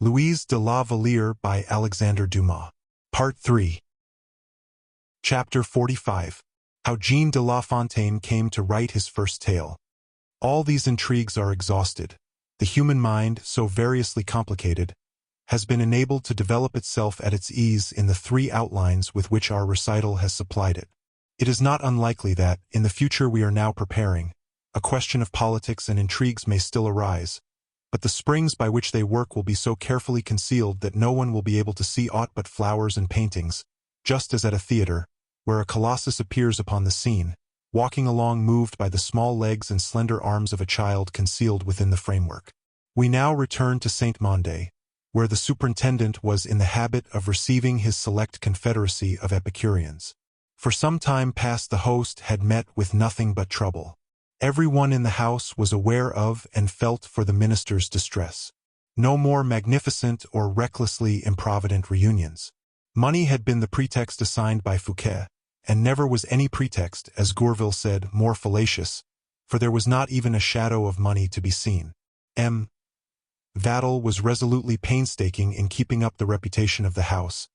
Louise de la Valliere by Alexandre Dumas. Part 3. Chapter 45. How Jean de La Fontaine came to write his first tale. All these intrigues are exhausted. The human mind, so variously complicated, has been enabled to develop itself at its ease in the three outlines with which our recital has supplied it. It is not unlikely that, in the future we are now preparing, a question of politics and intrigues may still arise, but the springs by which they work will be so carefully concealed that no one will be able to see aught but flowers and paintings, just as at a theater, where a colossus appears upon the scene, walking along moved by the small legs and slender arms of a child concealed within the framework. We now return to Saint-Mandé, where the superintendent was in the habit of receiving his select confederacy of Epicureans. For some time past the host had met with nothing but trouble. Everyone in the house was aware of and felt for the minister's distress. No more magnificent or recklessly improvident reunions. Money had been the pretext assigned by Fouquet, and never was any pretext, as Gourville said, more fallacious, for there was not even a shadow of money to be seen. M. Vattel was resolutely painstaking in keeping up the reputation of the house,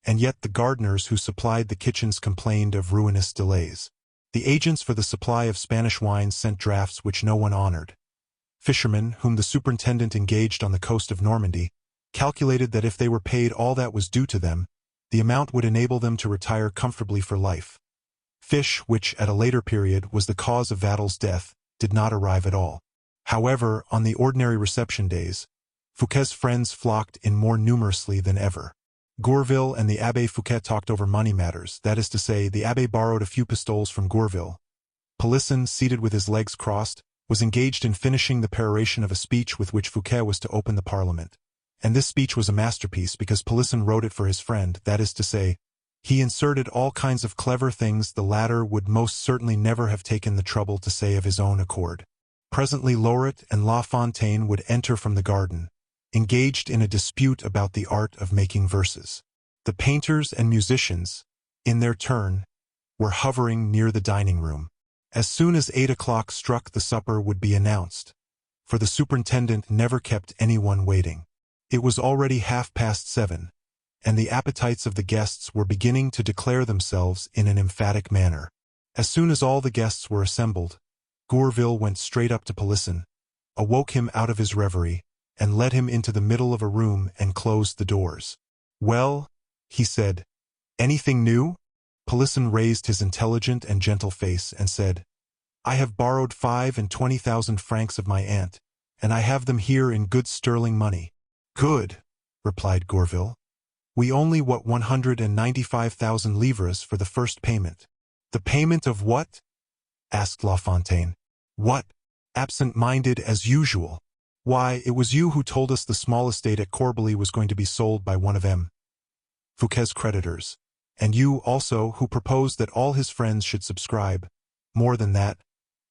and yet the gardeners who supplied the kitchens complained of ruinous delays. The agents for the supply of Spanish wines sent drafts which no one honored. Fishermen, whom the superintendent engaged on the coast of Normandy, calculated that if they were paid all that was due to them, the amount would enable them to retire comfortably for life. Fish, which at a later period was the cause of Vattel's death, did not arrive at all. However, on the ordinary reception days, Fouquet's friends flocked in more numerously than ever. Gourville and the Abbé Fouquet talked over money matters, that is to say, the Abbé borrowed a few pistoles from Gourville. Polisson, seated with his legs crossed, was engaged in finishing the peroration of a speech with which Fouquet was to open the Parliament. And this speech was a masterpiece because Polisson wrote it for his friend, that is to say, he inserted all kinds of clever things the latter would most certainly never have taken the trouble to say of his own accord. Presently Lauret and La Fontaine would enter from the garden, engaged in a dispute about the art of making verses. The painters and musicians, in their turn, were hovering near the dining room. As soon as 8 o'clock struck, the supper would be announced, for the superintendent never kept anyone waiting. It was already 7:30, and the appetites of the guests were beginning to declare themselves in an emphatic manner. As soon as all the guests were assembled, Gourville went straight up to Polisson, awoke him out of his reverie, and led him into the middle of a room and closed the doors. "Well," he said, "anything new?" Polisson raised his intelligent and gentle face and said, "I have borrowed 25,000 francs of my aunt, and I have them here in good sterling money." "Good," replied Gourville. "We only want 195,000 livres for the first payment." "The payment of what?" asked La Fontaine. "What? Absent-minded as usual. Why, it was you who told us the small estate at Corbely was going to be sold by one of M. Fouquet's creditors, and you, also, who proposed that all his friends should subscribe. More than that,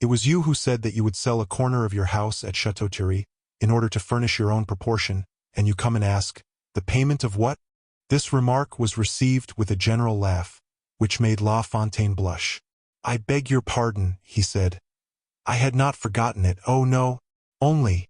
it was you who said that you would sell a corner of your house at Château-Thierry in order to furnish your own proportion, and you come and ask, the payment of what? This remark was received with a general laugh, which made La Fontaine blush. "I beg your pardon," he said. "I had not forgotten it. Oh no, only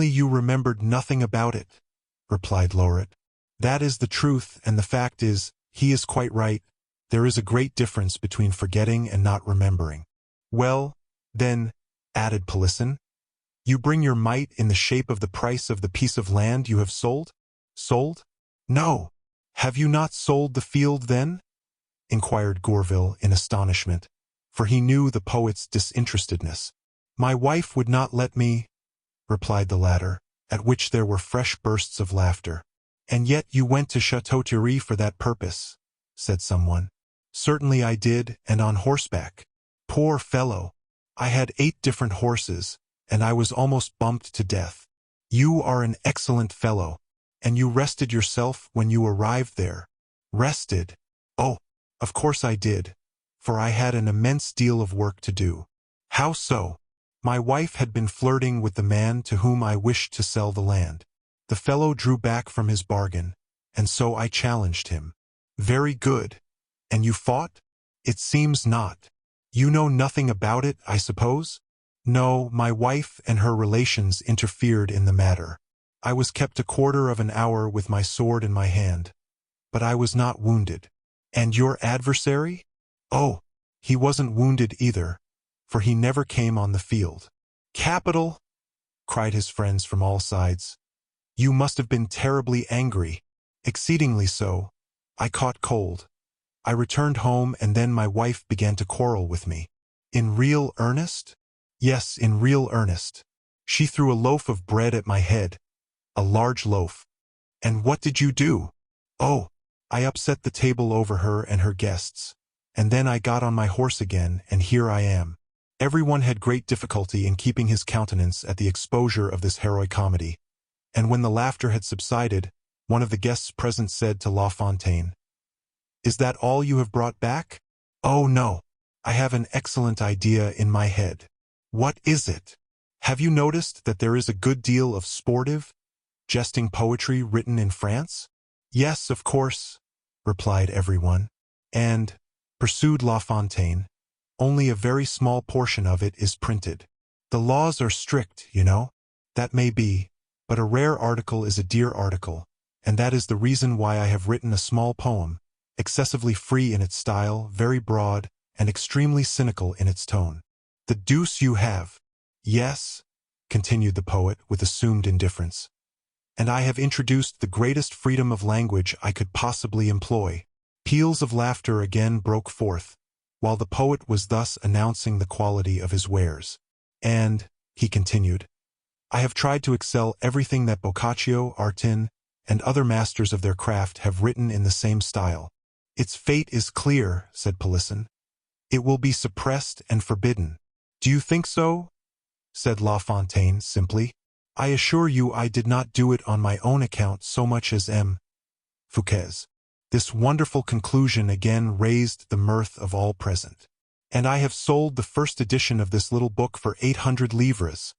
you remembered nothing about it," replied Lauret. "That is the truth, and the fact is, he is quite right. There is a great difference between forgetting and not remembering." "Well, then," added Polisson, "you bring your mite in the shape of the price of the piece of land you have sold?" "Sold? No. Have you not sold the field then?" inquired Gourville in astonishment, for he knew the poet's disinterestedness. "My wife would not let me," replied the latter, at which there were fresh bursts of laughter. "And yet you went to Château-Thierry for that purpose," said someone. "Certainly I did, and on horseback." "Poor fellow! I had 8 different horses, and I was almost bumped to death." "You are an excellent fellow, and you rested yourself when you arrived there." "Rested? Oh, of course I did, for I had an immense deal of work to do." "How so?" "My wife had been flirting with the man to whom I wished to sell the land. The fellow drew back from his bargain, and so I challenged him." "Very good. And you fought?" "It seems not." "You know nothing about it, I suppose?" "No, my wife and her relations interfered in the matter." I was kept a quarter of an hour with my sword in my hand, but I was not wounded. And your adversary? Oh, he wasn't wounded either, for he never came on the field. Capital! Cried his friends from all sides. You must have been terribly angry. Exceedingly so. I caught cold. I returned home and then my wife began to quarrel with me. In real earnest? Yes, in real earnest. She threw a loaf of bread at my head, a large loaf. And what did you do? Oh, I upset the table over her and her guests. And then I got on my horse again, and here I am. Everyone had great difficulty in keeping his countenance at the exposure of this heroic comedy. And when the laughter had subsided, one of the guests present said to La Fontaine, "Is that all you have brought back?" "Oh no, I have an excellent idea in my head." "What is it?" "Have you noticed that there is a good deal of sportive, jesting poetry written in France?" "Yes, of course," replied everyone. "And," pursued La Fontaine, "only a very small portion of it is printed. The laws are strict, you know." "That may be, but a rare article is a dear article, and that is the reason why I have written a small poem, excessively free in its style, very broad, and extremely cynical in its tone." "The deuce you have!" "Yes," continued the poet with assumed indifference, "and I have introduced the greatest freedom of language I could possibly employ." Peals of laughter again broke forth, while the poet was thus announcing the quality of his wares. "And," he continued, "I have tried to excel everything that Boccaccio, Artin, and other masters of their craft have written in the same style." "Its fate is clear," said Polisson. "It will be suppressed and forbidden." "Do you think so?" said La Fontaine simply. "I assure you I did not do it on my own account so much as M. Fouquet's." This wonderful conclusion again raised the mirth of all present. "And I have sold the first edition of this little book for 800 livres,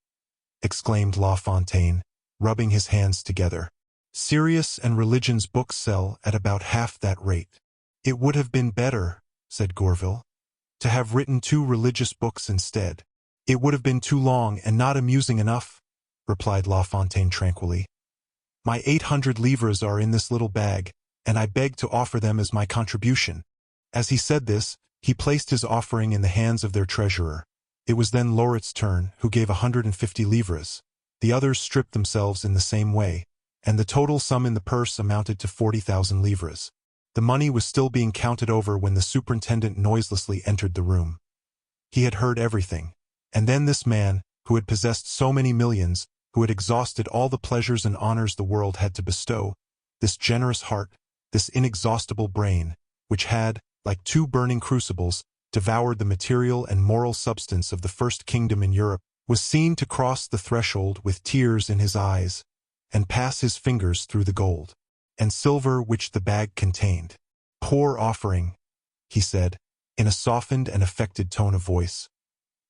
exclaimed La Fontaine, rubbing his hands together. "Serious and religion's books sell at about half that rate." "It would have been better," said Gourville, "to have written 2 religious books instead." "It would have been too long and not amusing enough," replied La Fontaine tranquilly. "My 800 livres are in this little bag, and I beg to offer them as my contribution." As he said this, he placed his offering in the hands of their treasurer. It was then Lauret's turn, who gave 150 livres. The others stripped themselves in the same way, and the total sum in the purse amounted to 40,000 livres. The money was still being counted over when the superintendent noiselessly entered the room. He had heard everything, and then this man, who had possessed so many millions, who had exhausted all the pleasures and honors the world had to bestow, this generous heart, this inexhaustible brain, which had, like 2 burning crucibles, devoured the material and moral substance of the first kingdom in Europe, was seen to cross the threshold with tears in his eyes, and pass his fingers through the gold and silver which the bag contained. "Poor offering," he said, in a softened and affected tone of voice.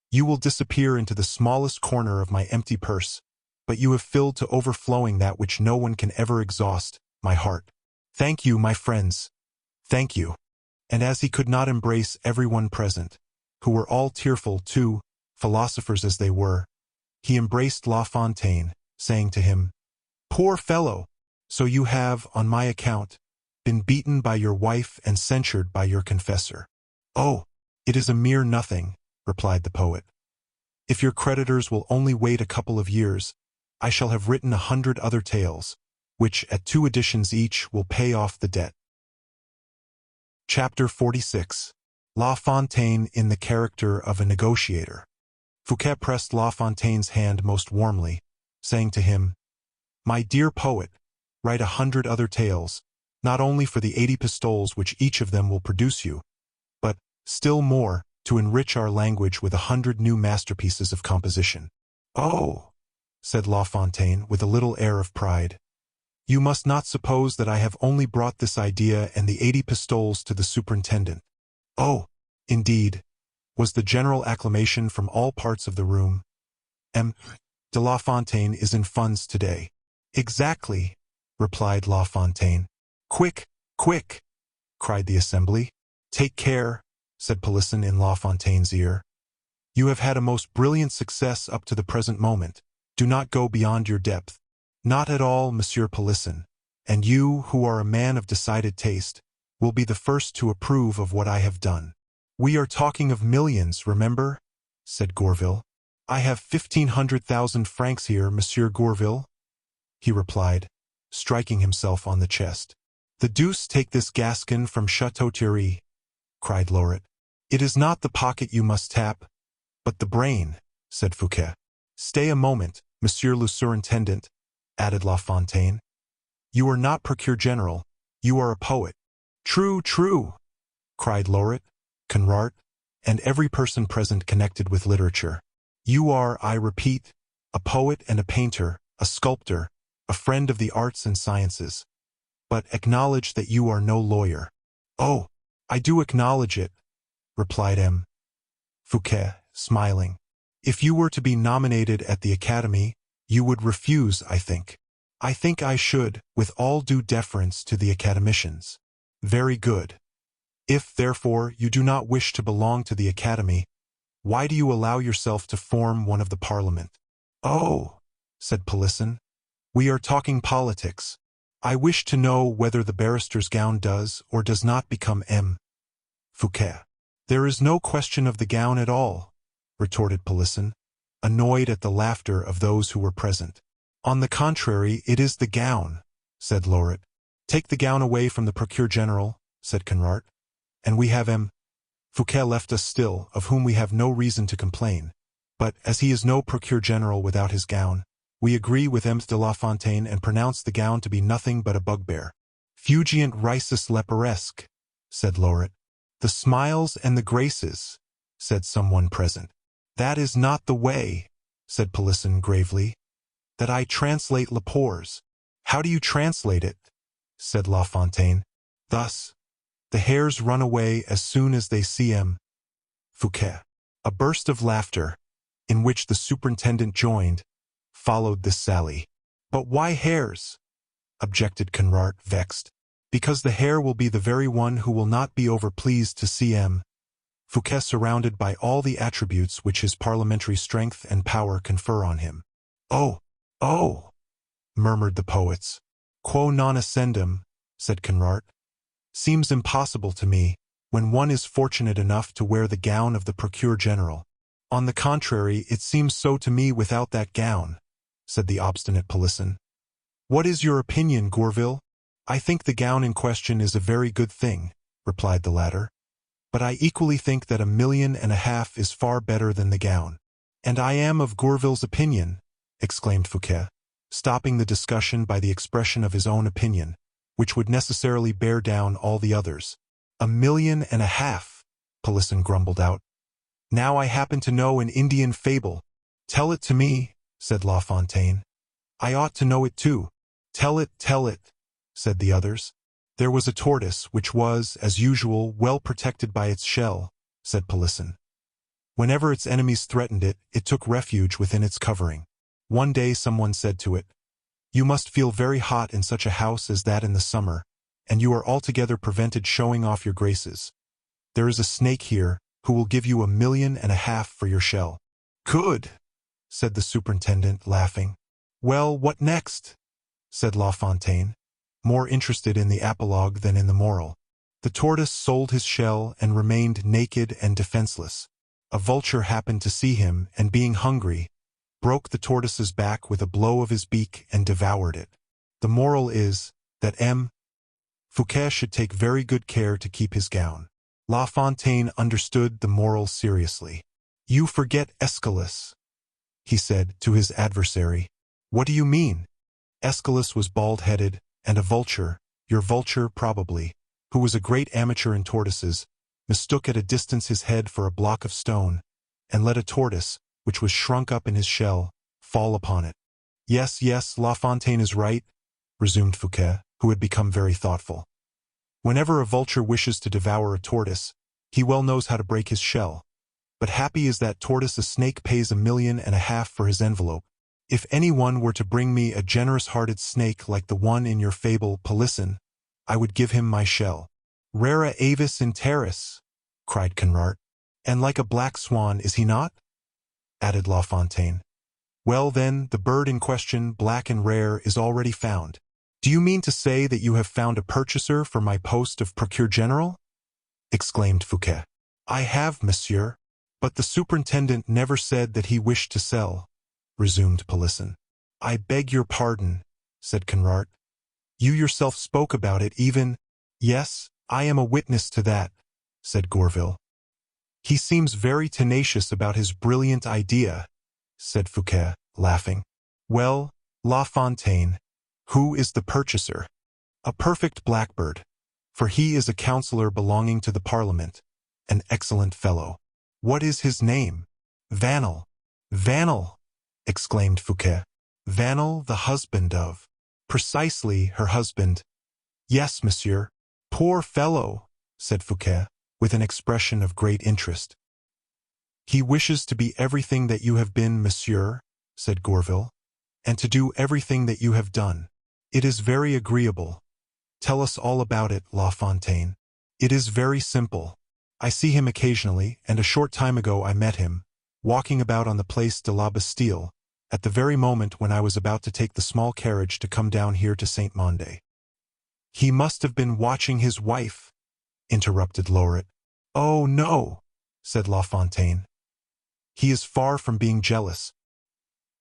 "You will disappear into the smallest corner of my empty purse, but you have filled to overflowing that which no one can ever exhaust, my heart. Thank you, my friends. Thank you." And as he could not embrace everyone present, who were all tearful too, philosophers as they were, he embraced La Fontaine, saying to him, "Poor fellow! So you have, on my account, been beaten by your wife and censured by your confessor." "Oh, it is a mere nothing," replied the poet. "If your creditors will only wait a couple of years, I shall have written 100 other tales, which, at 2 editions each, will pay off the debt." Chapter 46. La Fontaine in the character of a negotiator. Fouquet pressed La Fontaine's hand most warmly, saying to him, "My dear poet, write 100 other tales, not only for the 80 pistoles which each of them will produce you, but, still more, to enrich our language with 100 new masterpieces of composition." "Oh," said La Fontaine with a little air of pride, "you must not suppose that I have only brought this idea and the 80 pistoles to the superintendent." "Oh, indeed," was the general acclamation from all parts of the room. "M. de La Fontaine is in funds today." "Exactly," replied La Fontaine. "Quick, quick!" cried the assembly. "Take care," said Polisson in La Fontaine's ear. "You have had a most brilliant success up to the present moment. Do not go beyond your depth." Not at all, Monsieur Polisson, and you, who are a man of decided taste, will be the first to approve of what I have done. We are talking of millions, remember? Said Gourville. I have 1,500,000 francs here, Monsieur Gourville, he replied, striking himself on the chest. The deuce take this Gascon from Chateau-Thierry, cried Lauret. It is not the pocket you must tap, but the brain, said Fouquet. Stay a moment, Monsieur le Surintendant, added La Fontaine. You are not Procureur General, you are a poet. True, true, cried Lauret, Conrart, and every person present connected with literature. You are, I repeat, a poet and a painter, a sculptor, a friend of the arts and sciences. But acknowledge that you are no lawyer. Oh, I do acknowledge it, replied M. Fouquet, smiling. If you were to be nominated at the Academy, you would refuse, I think. I think I should, with all due deference to the academicians. Very good. If, therefore, you do not wish to belong to the Academy, why do you allow yourself to form one of the Parliament? Oh, said Polisson, we are talking politics. I wish to know whether the barrister's gown does or does not become M. Fouquet. There is no question of the gown at all, retorted Polisson, annoyed at the laughter of those who were present. On the contrary, it is the gown, said Lauret. Take the gown away from the Procureur General, said Conrart, and we have M. Fouquet left us still, of whom we have no reason to complain. But, as he is no Procureur General without his gown, we agree with M. de La Fontaine and pronounce the gown to be nothing but a bugbear. Fugiant risus leporesque, said Lauret. The smiles and the graces, said someone present. That is not the way, said Polisson gravely, that I translate Lepores. How do you translate it? Said La Fontaine. Thus, the hares run away as soon as they see M. Fouquet. A burst of laughter, in which the superintendent joined, followed this sally. But why hares? Objected Conrart, vexed. Because the hare will be the very one who will not be overpleased to see M. Fouquet surrounded by all the attributes which his parliamentary strength and power confer on him. Oh, murmured the poets. Quo non ascendum, said Conrart. Seems impossible to me, when one is fortunate enough to wear the gown of the Procureur General. On the contrary, it seems so to me without that gown, said the obstinate Polisson. What is your opinion, Gourville? I think the gown in question is a very good thing, replied the latter. But I equally think that 1.5 million is far better than the gown. And I am of Gourville's opinion, exclaimed Fouquet, stopping the discussion by the expression of his own opinion, which would necessarily bear down all the others. 1.5 million, Polisson grumbled out. Now I happen to know an Indian fable. Tell it to me, said La Fontaine. I ought to know it too. Tell it, said the others. There was a tortoise which was, as usual, well protected by its shell, said Polisson. Whenever its enemies threatened it, it took refuge within its covering. One day someone said to it, You must feel very hot in such a house as that in the summer, and you are altogether prevented showing off your graces. There is a snake here, who will give you 1.5 million for your shell. Good, said the superintendent, laughing. Well, what next? Said La Fontaine, more interested in the apologue than in the moral. The tortoise sold his shell and remained naked and defenseless. A vulture happened to see him, and being hungry, broke the tortoise's back with a blow of his beak and devoured it. The moral is, that M. Fouquet should take very good care to keep his gown. La Fontaine understood the moral seriously. You forget Aeschylus, he said to his adversary. What do you mean? Aeschylus was bald-headed, and a vulture, your vulture probably, who was a great amateur in tortoises, mistook at a distance his head for a block of stone, and let a tortoise, which was shrunk up in his shell, fall upon it. Yes, La Fontaine is right, resumed Fouquet, who had become very thoughtful. Whenever a vulture wishes to devour a tortoise, he well knows how to break his shell. But happy is that tortoise a snake pays 1.5 million for his envelope. If anyone were to bring me a generous-hearted snake like the one in your fable, Polisson, I would give him my shell. Rara avis in terris, cried Conrart. And like a black swan, is he not? Added La Fontaine. Well then, the bird in question, black and rare, is already found. Do you mean to say that you have found a purchaser for my post of Procureur General? Exclaimed Fouquet. I have, monsieur. But the superintendent never said that he wished to sell, resumed Pelisson. I beg your pardon, said Conrart. You yourself spoke about it even— Yes, I am a witness to that, said Gourville. He seems very tenacious about his brilliant idea, said Fouquet, laughing. Well, La Fontaine, who is the purchaser? A perfect blackbird, for he is a councillor belonging to the Parliament, an excellent fellow. What is his name? Vanel. Vanel, exclaimed Fouquet. Vanel, the husband of— Precisely, her husband. Yes, monsieur. Poor fellow, said Fouquet, with an expression of great interest. He wishes to be everything that you have been, monsieur, said Gourville, and to do everything that you have done. It is very agreeable. Tell us all about it, La Fontaine. It is very simple. I see him occasionally, and a short time ago I met him, walking about on the Place de la Bastille, at the very moment when I was about to take the small carriage to come down here to Saint-Mandé. He must have been watching his wife, interrupted Lauret. Oh, no, said La Fontaine. He is far from being jealous.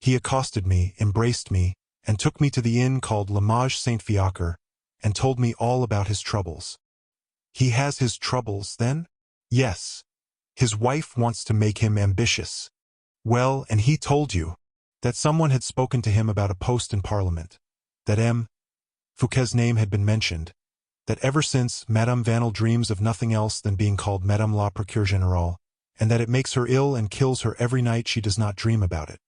He accosted me, embraced me, and took me to the inn called La Mage Saint-Fiacre, and told me all about his troubles. He has his troubles, then? Yes. His wife wants to make him ambitious. Well, and he told you that someone had spoken to him about a post in Parliament, that M. Fouquet's name had been mentioned, that ever since Madame Vanel dreams of nothing else than being called Madame la Procureur General, and that it makes her ill and kills her every night she does not dream about it.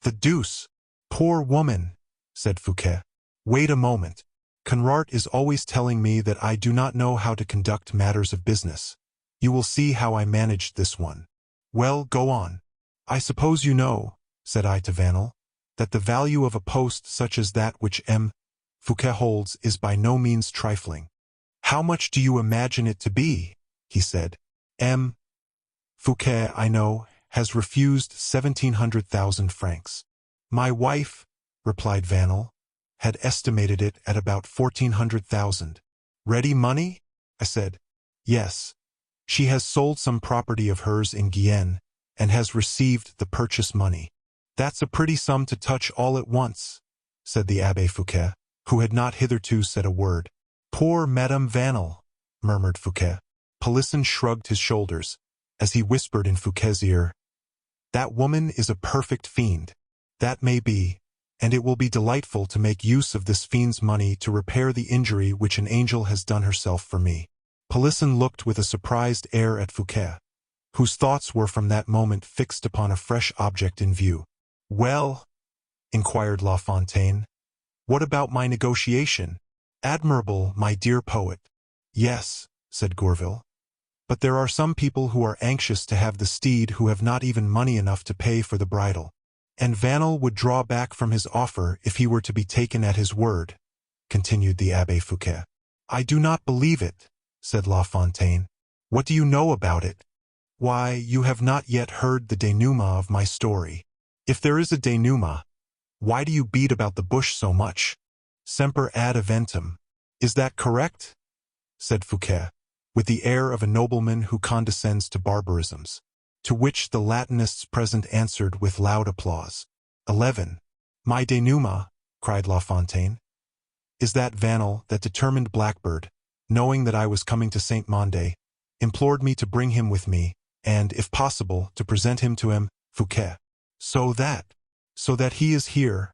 The deuce! Poor woman, said Fouquet. Wait a moment. Conrart is always telling me that I do not know how to conduct matters of business. You will see how I managed this one. Well, go on. I suppose you know, said I to Vanel, that the value of a post such as that which M. Fouquet holds is by no means trifling. How much do you imagine it to be? He said. M. Fouquet, I know, has refused 1,700,000 francs. My wife, replied Vanel, had estimated it at about 1,400,000. Ready money? I said. Yes. She has sold some property of hers in Guyenne, and has received the purchase money. That's a pretty sum to touch all at once, said the Abbé Fouquet, who had not hitherto said a word. Poor Madame Vanel, murmured Fouquet. Pelisson shrugged his shoulders, as he whispered in Fouquet's ear, That woman is a perfect fiend. That may be, and it will be delightful to make use of this fiend's money to repair the injury which an angel has done herself for me. Pelisson looked with a surprised air at Fouquet, whose thoughts were from that moment fixed upon a fresh object in view. Well, inquired La Fontaine, what about my negotiation? Admirable, my dear poet. Yes, said Gourville. But there are some people who are anxious to have the steed who have not even money enough to pay for the bridle. And Vanel would draw back from his offer if he were to be taken at his word, continued the Abbé Fouquet. I do not believe it, said La Fontaine. What do you know about it? Why, you have not yet heard the denouement of my story. If there is a denouement, why do you beat about the bush so much? Semper ad eventum. Is that correct? Said Fouquet, with the air of a nobleman who condescends to barbarisms, to which the Latinists present answered with loud applause. 11. My denouement, cried La Fontaine, is that Vanel, that determined blackbird, knowing that I was coming to Saint-Mandé, implored me to bring him with me, and, if possible, to present him to M. Fouquet. So that he is here.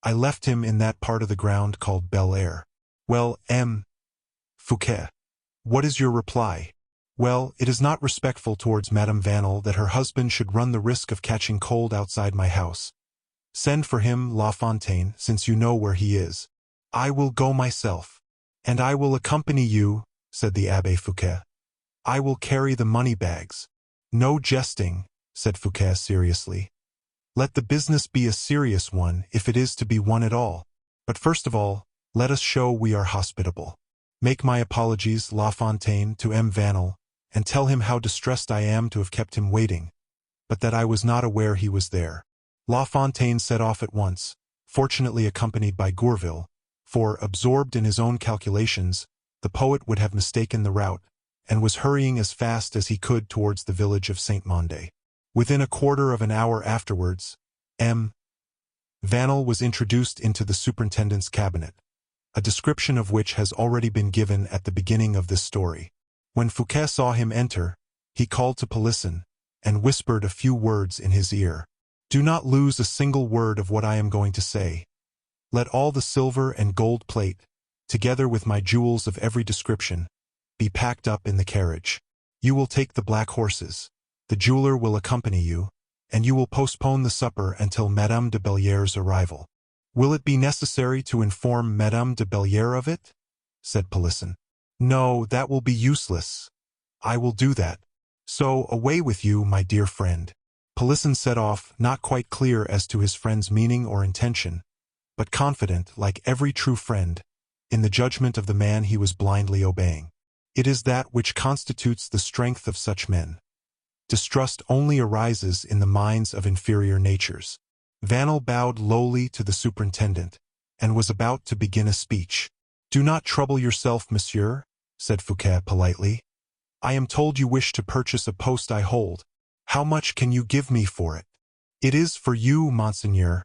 I left him in that part of the ground called Bel Air. Well, M. Fouquet, what is your reply? Well, it is not respectful towards Madame Vanel that her husband should run the risk of catching cold outside my house. Send for him, La Fontaine, since you know where he is. I will go myself. And I will accompany you, said the Abbé Fouquet. I will carry the money bags. No jesting, said Fouquet seriously. Let the business be a serious one if it is to be one at all. But first of all, let us show we are hospitable. Make my apologies, La Fontaine, to M. Vanel, and tell him how distressed I am to have kept him waiting, but that I was not aware he was there. La Fontaine set off at once, fortunately accompanied by Gourville, for, absorbed in his own calculations, the poet would have mistaken the route, and was hurrying as fast as he could towards the village of Saint-Mandé. Within a quarter of an hour afterwards, M. Vanel was introduced into the superintendent's cabinet, a description of which has already been given at the beginning of this story. When Fouquet saw him enter, he called to Polisson, and whispered a few words in his ear. "Do not lose a single word of what I am going to say. Let all the silver and gold plate, together with my jewels of every description, be packed up in the carriage. You will take the black horses, the jeweler will accompany you, and you will postpone the supper until Madame de Belliere's arrival." "Will it be necessary to inform Madame de Belliere of it?" said Polisson. "No, that will be useless. I will do that. So, away with you, my dear friend." Polisson set off, not quite clear as to his friend's meaning or intention, but confident, like every true friend, in the judgment of the man he was blindly obeying. It is that which constitutes the strength of such men. Distrust only arises in the minds of inferior natures. Vanel bowed lowly to the superintendent, and was about to begin a speech. "Do not trouble yourself, monsieur," said Fouquet politely. "I am told you wish to purchase a post I hold. How much can you give me for it?" "It is for you, monseigneur,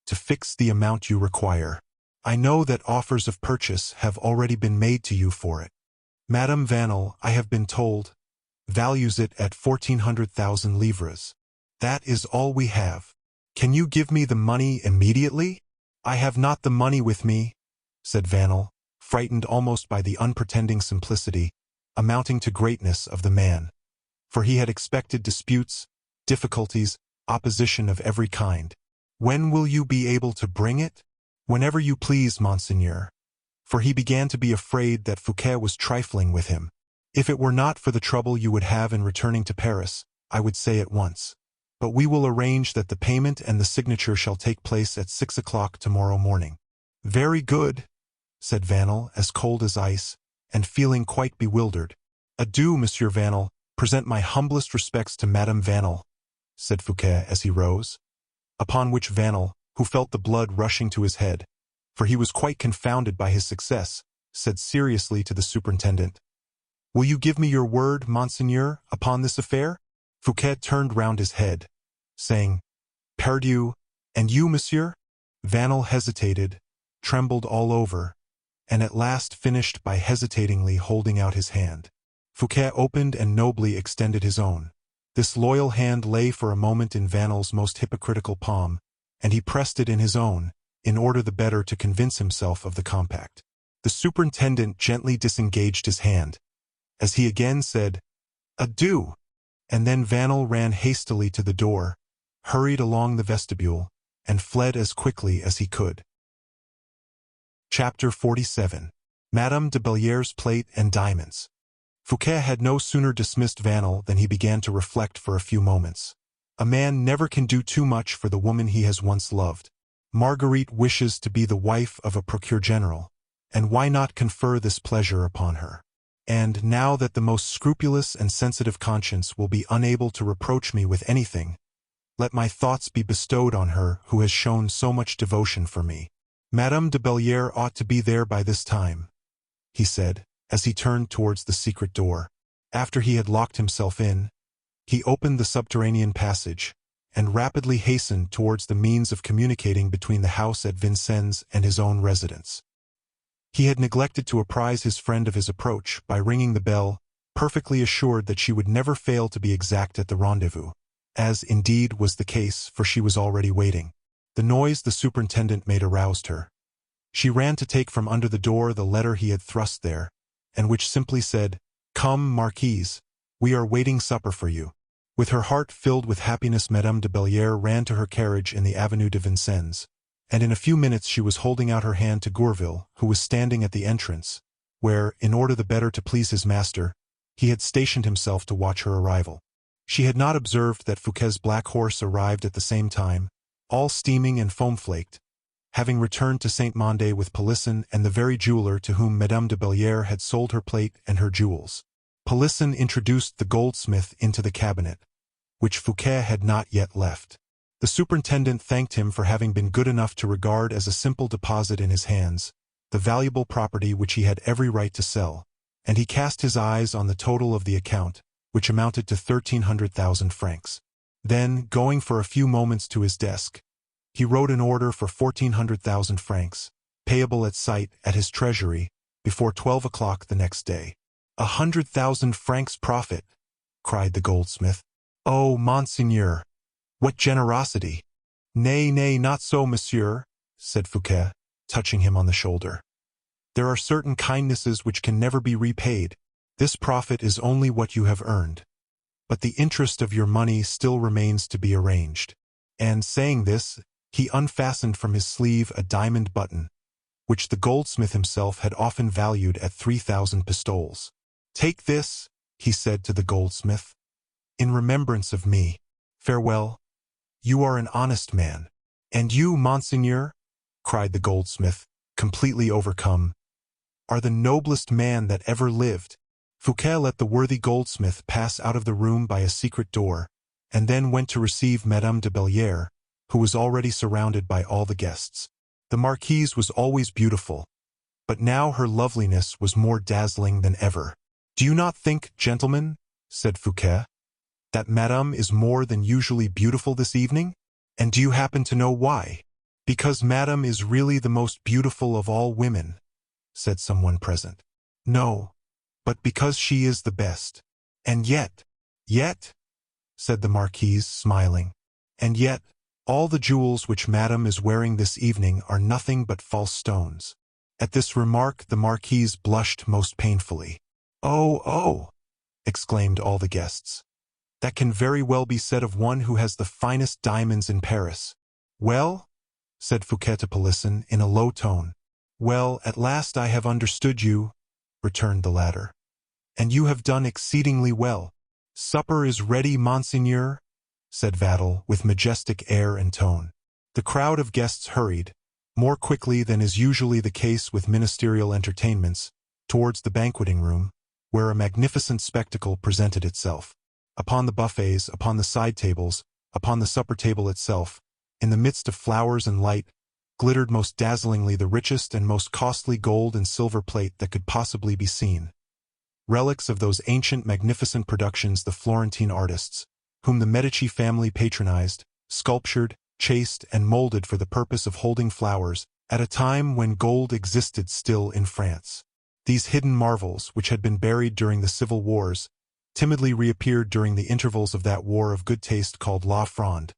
to fix the amount you require. I know that offers of purchase have already been made to you for it. Madame Vanel, I have been told, values it at 1,400,000 livres. That is all we have. Can you give me the money immediately?" "I have not the money with me," said Vanel, frightened almost by the unpretending simplicity, amounting to greatness of the man, for he had expected disputes, difficulties, opposition of every kind. "When will you be able to bring it?" "Whenever you please, monseigneur," for he began to be afraid that Fouquet was trifling with him. "If it were not for the trouble you would have in returning to Paris, I would say at once. But we will arrange that the payment and the signature shall take place at 6 o'clock tomorrow morning." "Very good," said Vanel, as cold as ice, and feeling quite bewildered. "Adieu, Monsieur Vanel. Present my humblest respects to Madame Vanel," said Fouquet as he rose. Upon which Vanel, who felt the blood rushing to his head, for he was quite confounded by his success, said seriously to the superintendent, "Will you give me your word, monseigneur, upon this affair?" Fouquet turned round his head, saying, "Pardieu, and you, monsieur?" Vanel hesitated, trembled all over, and at last finished by hesitatingly holding out his hand. Fouquet opened and nobly extended his own. This loyal hand lay for a moment in Vanel's most hypocritical palm, and he pressed it in his own, in order the better to convince himself of the compact. The superintendent gently disengaged his hand, as he again said, "Adieu," and then Vanel ran hastily to the door, hurried along the vestibule, and fled as quickly as he could. Chapter 47. Madame de Belliere's Plate and Diamonds. Fouquet had no sooner dismissed Vanel than he began to reflect for a few moments. A man never can do too much for the woman he has once loved. Marguerite wishes to be the wife of a procureur general, and why not confer this pleasure upon her? And now that the most scrupulous and sensitive conscience will be unable to reproach me with anything, let my thoughts be bestowed on her who has shown so much devotion for me. Madame de Belliere ought to be there by this time, he said, as he turned towards the secret door. After he had locked himself in, he opened the subterranean passage, and rapidly hastened towards the means of communicating between the house at Vincennes and his own residence. He had neglected to apprise his friend of his approach by ringing the bell, perfectly assured that she would never fail to be exact at the rendezvous, as indeed was the case, for she was already waiting. The noise the superintendent made aroused her. She ran to take from under the door the letter he had thrust there, and which simply said, "Come, Marquise, we are waiting supper for you." With her heart filled with happiness, Madame de Belliere ran to her carriage in the Avenue de Vincennes, and in a few minutes she was holding out her hand to Gourville, who was standing at the entrance, where, in order the better to please his master, he had stationed himself to watch her arrival. She had not observed that Fouquet's black horse arrived at the same time, all steaming and foam-flaked, having returned to Saint-Mandé with Polisson and the very jeweler to whom Madame de Belliere had sold her plate and her jewels. Polisson introduced the goldsmith into the cabinet, which Fouquet had not yet left. The superintendent thanked him for having been good enough to regard as a simple deposit in his hands the valuable property which he had every right to sell, and he cast his eyes on the total of the account, which amounted to 1,300,000 francs. Then, going for a few moments to his desk, he wrote an order for 1,400,000 francs, payable at sight at his treasury, before 12 o'clock the next day. 100,000 francs profit, cried the goldsmith. Oh, monseigneur, what generosity! Nay, nay, not so, monsieur, said Fouquet, touching him on the shoulder. There are certain kindnesses which can never be repaid. This profit is only what you have earned. But the interest of your money still remains to be arranged. And saying this, he unfastened from his sleeve a diamond button, which the goldsmith himself had often valued at 3,000 pistoles. Take this, he said to the goldsmith, in remembrance of me. Farewell. You are an honest man. And you, monseigneur, cried the goldsmith, completely overcome, are the noblest man that ever lived. Fouquet let the worthy goldsmith pass out of the room by a secret door, and then went to receive Madame de Valliere, who was already surrounded by all the guests. The marquise was always beautiful, but now her loveliness was more dazzling than ever. Do you not think, gentlemen, said Fouquet, that Madame is more than usually beautiful this evening? And do you happen to know why? Because Madame is really the most beautiful of all women, said someone present. No, but because she is the best. And yet, said the marquise, smiling, and yet, all the jewels which Madame is wearing this evening are nothing but false stones. At this remark the marquise blushed most painfully. Oh, exclaimed all the guests. That can very well be said of one who has the finest diamonds in Paris. Well, said Fouquet to Pelisson in a low tone. Well, at last I have understood you, returned the latter. And you have done exceedingly well. Supper is ready, monseigneur, said Vattel with majestic air and tone. The crowd of guests hurried, more quickly than is usually the case with ministerial entertainments, towards the banqueting room, where a magnificent spectacle presented itself. Upon the buffets, upon the side tables, upon the supper table itself, in the midst of flowers and light, glittered most dazzlingly the richest and most costly gold and silver plate that could possibly be seen. Relics of those ancient magnificent productions the Florentine artists, whom the Medici family patronized, sculptured, chased, and molded for the purpose of holding flowers, at a time when gold existed still in France. These hidden marvels, which had been buried during the civil wars, timidly reappeared during the intervals of that war of good taste called La Fronde,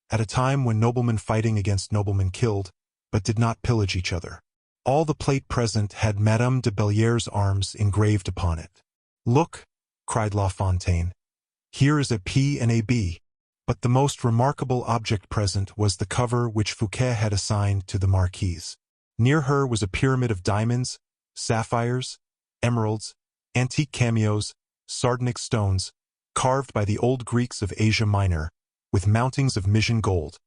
at a time when noblemen fighting against noblemen killed, but did not pillage each other. All the plate present had Madame de Belliere's arms engraved upon it. Look, cried La Fontaine, here is a P and a B. But the most remarkable object present was the cover which Fouquet had assigned to the marquise. Near her was a pyramid of diamonds, sapphires, emeralds, antique cameos, sardonyx stones, carved by the old Greeks of Asia Minor, with mountings of Mysian gold.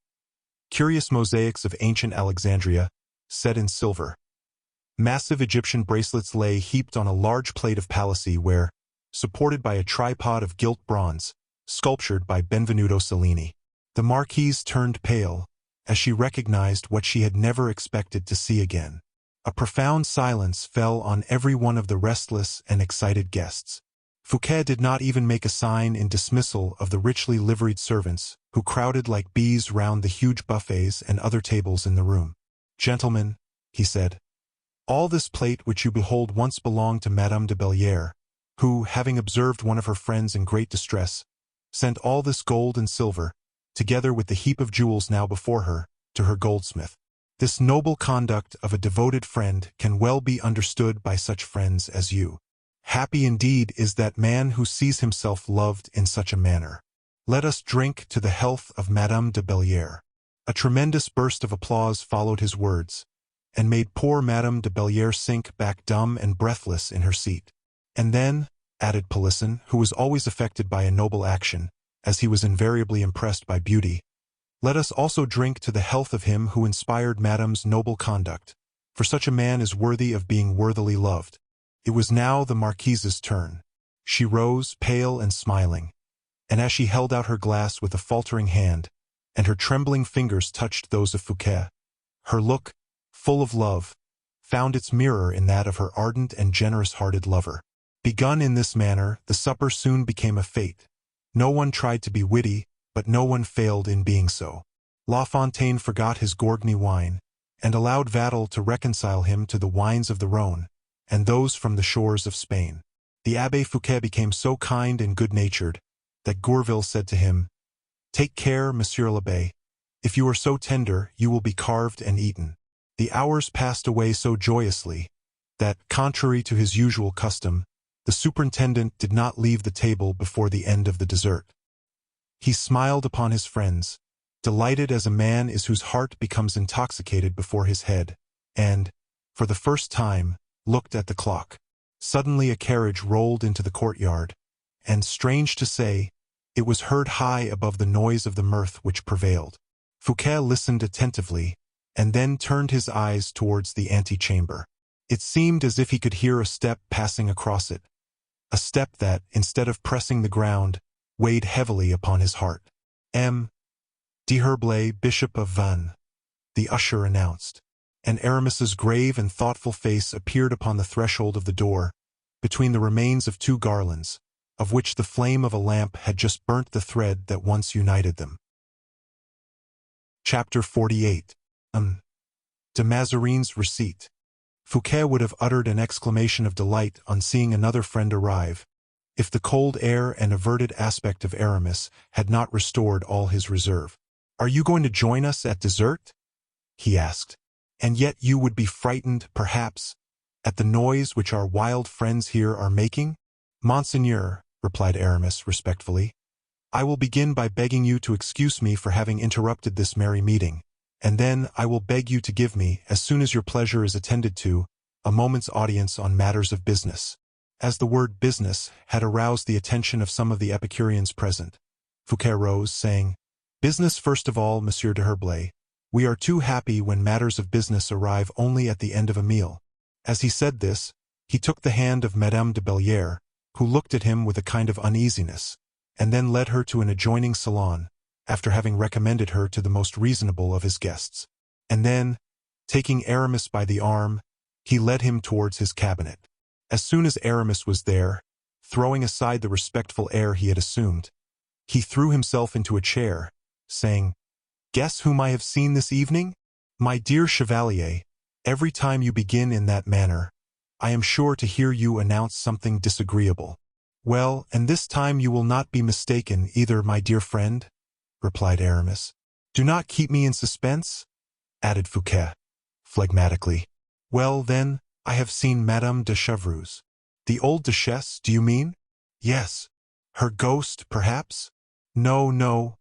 Curious mosaics of ancient Alexandria, set in silver. Massive Egyptian bracelets lay heaped on a large plate of Palissy where, supported by a tripod of gilt bronze, sculptured by Benvenuto Cellini. The marquise turned pale, as she recognized what she had never expected to see again. A profound silence fell on every one of the restless and excited guests. Fouquet did not even make a sign in dismissal of the richly liveried servants, who crowded like bees round the huge buffets and other tables in the room. Gentlemen, he said, all this plate which you behold once belonged to Madame de Valliere, who, having observed one of her friends in great distress, sent all this gold and silver, together with the heap of jewels now before her, to her goldsmith. This noble conduct of a devoted friend can well be understood by such friends as you. Happy indeed is that man who sees himself loved in such a manner. Let us drink to the health of Madame de Valliere. A tremendous burst of applause followed his words, and made poor Madame de Valliere sink back dumb and breathless in her seat. And then, added Pelisson, who was always affected by a noble action, as he was invariably impressed by beauty, let us also drink to the health of him who inspired Madame's noble conduct, for such a man is worthy of being worthily loved. It was now the marquise's turn. She rose, pale and smiling, and as she held out her glass with a faltering hand, and her trembling fingers touched those of Fouquet. Her look, full of love, found its mirror in that of her ardent and generous-hearted lover. Begun in this manner, the supper soon became a fete. No one tried to be witty, but no one failed in being so. La Fontaine forgot his Gorgny wine, and allowed Vattel to reconcile him to the wines of the Rhone, and those from the shores of Spain. The Abbé Fouquet became so kind and good-natured, that Gourville said to him, "Take care, Monsieur l'Abbé. If you are so tender, you will be carved and eaten." The hours passed away so joyously, that, contrary to his usual custom, the superintendent did not leave the table before the end of the dessert. He smiled upon his friends, delighted as a man is whose heart becomes intoxicated before his head, and, for the first time, looked at the clock. Suddenly a carriage rolled into the courtyard, and, strange to say, it was heard high above the noise of the mirth which prevailed. Fouquet listened attentively, and then turned his eyes towards the antechamber. It seemed as if he could hear a step passing across it, a step that, instead of pressing the ground, weighed heavily upon his heart. M. D'Herblay, Bishop of Vannes, the usher announced, and Aramis's grave and thoughtful face appeared upon the threshold of the door, between the remains of two garlands, of which the flame of a lamp had just burnt the thread that once united them. Chapter 48. De Mazarines' Receipt. Fouquet would have uttered an exclamation of delight on seeing another friend arrive, if the cold air and averted aspect of Aramis had not restored all his reserve. "Are you going to join us at dessert?" he asked. "And yet you would be frightened, perhaps, at the noise which our wild friends here are making?" "Monseigneur," replied Aramis respectfully, "I will begin by begging you to excuse me for having interrupted this merry meeting, and then I will beg you to give me, as soon as your pleasure is attended to, a moment's audience on matters of business." As the word business had aroused the attention of some of the Epicureans present, Fouquet rose, saying, "Business first of all, Monsieur de Herblay. We are too happy when matters of business arrive only at the end of a meal." As he said this, he took the hand of Madame de Valliere, who looked at him with a kind of uneasiness, and then led her to an adjoining salon, after having recommended her to the most reasonable of his guests. And then, taking Aramis by the arm, he led him towards his cabinet. As soon as Aramis was there, throwing aside the respectful air he had assumed, he threw himself into a chair, saying, "Guess whom I have seen this evening? My dear Chevalier, every time you begin in that manner, I am sure to hear you announce something disagreeable." "Well, and this time you will not be mistaken either, my dear friend," replied Aramis. "Do not keep me in suspense," added Fouquet, phlegmatically. "Well, then, I have seen Madame de Chevreuse." "The old Duchesse, do you mean?" "Yes." "Her ghost, perhaps?" "No, no,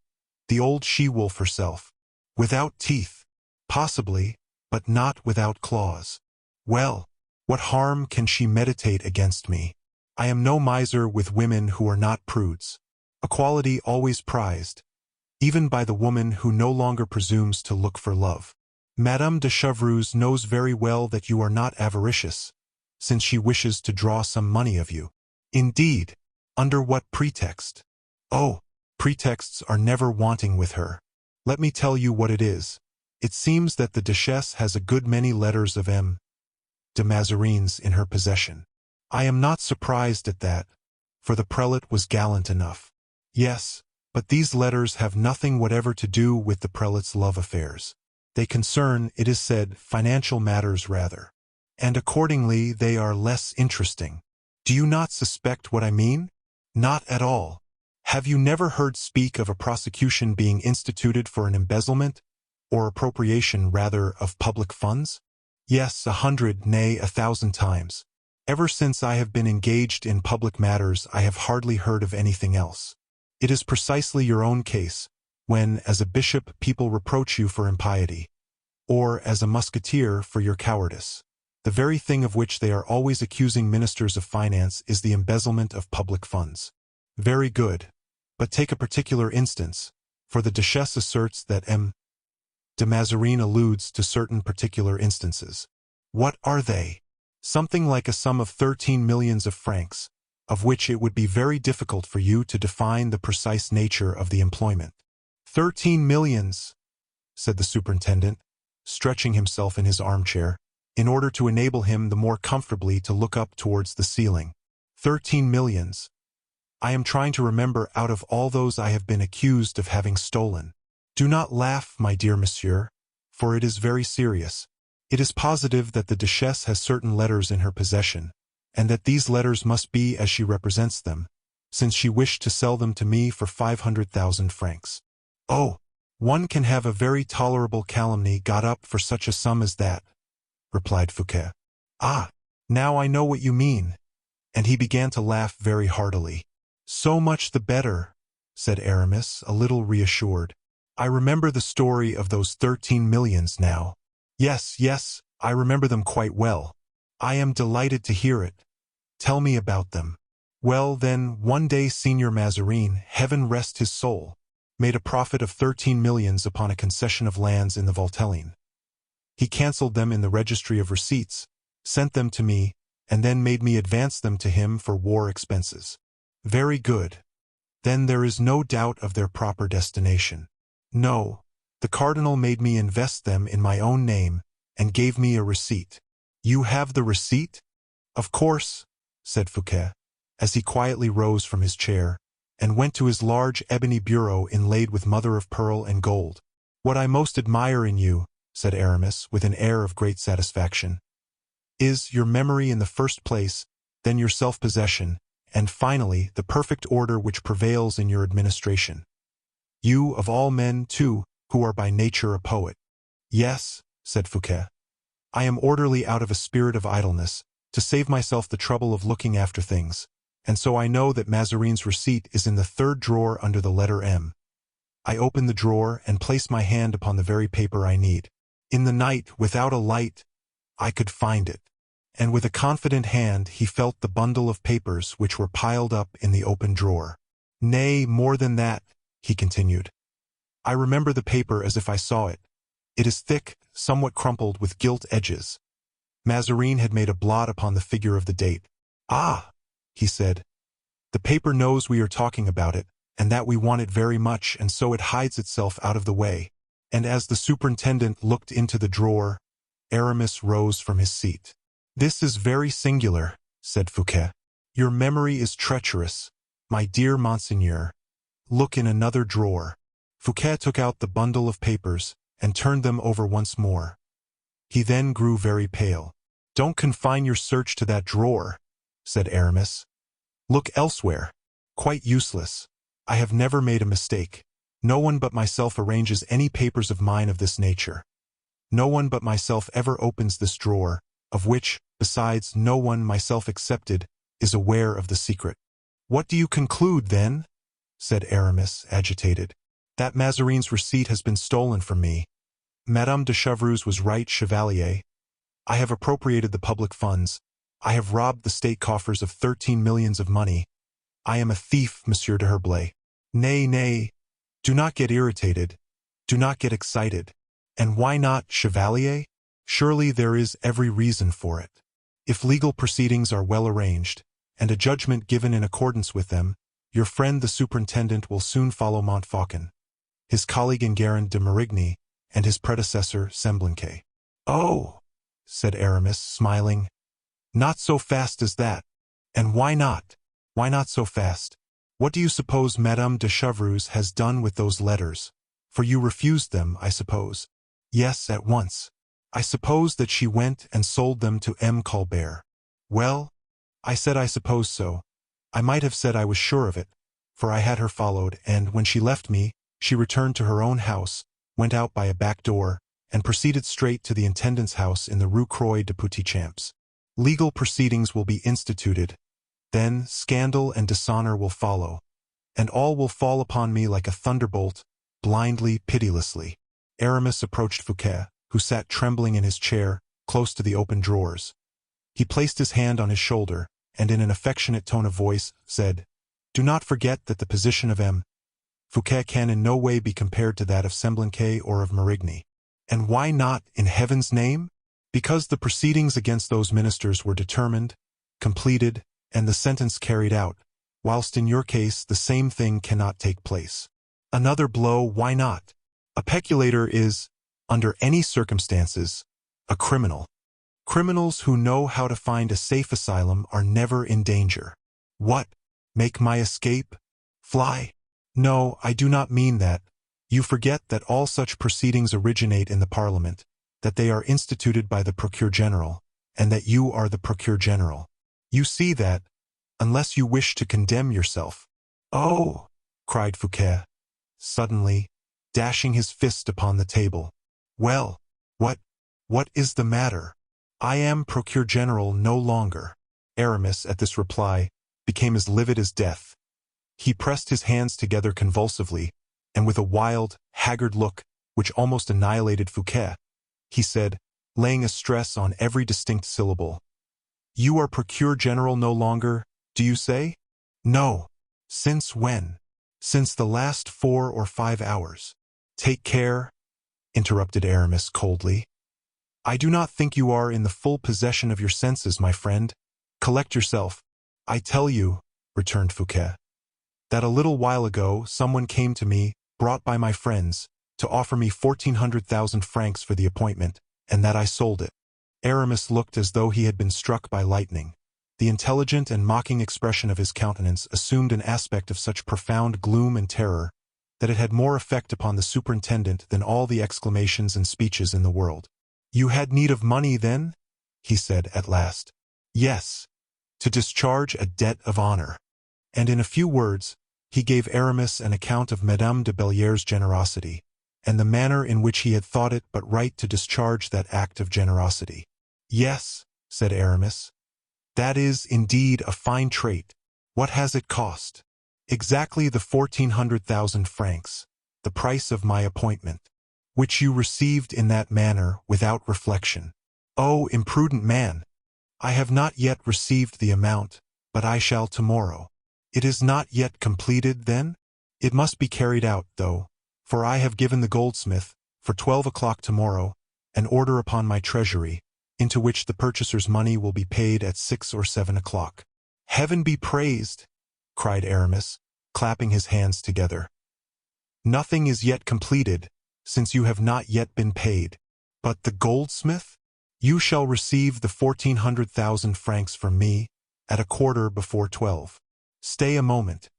the old she-wolf herself." "Without teeth?" "Possibly, but not without claws." "Well, what harm can she meditate against me? I am no miser with women who are not prudes, a quality always prized, even by the woman who no longer presumes to look for love. Madame de Chevreuse knows very well that you are not avaricious, since she wishes to draw some money of you." "Indeed? Under what pretext?" "Oh, pretexts are never wanting with her. Let me tell you what it is. It seems that the Duchesse has a good many letters of M. de Mazarines in her possession. I am not surprised at that, for the prelate was gallant enough. Yes, but these letters have nothing whatever to do with the prelate's love affairs. They concern, it is said, financial matters rather, and accordingly they are less interesting. Do you not suspect what I mean? Not at all. Have you never heard speak of a prosecution being instituted for an embezzlement, or appropriation rather, of public funds? Yes, 100, nay, 1,000 times. Ever since I have been engaged in public matters I have hardly heard of anything else. It is precisely your own case, when, as a bishop, people reproach you for impiety, or, as a musketeer, for your cowardice. The very thing of which they are always accusing ministers of finance is the embezzlement of public funds. Very good. But take a particular instance, for the Duchesse asserts that M. de Mazarine alludes to certain particular instances. What are they? Something like a sum of 13 millions of francs, of which it would be very difficult for you to define the precise nature of the employment. 13 millions, said the superintendent, stretching himself in his armchair, in order to enable him the more comfortably to look up towards the ceiling. 13 millions. I am trying to remember out of all those I have been accused of having stolen. Do not laugh, my dear monsieur, for it is very serious. It is positive that the Duchesse has certain letters in her possession, and that these letters must be as she represents them, since she wished to sell them to me for 500,000 francs. Oh, one can have a very tolerable calumny got up for such a sum as that, replied Fouquet. Ah, now I know what you mean. And he began to laugh very heartily. So much the better, said Aramis, a little reassured. I remember the story of those 13 millions now. Yes, yes, I remember them quite well. I am delighted to hear it. Tell me about them. Well, then, one day Signor Mazarin, heaven rest his soul, made a profit of 13 millions upon a concession of lands in the Valtelline. He cancelled them in the registry of receipts, sent them to me, and then made me advance them to him for war expenses. Very good. Then there is no doubt of their proper destination. No, the cardinal made me invest them in my own name, and gave me a receipt. You have the receipt? Of course, said Fouquet, as he quietly rose from his chair, and went to his large ebony bureau inlaid with mother-of-pearl and gold. What I most admire in you, said Aramis, with an air of great satisfaction, is your memory in the first place, then your self-possession, and finally the perfect order which prevails in your administration. You, of all men, too, who are by nature a poet. Yes, said Fouquet. I am orderly out of a spirit of idleness, to save myself the trouble of looking after things, and so I know that Mazarin's receipt is in the third drawer under the letter M. I open the drawer and place my hand upon the very paper I need. In the night, without a light, I could find it. And with a confident hand he felt the bundle of papers which were piled up in the open drawer. Nay, more than that, he continued. I remember the paper as if I saw it. It is thick, somewhat crumpled with gilt edges. Mazarin had made a blot upon the figure of the date. Ah, he said, the paper knows we are talking about it, and that we want it very much, and so it hides itself out of the way. And as the superintendent looked into the drawer, Aramis rose from his seat. This is very singular, said Fouquet. Your memory is treacherous, my dear Monseigneur. Look in another drawer. Fouquet took out the bundle of papers and turned them over once more. He then grew very pale. Don't confine your search to that drawer, said Aramis. Look elsewhere. Quite useless. I have never made a mistake. No one but myself arranges any papers of mine of this nature. No one but myself ever opens this drawer, of which, besides, no one, myself excepted, is aware of the secret. What do you conclude, then? Said Aramis, agitated. That Mazarin's receipt has been stolen from me. Madame de Chevreuse was right, Chevalier. I have appropriated the public funds. I have robbed the state coffers of 13 millions of money. I am a thief, Monsieur de Herblay. Nay, nay, do not get irritated. Do not get excited. And why not, Chevalier? Surely there is every reason for it. If legal proceedings are well arranged, and a judgment given in accordance with them, your friend the superintendent will soon follow Montfaucon, his colleague Enguerrand de Marigny, and his predecessor Semblançay. Oh, said Aramis, smiling, not so fast as that. And why not? Why not so fast? What do you suppose Madame de Chevreuse has done with those letters? For you refused them, I suppose. Yes, at once. I suppose that she went and sold them to M. Colbert. Well, I said I suppose so. I might have said I was sure of it, for I had her followed, and when she left me, she returned to her own house, went out by a back door, and proceeded straight to the intendant's house in the Rue Croix de Petits-Champs. Legal proceedings will be instituted. Then scandal and dishonor will follow, and all will fall upon me like a thunderbolt, blindly, pitilessly. Aramis approached Fouquet, who sat trembling in his chair, close to the open drawers. He placed his hand on his shoulder, and in an affectionate tone of voice, said, Do not forget that the position of M. Fouquet can in no way be compared to that of Semblançay or of Marigny. And why not, in heaven's name? Because the proceedings against those ministers were determined, completed, and the sentence carried out, whilst in your case the same thing cannot take place. Another blow, why not? A peculator is, under any circumstances, a criminal. Criminals who know how to find a safe asylum are never in danger. What? Make my escape? Fly? No, I do not mean that. You forget that all such proceedings originate in the Parliament, that they are instituted by the Procureur General, and that you are the Procureur General. You see that, unless you wish to condemn yourself. Oh! Cried Fouquet, suddenly, dashing his fist upon the table. Well, what is the matter? I am Procureur General no longer. Aramis, at this reply, became as livid as death. He pressed his hands together convulsively, and with a wild, haggard look, which almost annihilated Fouquet, he said, laying a stress on every distinct syllable, "You are Procureur General no longer, do you say?" "No." "Since when?" "Since the last 4 or 5 hours." "Take care," interrupted Aramis coldly. "I do not think you are in the full possession of your senses, my friend. Collect yourself." "I tell you," returned Fouquet, "that a little while ago someone came to me, brought by my friends, to offer me 1,400,000 francs for the appointment, and that I sold it." Aramis looked as though he had been struck by lightning. The intelligent and mocking expression of his countenance assumed an aspect of such profound gloom and terror that it had more effect upon the superintendent than all the exclamations and speeches in the world. "You had need of money, then?" he said at last. "Yes, to discharge a debt of honor." And in a few words, he gave Aramis an account of Madame de Belliere's generosity, and the manner in which he had thought it but right to discharge that act of generosity. "Yes," said Aramis, "that is indeed a fine trait. What has it cost?" "Exactly the 1,400,000 francs, the price of my appointment." "Which you received in that manner, without reflection." "Oh, imprudent man! I have not yet received the amount, but I shall tomorrow." "It is not yet completed, then?" "It must be carried out, though, for I have given the goldsmith, for 12 o'clock tomorrow, an order upon my treasury, into which the purchaser's money will be paid at 6 or 7 o'clock. "Heaven be praised!" cried Aramis, clapping his hands together. "Nothing is yet completed, since you have not yet been paid." "But the goldsmith?" "You shall receive the 1,400,000 francs from me at 12:15. Stay a moment.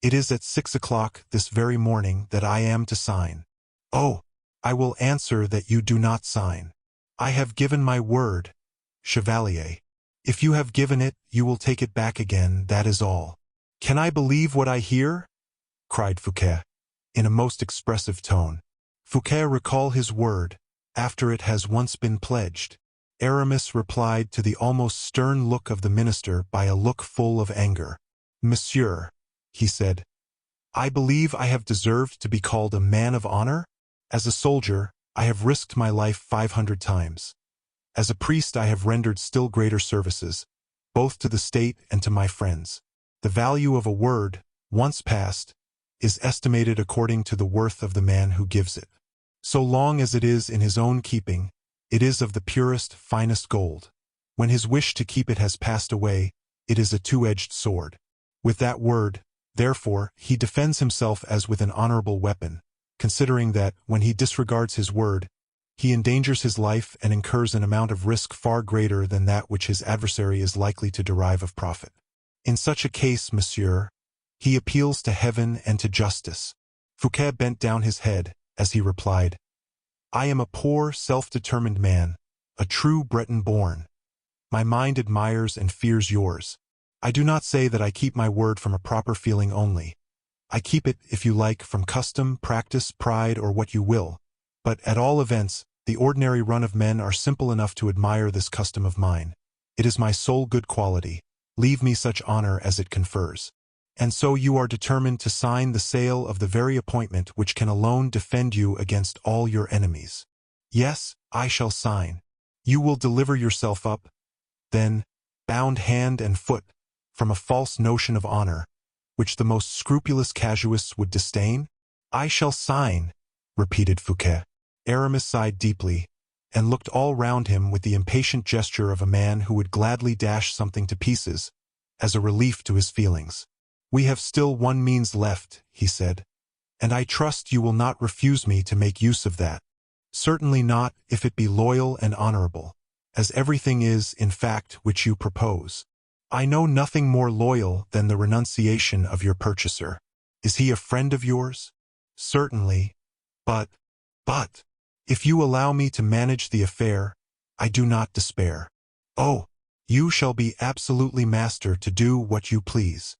It is at 6 o'clock this very morning that I am to sign." "Oh, I will answer that you do not sign." "I have given my word, Chevalier." "If you have given it, you will take it back again, that is all." "Can I believe what I hear?" cried Fouquet, in a most expressive tone. Fouquet recall his word, after it has once been pledged. Aramis replied to the almost stern look of the minister by a look full of anger. "Monsieur," he said, "I believe I have deserved to be called a man of honor? As a soldier, I have risked my life 500 times. As a priest I have rendered still greater services, both to the state and to my friends. The value of a word, once passed, is estimated according to the worth of the man who gives it. So long as it is in his own keeping, it is of the purest, finest gold. When his wish to keep it has passed away, it is a two-edged sword. With that word, therefore, he defends himself as with an honorable weapon, considering that, when he disregards his word, he endangers his life and incurs an amount of risk far greater than that which his adversary is likely to derive of profit. In such a case, monsieur, he appeals to heaven and to justice." Fouquet bent down his head, as he replied, "I am a poor, self-determined man, a true Breton born. My mind admires and fears yours. I do not say that I keep my word from a proper feeling only. I keep it, if you like, from custom, practice, pride, or what you will. But, at all events, the ordinary run of men are simple enough to admire this custom of mine. It is my sole good quality. Leave me such honor as it confers. And so you are determined to sign the sale of the very appointment which can alone defend you against all your enemies." "Yes, I shall sign." "You will deliver yourself up, then, bound hand and foot, from a false notion of honor, which the most scrupulous casuists would disdain?" "I shall sign," repeated Fouquet. Aramis sighed deeply, and looked all round him with the impatient gesture of a man who would gladly dash something to pieces, as a relief to his feelings. "We have still one means left," he said. and I trust you will not refuse me to make use of that. Certainly not, if it be loyal and honorable, as everything is, in fact, which you propose. I know nothing more loyal than the renunciation of your purchaser. Is he a friend of yours? Certainly. But, if you allow me to manage the affair, I do not despair. Oh, you shall be absolutely master to do what you please.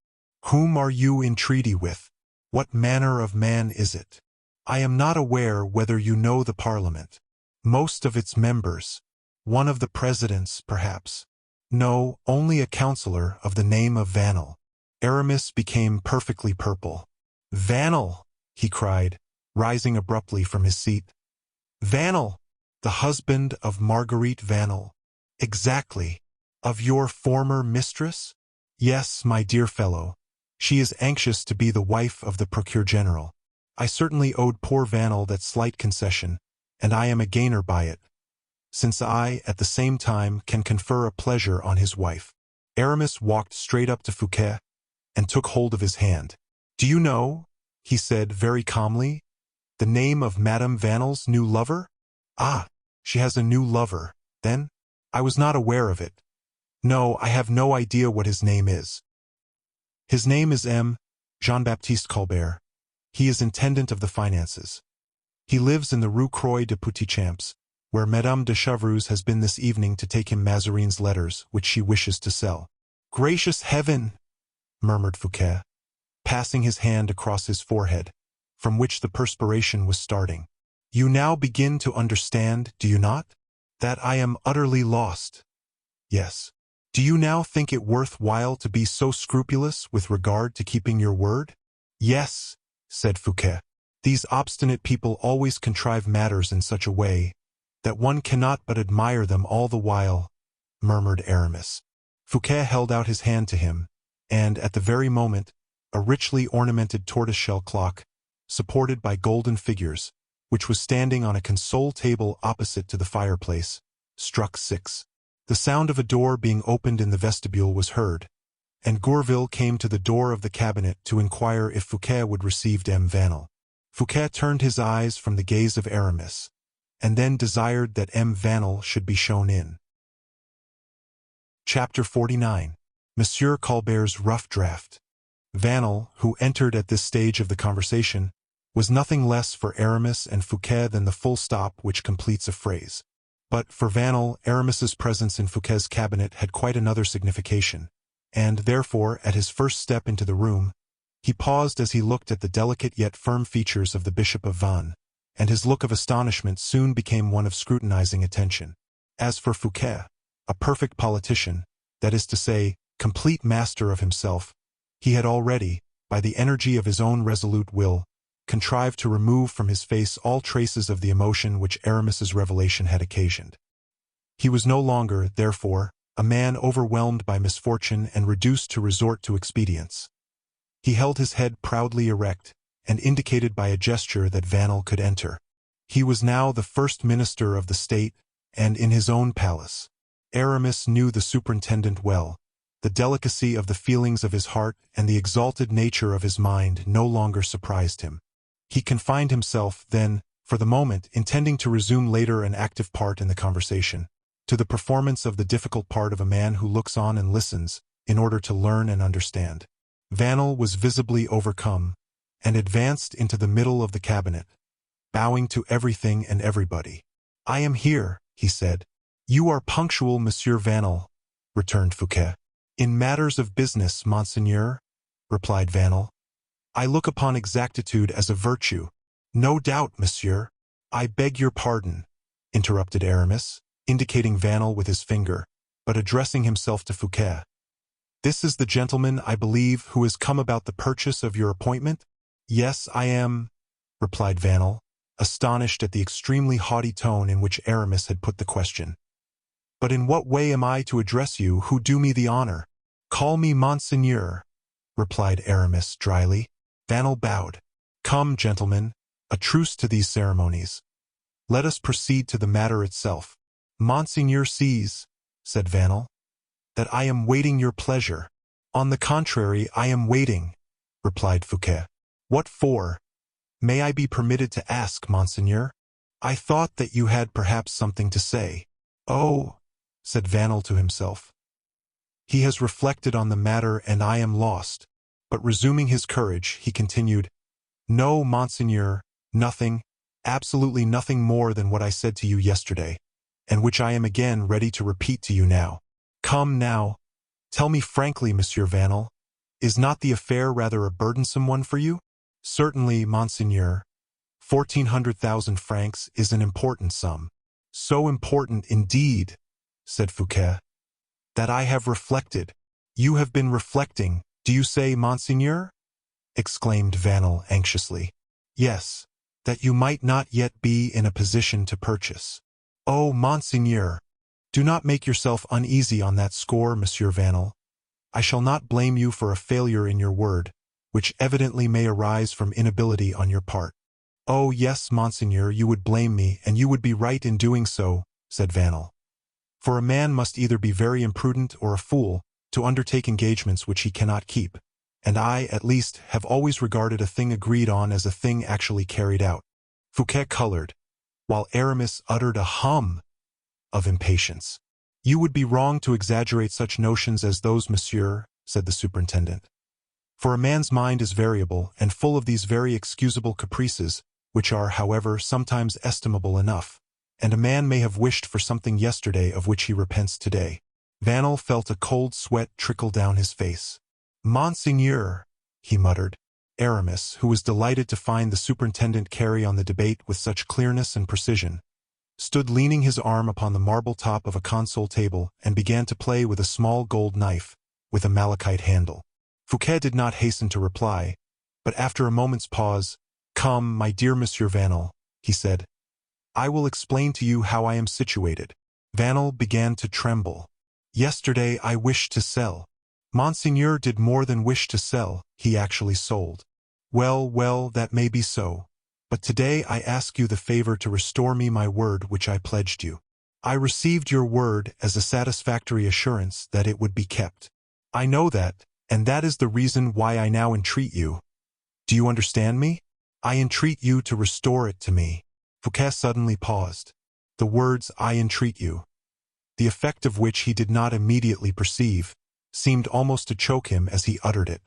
Whom are you in treaty with? What manner of man is it? I am not aware whether you know the Parliament. Most of its members. One of the presidents, perhaps. No, only a councillor of the name of Vanel. Aramis became perfectly purple. Vanel, he cried, rising abruptly from his seat. Vanel, the husband of Marguerite Vanel. Exactly. Of your former mistress? Yes, my dear fellow. She is anxious to be the wife of the Procureur General. I certainly owed poor Vanel that slight concession, and I am a gainer by it, since I, at the same time, can confer a pleasure on his wife. Aramis walked straight up to Fouquet and took hold of his hand. Do you know, he said very calmly, the name of Madame Vanel's new lover? Ah, she has a new lover, then? I was not aware of it. No, I have no idea what his name is. His name is Jean-Baptiste Colbert. He is intendant of the finances. He lives in the Rue Croix de Petitchamps, where Madame de Chevreuse has been this evening to take him Mazarin's letters, which she wishes to sell. Gracious heaven! Murmured Fouquet, passing his hand across his forehead, from which the perspiration was starting. You now begin to understand, do you not? That I am utterly lost. Yes. Do you now think it worth while to be so scrupulous with regard to keeping your word? Yes, said Fouquet. These obstinate people always contrive matters in such a way that one cannot but admire them all the while, murmured Aramis. Fouquet held out his hand to him, and, at the very moment, a richly ornamented tortoiseshell clock, supported by golden figures, which was standing on a console table opposite to the fireplace, struck 6. The sound of a door being opened in the vestibule was heard, and Gourville came to the door of the cabinet to inquire if Fouquet would receive Dame Vanel. Fouquet turned his eyes from the gaze of Aramis, and then desired that M. Vanel should be shown in. Chapter 49. Monsieur Colbert's rough draft. Vanel, who entered at this stage of the conversation, was nothing less for Aramis and Fouquet than the full stop which completes a phrase. But for Vanel, Aramis's presence in Fouquet's cabinet had quite another signification, and, therefore, at his first step into the room, he paused as he looked at the delicate yet firm features of the Bishop of Vannes, and his look of astonishment soon became one of scrutinizing attention. As for Fouquet, a perfect politician, that is to say, complete master of himself, he had already, by the energy of his own resolute will, contrived to remove from his face all traces of the emotion which Aramis's revelation had occasioned. He was no longer, therefore, a man overwhelmed by misfortune and reduced to resort to expedients. He held his head proudly erect, and indicated by a gesture that Vanel could enter. He was now the first minister of the state, and in his own palace. Aramis knew the superintendent well. The delicacy of the feelings of his heart and the exalted nature of his mind no longer surprised him. He confined himself, then, for the moment, intending to resume later an active part in the conversation, to the performance of the difficult part of a man who looks on and listens, in order to learn and understand. Vanel was visibly overcome, and advanced into the middle of the cabinet, bowing to everything and everybody. I am here, he said. You are punctual, Monsieur Vanel, returned Fouquet. In matters of business, Monseigneur, replied Vanel. I look upon exactitude as a virtue. No doubt, monsieur. I beg your pardon, interrupted Aramis, indicating Vanel with his finger, but addressing himself to Fouquet. This is the gentleman, I believe, who has come about the purchase of your appointment? Yes, I am, replied Vanel, astonished at the extremely haughty tone in which Aramis had put the question. But in what way am I to address you who do me the honor? Call me Monseigneur, replied Aramis dryly. Vanel bowed. Come, gentlemen, a truce to these ceremonies. Let us proceed to the matter itself. Monseigneur sees, said Vanel, that I am waiting your pleasure. On the contrary, I am waiting, replied Fouquet. What for? May I be permitted to ask, monseigneur? I thought that you had perhaps something to say. Oh, said Vanel to himself. He has reflected on the matter and I am lost. But resuming his courage, he continued, No, monseigneur, nothing, absolutely nothing more than what I said to you yesterday, and which I am again ready to repeat to you now. Come now, tell me frankly, Monsieur Vanel, is not the affair rather a burdensome one for you? Certainly, monseigneur. 1,400,000 francs is an important sum. So important indeed, said Fouquet, that I have reflected. You have been reflecting, do you say, monseigneur? Exclaimed Vanel anxiously. Yes, that you might not yet be in a position to purchase. Oh, monseigneur, do not make yourself uneasy on that score, Monsieur Vanel. I shall not blame you for a failure in your word, which evidently may arise from inability on your part. Oh, yes, monseigneur, you would blame me, and you would be right in doing so, said Vanel. For a man must either be very imprudent or a fool to undertake engagements which he cannot keep, and I, at least, have always regarded a thing agreed on as a thing actually carried out. Fouquet colored, while Aramis uttered a hum of impatience. You would be wrong to exaggerate such notions as those, monsieur, said the superintendent. For a man's mind is variable and full of these very excusable caprices, which are, however, sometimes estimable enough, and a man may have wished for something yesterday of which he repents today. Vanel felt a cold sweat trickle down his face. Monseigneur, he muttered. Aramis, who was delighted to find the superintendent carry on the debate with such clearness and precision, stood leaning his arm upon the marble top of a console table and began to play with a small gold knife with a malachite handle. Fouquet did not hasten to reply, but after a moment's pause, Come, my dear Monsieur Vanel, he said, I will explain to you how I am situated. Vanel began to tremble. Yesterday I wished to sell. Monseigneur did more than wish to sell, he actually sold. Well, well, that may be so. But today I ask you the favor to restore me my word which I pledged you. I received your word as a satisfactory assurance that it would be kept. I know that, and that is the reason why I now entreat you. Do you understand me? I entreat you to restore it to me. Fouquet suddenly paused. The words, I entreat you, the effect of which he did not immediately perceive, seemed almost to choke him as he uttered it.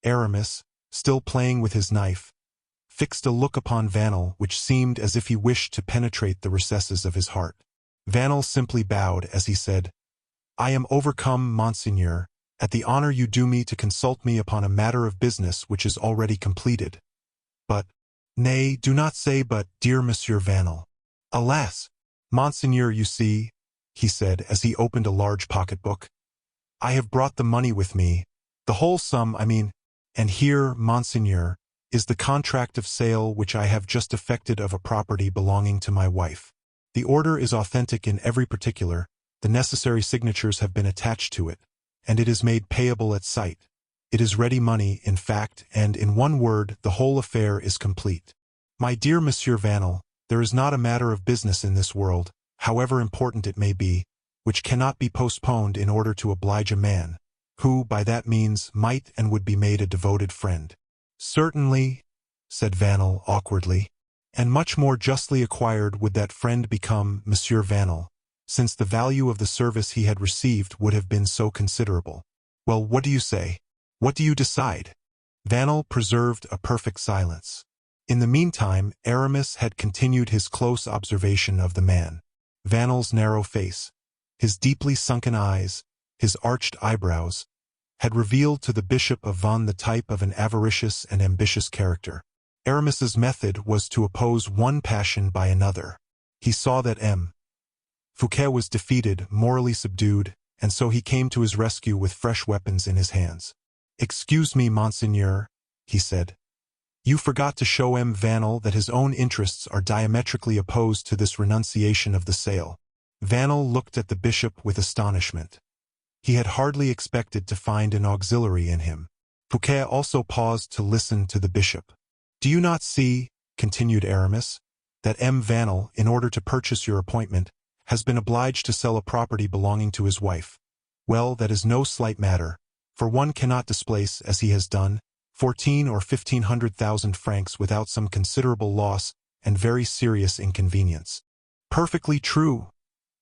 Aramis, still playing with his knife, fixed a look upon Vanel which seemed as if he wished to penetrate the recesses of his heart. Vanel simply bowed as he said, I am overcome, monseigneur, at the honor you do me to consult me upon a matter of business which is already completed. But, nay, do not say but, dear Monsieur Vanel. Alas, monseigneur, you see, he said as he opened a large pocketbook, I have brought the money with me, the whole sum, I mean, and here, monseigneur, is the contract of sale which I have just effected of a property belonging to my wife. The order is authentic in every particular, the necessary signatures have been attached to it, and it is made payable at sight. It is ready money, in fact, and in one word, the whole affair is complete. My dear Monsieur Vanel, there is not a matter of business in this world, however important it may be, which cannot be postponed in order to oblige a man, who, by that means, might and would be made a devoted friend. Certainly, said Vanel awkwardly, and much more justly acquired would that friend become, Monsieur Vanel, since the value of the service he had received would have been so considerable. Well, what do you say? What do you decide? Vanel preserved a perfect silence. In the meantime, Aramis had continued his close observation of the man. Vanel's narrow face, his deeply sunken eyes, his arched eyebrows, had revealed to the Bishop of Vannes the type of an avaricious and ambitious character. Aramis's method was to oppose one passion by another. He saw that Fouquet was defeated, morally subdued, and so he came to his rescue with fresh weapons in his hands. Excuse me, monseigneur, he said. You forgot to show Vanel that his own interests are diametrically opposed to this renunciation of the sale. Vanel looked at the bishop with astonishment. He had hardly expected to find an auxiliary in him. Fouquet also paused to listen to the bishop. Do you not see, continued Aramis, that Vanel, in order to purchase your appointment, has been obliged to sell a property belonging to his wife? Well, that is no slight matter, for one cannot displace, as he has done, 14 or 1500,000 francs without some considerable loss and very serious inconvenience. Perfectly true,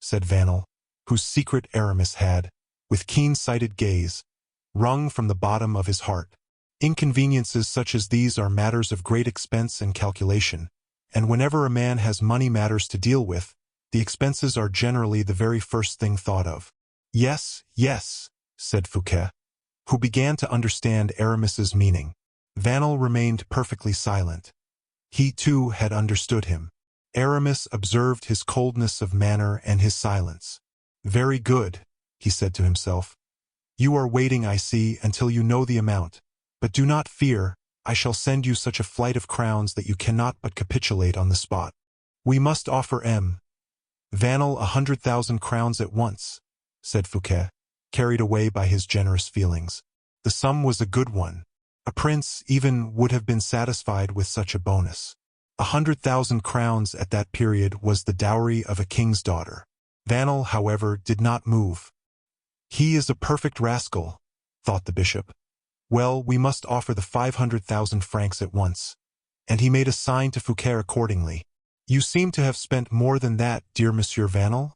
said Vanel, whose secret Aramis had, with keen-sighted gaze, wrung from the bottom of his heart. Inconveniences such as these are matters of great expense and calculation, and whenever a man has money matters to deal with, the expenses are generally the very first thing thought of. Yes, yes, said Fouquet, who began to understand Aramis's meaning. Vanel remained perfectly silent. He, too, had understood him. Aramis observed his coldness of manner and his silence. Very good, he said to himself. You are waiting, I see, until you know the amount. But do not fear, I shall send you such a flight of crowns that you cannot but capitulate on the spot. We must offer Vanel 100,000 crowns at once, said Fouquet, carried away by his generous feelings. The sum was a good one. A prince, even, would have been satisfied with such a bonus. 100,000 crowns at that period was the dowry of a king's daughter. Vanel, however, did not move. He is a perfect rascal, thought the bishop. Well, we must offer the 500,000 francs at once. And he made a sign to Fouquet accordingly. You seem to have spent more than that, dear Monsieur Vanel,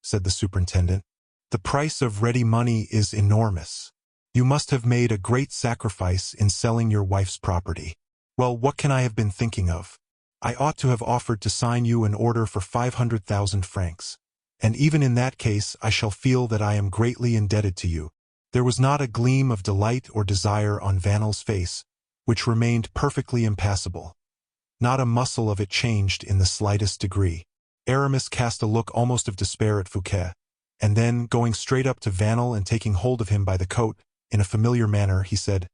said the superintendent. The price of ready money is enormous. You must have made a great sacrifice in selling your wife's property. Well, what can I have been thinking of? I ought to have offered to sign you an order for 500,000 francs. And even in that case I shall feel that I am greatly indebted to you. There was not a gleam of delight or desire on Vanel's face, which remained perfectly impassible. Not a muscle of it changed in the slightest degree. Aramis cast a look almost of despair at Fouquet, and then, going straight up to Vanel and taking hold of him by the coat, in a familiar manner, he said,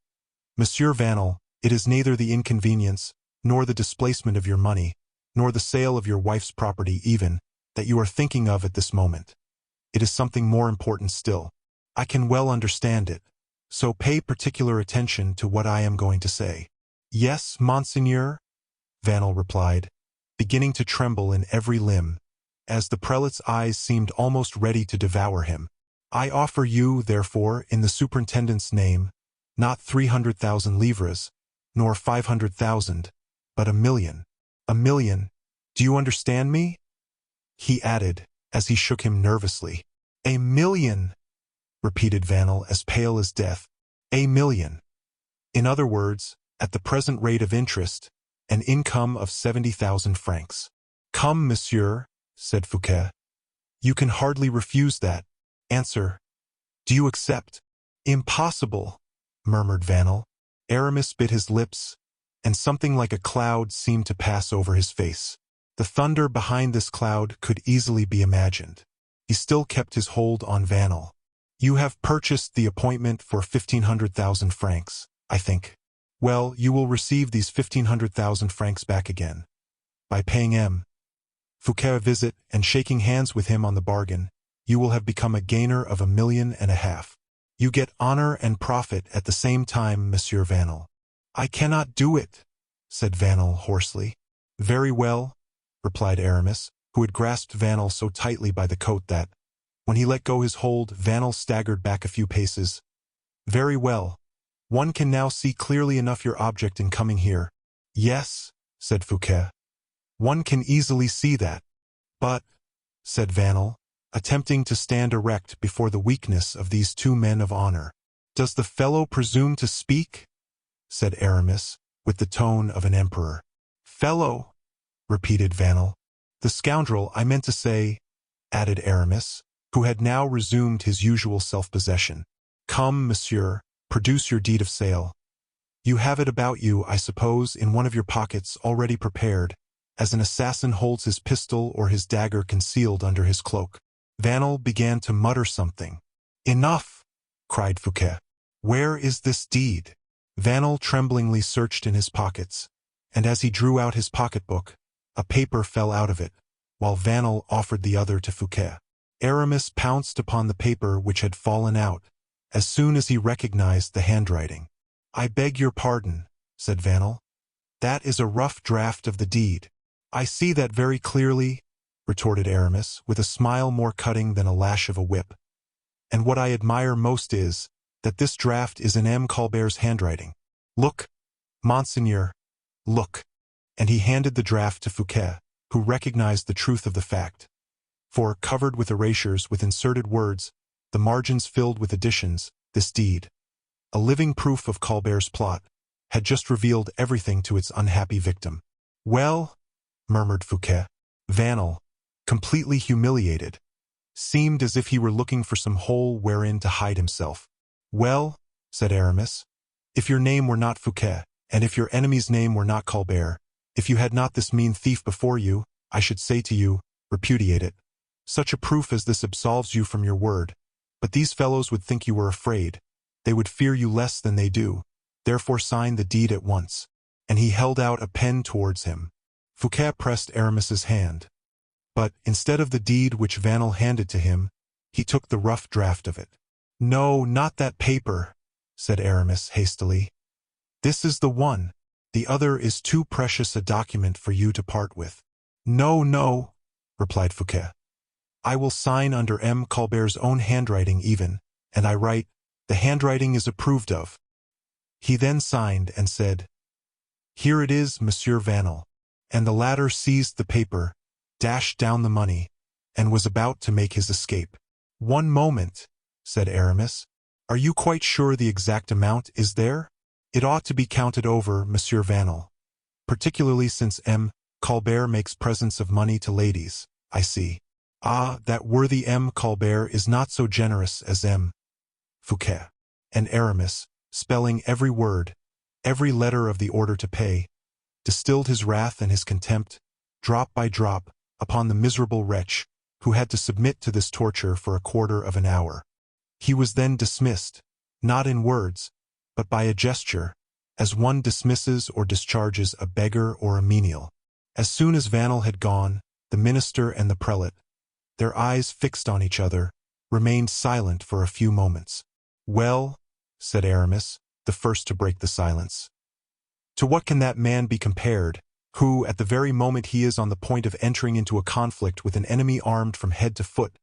Monsieur Vanel, it is neither the inconvenience, nor the displacement of your money, nor the sale of your wife's property even, that you are thinking of at this moment. It is something more important still. I can well understand it, so pay particular attention to what I am going to say. Yes, monseigneur, Vanel replied, beginning to tremble in every limb, as the prelate's eyes seemed almost ready to devour him. I offer you, therefore, in the superintendent's name, not 300,000 livres, nor 500,000, but 1,000,000. 1,000,000. Do you understand me? He added, as he shook him nervously. 1,000,000, repeated Vanel, as pale as death. 1,000,000. In other words, at the present rate of interest, an income of 70,000 francs. Come, monsieur, said Fouquet. You can hardly refuse that. Answer. Do you accept? Impossible, murmured Vanel. Aramis bit his lips, and something like a cloud seemed to pass over his face. The thunder behind this cloud could easily be imagined. He still kept his hold on Vanel. You have purchased the appointment for 1,500,000 francs, I think. Well, you will receive these 1,500,000 francs back again. By paying Fouquet a visit and shaking hands with him on the bargain, you will have become a gainer of 1.5 million. You get honor and profit at the same time, Monsieur Vanel. I cannot do it, said Vanel hoarsely. Very well, replied Aramis, who had grasped Vanel so tightly by the coat that, when he let go his hold, Vanel staggered back a few paces. Very well. One can now see clearly enough your object in coming here. Yes, said Fouquet. One can easily see that. But, said Vanel, attempting to stand erect before the weakness of these two men of honor. Does the fellow presume to speak? Said Aramis, with the tone of an emperor. Fellow, repeated Vanel. The scoundrel, I meant to say, added Aramis, who had now resumed his usual self-possession. Come, monsieur, produce your deed of sale. You have it about you, I suppose, in one of your pockets already prepared, as an assassin holds his pistol or his dagger concealed under his cloak. Vanel began to mutter something. Enough, cried Fouquet. Where is this deed? Vanel tremblingly searched in his pockets, and as he drew out his pocketbook, a paper fell out of it, while Vanel offered the other to Fouquet. Aramis pounced upon the paper which had fallen out, as soon as he recognized the handwriting. I beg your pardon, said Vanel. That is a rough draft of the deed. I see that very clearly, retorted Aramis, with a smile more cutting than a lash of a whip. And what I admire most is, that this draft is in M. Colbert's handwriting. Look, Monseigneur, look. And he handed the draft to Fouquet, who recognized the truth of the fact. For, covered with erasures with inserted words, the margins filled with additions, this deed, a living proof of Colbert's plot, had just revealed everything to its unhappy victim. Well, murmured Fouquet. Vanel, completely humiliated, seemed as if he were looking for some hole wherein to hide himself. Well, said Aramis, if your name were not Fouquet, and if your enemy's name were not Colbert, if you had not this mean thief before you, I should say to you, repudiate it. Such a proof as this absolves you from your word. But these fellows would think you were afraid. They would fear you less than they do. Therefore sign the deed at once. And he held out a pen towards him. Fouquet pressed Aramis's hand. But, instead of the deed which Vanel handed to him, he took the rough draft of it. No, not that paper, said Aramis hastily. This is the one. The other is too precious a document for you to part with. No, no, replied Fouquet. I will sign under M. Colbert's own handwriting even, and I write, the handwriting is approved of. He then signed and said, Here it is, Monsieur Vanel. And the latter seized the paper, dashed down the money, and was about to make his escape. One moment, said Aramis. Are you quite sure the exact amount is there? It ought to be counted over, Monsieur Vanel. Particularly since M. Colbert makes presents of money to ladies, I see. Ah, that worthy M. Colbert is not so generous as M. Fouquet. And Aramis, spelling every word, every letter of the order to pay, distilled his wrath and his contempt, drop by drop, upon the miserable wretch, who had to submit to this torture for a quarter of an hour. He was then dismissed, not in words, but by a gesture, as one dismisses or discharges a beggar or a menial. As soon as Vanel had gone, the minister and the prelate, their eyes fixed on each other, remained silent for a few moments. Well, said Aramis, the first to break the silence. To what can that man be compared, who, at the very moment he is on the point of entering into a conflict with an enemy armed from head to foot,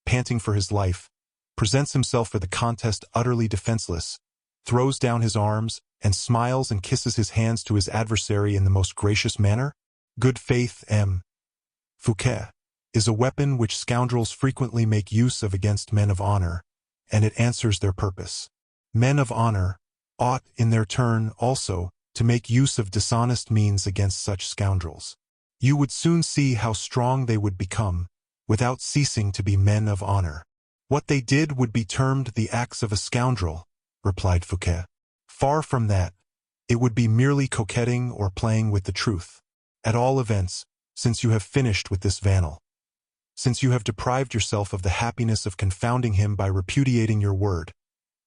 panting for his life, presents himself for the contest utterly defenseless, throws down his arms, and smiles and kisses his hands to his adversary in the most gracious manner? Good faith, M. Fouquet, is a weapon which scoundrels frequently make use of against men of honor, and it answers their purpose. Men of honor ought, in their turn, also, to make use of dishonest means against such scoundrels. You would soon see how strong they would become, without ceasing to be men of honor. What they did would be termed the acts of a scoundrel, replied Fouquet. Far from that, it would be merely coquetting or playing with the truth. At all events, since you have finished with this Vanel, since you have deprived yourself of the happiness of confounding him by repudiating your word,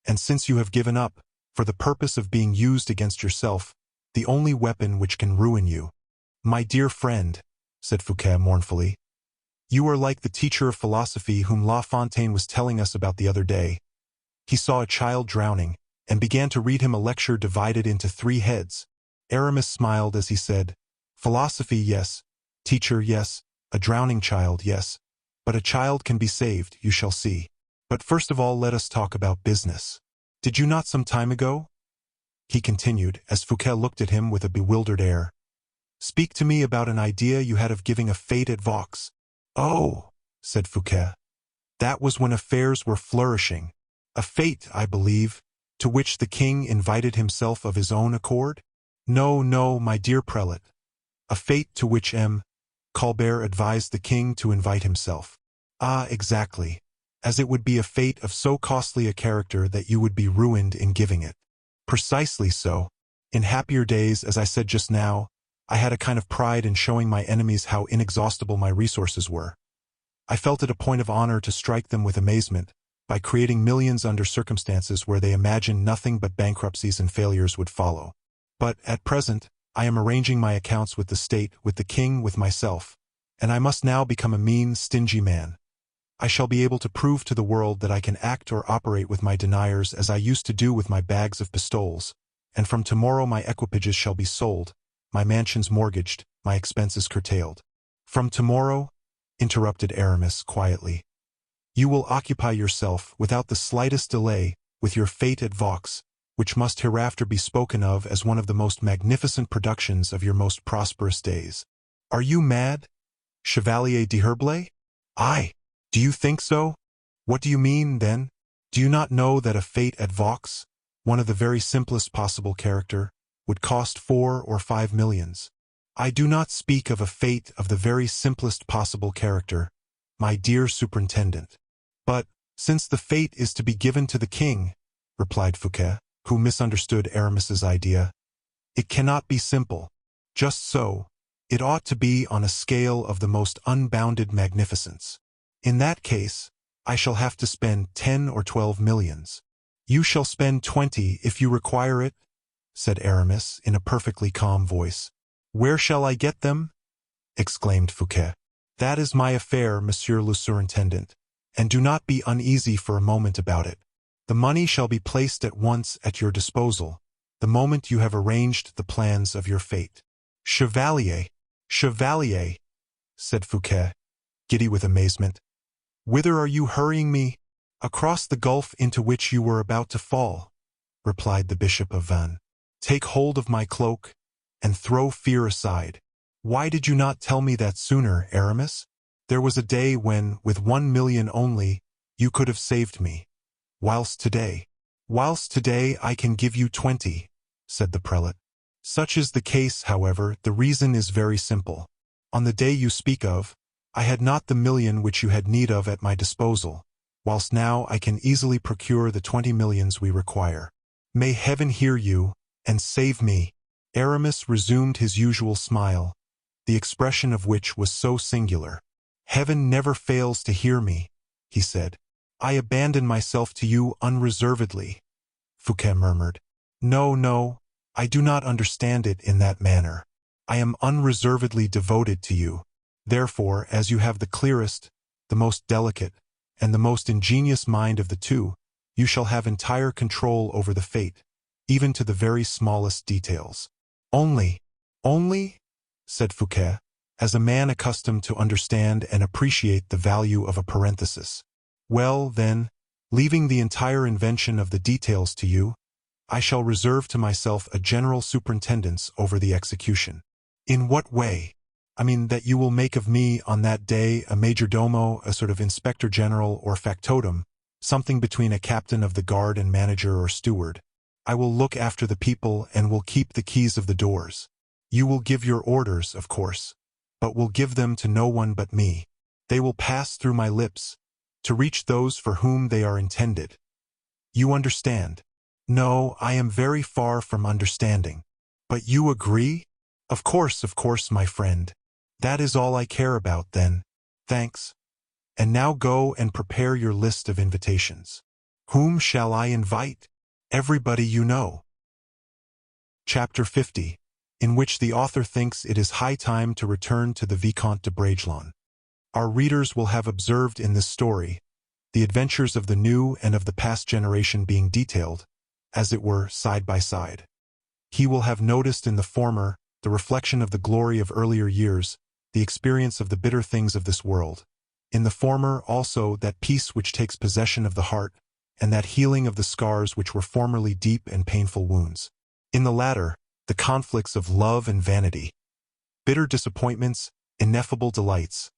and since you have given up, for the purpose of being used against yourself, the only weapon which can ruin you. My dear friend, said Fouquet mournfully, you are like the teacher of philosophy whom La Fontaine was telling us about the other day. He saw a child drowning, and began to read him a lecture divided into 3 heads. Aramis smiled as he said, Philosophy, yes. Teacher, yes. A drowning child, yes. But a child can be saved, you shall see. But first of all let us talk about business. Did you not some time ago? He continued, as Fouquet looked at him with a bewildered air. Speak to me about an idea you had of giving a fete at Vaux. Oh, said Fouquet. That was when affairs were flourishing. A fete, I believe, to which the king invited himself of his own accord? No, no, my dear prelate. A fete to which M. Colbert advised the king to invite himself. Ah, exactly. As it would be a fete of so costly a character that you would be ruined in giving it. Precisely so. In happier days, as I said just now, I had a kind of pride in showing my enemies how inexhaustible my resources were. I felt it a point of honor to strike them with amazement, by creating millions under circumstances where they imagined nothing but bankruptcies and failures would follow. But, at present, I am arranging my accounts with the state, with the king, with myself, and I must now become a mean, stingy man. I shall be able to prove to the world that I can act or operate with my deniers as I used to do with my bags of pistoles, and from tomorrow my equipages shall be sold, my mansions mortgaged, my expenses curtailed. From tomorrow, interrupted Aramis quietly, you will occupy yourself, without the slightest delay, with your fete at Vaux, which must hereafter be spoken of as one of the most magnificent productions of your most prosperous days. Are you mad, Chevalier d'Herblay? Aye. Do you think so? What do you mean, then? Do you not know that a fete at Vaux, one of the very simplest possible character, would cost 4 or 5 millions? I do not speak of a fete of the very simplest possible character, my dear superintendent. But, since the fete is to be given to the king, replied Fouquet, who misunderstood Aramis's idea, it cannot be simple. Just so, it ought to be on a scale of the most unbounded magnificence. In that case, I shall have to spend 10 or 12 millions. You shall spend 20 if you require it, said Aramis in a perfectly calm voice. Where shall I get them? Exclaimed Fouquet. That is my affair, monsieur le surintendant, and do not be uneasy for a moment about it. The money shall be placed at once at your disposal, the moment you have arranged the plans of your fate. Chevalier, Chevalier, said Fouquet, giddy with amazement. Whither are you hurrying me? Across the gulf into which you were about to fall, replied the Bishop of Vannes. Take hold of my cloak, and throw fear aside. Why did you not tell me that sooner, Aramis? There was a day when, with 1 million only, you could have saved me. Whilst today I can give you 20, said the prelate. Such is the case, however, the reason is very simple. On the day you speak of, I had not the million which you had need of at my disposal, whilst now I can easily procure the 20 millions we require. May heaven hear you, and save me. Aramis resumed his usual smile, the expression of which was so singular. Heaven never fails to hear me, he said. I abandon myself to you unreservedly, Fouquet murmured. No, I do not understand it in that manner. I am unreservedly devoted to you. Therefore, as you have the clearest, the most delicate, and the most ingenious mind of the two, you shall have entire control over the fate, even to the very smallest details. Only, said Fouquet, as a man accustomed to understand and appreciate the value of a parenthesis. Well, then, leaving the entire invention of the details to you, I shall reserve to myself a general superintendence over the execution. In what way? I mean that you will make of me on that day a major domo, a sort of inspector general or factotum, something between a captain of the guard and manager or steward. I will look after the people and will keep the keys of the doors. You will give your orders, of course, but will give them to no one but me. They will pass through my lips, to reach those for whom they are intended. You understand? No, I am very far from understanding. But you agree? Of course, my friend. That is all I care about, then. Thanks. And now go and prepare your list of invitations. Whom shall I invite? Everybody you know. Chapter 50, in which the author thinks it is high time to return to the Vicomte de Bragelonne. Our readers will have observed in this story the adventures of the new and of the past generation being detailed, as it were, side by side. He will have noticed in the former the reflection of the glory of earlier years, the experience of the bitter things of this world. In the former also that peace which takes possession of the heart, and that healing of the scars which were formerly deep and painful wounds. In the latter, the conflicts of love and vanity, bitter disappointments, ineffable delights,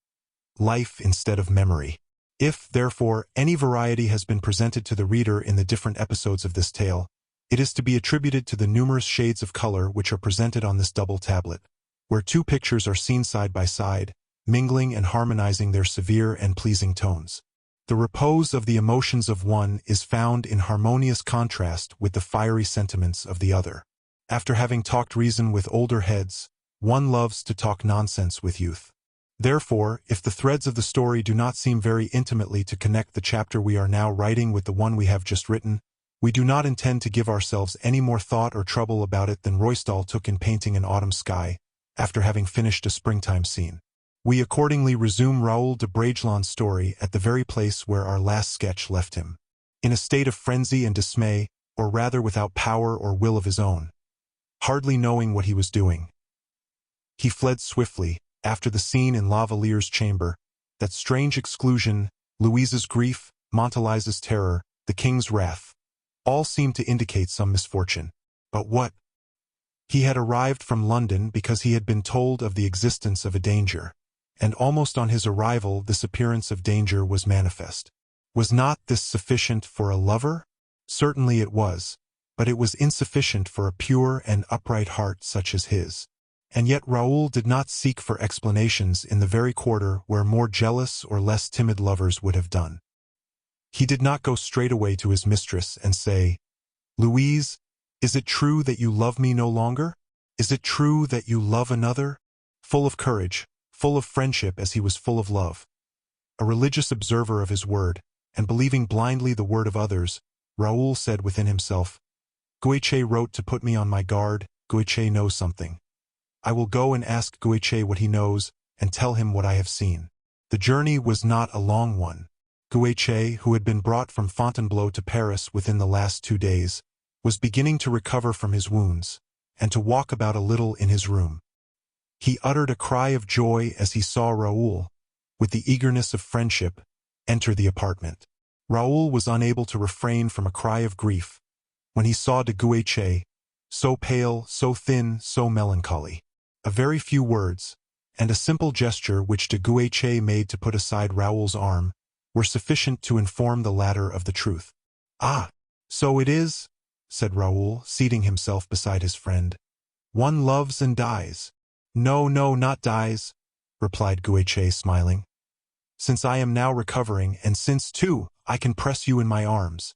life instead of memory. If, therefore, any variety has been presented to the reader in the different episodes of this tale, it is to be attributed to the numerous shades of color which are presented on this double tablet, where two pictures are seen side by side, mingling and harmonizing their severe and pleasing tones. The repose of the emotions of one is found in harmonious contrast with the fiery sentiments of the other. After having talked reason with older heads, one loves to talk nonsense with youth. Therefore, if the threads of the story do not seem very intimately to connect the chapter we are now writing with the one we have just written, we do not intend to give ourselves any more thought or trouble about it than Roystal took in painting an autumn sky, after having finished a springtime scene. We accordingly resume Raoul de Bragelonne's story at the very place where our last sketch left him. In a state of frenzy and dismay, or rather without power or will of his own, hardly knowing what he was doing, he fled swiftly, after the scene in La Valliere's chamber, that strange exclusion, Louise's grief, Montalise's terror, the king's wrath, All seemed to indicate some misfortune. But what? He had arrived from London because he had been told of the existence of a danger, and almost on his arrival this appearance of danger was manifest. Was not this sufficient for a lover? Certainly it was, but it was insufficient for a pure and upright heart such as his. And yet Raoul did not seek for explanations in the very quarter where more jealous or less timid lovers would have done. He did not go straight away to his mistress and say, "Louise, is it true that you love me no longer? Is it true that you love another?" Full of courage, full of friendship as he was full of love. A religious observer of his word, and believing blindly the word of others, Raoul said within himself, "Guiche wrote to put me on my guard. Guiche knows something. I will go and ask Guiche what he knows, and tell him what I have seen." The journey was not a long one. Guiche, who had been brought from Fontainebleau to Paris within the last 2 days, was beginning to recover from his wounds, and to walk about a little in his room. He uttered a cry of joy as he saw Raoul, with the eagerness of friendship, enter the apartment. Raoul was unable to refrain from a cry of grief when he saw de Guiche, so pale, so thin, so melancholy. A very few words, and a simple gesture which de Guiche made to put aside Raoul's arm, were sufficient to inform the latter of the truth. "Ah, so it is," said Raoul, seating himself beside his friend. "One loves and dies." "No, no, not dies," replied Guiche, smiling. "Since I am now recovering, and since, too, I can press you in my arms."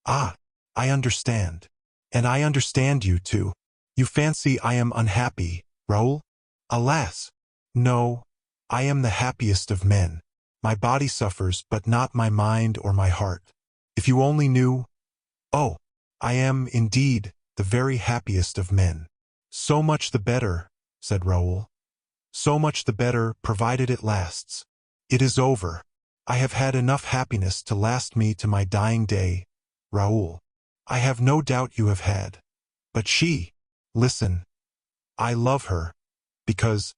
"Ah, I understand. And I understand you, too. You fancy I am unhappy, Raoul?" "Alas! No, I am the happiest of men. My body suffers, but not my mind or my heart. If you only knew— Oh, I am, indeed, the very happiest of men." "So much the better," said Raoul. "So much the better, provided it lasts. It is over. I have had enough happiness to last me to my dying day, Raoul. I have no doubt you have had. But she— Listen. I love her, because—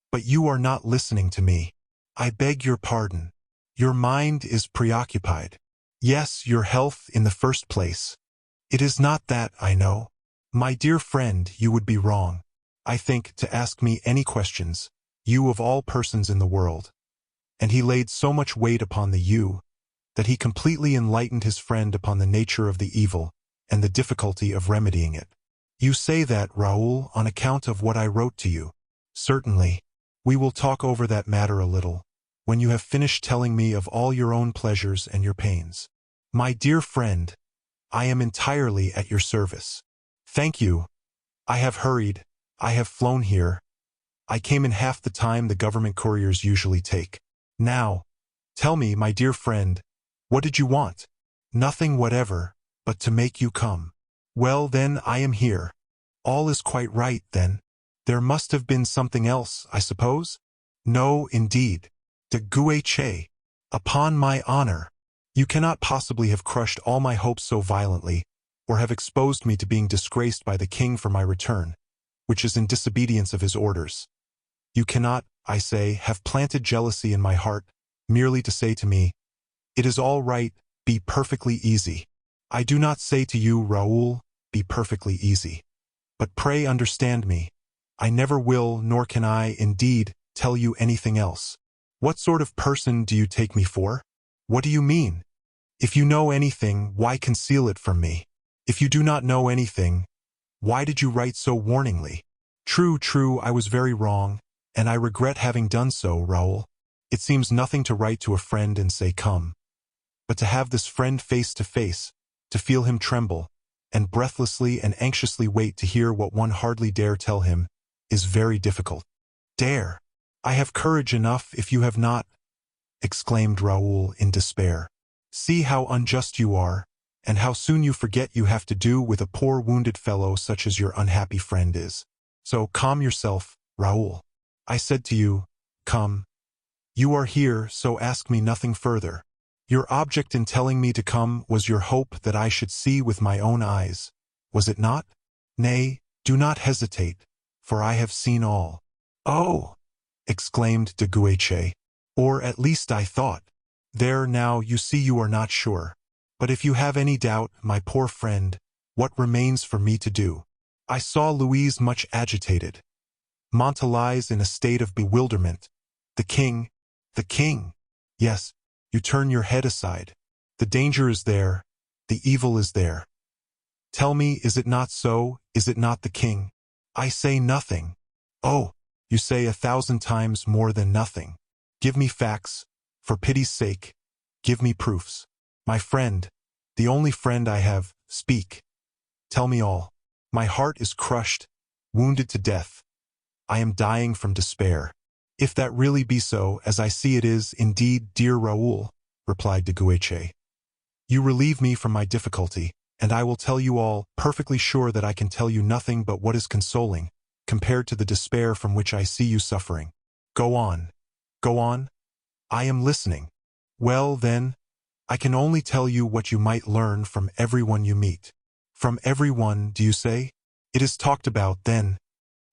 But you are not listening to me. I beg your pardon. Your mind is preoccupied. Yes, your health in the first place. It is not that, I know. My dear friend, you would be wrong, I think, to ask me any questions, you of all persons in the world." And he laid so much weight upon the "you," that he completely enlightened his friend upon the nature of the evil and the difficulty of remedying it. "You say that, Raoul, on account of what I wrote to you. Certainly. We will talk over that matter a little, when you have finished telling me of all your own pleasures and your pains. My dear friend, I am entirely at your service." "Thank you. I have hurried. I have flown here. I came in half the time the government couriers usually take. Now, tell me, my dear friend, what did you want?" "Nothing whatever, but to make you come." "Well, then, I am here. All is quite right, then. There must have been something else, I suppose?" "No, indeed. De Guiche, upon my honor, you cannot possibly have crushed all my hopes so violently, or have exposed me to being disgraced by the king for my return, which is in disobedience of his orders. You cannot, I say, have planted jealousy in my heart, merely to say to me, 'It is all right, be perfectly easy.' I do not say to you, Raoul, be perfectly easy. But pray understand me. I never will, nor can I, indeed, tell you anything else. What sort of person do you take me for? What do you mean? If you know anything, why conceal it from me? If you do not know anything, why did you write so warningly? True, I was very wrong, and I regret having done so, Raoul. It seems nothing to write to a friend and say come. But to have this friend face to face, to feel him tremble, and breathlessly and anxiously wait to hear what one hardly dare tell him, is very difficult." "Dare? I have courage enough if you have not," exclaimed Raoul in despair. "See how unjust you are, and how soon you forget you have to do with a poor wounded fellow such as your unhappy friend is. So calm yourself, Raoul. I said to you, come. You are here, so ask me nothing further. Your object in telling me to come was your hope that I should see with my own eyes, was it not? Nay, do not hesitate, for I have seen all." "Oh!" exclaimed de Guiche. "Or at least I thought. There, now, you see you are not sure. But if you have any doubt, my poor friend, what remains for me to do? I saw Louise much agitated. Montalais in a state of bewilderment. The king. The king. Yes, you turn your head aside. The danger is there. The evil is there. Tell me, is it not so? Is it not the king? I say nothing. Oh, you say 1,000 times more than nothing. Give me facts. For pity's sake, give me proofs. My friend, the only friend I have, speak. Tell me all. My heart is crushed, wounded to death. I am dying from despair. If that really be so, as I see it is, indeed, dear Raoul, replied de Guiche. You relieve me from my difficulty, and I will tell you all, perfectly sure that I can tell you nothing but what is consoling, compared to the despair from which I see you suffering. Go on. Go on. I am listening. Well, then, I can only tell you what you might learn from everyone you meet. From everyone, do you say? It is talked about, then.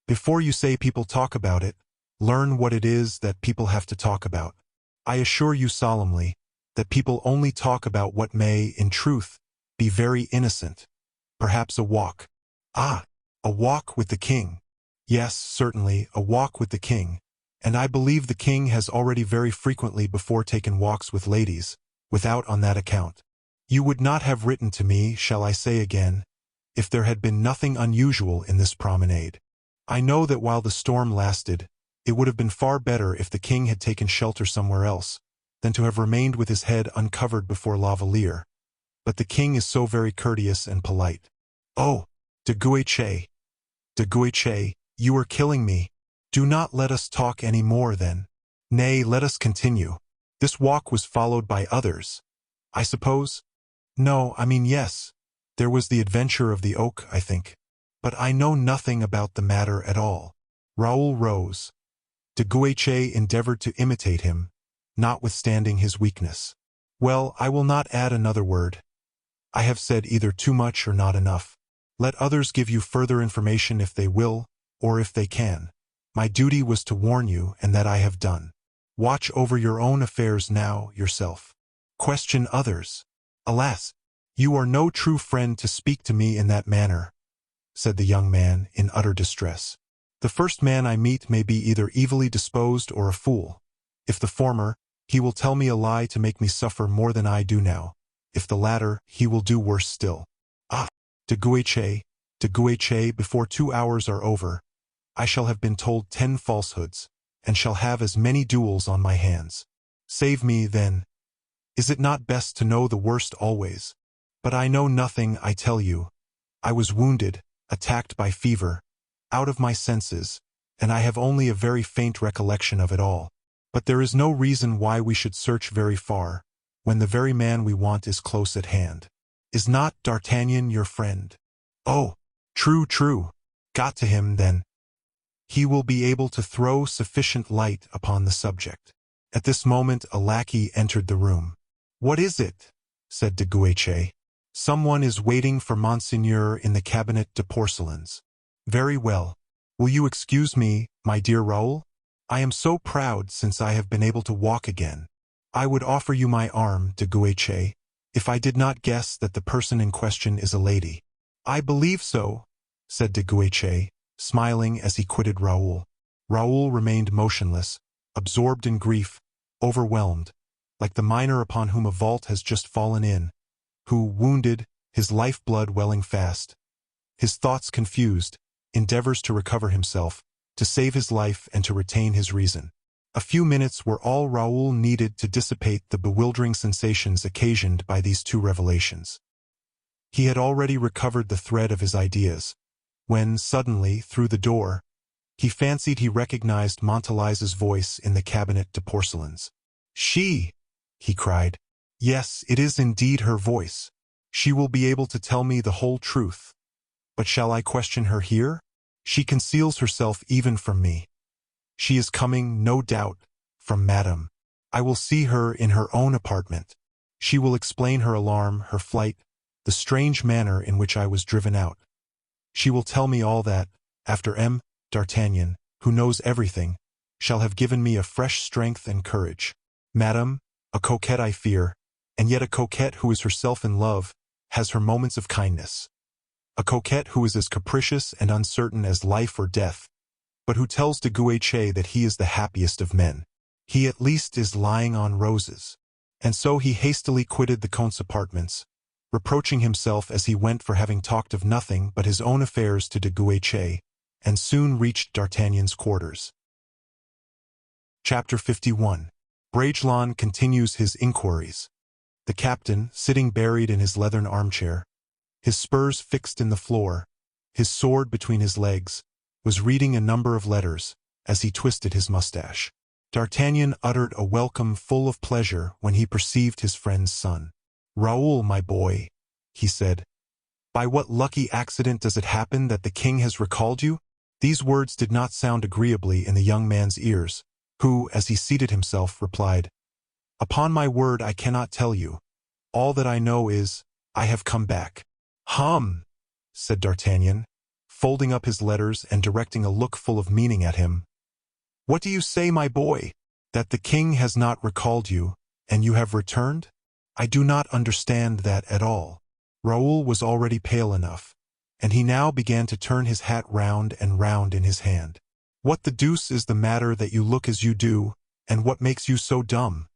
Before you say people talk about it, learn what it is that people have to talk about. I assure you solemnly that people only talk about what may, in truth, be very innocent. Perhaps a walk. Ah, a walk with the king. Yes, certainly, a walk with the king. And I believe the king has already very frequently before taken walks with ladies, without on that account. You would not have written to me, shall I say again, if there had been nothing unusual in this promenade. I know that while the storm lasted, it would have been far better if the king had taken shelter somewhere else, than to have remained with his head uncovered before La Valliere. But the king is so very courteous and polite. Oh, de Guiche! De Guiche, you are killing me. Do not let us talk any more, then. Nay, let us continue. This walk was followed by others, I suppose? No, I mean yes. There was the adventure of the oak, I think. But I know nothing about the matter at all. Raoul rose. De Guiche endeavored to imitate him, notwithstanding his weakness. Well, I will not add another word. I have said either too much or not enough. Let others give you further information if they will, or if they can. My duty was to warn you, and that I have done. Watch over your own affairs now, yourself. Question others. Alas, you are no true friend to speak to me in that manner, said the young man in utter distress. The first man I meet may be either evilly disposed or a fool. If the former, he will tell me a lie to make me suffer more than I do now. If the latter, he will do worse still. Ah, de Guiche, before 2 hours are over, I shall have been told 10 falsehoods, and shall have as many duels on my hands. Save me, then. Is it not best to know the worst always? But I know nothing, I tell you. I was wounded, attacked by fever, out of my senses, and I have only a very faint recollection of it all. But there is no reason why we should search very far, when the very man we want is close at hand. Is not D'Artagnan your friend? Oh, true, true. Got to him, then. He will be able to throw sufficient light upon the subject. At this moment a lackey entered the room. What is it? Said de Guiche. Someone is waiting for Monseigneur in the cabinet de porcelains. Very well. Will you excuse me, my dear Raoul? I am so proud since I have been able to walk again. I would offer you my arm, de Guiche, if I did not guess that the person in question is a lady. I believe so, said de Guiche, smiling as he quitted Raoul. Raoul remained motionless, absorbed in grief, overwhelmed, like the miner upon whom a vault has just fallen in, who, wounded, his lifeblood welling fast, his thoughts confused, endeavors to recover himself, to save his life and to retain his reason. A few minutes were all Raoul needed to dissipate the bewildering sensations occasioned by these two revelations. He had already recovered the thread of his ideas, when, suddenly, through the door, he fancied he recognized Montalais's voice in the cabinet de porcelains. She! He cried. Yes, it is indeed her voice. She will be able to tell me the whole truth. But shall I question her here? She conceals herself even from me. She is coming, no doubt, from Madame. I will see her in her own apartment. She will explain her alarm, her flight, the strange manner in which I was driven out. She will tell me all that, after D'Artagnan, who knows everything, shall have given me a fresh strength and courage. Madame, a coquette I fear, And yet a coquette who is herself in love has her moments of kindness. A coquette who is as capricious and uncertain as life or death, but who tells de Guiche that he is the happiest of men. He at least is lying on roses. And so he hastily quitted the Comte's apartments, reproaching himself as he went for having talked of nothing but his own affairs to de Guiche, and soon reached D'Artagnan's quarters. Chapter 51. Bragelonne continues his inquiries. The captain, sitting buried in his leathern armchair, his spurs fixed in the floor, his sword between his legs, was reading a number of letters as he twisted his mustache. D'Artagnan uttered a welcome full of pleasure when he perceived his friend's son. "Raoul, my boy," he said, "by what lucky accident does it happen that the king has recalled you?" These words did not sound agreeably in the young man's ears, who, as he seated himself, replied, "Upon my word I cannot tell you. All that I know is, I have come back." "Hum," said D'Artagnan, folding up his letters and directing a look full of meaning at him. "What do you say, my boy? That the king has not recalled you, and you have returned? I do not understand that at all." Raoul was already pale enough, and he now began to turn his hat round and round in his hand. "What the deuce is the matter that you look as you do, and what makes you so dumb?"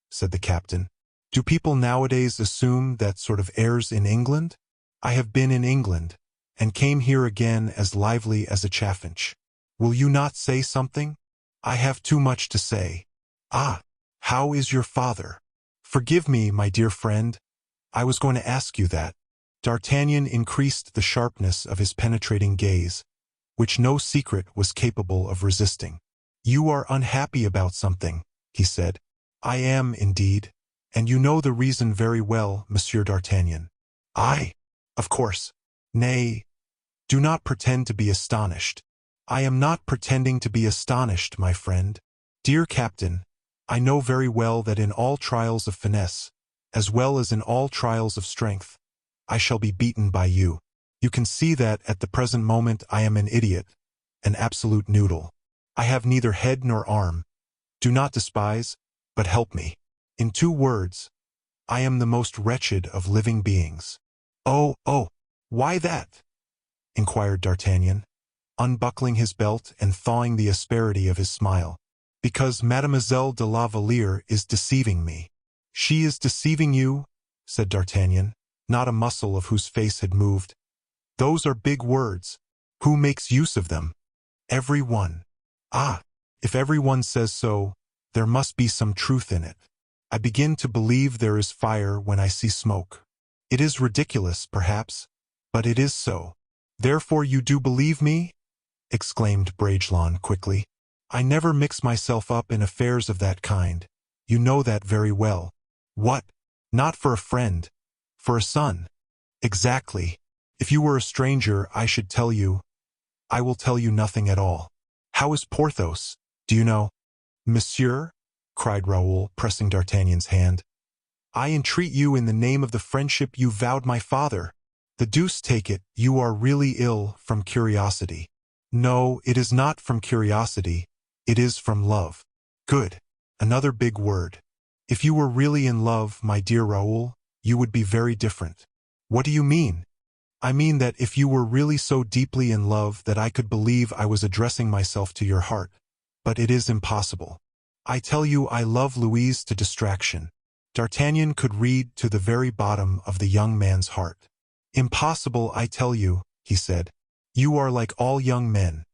said the captain. "Do people nowadays assume that sort of airs in England? I have been in England, and came here again as lively as a chaffinch. Will you not say something? I have too much to say. Ah, how is your father? Forgive me, my dear friend. I was going to ask you that." D'Artagnan increased the sharpness of his penetrating gaze, which no secret was capable of resisting. "You are unhappy about something," he said. "I am, indeed, and you know the reason very well, Monsieur d'Artagnan." "I? Of course. Nay, do not pretend to be astonished." "I am not pretending to be astonished, my friend. Dear Captain, I know very well that in all trials of finesse, as well as in all trials of strength, I shall be beaten by you. You can see that at the present moment I am an idiot, an absolute noodle. I have neither head nor arm. Do not despise, but help me. In 2 words, I am the most wretched of living beings." "Oh, why that?" inquired D'Artagnan, unbuckling his belt and thawing the asperity of his smile. "Because Mademoiselle de la Valliere is deceiving me." "She is deceiving you?" said D'Artagnan, not a muscle of whose face had moved. "Those are big words. Who makes use of them?" "Every one." "Ah, if every one says so, there must be some truth in it. I begin to believe there is fire when I see smoke. It is ridiculous, perhaps, but it is so." "Therefore you do believe me?" exclaimed Bragelonne quickly. "I never mix myself up in affairs of that kind. You know that very well." "What? Not for a friend, for a son?" "Exactly. If you were a stranger, I should tell you. I will tell you nothing at all. How is Porthos? Do you know?" "Monsieur," cried Raoul, pressing D'Artagnan's hand, "I entreat you in the name of the friendship you vowed my father. The deuce take it, you are really ill from curiosity." "No, it is not from curiosity. It is from love." "Good. Another big word. If you were really in love, my dear Raoul, you would be very different." "What do you mean?" "I mean that if you were really so deeply in love that I could believe I was addressing myself to your heart. But it is impossible. I tell you I love Louise to distraction." D'Artagnan could read to the very bottom of the young man's heart. "Impossible, I tell you," he said. "You are like all young men.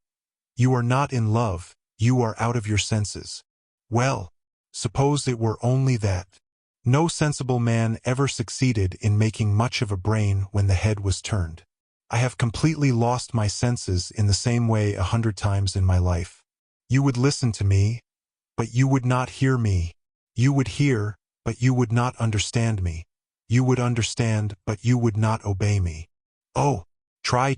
You are not in love, you are out of your senses." "Well, suppose it were only that. No sensible man ever succeeded in making much of a brain when the head was turned. I have completely lost my senses in the same way 100 times in my life. You would listen to me, but you would not hear me. You would hear, but you would not understand me. You would understand, but you would not obey me. Oh, try.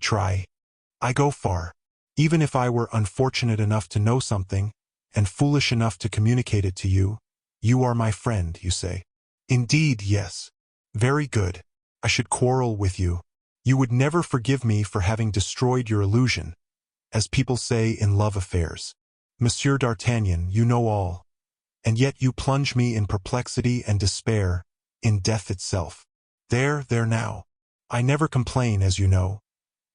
I go far. Even if I were unfortunate enough to know something, and foolish enough to communicate it to you, you are my friend, you say. Indeed, yes. Very good. I should quarrel with you. You would never forgive me for having destroyed your illusion, as people say in love affairs. Monsieur d'Artagnan, you know all, and yet you plunge me in perplexity and despair in death itself. There now. I never complain, as you know.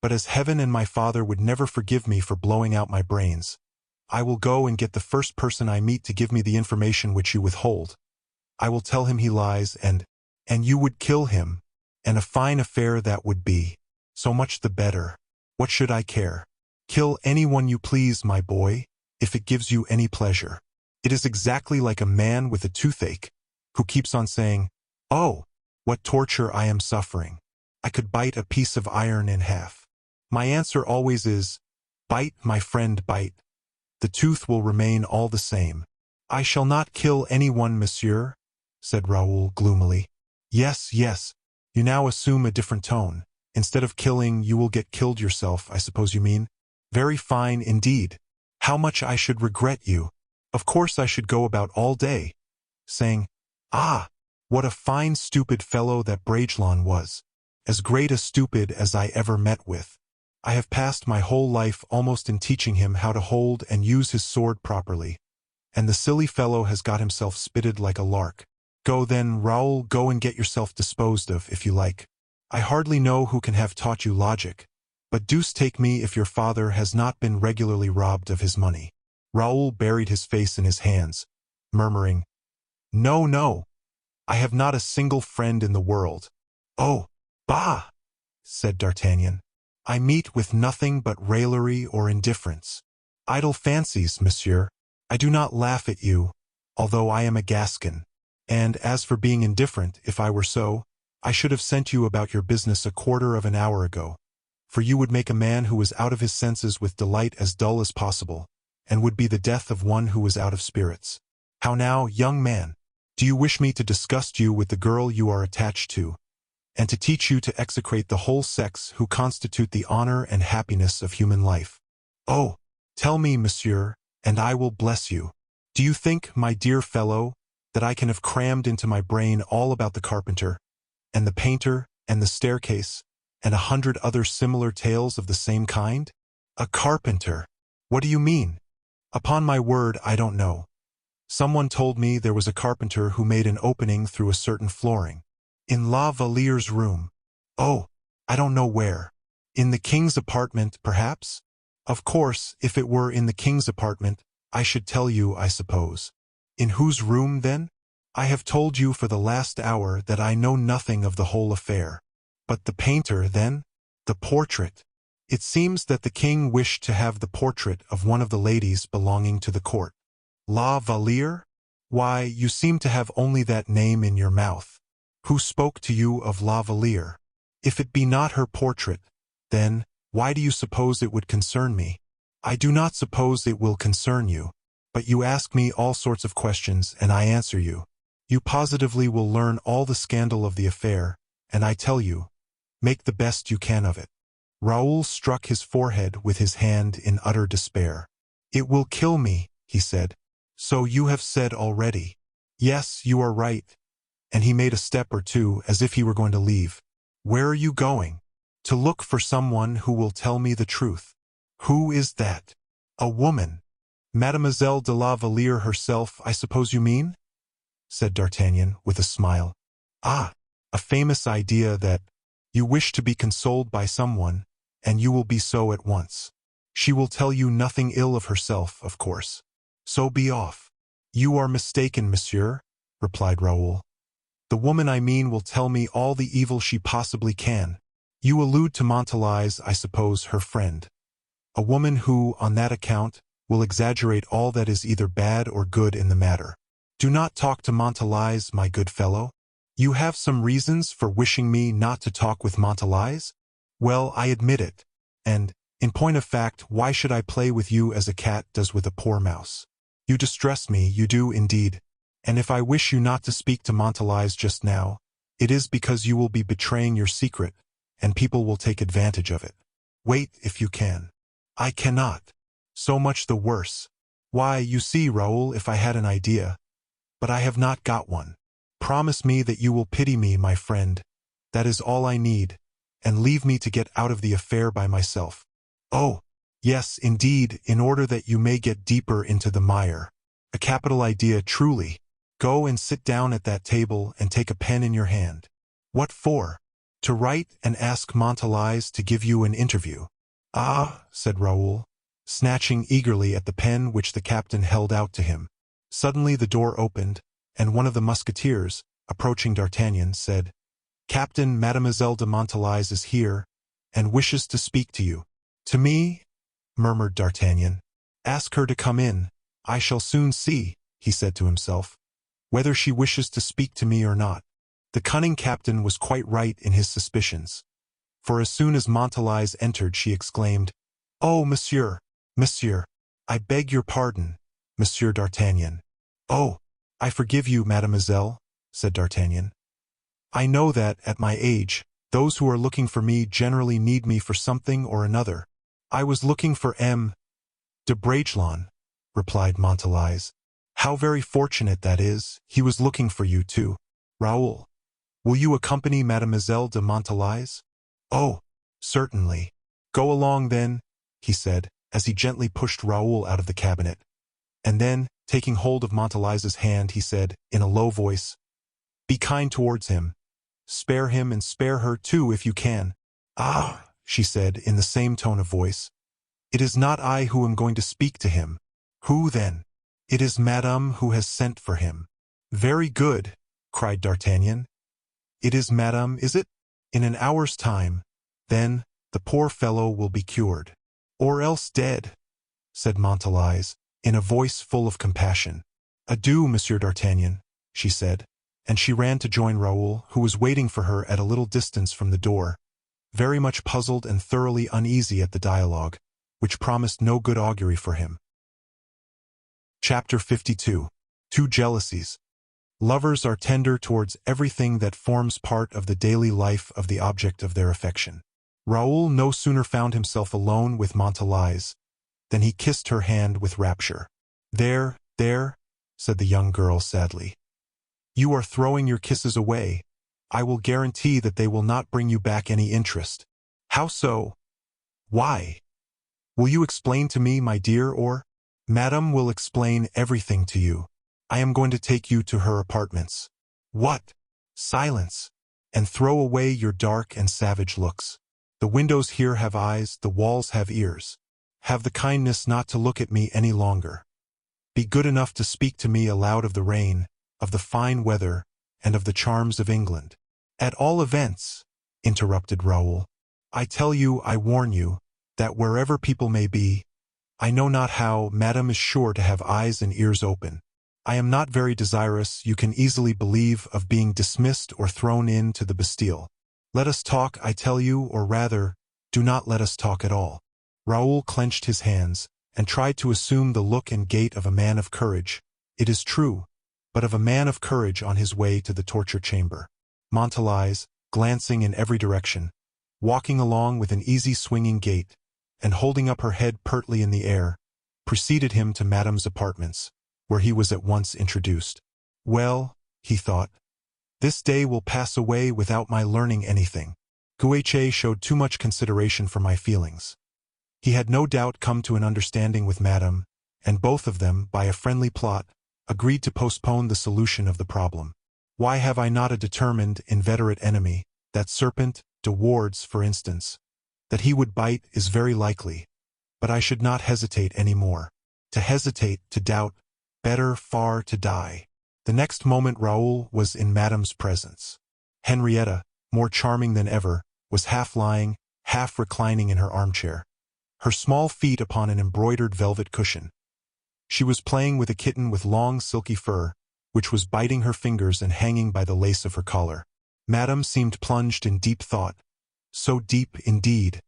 But as heaven and my father would never forgive me for blowing out my brains, I will go and get the first person I meet to give me the information which you withhold. I will tell him he lies, and you would kill him, and a fine affair that would be. So much the better. What should I care? Kill anyone you please, my boy, if it gives you any pleasure. It is exactly like a man with a toothache, who keeps on saying, "Oh, what torture I am suffering. I could bite a piece of iron in half." My answer always is, "Bite, my friend, bite. The tooth will remain all the same." "I shall not kill anyone, monsieur," said Raoul gloomily. Yes, you now assume a different tone. Instead of killing, you will get killed yourself, I suppose you mean. Very fine indeed. How much I should regret you. Of course I should go about all day, saying, "Ah, what a fine stupid fellow that Bragelonne was. As great a stupid as I ever met with. I have passed my whole life almost in teaching him how to hold and use his sword properly. And the silly fellow has got himself spitted like a lark. Go then, Raoul, go and get yourself disposed of, if you like. I hardly know who can have taught you logic, but deuce take me if your father has not been regularly robbed of his money." Raoul buried his face in his hands, murmuring, No, I have not a single friend in the world." "Oh, bah!" said D'Artagnan. "I meet with nothing but raillery or indifference. Idle fancies, monsieur. I do not laugh at you, although I am a Gascon. And as for being indifferent, if I were so, I should have sent you about your business a quarter of an hour ago, for you would make a man who was out of his senses with delight as dull as possible, and would be the death of one who was out of spirits. How now, young man? Do you wish me to disgust you with the girl you are attached to, and to teach you to execrate the whole sex who constitute the honor and happiness of human life? Oh, tell me, monsieur, and I will bless you. Do you think, my dear fellow, that I can have crammed into my brain all about the carpenter, and the painter, and the staircase, and 100 other similar tales of the same kind? A carpenter? What do you mean? Upon my word, I don't know. Someone told me there was a carpenter who made an opening through a certain flooring. In La Valliere's room. Oh, I don't know where. In the king's apartment, perhaps? Of course, if it were in the king's apartment, I should tell you, I suppose. In whose room, then? I have told you for the last hour that I know nothing of the whole affair. But the painter, then? The portrait? It seems that the king wished to have the portrait of one of the ladies belonging to the court. La Valliere? Why, you seem to have only that name in your mouth. Who spoke to you of La Valliere? If it be not her portrait, then, why do you suppose it would concern me? I do not suppose it will concern you, but you ask me all sorts of questions and I answer you. You positively will learn all the scandal of the affair, and I tell you, make the best you can of it. Raoul struck his forehead with his hand in utter despair. It will kill me, he said. So you have said already. Yes, you are right. And he made a step or two as if he were going to leave. Where are you going? To look for someone who will tell me the truth. Who is that? A woman. Mademoiselle de la Valliere herself, I suppose you mean? Said D'Artagnan with a smile. Ah, a famous idea that you wish to be consoled by someone, and you will be so at once. She will tell you nothing ill of herself, of course. So be off. You are mistaken, monsieur, replied Raoul. The woman I mean will tell me all the evil she possibly can. You allude to Montalais, I suppose, her friend. A woman who, on that account, will exaggerate all that is either bad or good in the matter. Do not talk to Montalais, my good fellow. You have some reasons for wishing me not to talk with Montalais? Well, I admit it. And, in point of fact, why should I play with you as a cat does with a poor mouse? You distress me, you do indeed. And if I wish you not to speak to Montalais just now, it is because you will be betraying your secret, and people will take advantage of it. Wait if you can. I cannot. So much the worse. Why, you see, Raoul, if I had an idea. But I have not got one. Promise me that you will pity me, my friend. That is all I need, and leave me to get out of the affair by myself. Oh, yes, indeed, in order that you may get deeper into the mire. A capital idea, truly. Go and sit down at that table and take a pen in your hand. What for? To write and ask Montalize to give you an interview. Ah, said Raoul, snatching eagerly at the pen which the captain held out to him. Suddenly the door opened, and one of the musketeers, approaching D'Artagnan, said, Captain, Mademoiselle de Montalize is here, and wishes to speak to you. To me? Murmured D'Artagnan. Ask her to come in. I shall soon see, he said to himself, whether she wishes to speak to me or not. The cunning captain was quite right in his suspicions, for as soon as Montalize entered she exclaimed, Oh, monsieur, I beg your pardon, Monsieur D'Artagnan. Oh, I forgive you, mademoiselle, said D'Artagnan. I know that, at my age, those who are looking for me generally need me for something or another. I was looking for M. de Bragelonne, replied Montalize. How very fortunate that is, he was looking for you too. Raoul, will you accompany Mademoiselle de Montalize? Oh, certainly. Go along then, he said, as he gently pushed Raoul out of the cabinet. And then, taking hold of Montalize's hand, he said, in a low voice, Be kind towards him. Spare him and spare her too if you can. Ah, she said, in the same tone of voice. It is not I who am going to speak to him. Who then? It is Madame who has sent for him. Very good, cried D'Artagnan. It is Madame, is it? In an hour's time, then, the poor fellow will be cured. Or else dead, said Montalize, in a voice full of compassion. Adieu, Monsieur D'Artagnan, she said, and she ran to join Raoul, who was waiting for her at a little distance from the door, very much puzzled and thoroughly uneasy at the dialogue, which promised no good augury for him. Chapter 52. Two Jealousies. Lovers are tender towards everything that forms part of the daily life of the object of their affection. Raoul no sooner found himself alone with Montalize than he kissed her hand with rapture. There, said the young girl sadly. You are throwing your kisses away. I will guarantee that they will not bring you back any interest. How so? Why? Will you explain to me, my dear, or? Madame will explain everything to you. I am going to take you to her apartments. What? Silence, and throw away your dark and savage looks. The windows here have eyes, the walls have ears. Have the kindness not to look at me any longer. Be good enough to speak to me aloud of the rain, of the fine weather, and of the charms of England. At all events, interrupted Raoul, I tell you, I warn you, that wherever people may be, I know not how, Madame is sure to have eyes and ears open. I am not very desirous, you can easily believe, of being dismissed or thrown into the Bastille. Let us talk, I tell you, or rather, do not let us talk at all. Raoul clenched his hands, and tried to assume the look and gait of a man of courage, it is true, but of a man of courage on his way to the torture chamber. Montalize, glancing in every direction, walking along with an easy swinging gait, and holding up her head pertly in the air, preceded him to Madame's apartments, where he was at once introduced. Well, he thought, this day will pass away without my learning anything. Guiche showed too much consideration for my feelings. He had no doubt come to an understanding with Madame, and both of them, by a friendly plot, agreed to postpone the solution of the problem. Why have I not a determined, inveterate enemy, that serpent, De Wardes, for instance? That he would bite is very likely, but I should not hesitate any more. To hesitate, to doubt, better far to die. The next moment Raoul was in Madame's presence. Henrietta, more charming than ever, was half lying, half reclining in her armchair, her small feet upon an embroidered velvet cushion. She was playing with a kitten with long silky fur, which was biting her fingers and hanging by the lace of her collar. Madame seemed plunged in deep thought, so deep, indeed,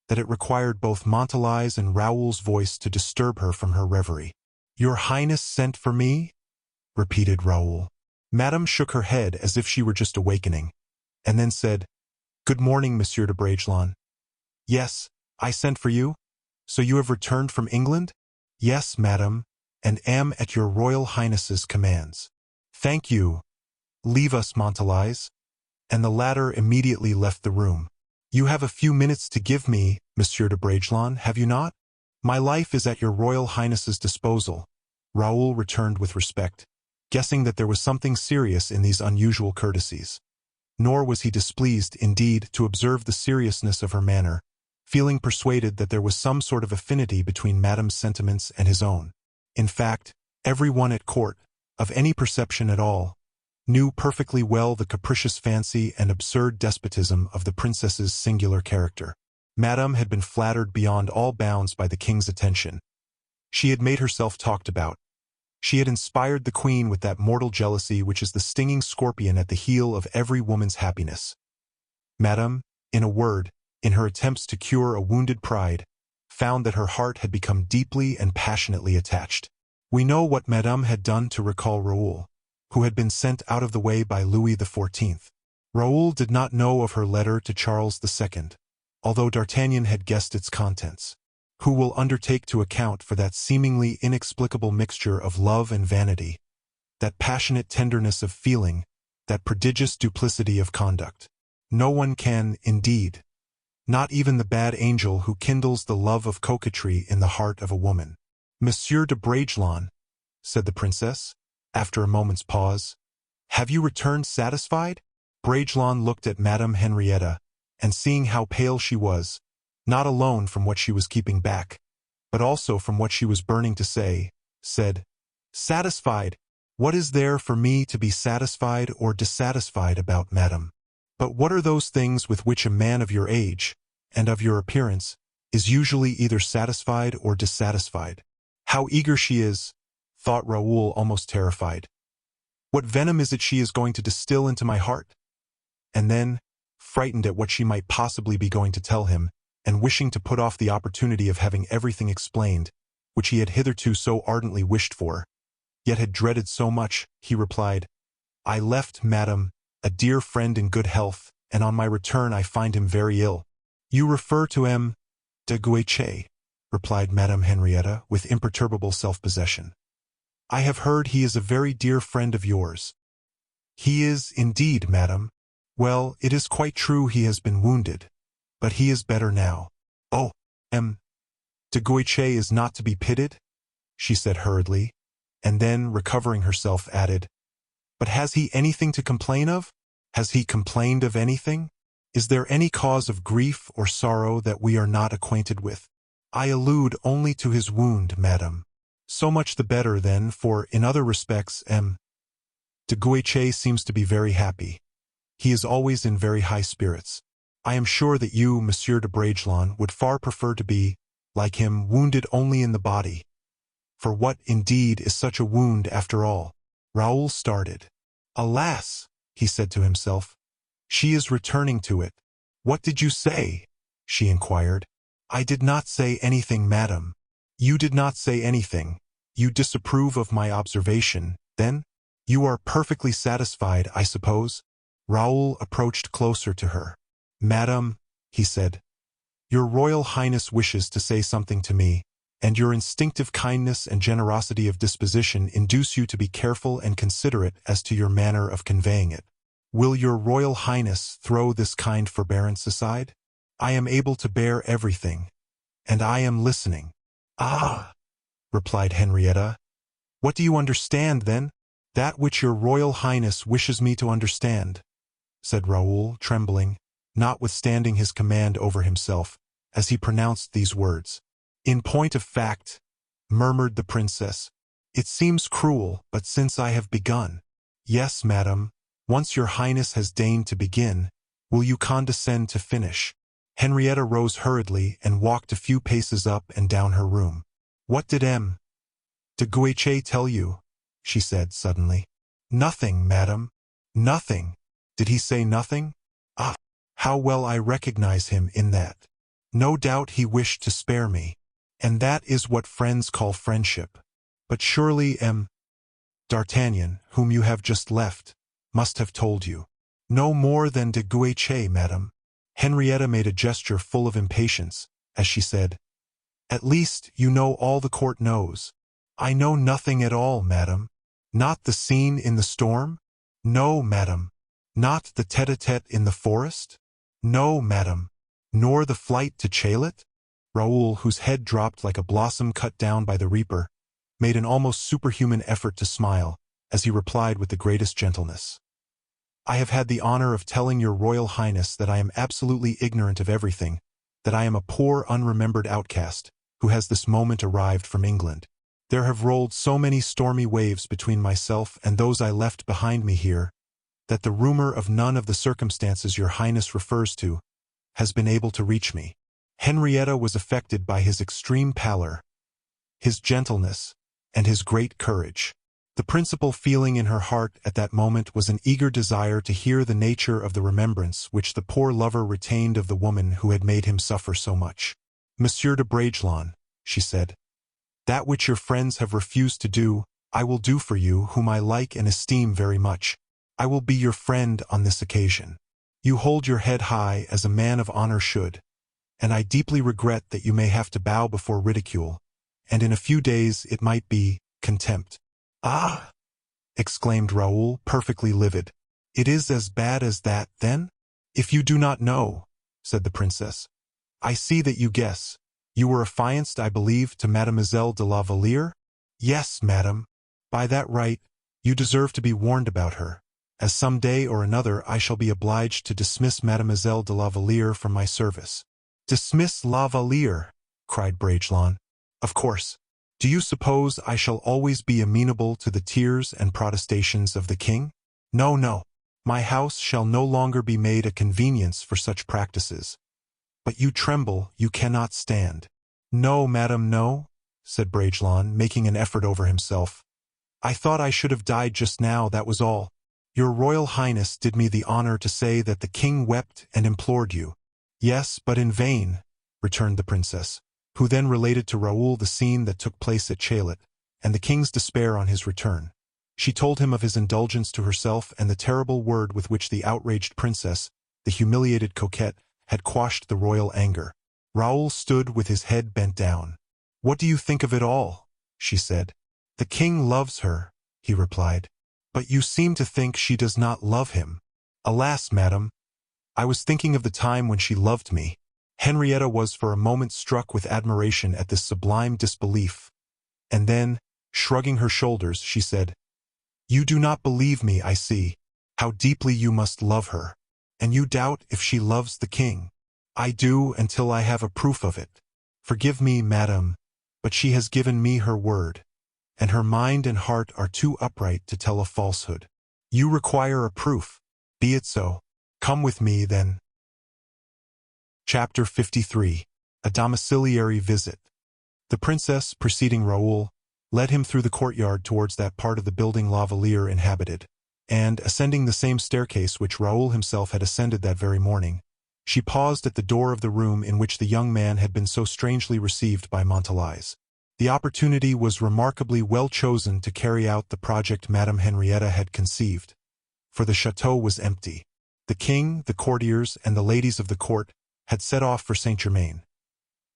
that it required both Montalize and Raoul's voice to disturb her from her reverie. Your Highness sent for me? Repeated Raoul. Madame shook her head as if she were just awakening, and then said, Good morning, Monsieur de Bragelonne. Yes, I sent for you? So you have returned from England? Yes, madame, and am at your Royal Highness's commands. Thank you. Leave us, Montalize. And the latter immediately left the room. You have a few minutes to give me, Monsieur de Bragelonne, have you not? My life is at your Royal Highness's disposal, Raoul returned with respect. guessing that there was something serious in these unusual courtesies. Nor was he displeased, indeed, to observe the seriousness of her manner, feeling persuaded that there was some sort of affinity between Madame's sentiments and his own. In fact, every one at court, of any perception at all, knew perfectly well the capricious fancy and absurd despotism of the princess's singular character. Madame had been flattered beyond all bounds by the king's attention. She had made herself talked about. She had inspired the queen with that mortal jealousy which is the stinging scorpion at the heel of every woman's happiness. Madame, in a word, in her attempts to cure a wounded pride, found that her heart had become deeply and passionately attached. We know what Madame had done to recall Raoul, who had been sent out of the way by Louis XIV. Raoul did not know of her letter to Charles II, although D'Artagnan had guessed its contents. Who will undertake to account for that seemingly inexplicable mixture of love and vanity, that passionate tenderness of feeling, that prodigious duplicity of conduct? No one can, indeed, not even the bad angel who kindles the love of coquetry in the heart of a woman. "Monsieur de Bragelonne," said the princess, after a moment's pause, "have you returned satisfied?" Bragelonne looked at Madame Henrietta, and seeing how pale she was, not alone from what she was keeping back, but also from what she was burning to say, said, "Satisfied? What is there for me to be satisfied or dissatisfied about, madam? But what are those things with which a man of your age, and of your appearance, is usually either satisfied or dissatisfied?" How eager she is, thought Raoul, almost terrified. What venom is it she is going to distill into my heart? And then, frightened at what she might possibly be going to tell him, and wishing to put off the opportunity of having everything explained, which he had hitherto so ardently wished for, yet had dreaded so much, he replied, "I left, madam, a dear friend in good health, and on my return I find him very ill." "You refer to M. de Guiche," replied Madame Henrietta, with imperturbable self-possession. "I have heard he is a very dear friend of yours." "He is, indeed, madam. Well, it is quite true he has been wounded, but he is better now." "Oh, M. de Guiche is not to be pitied?" she said hurriedly, and then, recovering herself, added, "But has he anything to complain of? Has he complained of anything? Is there any cause of grief or sorrow that we are not acquainted with?" "I allude only to his wound, madam." "So much the better, then, for in other respects M. de Guiche seems to be very happy. He is always in very high spirits. I am sure that you, Monsieur de Bragelonne, would far prefer to be, like him, wounded only in the body. For what, indeed, is such a wound after all?" Raoul started. "Alas," he said to himself, "she is returning to it." "What did you say?" she inquired. "I did not say anything, madam." "You did not say anything. You disapprove of my observation, then? You are perfectly satisfied, I suppose?" Raoul approached closer to her. "Madam," he said, "your Royal Highness wishes to say something to me, and your instinctive kindness and generosity of disposition induce you to be careful and considerate as to your manner of conveying it. Will your Royal Highness throw this kind forbearance aside? I am able to bear everything, and I am listening." "Ah," replied Henrietta. "What do you understand, then?" "That which your Royal Highness wishes me to understand," said Raoul, trembling, notwithstanding his command over himself, as he pronounced these words. "In point of fact," murmured the princess, "it seems cruel, but since I have begun—" "Yes, madam, once your Highness has deigned to begin, will you condescend to finish?" Henrietta rose hurriedly and walked a few paces up and down her room. "What did M. de Guiche tell you?" she said suddenly. "Nothing, madam. Nothing." "Did he say nothing? Ah, how well I recognize him in that. No doubt he wished to spare me. And that is what friends call friendship. But surely M. D'Artagnan, whom you have just left, must have told you." "No more than de Guiche, madam." Henrietta made a gesture full of impatience, as she said, "At least, you know all the court knows." "I know nothing at all, madam." "Not the scene in the storm?" "No, madam." "Not the tete-a-tete in the forest?" "No, madam." "Nor the flight to Chaillet?" Raoul, whose head dropped like a blossom cut down by the reaper, made an almost superhuman effort to smile, as he replied with the greatest gentleness. "I have had the honor of telling your Royal Highness that I am absolutely ignorant of everything, that I am a poor unremembered outcast, who has this moment arrived from England. There have rolled so many stormy waves between myself and those I left behind me here, that the rumor of none of the circumstances your Highness refers to has been able to reach me." Henrietta was affected by his extreme pallor, his gentleness, and his great courage. The principal feeling in her heart at that moment was an eager desire to hear the nature of the remembrance which the poor lover retained of the woman who had made him suffer so much. "Monsieur de Bragelonne," she said, "that which your friends have refused to do, I will do for you, whom I like and esteem very much. I will be your friend on this occasion. You hold your head high as a man of honor should, and I deeply regret that you may have to bow before ridicule, and in a few days it might be contempt." "Ah!" exclaimed Raoul, perfectly livid. "It is as bad as that, then?" "If you do not know," said the princess, "I see that you guess. You were affianced, I believe, to Mademoiselle de la Valliere?" "Yes, madame. By that right, you deserve to be warned about her, as some day or another I shall be obliged to dismiss Mademoiselle de la Valliere from my service." "Dismiss la Valliere!" cried Bragelonne. "Of course. Do you suppose I shall always be amenable to the tears and protestations of the king? No, no. My house shall no longer be made a convenience for such practices. But you tremble, you cannot stand." "No, madam, no," said Bragelonne, making an effort over himself. "I thought I should have died just now, that was all. Your Royal Highness did me the honor to say that the king wept and implored you." "Yes, but in vain," returned the princess, who then related to Raoul the scene that took place at Chaillet, and the king's despair on his return. She told him of his indulgence to herself and the terrible word with which the outraged princess, the humiliated coquette, had quashed the royal anger. Raoul stood with his head bent down. "What do you think of it all?" she said. "The king loves her," he replied. "But you seem to think she does not love him." "Alas, madam, I was thinking of the time when she loved me." Henrietta was for a moment struck with admiration at this sublime disbelief, and then, shrugging her shoulders, she said, "You do not believe me, I see. How deeply you must love her. And you doubt if she loves the king." "I do, until I have a proof of it. Forgive me, madam, but she has given me her word, and her mind and heart are too upright to tell a falsehood." "You require a proof. Be it so. Come with me, then." Chapter 53. A Domiciliary Visit. The princess, preceding Raoul, led him through the courtyard towards that part of the building La Valliere inhabited, and, ascending the same staircase which Raoul himself had ascended that very morning, she paused at the door of the room in which the young man had been so strangely received by Montalais. The opportunity was remarkably well chosen to carry out the project Madame Henrietta had conceived, for the château was empty. The king, the courtiers, and the ladies of the court had set off for Saint-Germain.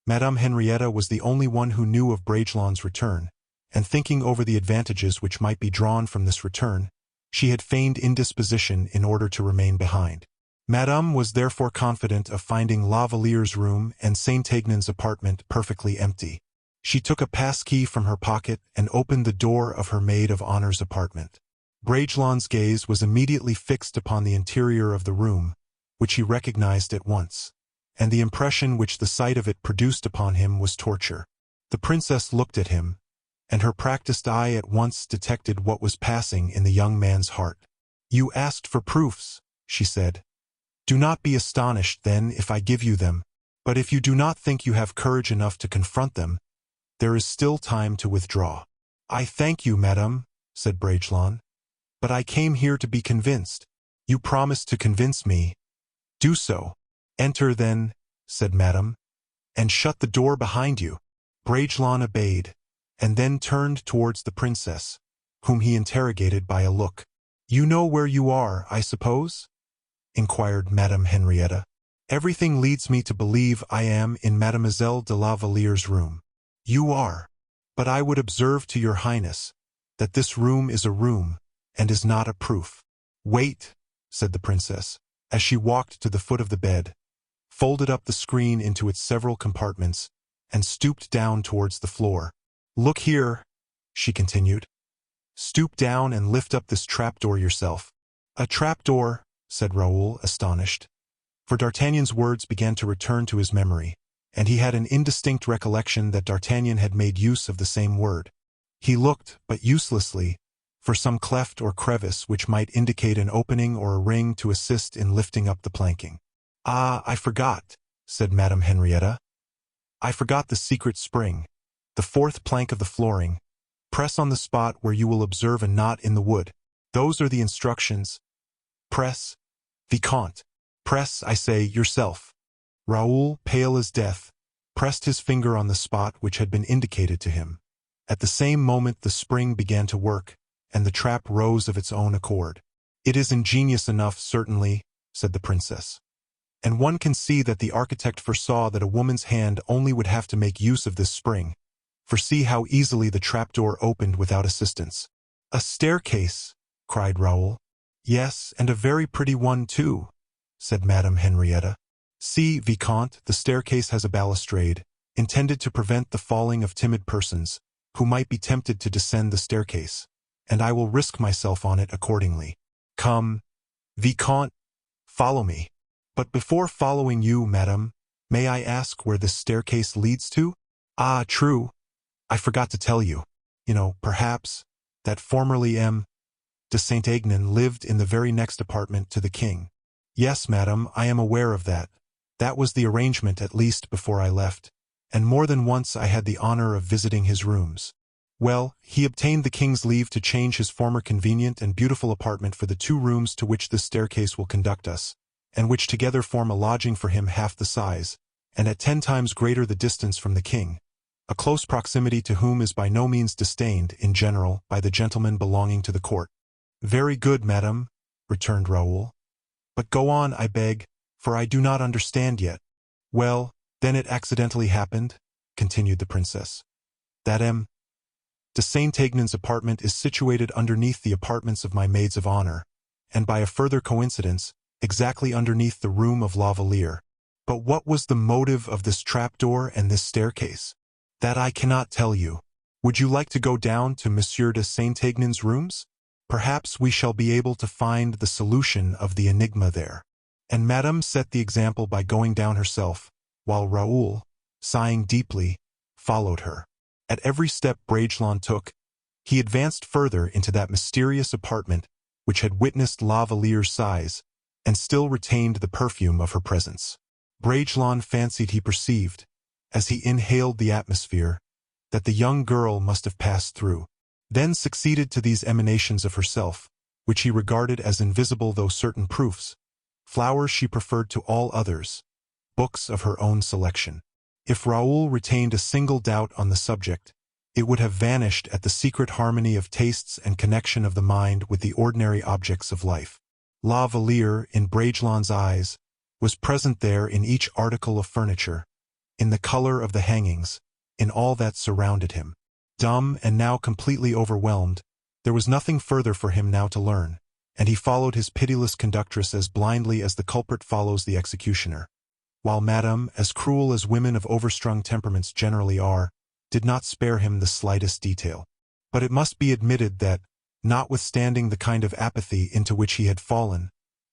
Madame Henrietta was the only one who knew of Bragelonne's return, and thinking over the advantages which might be drawn from this return, she had feigned indisposition in order to remain behind. Madame was therefore confident of finding La Valliere's room and Saint-Aignan's apartment perfectly empty. She took a pass-key from her pocket and opened the door of her maid-of-honor's apartment. Bragelonne's gaze was immediately fixed upon the interior of the room, which he recognized at once, and the impression which the sight of it produced upon him was torture. The princess looked at him, and her practiced eye at once detected what was passing in the young man's heart. "You asked for proofs," she said. "Do not be astonished, then, if I give you them, but if you do not think you have courage enough to confront them, there is still time to withdraw." "I thank you, madame," said Bragelonne, "but I came here to be convinced." "You promised to convince me. Do so." "Enter, then," said madame, "and shut the door behind you." Bragelonne obeyed, and then turned towards the princess, whom he interrogated by a look. "You know where you are, I suppose?" inquired Madame Henrietta. "Everything leads me to believe I am in Mademoiselle de la Valliere's room." "You are. But I would observe to your Highness that this room is a room, and is not a proof." "Wait," said the princess, as she walked to the foot of the bed, folded up the screen into its several compartments, and stooped down towards the floor. "Look here," she continued. Stoop down and lift up this trapdoor yourself." "A trapdoor," said Raoul, astonished. For D'Artagnan's words began to return to his memory, and he had an indistinct recollection that D'Artagnan had made use of the same word. He looked, but uselessly, for some cleft or crevice which might indicate an opening or a ring to assist in lifting up the planking. "Ah, I forgot," said Madame Henrietta. "I forgot the secret spring. The fourth plank of the flooring. Press on the spot where you will observe a knot in the wood. Those are the instructions. Press, Vicomte. Press, I say, yourself." Raoul, pale as death, pressed his finger on the spot which had been indicated to him. At the same moment the spring began to work, and the trap rose of its own accord. "It is ingenious enough, certainly," said the princess. "And one can see that the architect foresaw that a woman's hand only would have to make use of this spring, for see how easily the trapdoor opened without assistance." "A staircase!" cried Raoul. "Yes, and a very pretty one too," said Madame Henrietta. "See, Vicomte, the staircase has a balustrade, intended to prevent the falling of timid persons, who might be tempted to descend the staircase, and I will risk myself on it accordingly. Come, Vicomte, follow me. But before following you, madame, may I ask where this staircase leads to?" "Ah, true. I forgot to tell you. You know, perhaps, that formerly M. de Saint-Aignan lived in the very next apartment to the king." "Yes, madame, I am aware of that. That was the arrangement, at least, before I left, and more than once I had the honor of visiting his rooms. Well, he obtained the king's leave to change his former convenient and beautiful apartment for the 2 rooms to which this staircase will conduct us, and which together form a lodging for him half the size, and at 10 times greater the distance from the king, a close proximity to whom is by no means disdained, in general, by the gentlemen belonging to the court." "Very good, madame," returned Raoul. "But go on, I beg, for I do not understand yet." "Well, then it accidentally happened," continued the princess, "that M. de Saint-Aignan's apartment is situated underneath the apartments of my maids of honor, and by a further coincidence, exactly underneath the room of La Valliere. But what was the motive of this trapdoor and this staircase? That I cannot tell you. Would you like to go down to Monsieur de Saint-Aignan's rooms? Perhaps we shall be able to find the solution of the enigma there." And Madame set the example by going down herself, while Raoul, sighing deeply, followed her. At every step Bragelonne took, he advanced further into that mysterious apartment which had witnessed La Valliere's sighs, and still retained the perfume of her presence. Bragelonne fancied he perceived, as he inhaled the atmosphere, that the young girl must have passed through. Then succeeded to these emanations of herself, which he regarded as invisible though certain proofs, flowers she preferred to all others, books of her own selection. If Raoul retained a single doubt on the subject, it would have vanished at the secret harmony of tastes and connection of the mind with the ordinary objects of life. La Valliere, in Bragelonne's eyes, was present there in each article of furniture, in the color of the hangings, in all that surrounded him. Dumb and now completely overwhelmed, there was nothing further for him now to learn, and he followed his pitiless conductress as blindly as the culprit follows the executioner, while Madame, as cruel as women of overstrung temperaments generally are, did not spare him the slightest detail. But it must be admitted that, notwithstanding the kind of apathy into which he had fallen,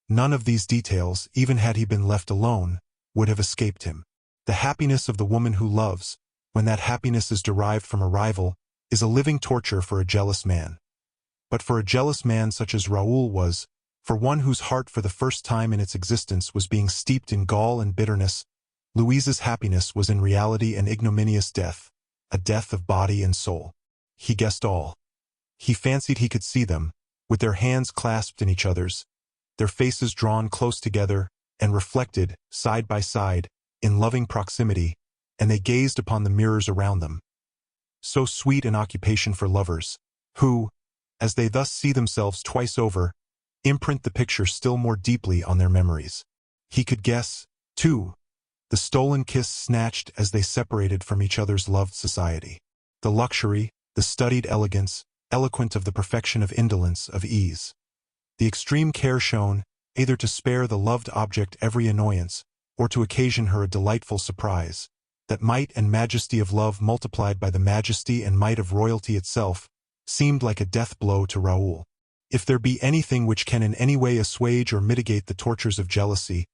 none of these details, even had he been left alone, would have escaped him. The happiness of the woman who loves, when that happiness is derived from a rival, is a living torture for a jealous man. But for a jealous man such as Raoul was, for one whose heart for the first time in its existence was being steeped in gall and bitterness, Louise's happiness was in reality an ignominious death, a death of body and soul. He guessed all. He fancied he could see them, with their hands clasped in each other's, their faces drawn close together, and reflected, side by side, in loving proximity, and they gazed upon the mirrors around them. So sweet an occupation for lovers, who, as they thus see themselves twice over, imprint the picture still more deeply on their memories. He could guess, too, the stolen kiss snatched as they separated from each other's loved society. The luxury, the studied elegance, eloquent of the perfection of indolence, of ease. The extreme care shown, either to spare the loved object every annoyance, or to occasion her a delightful surprise. That might and majesty of love multiplied by the majesty and might of royalty itself, seemed like a death blow to Raoul. If there be anything which can in any way assuage or mitigate the tortures of jealousy,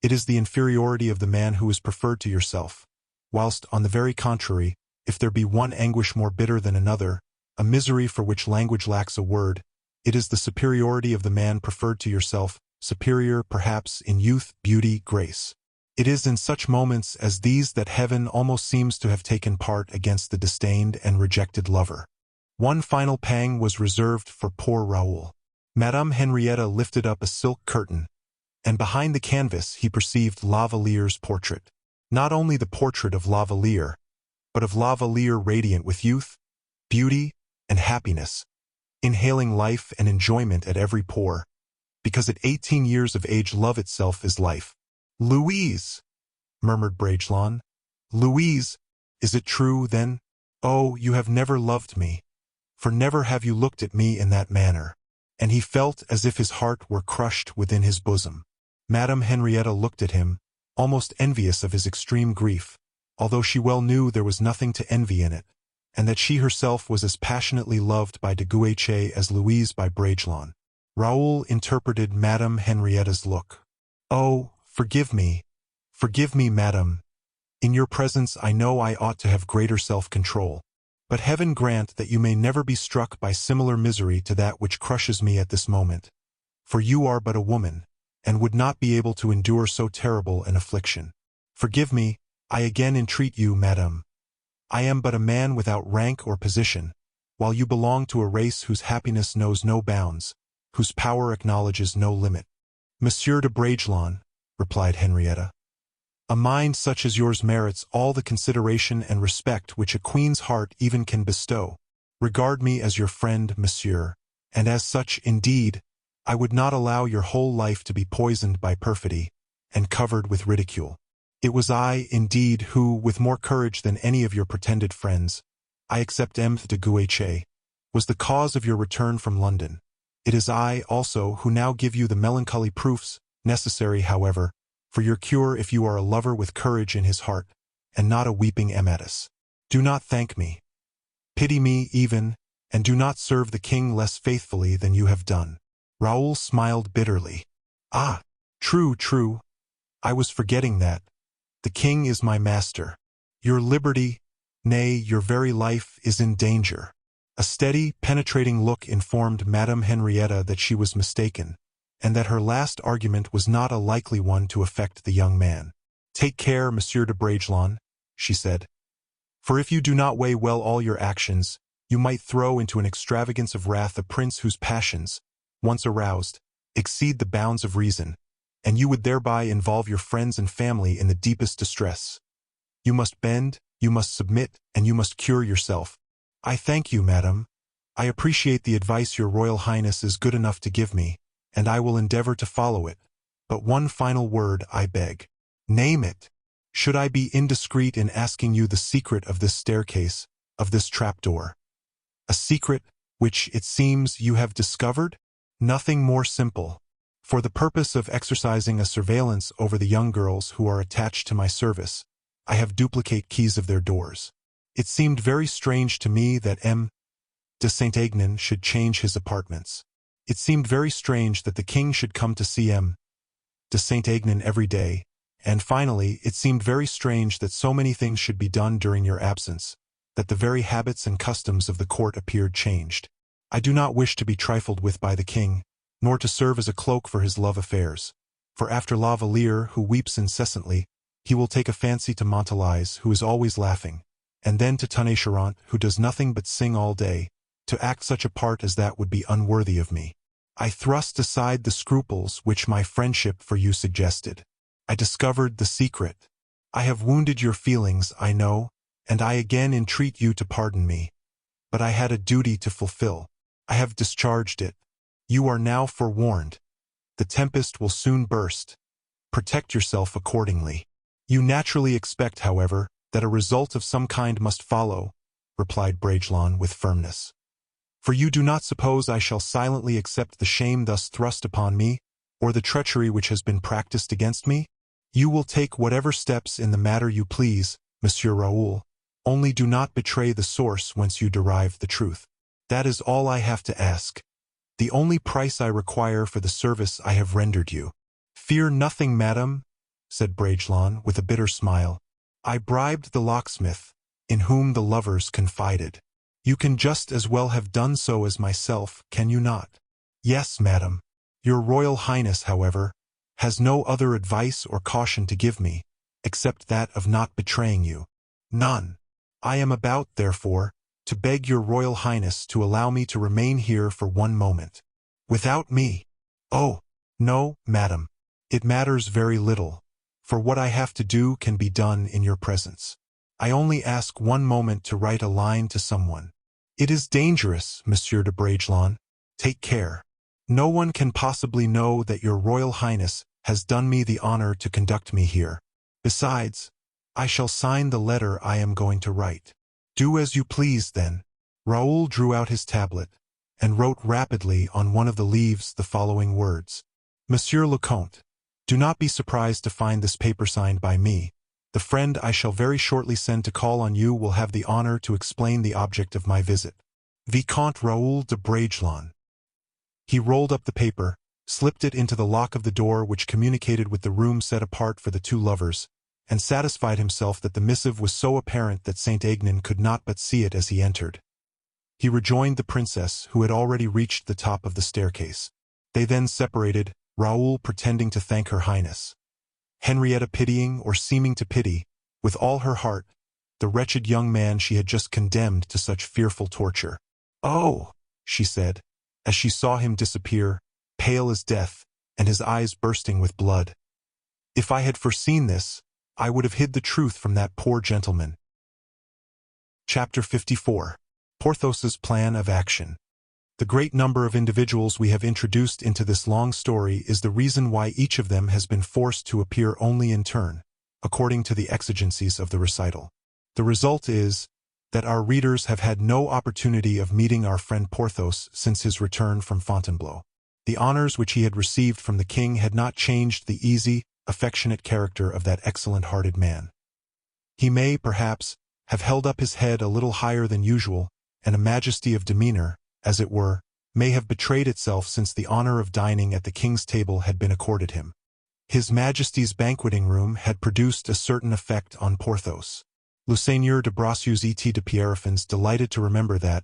it is the inferiority of the man who is preferred to yourself, whilst, on the very contrary, if there be one anguish more bitter than another, a misery for which language lacks a word, it is the superiority of the man preferred to yourself, superior, perhaps, in youth, beauty, grace. It is in such moments as these that heaven almost seems to have taken part against the disdained and rejected lover. One final pang was reserved for poor Raoul. Madame Henrietta lifted up a silk curtain, and behind the canvas he perceived La Valliere's portrait. Not only the portrait of La Valliere, but of La Valliere radiant with youth, beauty, and happiness, inhaling life and enjoyment at every pore, because at 18 years of age love itself is life. "Louise," murmured Bragelonne. "Louise, is it true, then? Oh, you have never loved me, for never have you looked at me in that manner." And he felt as if his heart were crushed within his bosom. Madame Henrietta looked at him, almost envious of his extreme grief, although she well knew there was nothing to envy in it, and that she herself was as passionately loved by de Guiche as Louise by Bragelonne. Raoul interpreted Madame Henrietta's look. "Oh, forgive me, madame. In your presence I know I ought to have greater self-control. But heaven grant that you may never be struck by similar misery to that which crushes me at this moment. For you are but a woman, and would not be able to endure so terrible an affliction. Forgive me, I again entreat you, madame. I am but a man without rank or position, while you belong to a race whose happiness knows no bounds, whose power acknowledges no limit." "Monsieur de Bragelonne," replied Henrietta, "a mind such as yours merits all the consideration and respect which a queen's heart even can bestow. Regard me as your friend, monsieur, and as such, indeed, I would not allow your whole life to be poisoned by perfidy, and covered with ridicule. It was I, indeed, who, with more courage than any of your pretended friends, I except M. de Guiche, was the cause of your return from London. It is I, also, who now give you the melancholy proofs, necessary, however, for your cure if you are a lover with courage in his heart, and not a weeping Amatus. Do not thank me. Pity me even, and do not serve the king less faithfully than you have done." Raoul smiled bitterly. "Ah, true. I was forgetting that. The king is my master. Your liberty, nay, your very life, is in danger." A steady, penetrating look informed Madame Henrietta that she was mistaken, and that her last argument was not a likely one to affect the young man. "Take care, Monsieur de Bragelonne," she said, "for if you do not weigh well all your actions, you might throw into an extravagance of wrath a prince whose passions, once aroused, exceed the bounds of reason, and you would thereby involve your friends and family in the deepest distress. You must bend, you must submit, and you must cure yourself." "I thank you, madam. I appreciate the advice your Royal Highness is good enough to give me, and I will endeavor to follow it. But one final word, I beg." "Name it." "Should I be indiscreet in asking you the secret of this staircase, of this trapdoor?" "A secret, which, it seems, you have discovered?" "Nothing more simple. For the purpose of exercising a surveillance over the young girls who are attached to my service, I have duplicate keys of their doors. It seemed very strange to me that M. de Saint-Aignan should change his apartments. It seemed very strange that the king should come to see M. de Saint-Aignan every day, and finally, it seemed very strange that so many things should be done during your absence, that the very habits and customs of the court appeared changed. I do not wish to be trifled with by the king, nor to serve as a cloak for his love affairs, for after La Valliere, who weeps incessantly, he will take a fancy to Montalais, who is always laughing, and then to Tonnet-Charente, who does nothing but sing all day. To act such a part as that would be unworthy of me. I thrust aside the scruples which my friendship for you suggested. I discovered the secret. I have wounded your feelings, I know, and I again entreat you to pardon me. But I had a duty to fulfill. I have discharged it. You are now forewarned. The tempest will soon burst. Protect yourself accordingly. You naturally expect, however, that a result of some kind must follow, replied Bragelonne with firmness. For you do not suppose I shall silently accept the shame thus thrust upon me, or the treachery which has been practiced against me? You will take whatever steps in the matter you please, Monsieur Raoul, only do not betray the source whence you derive the truth. That is all I have to ask. The only price I require for the service I have rendered you." "Fear nothing, madam," said Bragelonne with a bitter smile. "I bribed the locksmith, in whom the lovers confided. You can just as well have done so as myself, can you not?" "Yes, madam. Your Royal Highness, however, has no other advice or caution to give me, except that of not betraying you." "None. I am about, therefore, to beg your Royal Highness to allow me to remain here for one moment." "Without me?" "Oh, no, madam. It matters very little, for what I have to do can be done in your presence. I only ask one moment to write a line to someone." "It is dangerous, Monsieur de Bragelonne. Take care. No one can possibly know that your Royal Highness has done me the honor to conduct me here. Besides, I shall sign the letter I am going to write." "Do as you please, then." Raoul drew out his tablet, and wrote rapidly on one of the leaves the following words. "Monsieur le Comte, do not be surprised to find this paper signed by me. The friend I shall very shortly send to call on you will have the honor to explain the object of my visit. Vicomte Raoul de Bragelonne." He rolled up the paper, slipped it into the lock of the door which communicated with the room set apart for the two lovers, and satisfied himself that the missive was so apparent that Saint Aignan could not but see it as he entered. He rejoined the princess, who had already reached the top of the staircase. They then separated, Raoul pretending to thank her highness, Henrietta pitying, or seeming to pity, with all her heart, the wretched young man she had just condemned to such fearful torture. "Oh," she said, as she saw him disappear, pale as death, and his eyes bursting with blood. "If I had foreseen this, I would have hid the truth from that poor gentleman." Chapter 54. Porthos's Plan of Action. The great number of individuals we have introduced into this long story is the reason why each of them has been forced to appear only in turn, according to the exigencies of the recital. The result is that our readers have had no opportunity of meeting our friend Porthos since his return from Fontainebleau. The honors which he had received from the king had not changed the easy, affectionate character of that excellent-hearted man. He may, perhaps, have held up his head a little higher than usual, and a majesty of demeanor, as it were, may have betrayed itself since the honor of dining at the king's table had been accorded him. His Majesty's banqueting room had produced a certain effect on Porthos. Le Seigneur de Bracieux et de Pierrefonds delighted to remember that,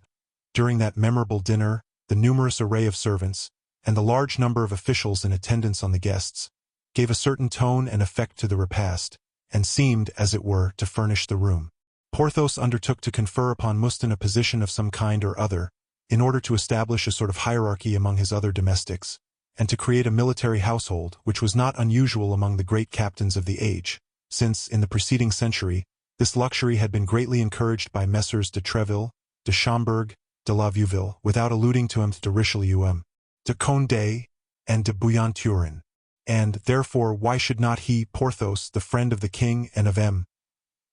during that memorable dinner, the numerous array of servants, and the large number of officials in attendance on the guests, gave a certain tone and effect to the repast, and seemed, as it were, to furnish the room. Porthos undertook to confer upon Mouston a position of some kind or other, in order to establish a sort of hierarchy among his other domestics, and to create a military household which was not unusual among the great captains of the age, since, in the preceding century, this luxury had been greatly encouraged by Messrs. de Treville, de Schomberg, de la Vieuville, without alluding to M. de Richelieu, de Condé, and de Bouillon-Turin. And, therefore, why should not he, Porthos, the friend of the king and of M.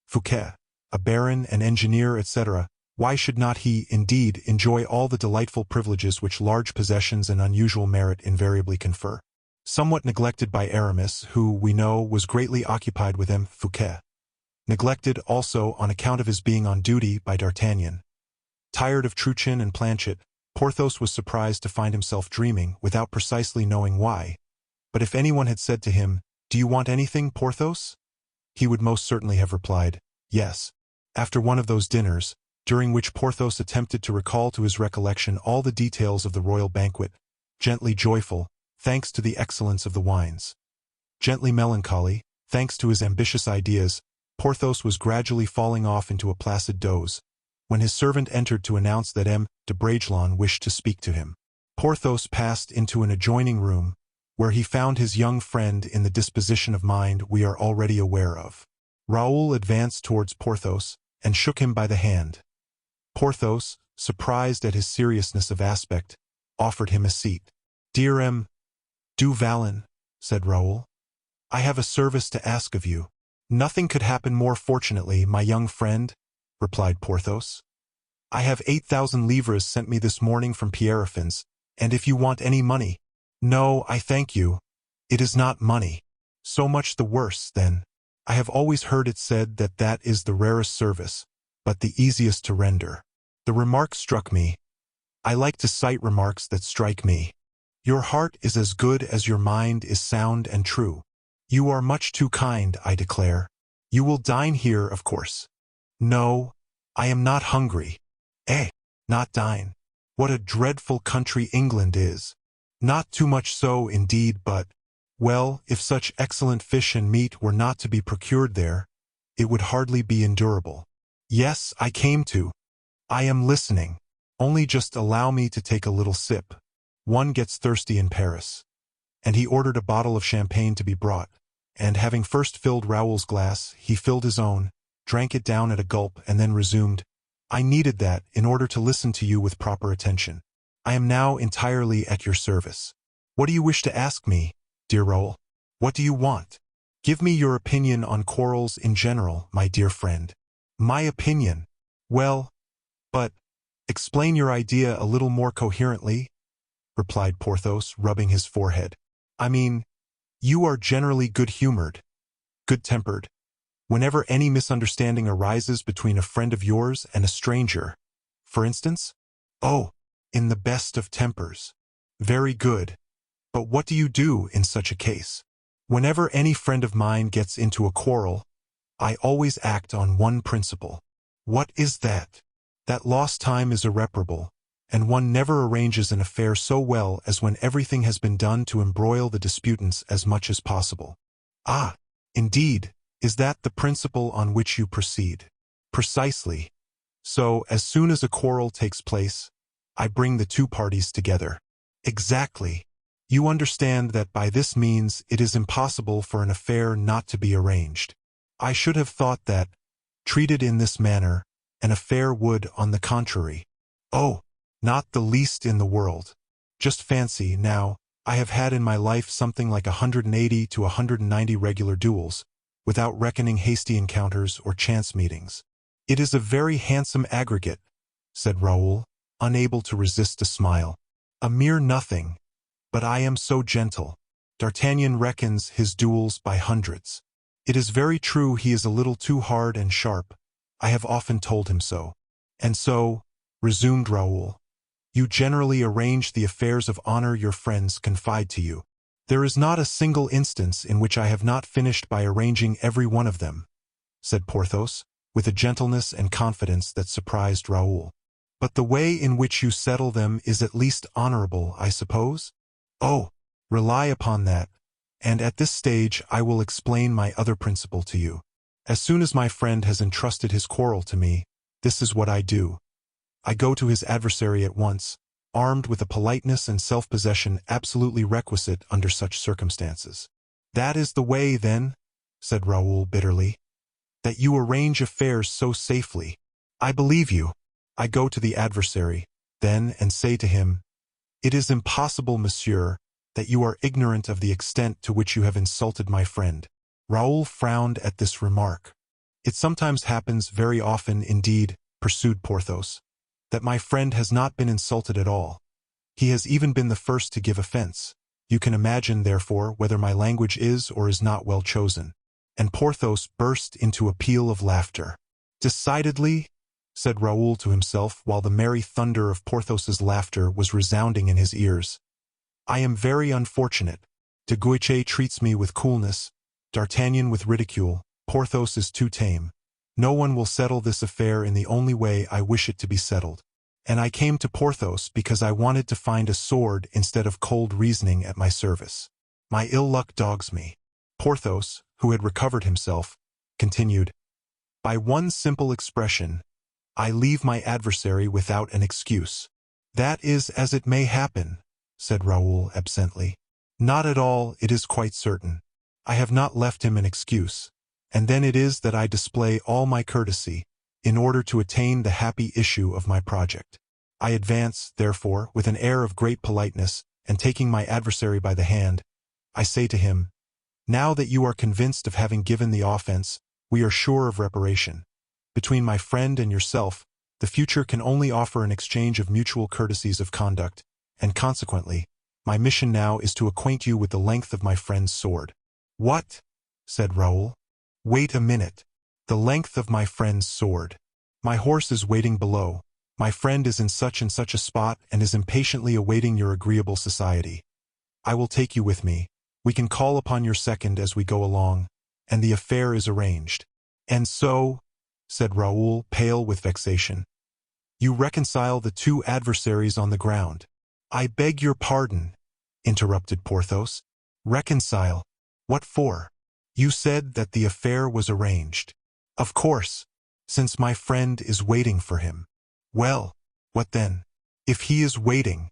Fouquet, a baron, an engineer, etc., why should not he, indeed, enjoy all the delightful privileges which large possessions and unusual merit invariably confer? Somewhat neglected by Aramis, who, we know, was greatly occupied with M. Fouquet. Neglected, also, on account of his being on duty, by D'Artagnan. Tired of Truchen and Planchet, Porthos was surprised to find himself dreaming, without precisely knowing why. But if anyone had said to him, "Do you want anything, Porthos?" he would most certainly have replied, "Yes." After one of those dinners, during which Porthos attempted to recall to his recollection all the details of the royal banquet, gently joyful, thanks to the excellence of the wines, gently melancholy, thanks to his ambitious ideas, Porthos was gradually falling off into a placid doze, when his servant entered to announce that M. de Bragelonne wished to speak to him. Porthos passed into an adjoining room, where he found his young friend in the disposition of mind we are already aware of. Raoul advanced towards Porthos, and shook him by the hand. Porthos, surprised at his seriousness of aspect, offered him a seat. "Dear M. du Vallon," said Raoul, "I have a service to ask of you." "Nothing could happen more fortunately, my young friend," replied Porthos. "I have 8,000 livres sent me this morning from Pierrefonds, and if you want any money—" "No, I thank you. It is not money." "So much the worse, then. I have always heard it said that that is the rarest service, but the easiest to render." The remark struck me. I like to cite remarks that strike me. Your heart is as good as your mind is sound and true. You are much too kind, I declare. You will dine here, of course. No, I am not hungry. Not dine. What a dreadful country England is. Not too much so, indeed, but, well, if such excellent fish and meat were not to be procured there, it would hardly be endurable. Yes, I came to. I am listening. Only just allow me to take a little sip. One gets thirsty in Paris. And he ordered a bottle of champagne to be brought, and having first filled Raoul's glass, he filled his own, drank it down at a gulp, and then resumed, I needed that in order to listen to you with proper attention. I am now entirely at your service. What do you wish to ask me, dear Raoul? What do you want? Give me your opinion on quarrels in general, my dear friend. My opinion? Well, but, explain your idea a little more coherently, replied Porthos, rubbing his forehead. I mean, you are generally good-humored, good-tempered. Whenever any misunderstanding arises between a friend of yours and a stranger, for instance? Oh, in the best of tempers. Very good. But what do you do in such a case? Whenever any friend of mine gets into a quarrel, I always act on one principle. What is that? That lost time is irreparable, and one never arranges an affair so well as when everything has been done to embroil the disputants as much as possible. Ah, indeed, is that the principle on which you proceed? Precisely. So, as soon as a quarrel takes place, I bring the two parties together. Exactly. You understand that by this means it is impossible for an affair not to be arranged. I should have thought that, treated in this manner, an affair would, on the contrary. Oh, not the least in the world. Just fancy, now, I have had in my life something like 180 to 190 regular duels, without reckoning hasty encounters or chance meetings. It is a very handsome aggregate, said Raoul, unable to resist a smile. A mere nothing. But I am so gentle. D'Artagnan reckons his duels by hundreds. It is very true he is a little too hard and sharp. I have often told him so. And so, resumed Raoul, you generally arrange the affairs of honor your friends confide to you. There is not a single instance in which I have not finished by arranging every one of them, said Porthos, with a gentleness and confidence that surprised Raoul. But the way in which you settle them is at least honorable, I suppose? Oh, rely upon that, and at this stage I will explain my other principle to you. As soon as my friend has entrusted his quarrel to me, this is what I do. I go to his adversary at once, armed with a politeness and self-possession absolutely requisite under such circumstances. That is the way, then, said Raoul bitterly, that you arrange affairs so safely. I believe you. I go to the adversary, then, and say to him, It is impossible, monsieur, that you are ignorant of the extent to which you have insulted my friend. Raoul frowned at this remark. It sometimes happens, very often indeed, pursued Porthos, that my friend has not been insulted at all. He has even been the first to give offense. You can imagine, therefore, whether my language is or is not well chosen. And Porthos burst into a peal of laughter. Decidedly, said Raoul to himself while the merry thunder of Porthos's laughter was resounding in his ears. I am very unfortunate. De Guiche treats me with coolness, D'Artagnan with ridicule, Porthos is too tame. No one will settle this affair in the only way I wish it to be settled. And I came to Porthos because I wanted to find a sword instead of cold reasoning at my service. My ill luck dogs me. Porthos, who had recovered himself, continued, By one simple expression, I leave my adversary without an excuse. That is as it may happen, said Raoul absently. Not at all, it is quite certain. I have not left him an excuse, and then it is that I display all my courtesy, in order to attain the happy issue of my project. I advance, therefore, with an air of great politeness, and taking my adversary by the hand, I say to him, Now that you are convinced of having given the offense, we are sure of reparation. Between my friend and yourself, the future can only offer an exchange of mutual courtesies of conduct, and consequently, my mission now is to acquaint you with the length of my friend's sword. What? Said Raoul. Wait a minute. The length of my friend's sword. My horse is waiting below. My friend is in such and such a spot and is impatiently awaiting your agreeable society. I will take you with me. We can call upon your second as we go along, and the affair is arranged." "And so," said Raoul, pale with vexation, "you reconcile the two adversaries on the ground." "I beg your pardon," interrupted Porthos. "Reconcile? What for? You said that the affair was arranged." "Of course, since my friend is waiting for him." "Well, what then? If he is waiting—"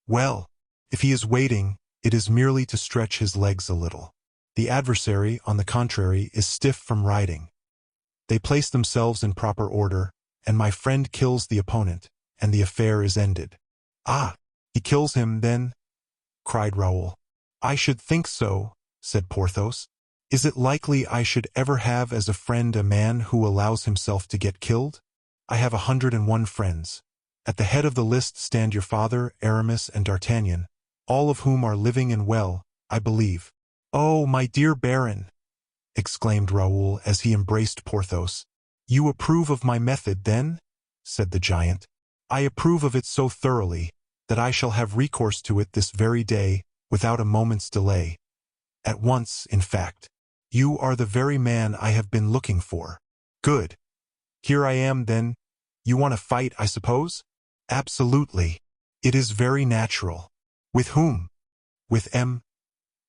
"Well, if he is waiting, it is merely to stretch his legs a little. The adversary, on the contrary, is stiff from riding. They place themselves in proper order, and my friend kills the opponent, and the affair is ended." "Ah, he kills him, then?" cried Raoul. "I should think so," said Porthos. "Is it likely I should ever have as a friend a man who allows himself to get killed? I have 101 friends. At the head of the list stand your father, Aramis, and D'Artagnan, all of whom are living and well, I believe." "Oh, my dear Baron!" exclaimed Raoul as he embraced Porthos. "You approve of my method, then?" said the giant. "I approve of it so thoroughly that I shall have recourse to it this very day without a moment's delay. At once, in fact. You are the very man I have been looking for." "Good. Here I am, then. You want to fight, I suppose?" "Absolutely. It is very natural." "With whom?" "With M.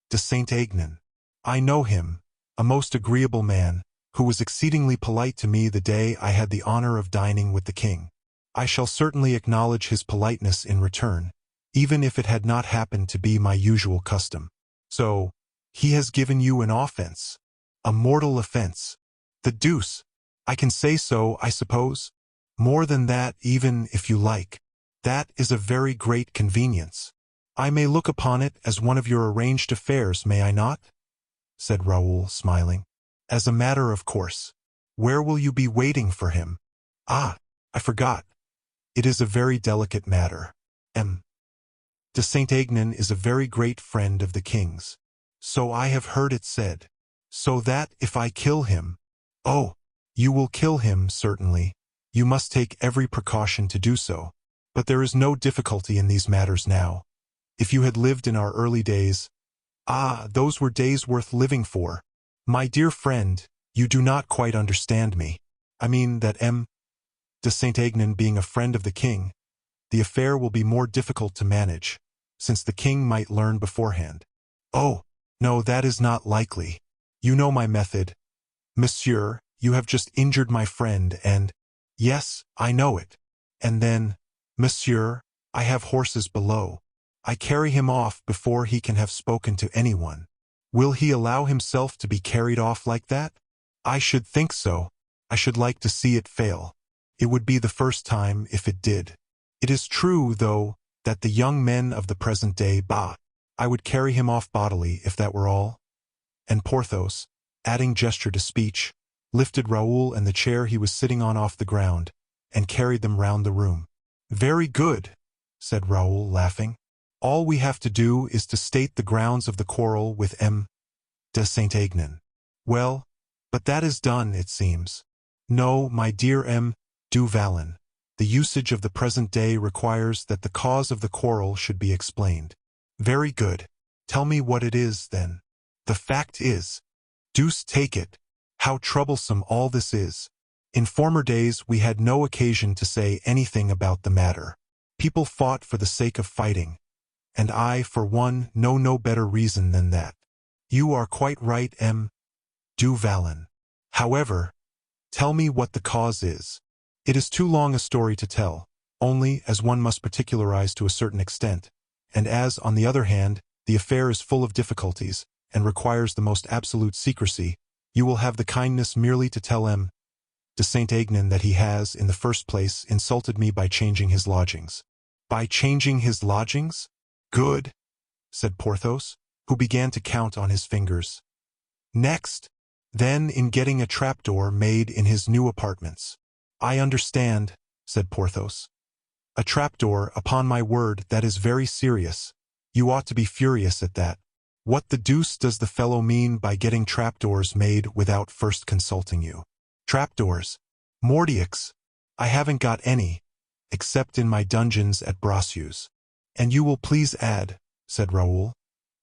de Saint-Aignan. I know him, a most agreeable man, who was exceedingly polite to me the day I had the honor of dining with the king. I shall certainly acknowledge his politeness in return, even if it had not happened to be my usual custom." "So, he has given you an offense?" "A mortal offense." "The deuce! I can say so, I suppose?" "More than that, even, if you like." "That is a very great convenience. I may look upon it as one of your arranged affairs, may I not?" said Raoul, smiling. "As a matter of course." "Where will you be waiting for him?" "Ah, I forgot. It is a very delicate matter. M. de Saint-Aignan is a very great friend of the king's. So I have heard it said. So that if I kill him—" "Oh, you will kill him, certainly. You must take every precaution to do so. But there is no difficulty in these matters now. If you had lived in our early days—" "Ah, those were days worth living for." "My dear friend, you do not quite understand me. I mean that M. de Saint-Aignan being a friend of the king, the affair will be more difficult to manage, since the king might learn beforehand." "Oh, no, that is not likely. You know my method. Monsieur, you have just injured my friend, and—" "Yes, I know it. And then, monsieur, I have horses below. I carry him off before he can have spoken to anyone." "Will he allow himself to be carried off like that?" "I should think so. I should like to see it fail. It would be the first time if it did. It is true, though, that the young men of the present day, bah! I would carry him off bodily if that were all." And Porthos, adding gesture to speech, lifted Raoul and the chair he was sitting on off the ground, and carried them round the room. "Very good," said Raoul, laughing. "All we have to do is to state the grounds of the quarrel with M. de Saint-Aignan. Well, but that is done, it seems." "No, my dear M. du Vallon. The usage of the present day requires that the cause of the quarrel should be explained." "Very good. Tell me what it is, then." "The fact is—" "Deuce take it, how troublesome all this is. In former days we had no occasion to say anything about the matter. People fought for the sake of fighting, and I, for one, know no better reason than that." "You are quite right, M. du Vallon. However, tell me what the cause is." "It is too long a story to tell, only, as one must particularize to a certain extent, and as, on the other hand, the affair is full of difficulties, and requires the most absolute secrecy, you will have the kindness merely to tell M. de Saint-Aignan that he has, in the first place, insulted me by changing his lodgings." "By changing his lodgings? Good," said Porthos, who began to count on his fingers. "Next?" "Then in getting a trapdoor made in his new apartments." "I understand," said Porthos. "A trapdoor, upon my word, that is very serious. You ought to be furious at that. What the deuce does the fellow mean by getting trapdoors made without first consulting you?" "Trapdoors? Mordieux! I haven't got any. except in my dungeons at Bracieux. And you will please add, said Raoul,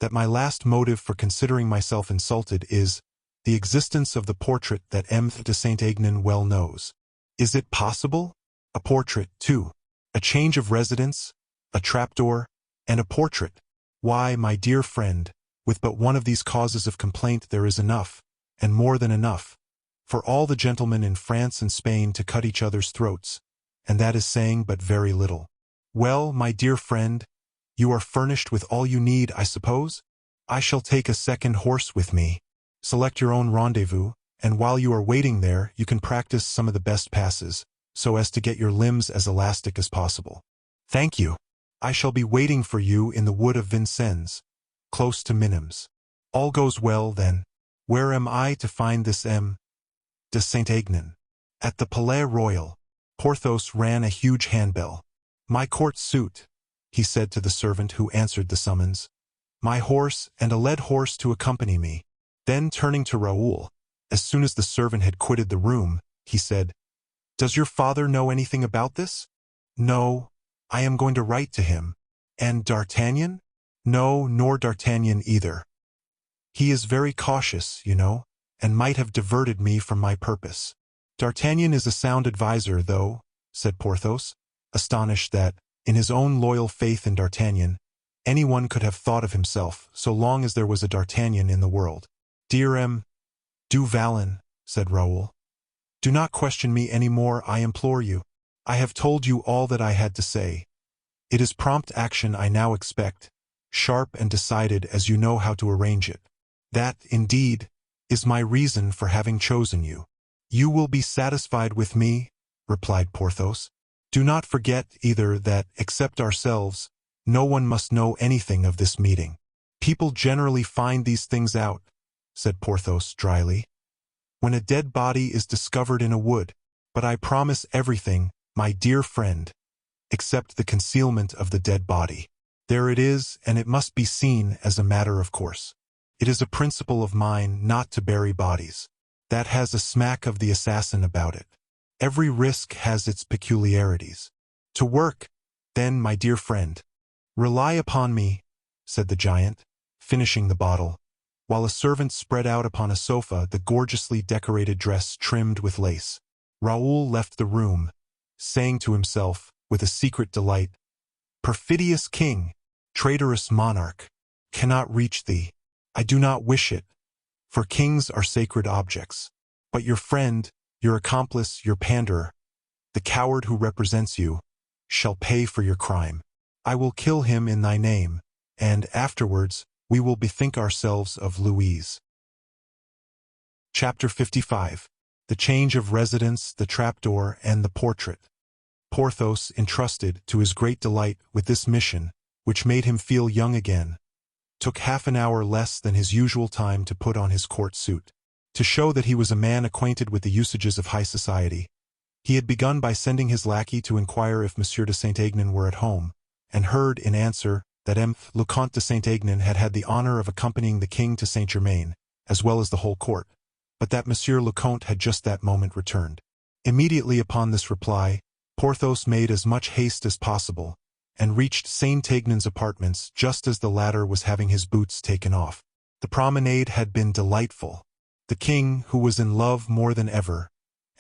that my last motive for considering myself insulted is the existence of the portrait that M. de Saint-Aignan well knows. Is it possible? A portrait, too. A change of residence, a trapdoor, and a portrait. Why, my dear friend, with but one of these causes of complaint there is enough, and more than enough, for all the gentlemen in France and Spain to cut each other's throats, and that is saying but very little. Well, my dear friend, you are furnished with all you need, I suppose? I shall take a second horse with me. Select your own rendezvous, and while you are waiting there, you can practice some of the best passes, so as to get your limbs as elastic as possible. Thank you. I shall be waiting for you in the wood of Vincennes, close to Minims. All goes well, then. Where am I to find this M. de Saint-Aignan? At the Palais Royal. Porthos rang a huge handbell. My court suit, he said to the servant who answered the summons. My horse and a led horse to accompany me. Then turning to Raoul, as soon as the servant had quitted the room, he said, Does your father know anything about this? No, I am going to write to him. And D'Artagnan? No, nor D'Artagnan either. He is very cautious, you know, and might have diverted me from my purpose. D'Artagnan is a sound adviser, though, said Porthos, astonished that, in his own loyal faith in D'Artagnan, anyone could have thought of himself so long as there was a D'Artagnan in the world. Dear M. du Vallon, said Raoul, do not question me any more, I implore you. I have told you all that I had to say. It is prompt action I now expect, sharp and decided as you know how to arrange it. That, indeed, is my reason for having chosen you. You will be satisfied with me, replied Porthos. Do not forget, either, that, except ourselves, no one must know anything of this meeting. People generally find these things out, said Porthos dryly, when a dead body is discovered in a wood. But I promise everything, my dear friend, except the concealment of the dead body. There it is, and it must be seen as a matter of course. It is a principle of mine not to bury bodies. That has a smack of the assassin about it. Every risk has its peculiarities. To work, then, my dear friend. Rely upon me, said the giant, finishing the bottle, while a servant spread out upon a sofa the gorgeously decorated dress trimmed with lace. Raoul left the room, saying to himself, with a secret delight, Perfidious king, traitorous monarch, cannot reach thee. I do not wish it, for kings are sacred objects. But your friend, your accomplice, your panderer, the coward who represents you, shall pay for your crime. I will kill him in thy name, and afterwards we will bethink ourselves of Louise. Chapter 55. The Change of Residence, the Trapdoor, and the Portrait. Porthos, entrusted, to his great delight, with this mission, which made him feel young again, took half an hour less than his usual time to put on his court suit. To show that he was a man acquainted with the usages of high society, he had begun by sending his lackey to inquire if Monsieur de Saint-Aignan were at home, and heard in answer that le Comte de Saint-Aignan had had the honor of accompanying the king to Saint-Germain, as well as the whole court, but that Monsieur le Comte had just that moment returned. Immediately upon this reply, Porthos made as much haste as possible, and reached Saint-Aignan's apartments just as the latter was having his boots taken off. The promenade had been delightful. The king, who was in love more than ever,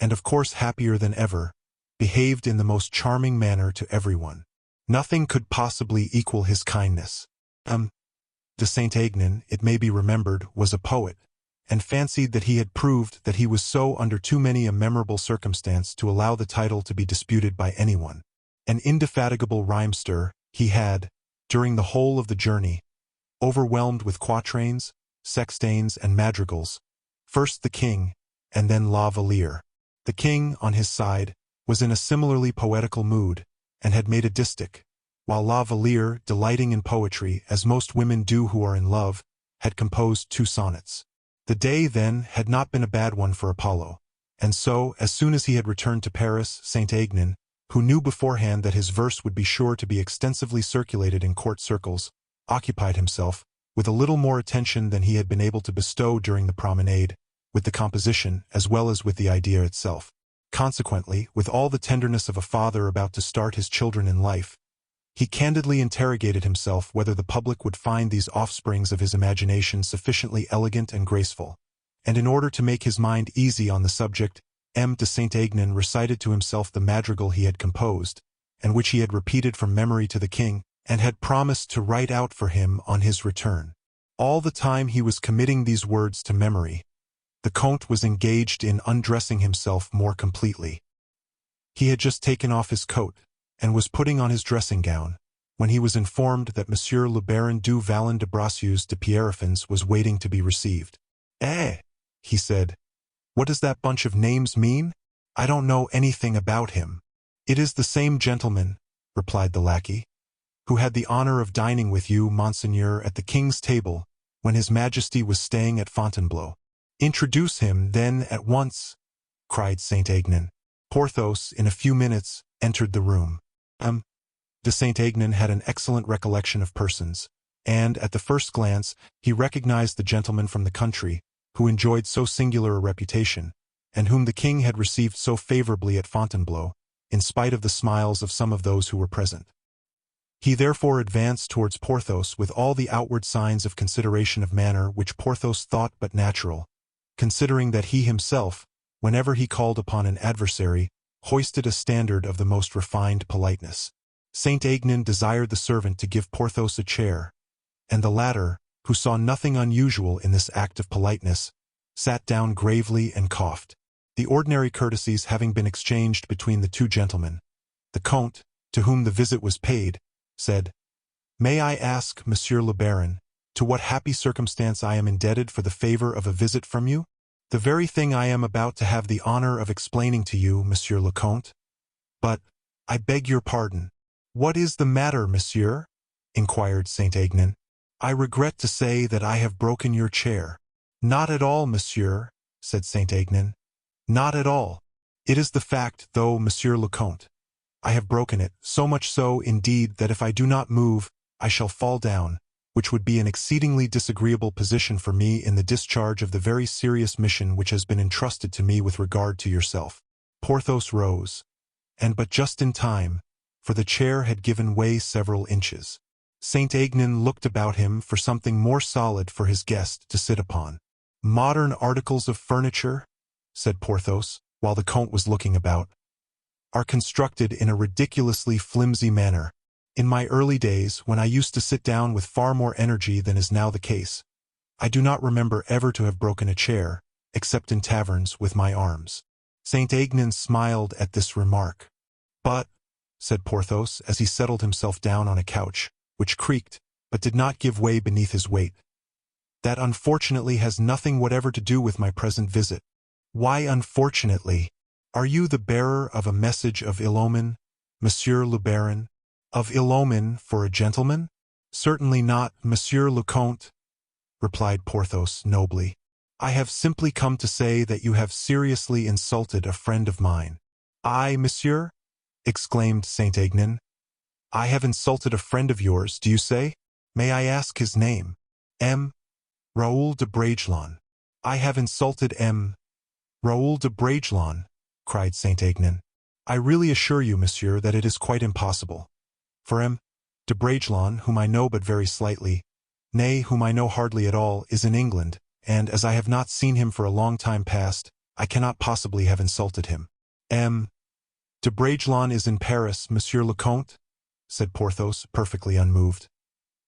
and of course happier than ever, behaved in the most charming manner to everyone. Nothing could possibly equal his kindness. De Saint-Aignan, it may be remembered, was a poet, and fancied that he had proved that he was so under too many a memorable circumstance to allow the title to be disputed by anyone. An indefatigable rhymester, he had, during the whole of the journey, overwhelmed with quatrains, sextains, and madrigals, first the king, and then La Valliere. The king, on his side, was in a similarly poetical mood, and had made a distich, while La Valliere, delighting in poetry, as most women do who are in love, had composed 2 sonnets. The day, then, had not been a bad one for Apollo, and so, as soon as he had returned to Paris, Saint-Aignan, who knew beforehand that his verse would be sure to be extensively circulated in court circles, occupied himself, with a little more attention than he had been able to bestow during the promenade, with the composition as well as with the idea itself. Consequently, with all the tenderness of a father about to start his children in life, he candidly interrogated himself whether the public would find these offsprings of his imagination sufficiently elegant and graceful. And in order to make his mind easy on the subject, M. de Saint-Aignan recited to himself the madrigal he had composed, and which he had repeated from memory to the king, and had promised to write out for him on his return. All the time he was committing these words to memory, the Comte was engaged in undressing himself more completely. He had just taken off his coat, and was putting on his dressing gown, when he was informed that Monsieur le Baron du Vallon de Bracieux de Pierrefonds was waiting to be received. "Eh," he said, "what does that bunch of names mean? I don't know anything about him." "It is the same gentleman," replied the lackey, "who had the honor of dining with you, monseigneur, at the king's table, when his majesty was staying at Fontainebleau." "Introduce him, then, at once," cried Saint-Aignan. Porthos, in a few minutes, entered the room. De Saint-Aignan had an excellent recollection of persons, and, at the first glance, he recognized the gentleman from the country, who enjoyed so singular a reputation, and whom the king had received so favorably at Fontainebleau, in spite of the smiles of some of those who were present. He therefore advanced towards Porthos with all the outward signs of consideration of manner which Porthos thought but natural, considering that he himself, whenever he called upon an adversary, hoisted a standard of the most refined politeness. Saint-Aignan desired the servant to give Porthos a chair, and the latter, who saw nothing unusual in this act of politeness, sat down gravely and coughed. The ordinary courtesies having been exchanged between the two gentlemen, the Comte, to whom the visit was paid, said, "May I ask, Monsieur le Baron, to what happy circumstance I am indebted for the favor of a visit from you?" "The very thing I am about to have the honor of explaining to you, Monsieur le Comte. But, I beg your pardon. What is the matter, monsieur?" inquired Saint-Aignan. "I regret to say that I have broken your chair." "Not at all, monsieur," said Saint-Aignan. "Not at all. It is the fact, though, Monsieur le Comte. I have broken it, so much so, indeed, that if I do not move, I shall fall down, which would be an exceedingly disagreeable position for me in the discharge of the very serious mission which has been entrusted to me with regard to yourself." Porthos rose, and but just in time, for the chair had given way several inches. Saint-Aignan looked about him for something more solid for his guest to sit upon. "Modern articles of furniture," said Porthos, while the Comte was looking about, "are constructed in a ridiculously flimsy manner. In my early days, when I used to sit down with far more energy than is now the case, I do not remember ever to have broken a chair, except in taverns, with my arms." Saint-Aignan smiled at this remark. "But," said Porthos, as he settled himself down on a couch, which creaked, but did not give way beneath his weight, "that unfortunately has nothing whatever to do with my present visit." "Why unfortunately? Are you the bearer of a message of ill omen, Monsieur le Baron? Of ill omen for a gentleman?" "Certainly not, Monsieur le Comte," replied Porthos nobly. "I have simply come to say that you have seriously insulted a friend of mine." "I, monsieur?" exclaimed Saint-Aignan. "I have insulted a friend of yours, do you say? May I ask his name?" "M. Raoul de Bragelonne." "I have insulted M. Raoul de Bragelonne," cried Saint-Aignan. "I really assure you, monsieur, that it is quite impossible. For M. de Bragelonne, whom I know but very slightly, nay, whom I know hardly at all, is in England, and as I have not seen him for a long time past, I cannot possibly have insulted him." "M. de Bragelonne is in Paris, Monsieur le Comte," said Porthos, perfectly unmoved.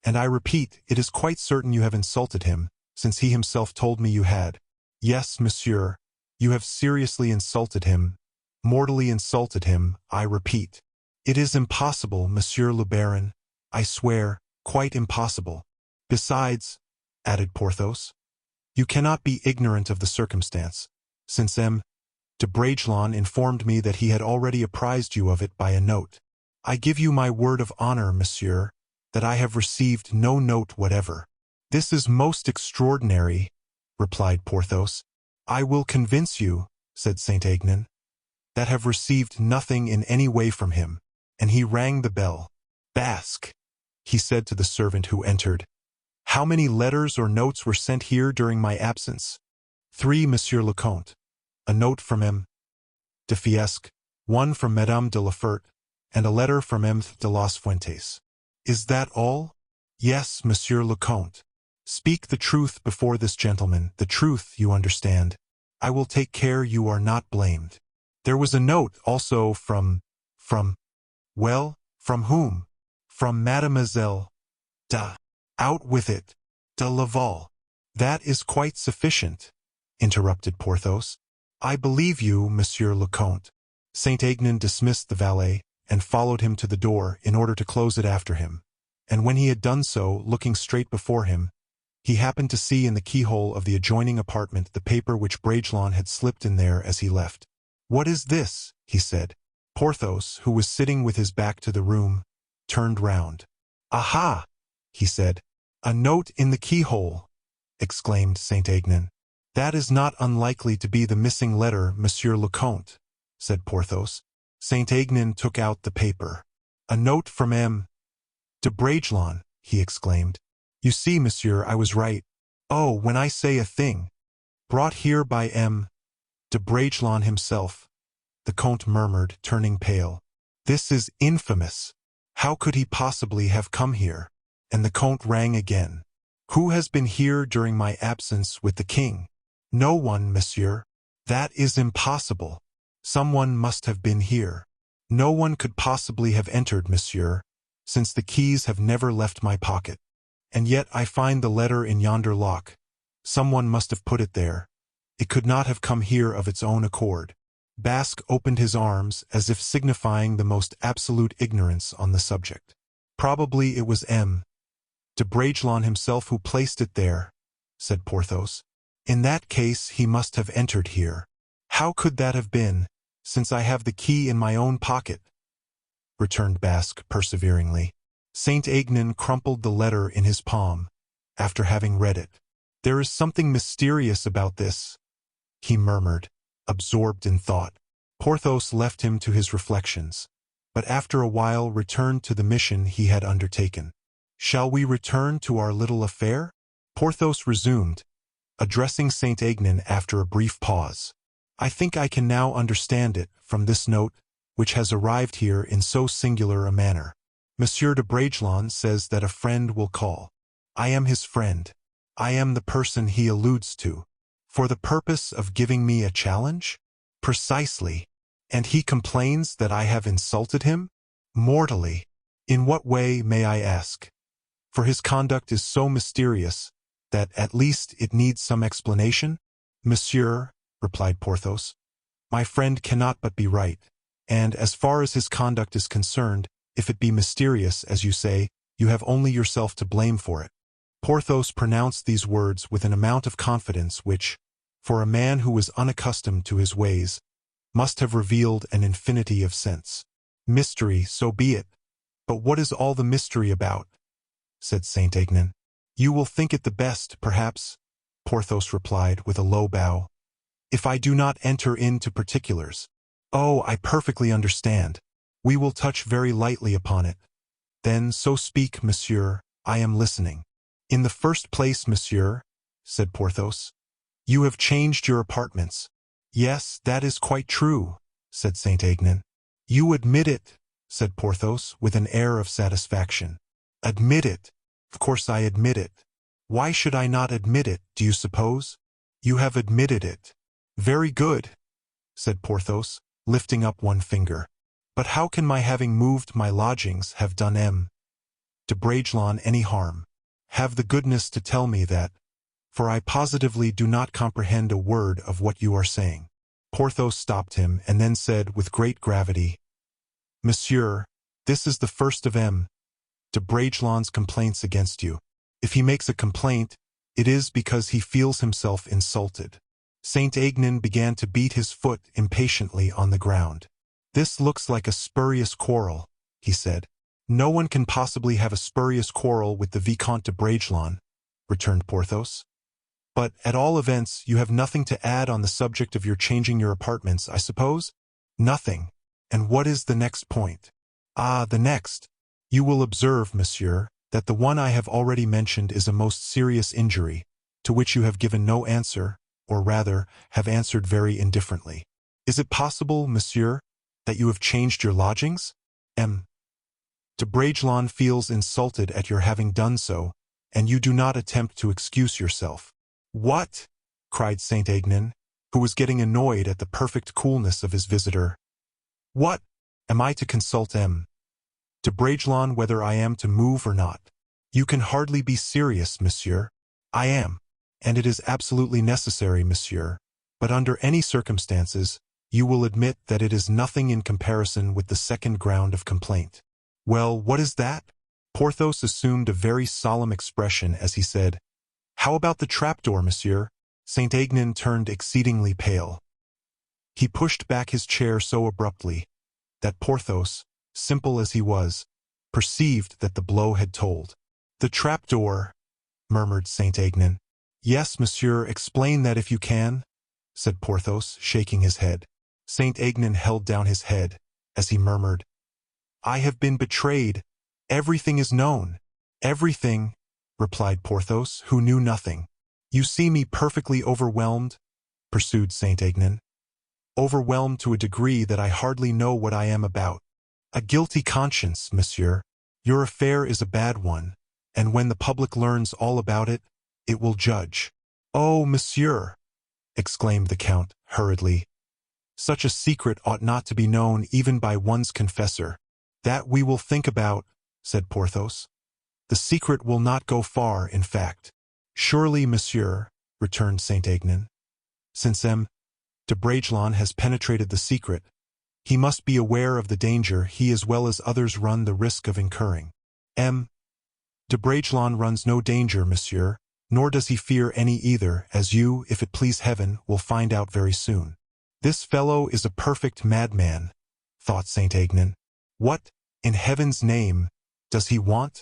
"And I repeat, it is quite certain you have insulted him, since he himself told me you had. Yes, monsieur, you have seriously insulted him, mortally insulted him, I repeat." "It is impossible, Monsieur le Baron. I swear, quite impossible. Besides," added Porthos, "you cannot be ignorant of the circumstance, since M. de Bragelonne informed me that he had already apprised you of it by a note. I give you my word of honor, monsieur, that I have received no note whatever." "This is most extraordinary," replied Porthos. "I will convince you," said Saint-Aignan, "that have received nothing in any way from him." And he rang the bell. "Basque," he said to the servant who entered, "how many letters or notes were sent here during my absence?" "3, Monsieur le Comte. A note from M. de Fiesque, one from Madame de la Ferte, and a letter from M. de las Fuentes. Is that all? Yes, Monsieur le Comte. Speak the truth before this gentleman, the truth, you understand. I will take care you are not blamed. There was a note also from, well, from whom? From Mademoiselle de. Out with it, de Laval. That is quite sufficient, interrupted Porthos. I believe you, Monsieur le Comte. Saint Aignan dismissed the valet and followed him to the door in order to close it after him. And when he had done so, looking straight before him, he happened to see in the keyhole of the adjoining apartment the paper which Bragelonne had slipped in there as he left. What is this? He said. Porthos, who was sitting with his back to the room, turned round. Aha! He said. A note in the keyhole! Exclaimed Saint Aignan. That is not unlikely to be the missing letter, Monsieur le Comte, said Porthos. Saint Aignan took out the paper. A note from M. de Bragelonne, he exclaimed. You see, monsieur, I was right. Oh, when I say a thing. Brought here by M. de Bragelonne himself, the Comte murmured, turning pale. This is infamous. How could he possibly have come here? And the Comte rang again. Who has been here during my absence with the king? No one, monsieur. That is impossible. Someone must have been here. No one could possibly have entered, monsieur, since the keys have never left my pocket. And yet I find the letter in yonder lock. Someone must have put it there. It could not have come here of its own accord. Basque opened his arms as if signifying the most absolute ignorance on the subject. Probably it was M. de Bragelonne himself who placed it there, said Porthos. In that case he must have entered here. How could that have been, since I have the key in my own pocket? Returned Basque perseveringly. Saint Aignan crumpled the letter in his palm, after having read it. There is something mysterious about this, he murmured, absorbed in thought. Porthos left him to his reflections, but after a while returned to the mission he had undertaken. Shall we return to our little affair? Porthos resumed, addressing Saint Aignan after a brief pause. I think I can now understand it from this note, which has arrived here in so singular a manner. Monsieur de Bragelonne says that a friend will call. I am his friend. I am the person he alludes to. For the purpose of giving me a challenge? Precisely. And he complains that I have insulted him? Mortally. In what way, may I ask? For his conduct is so mysterious that at least it needs some explanation? Monsieur, replied Porthos, my friend cannot but be right, and as far as his conduct is concerned, if it be mysterious, as you say, you have only yourself to blame for it. Porthos pronounced these words with an amount of confidence which, for a man who was unaccustomed to his ways, must have revealed an infinity of sense. Mystery, so be it. But what is all the mystery about? Said Saint Aignan. You will think it the best, perhaps, Porthos replied with a low bow, if I do not enter into particulars. Oh, I perfectly understand. We will touch very lightly upon it. Then so speak, monsieur, I am listening. In the first place, monsieur, said Porthos, you have changed your apartments. Yes, that is quite true, said Saint Aignan. You admit it, said Porthos with an air of satisfaction. Admit it? Of course I admit it. Why should I not admit it, do you suppose? You have admitted it. Very good, said Porthos, lifting up one finger. But how can my having moved my lodgings have done M. de Bragelonne any harm? Have the goodness to tell me that, for I positively do not comprehend a word of what you are saying. Porthos stopped him and then said with great gravity, Monsieur, this is the first of M. de Bragelonne's complaints against you. If he makes a complaint, it is because he feels himself insulted. Saint Aignan began to beat his foot impatiently on the ground. This looks like a spurious quarrel, he said. No one can possibly have a spurious quarrel with the Vicomte de Bragelonne, returned Porthos. But, at all events, you have nothing to add on the subject of your changing your apartments, I suppose? Nothing. And what is the next point? Ah, the next. You will observe, monsieur, that the one I have already mentioned is a most serious injury, to which you have given no answer, or rather, have answered very indifferently. Is it possible, monsieur, that you have changed your lodgings? M. De Bragelonne feels insulted at your having done so, and you do not attempt to excuse yourself. What? Cried Saint Aignan, who was getting annoyed at the perfect coolness of his visitor. What? Am I to consult M. De Bragelonne whether I am to move or not? You can hardly be serious, monsieur. I am, and it is absolutely necessary, monsieur, but under any circumstances, you will admit that it is nothing in comparison with the second ground of complaint. Well, what is that? Porthos assumed a very solemn expression as he said, How about the trapdoor, monsieur? Saint Aignan turned exceedingly pale. He pushed back his chair so abruptly that Porthos, simple as he was, perceived that the blow had told. The trapdoor, murmured Saint Aignan. Yes, monsieur, explain that if you can, said Porthos, shaking his head. Saint Aignan held down his head as he murmured, I have been betrayed. Everything is known. Everything, replied Porthos, who knew nothing. You see me perfectly overwhelmed, pursued Saint Aignan. Overwhelmed to a degree that I hardly know what I am about. A guilty conscience, monsieur. Your affair is a bad one, and when the public learns all about it, it will judge. Oh, monsieur, exclaimed the Count, hurriedly. Such a secret ought not to be known even by one's confessor. That we will think about, said Porthos. The secret will not go far, in fact. Surely, monsieur, returned Saint Aignan, since M. de Bragelonne has penetrated the secret, he must be aware of the danger he as well as others run the risk of incurring. M. de Bragelonne runs no danger, monsieur, nor does he fear any either, as you, if it please heaven, will find out very soon. This fellow is a perfect madman, thought Saint Aignan. What, in heaven's name, does he want?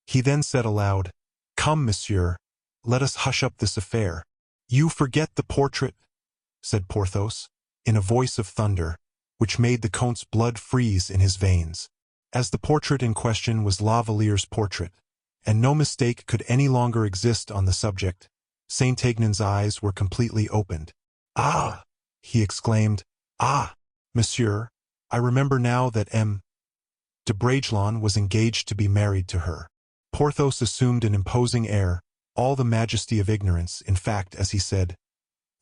He then said aloud, Come, monsieur, let us hush up this affair. You forget the portrait, said Porthos, in a voice of thunder, which made the Count's blood freeze in his veins. As the portrait in question was La Valliere's portrait, and no mistake could any longer exist on the subject, Saint Aignan's eyes were completely opened. Ah! He exclaimed, Ah! Monsieur, I remember now that M. de Bragelonne was engaged to be married to her. Porthos assumed an imposing air, all the majesty of ignorance, in fact, as he said,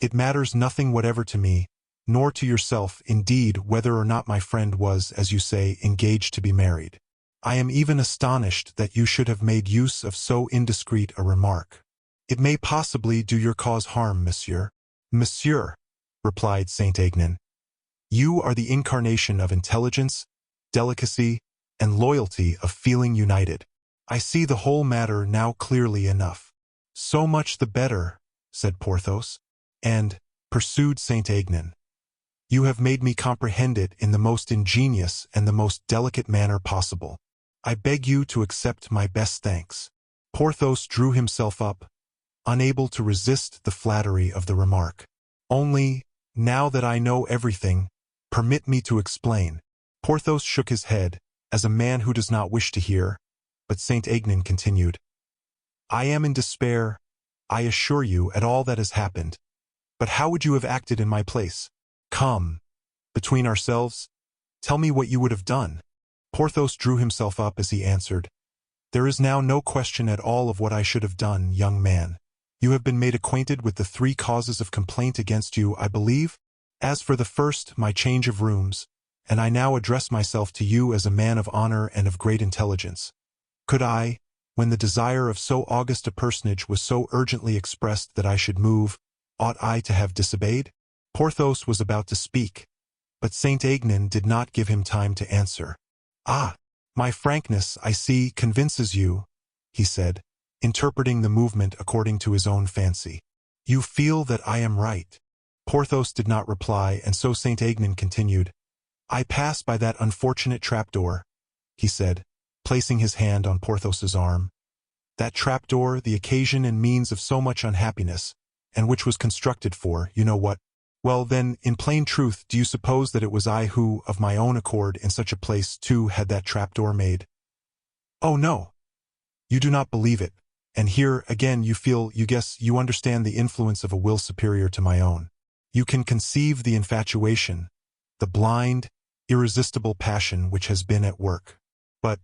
It matters nothing whatever to me, nor to yourself, indeed, whether or not my friend was, as you say, engaged to be married. I am even astonished that you should have made use of so indiscreet a remark. It may possibly do your cause harm, monsieur. Monsieur, replied Saint Aignan, you are the incarnation of intelligence, delicacy, and loyalty of feeling united. I see the whole matter now clearly enough. So much the better, said Porthos, and, pursued Saint Aignan, you have made me comprehend it in the most ingenious and the most delicate manner possible. I beg you to accept my best thanks. Porthos drew himself up, unable to resist the flattery of the remark. Only, now that I know everything, permit me to explain. Porthos shook his head, as a man who does not wish to hear, but Saint Aignan continued, I am in despair, I assure you, at all that has happened. But how would you have acted in my place? Come, between ourselves, tell me what you would have done. Porthos drew himself up as he answered, There is now no question at all of what I should have done, young man. You have been made acquainted with the 3 causes of complaint against you, I believe? As for the first, my change of rooms, and I now address myself to you as a man of honor and of great intelligence. Could I, when the desire of so august a personage was so urgently expressed that I should move, ought I to have disobeyed? Porthos was about to speak, but Saint Aignan did not give him time to answer. Ah, my frankness, I see, convinces you, he said, interpreting the movement according to his own fancy. You feel that I am right. Porthos did not reply, and so Saint Aignan continued, I pass by that unfortunate trapdoor, he said, placing his hand on Porthos's arm. That trapdoor, the occasion and means of so much unhappiness, and which was constructed for, you know what? Well, then, in plain truth, do you suppose that it was I who, of my own accord, in such a place, too, had that trapdoor made? Oh, no. You do not believe it, and here, again, you feel, you guess, you understand the influence of a will superior to my own. You can conceive the infatuation, the blind, irresistible passion which has been at work. But,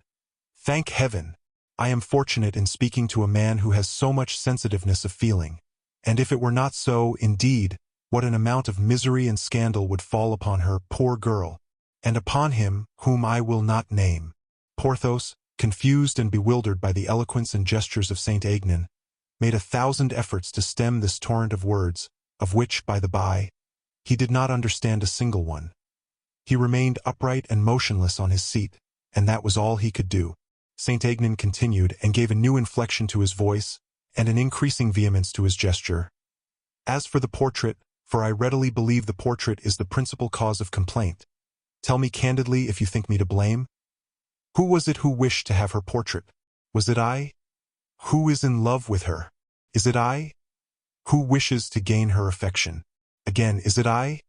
thank heaven, I am fortunate in speaking to a man who has so much sensitiveness of feeling, and if it were not so, indeed, what an amount of misery and scandal would fall upon her, poor girl, and upon him whom I will not name. Porthos, confused and bewildered by the eloquence and gestures of Saint Aignan, made 1,000 efforts to stem this torrent of words, of which, by the by, he did not understand a single one. He remained upright and motionless on his seat, and that was all he could do. Saint Aignan continued and gave a new inflection to his voice and an increasing vehemence to his gesture. As for the portrait, for I readily believe the portrait is the principal cause of complaint, tell me candidly if you think me to blame. Who was it who wished to have her portrait? Was it I? Who is in love with her? Is it I? Who wishes to gain her affection? Again, is it I?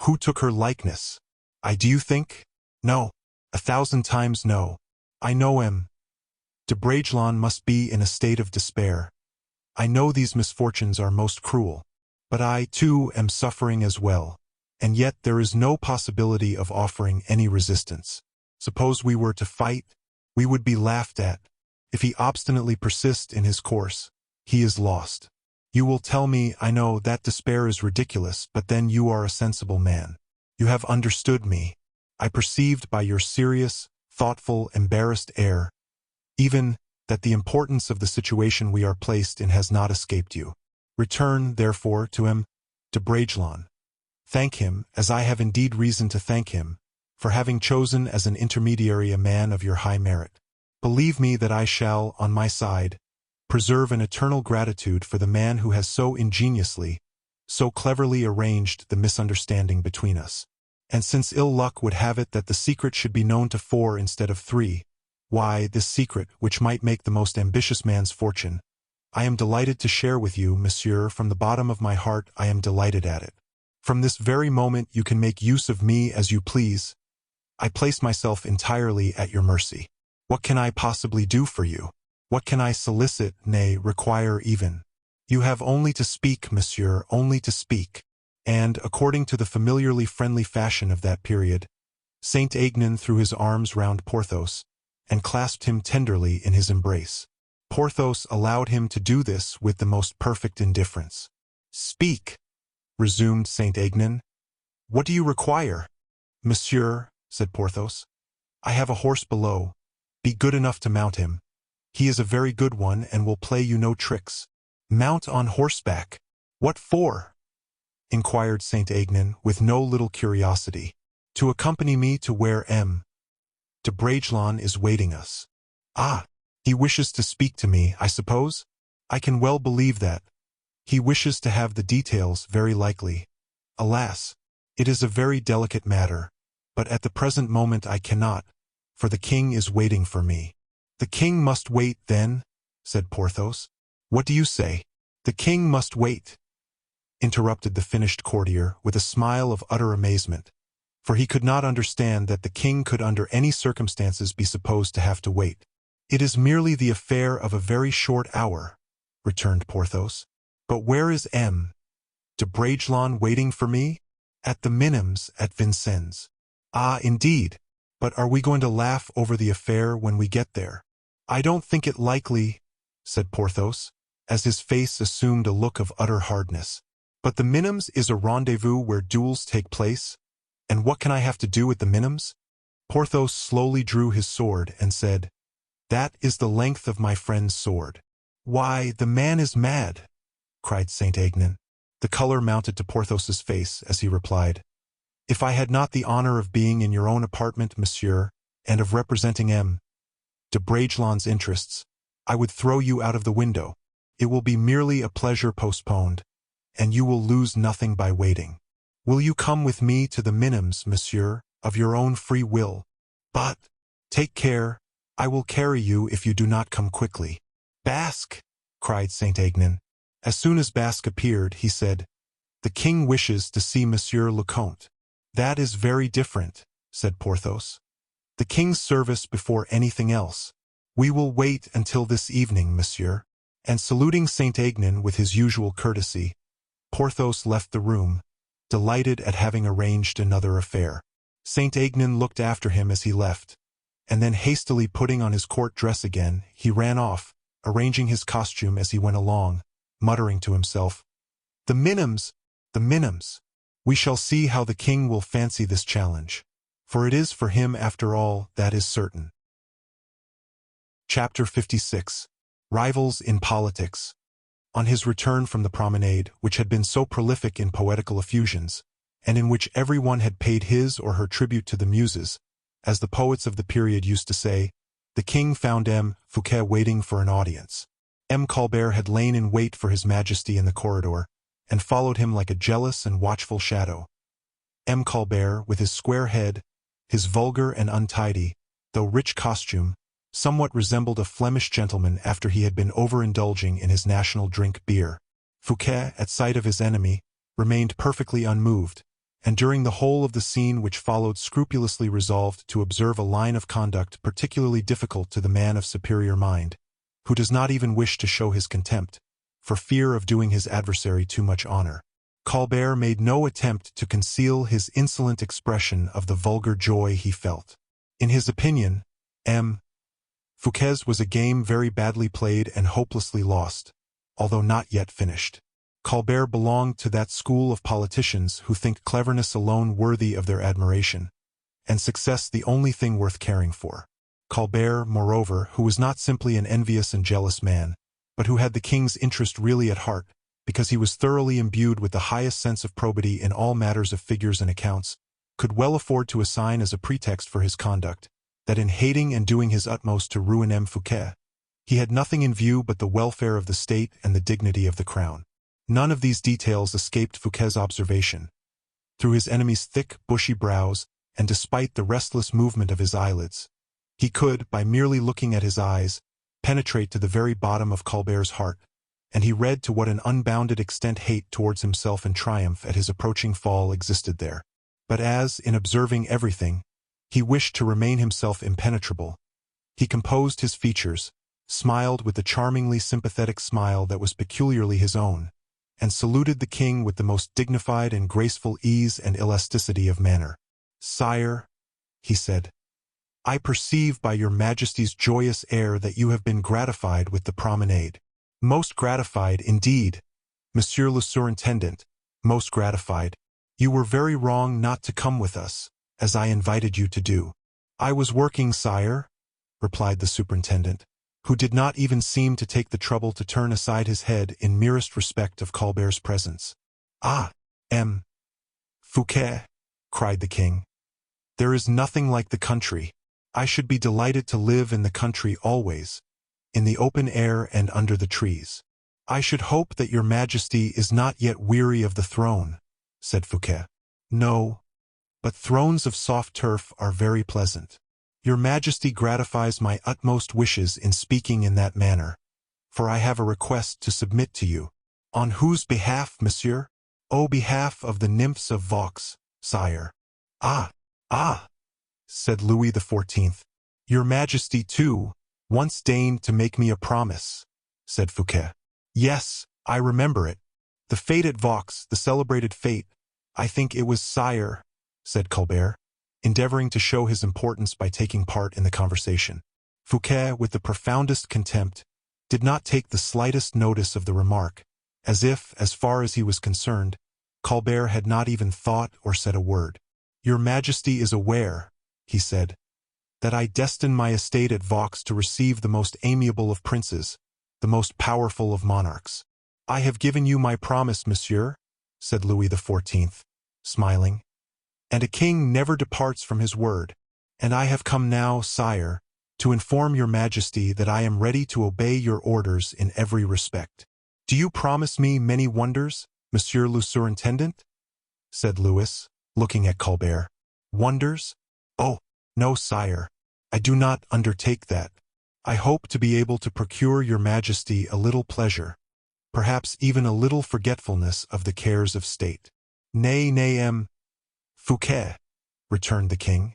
Who took her likeness? I, do you think? No. 1,000 times no. I know him. De Bragelonne must be in a state of despair. I know these misfortunes are most cruel. But I, too, am suffering as well. And yet there is no possibility of offering any resistance. Suppose we were to fight, we would be laughed at. If he obstinately persists in his course, he is lost. You will tell me, I know, that despair is ridiculous, but then you are a sensible man. You have understood me. I perceived by your serious, thoughtful, embarrassed air, even that the importance of the situation we are placed in has not escaped you. Return, therefore, to him, de Bragelonne. Thank him, as I have indeed reason to thank him, for having chosen as an intermediary a man of your high merit. Believe me that I shall, on my side, preserve an eternal gratitude for the man who has so ingeniously, so cleverly arranged the misunderstanding between us. And since ill luck would have it that the secret should be known to 4 instead of 3, why, this secret, which might make the most ambitious man's fortune, I am delighted to share with you, monsieur, from the bottom of my heart I am delighted at it. From this very moment you can make use of me as you please. I place myself entirely at your mercy. What can I possibly do for you? What can I solicit, nay, require even? You have only to speak, monsieur, only to speak. And, according to the familiarly friendly fashion of that period, Saint Aignan threw his arms round Porthos and clasped him tenderly in his embrace. Porthos allowed him to do this with the most perfect indifference. "Speak," resumed Saint Aignan. "What do you require?" "Monsieur," said Porthos, "I have a horse below. Be good enough to mount him. He is a very good one and will play you no tricks." "Mount on horseback? What for?" inquired Saint Aignan with no little curiosity. "To accompany me to where M. de Bragelonne is waiting us." "Ah, he wishes to speak to me, I suppose? I can well believe that. He wishes to have the details, very likely. Alas, it is a very delicate matter, but at the present moment I cannot, for the king is waiting for me." "The king must wait, then?" said Porthos. "What do you say?" "The king must wait," interrupted the finished courtier with a smile of utter amazement, for he could not understand that the king could under any circumstances be supposed to have to wait. "It is merely the affair of a very short hour," returned Porthos. "But where is M. de Bragelonne waiting for me?" "At the Minims at Vincennes." "Ah, indeed. But are we going to laugh over the affair when we get there?" "I don't think it likely," said Porthos, as his face assumed a look of utter hardness. "But the Minims is a rendezvous where duels take place, and what can I have to do with the Minims?" Porthos slowly drew his sword and said, "That is the length of my friend's sword." "Why, the man is mad," cried Saint Aignan. The color mounted to Porthos's face as he replied, "If I had not the honor of being in your own apartment, monsieur, and of representing M. de Bragelonne's interests, I would throw you out of the window. It will be merely a pleasure postponed, and you will lose nothing by waiting. Will you come with me to the Minims, monsieur, of your own free will? But, take care, I will carry you if you do not come quickly." "Basque!" cried Saint Aignan. As soon as Basque appeared, he said, "The king wishes to see Monsieur le Comte." "That is very different," said Porthos. "The king's service before anything else. We will wait until this evening, monsieur." And saluting Saint Aignan with his usual courtesy, Porthos left the room, delighted at having arranged another affair. Saint Aignan looked after him as he left, and then hastily putting on his court dress again, he ran off, arranging his costume as he went along, muttering to himself, "The minims! The minims! We shall see how the king will fancy this challenge, for it is for him after all, that is certain." Chapter 56. Rivals in Politics. On his return from the promenade, which had been so prolific in poetical effusions, and in which everyone had paid his or her tribute to the muses, as the poets of the period used to say, the king found M. Fouquet waiting for an audience. M. Colbert had lain in wait for his majesty in the corridor, and followed him like a jealous and watchful shadow. M. Colbert, with his square head, his vulgar and untidy, though rich costume, somewhat resembled a Flemish gentleman after he had been overindulging in his national drink beer. Fouquet, at sight of his enemy, remained perfectly unmoved, and during the whole of the scene which followed scrupulously resolved to observe a line of conduct particularly difficult to the man of superior mind, who does not even wish to show his contempt, for fear of doing his adversary too much honor. Colbert made no attempt to conceal his insolent expression of the vulgar joy he felt. In his opinion, M. Fouquet's was a game very badly played and hopelessly lost, although not yet finished. Colbert belonged to that school of politicians who think cleverness alone worthy of their admiration, and success the only thing worth caring for. Colbert, moreover, who was not simply an envious and jealous man, but who had the king's interest really at heart, because he was thoroughly imbued with the highest sense of probity in all matters of figures and accounts, could well afford to assign as a pretext for his conduct, that in hating and doing his utmost to ruin M. Fouquet, he had nothing in view but the welfare of the state and the dignity of the crown. None of these details escaped Fouquet's observation. Through his enemy's thick, bushy brows, and despite the restless movement of his eyelids, he could, by merely looking at his eyes, penetrate to the very bottom of Colbert's heart, and he read to what an unbounded extent hate towards himself and triumph at his approaching fall existed there. But as, in observing everything, he wished to remain himself impenetrable, he composed his features, smiled with the charmingly sympathetic smile that was peculiarly his own, and saluted the king with the most dignified and graceful ease and elasticity of manner. "Sire," he said, "I perceive by your majesty's joyous air that you have been gratified with the promenade." "Most gratified, indeed, Monsieur le Surintendant, most gratified. You were very wrong not to come with us, as I invited you to do." "I was working, sire," replied the superintendent, who did not even seem to take the trouble to turn aside his head in merest respect of Colbert's presence. "Ah, M. Fouquet," cried the king, "there is nothing like the country. I should be delighted to live in the country always, in the open air and under the trees." "I should hope that your majesty is not yet weary of the throne," said Fouquet. "No, but thrones of soft turf are very pleasant. Your majesty gratifies my utmost wishes in speaking in that manner, for I have a request to submit to you." "On whose behalf, monsieur?" "O behalf of the nymphs of Vaux, sire." "Ah, ah," said Louis XIV. "Your majesty, too, once deigned to make me a promise," said Fouquet. "Yes, I remember it. The fete at Vaux, the celebrated fete, I think it was, sire," said Colbert, endeavoring to show his importance by taking part in the conversation. Fouquet, with the profoundest contempt, did not take the slightest notice of the remark, as if, as far as he was concerned, Colbert had not even thought or said a word. "Your majesty is aware," he said, "that I destine my estate at Vaux to receive the most amiable of princes, the most powerful of monarchs." "I have given you my promise, monsieur," said Louis XIV, smiling, "and a king never departs from his word. And I have come now, sire, to inform your majesty that I am ready to obey your orders in every respect." "Do you promise me many wonders, monsieur le surintendant?" said Louis, looking at Colbert. "Wonders? Oh, no, sire, I do not undertake that. I hope to be able to procure your majesty a little pleasure, perhaps even a little forgetfulness of the cares of state." "Nay, nay, M. Fouquet," returned the king,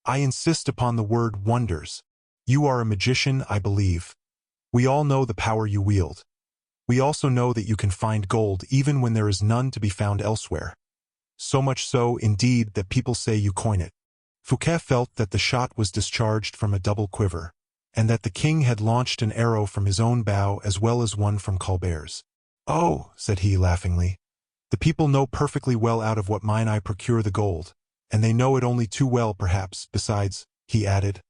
"I insist upon the word wonders. You are a magician, I believe. We all know the power you wield. We also know that you can find gold even when there is none to be found elsewhere. So much so, indeed, that people say you coin it. Fouquet felt that the shot was discharged from a double quiver, and that the king had launched an arrow from his own bow as well as one from Colbert's. "Oh," said he laughingly, "the people know perfectly well out of what mine I procure the gold, and they know it only too well perhaps. Besides," he added,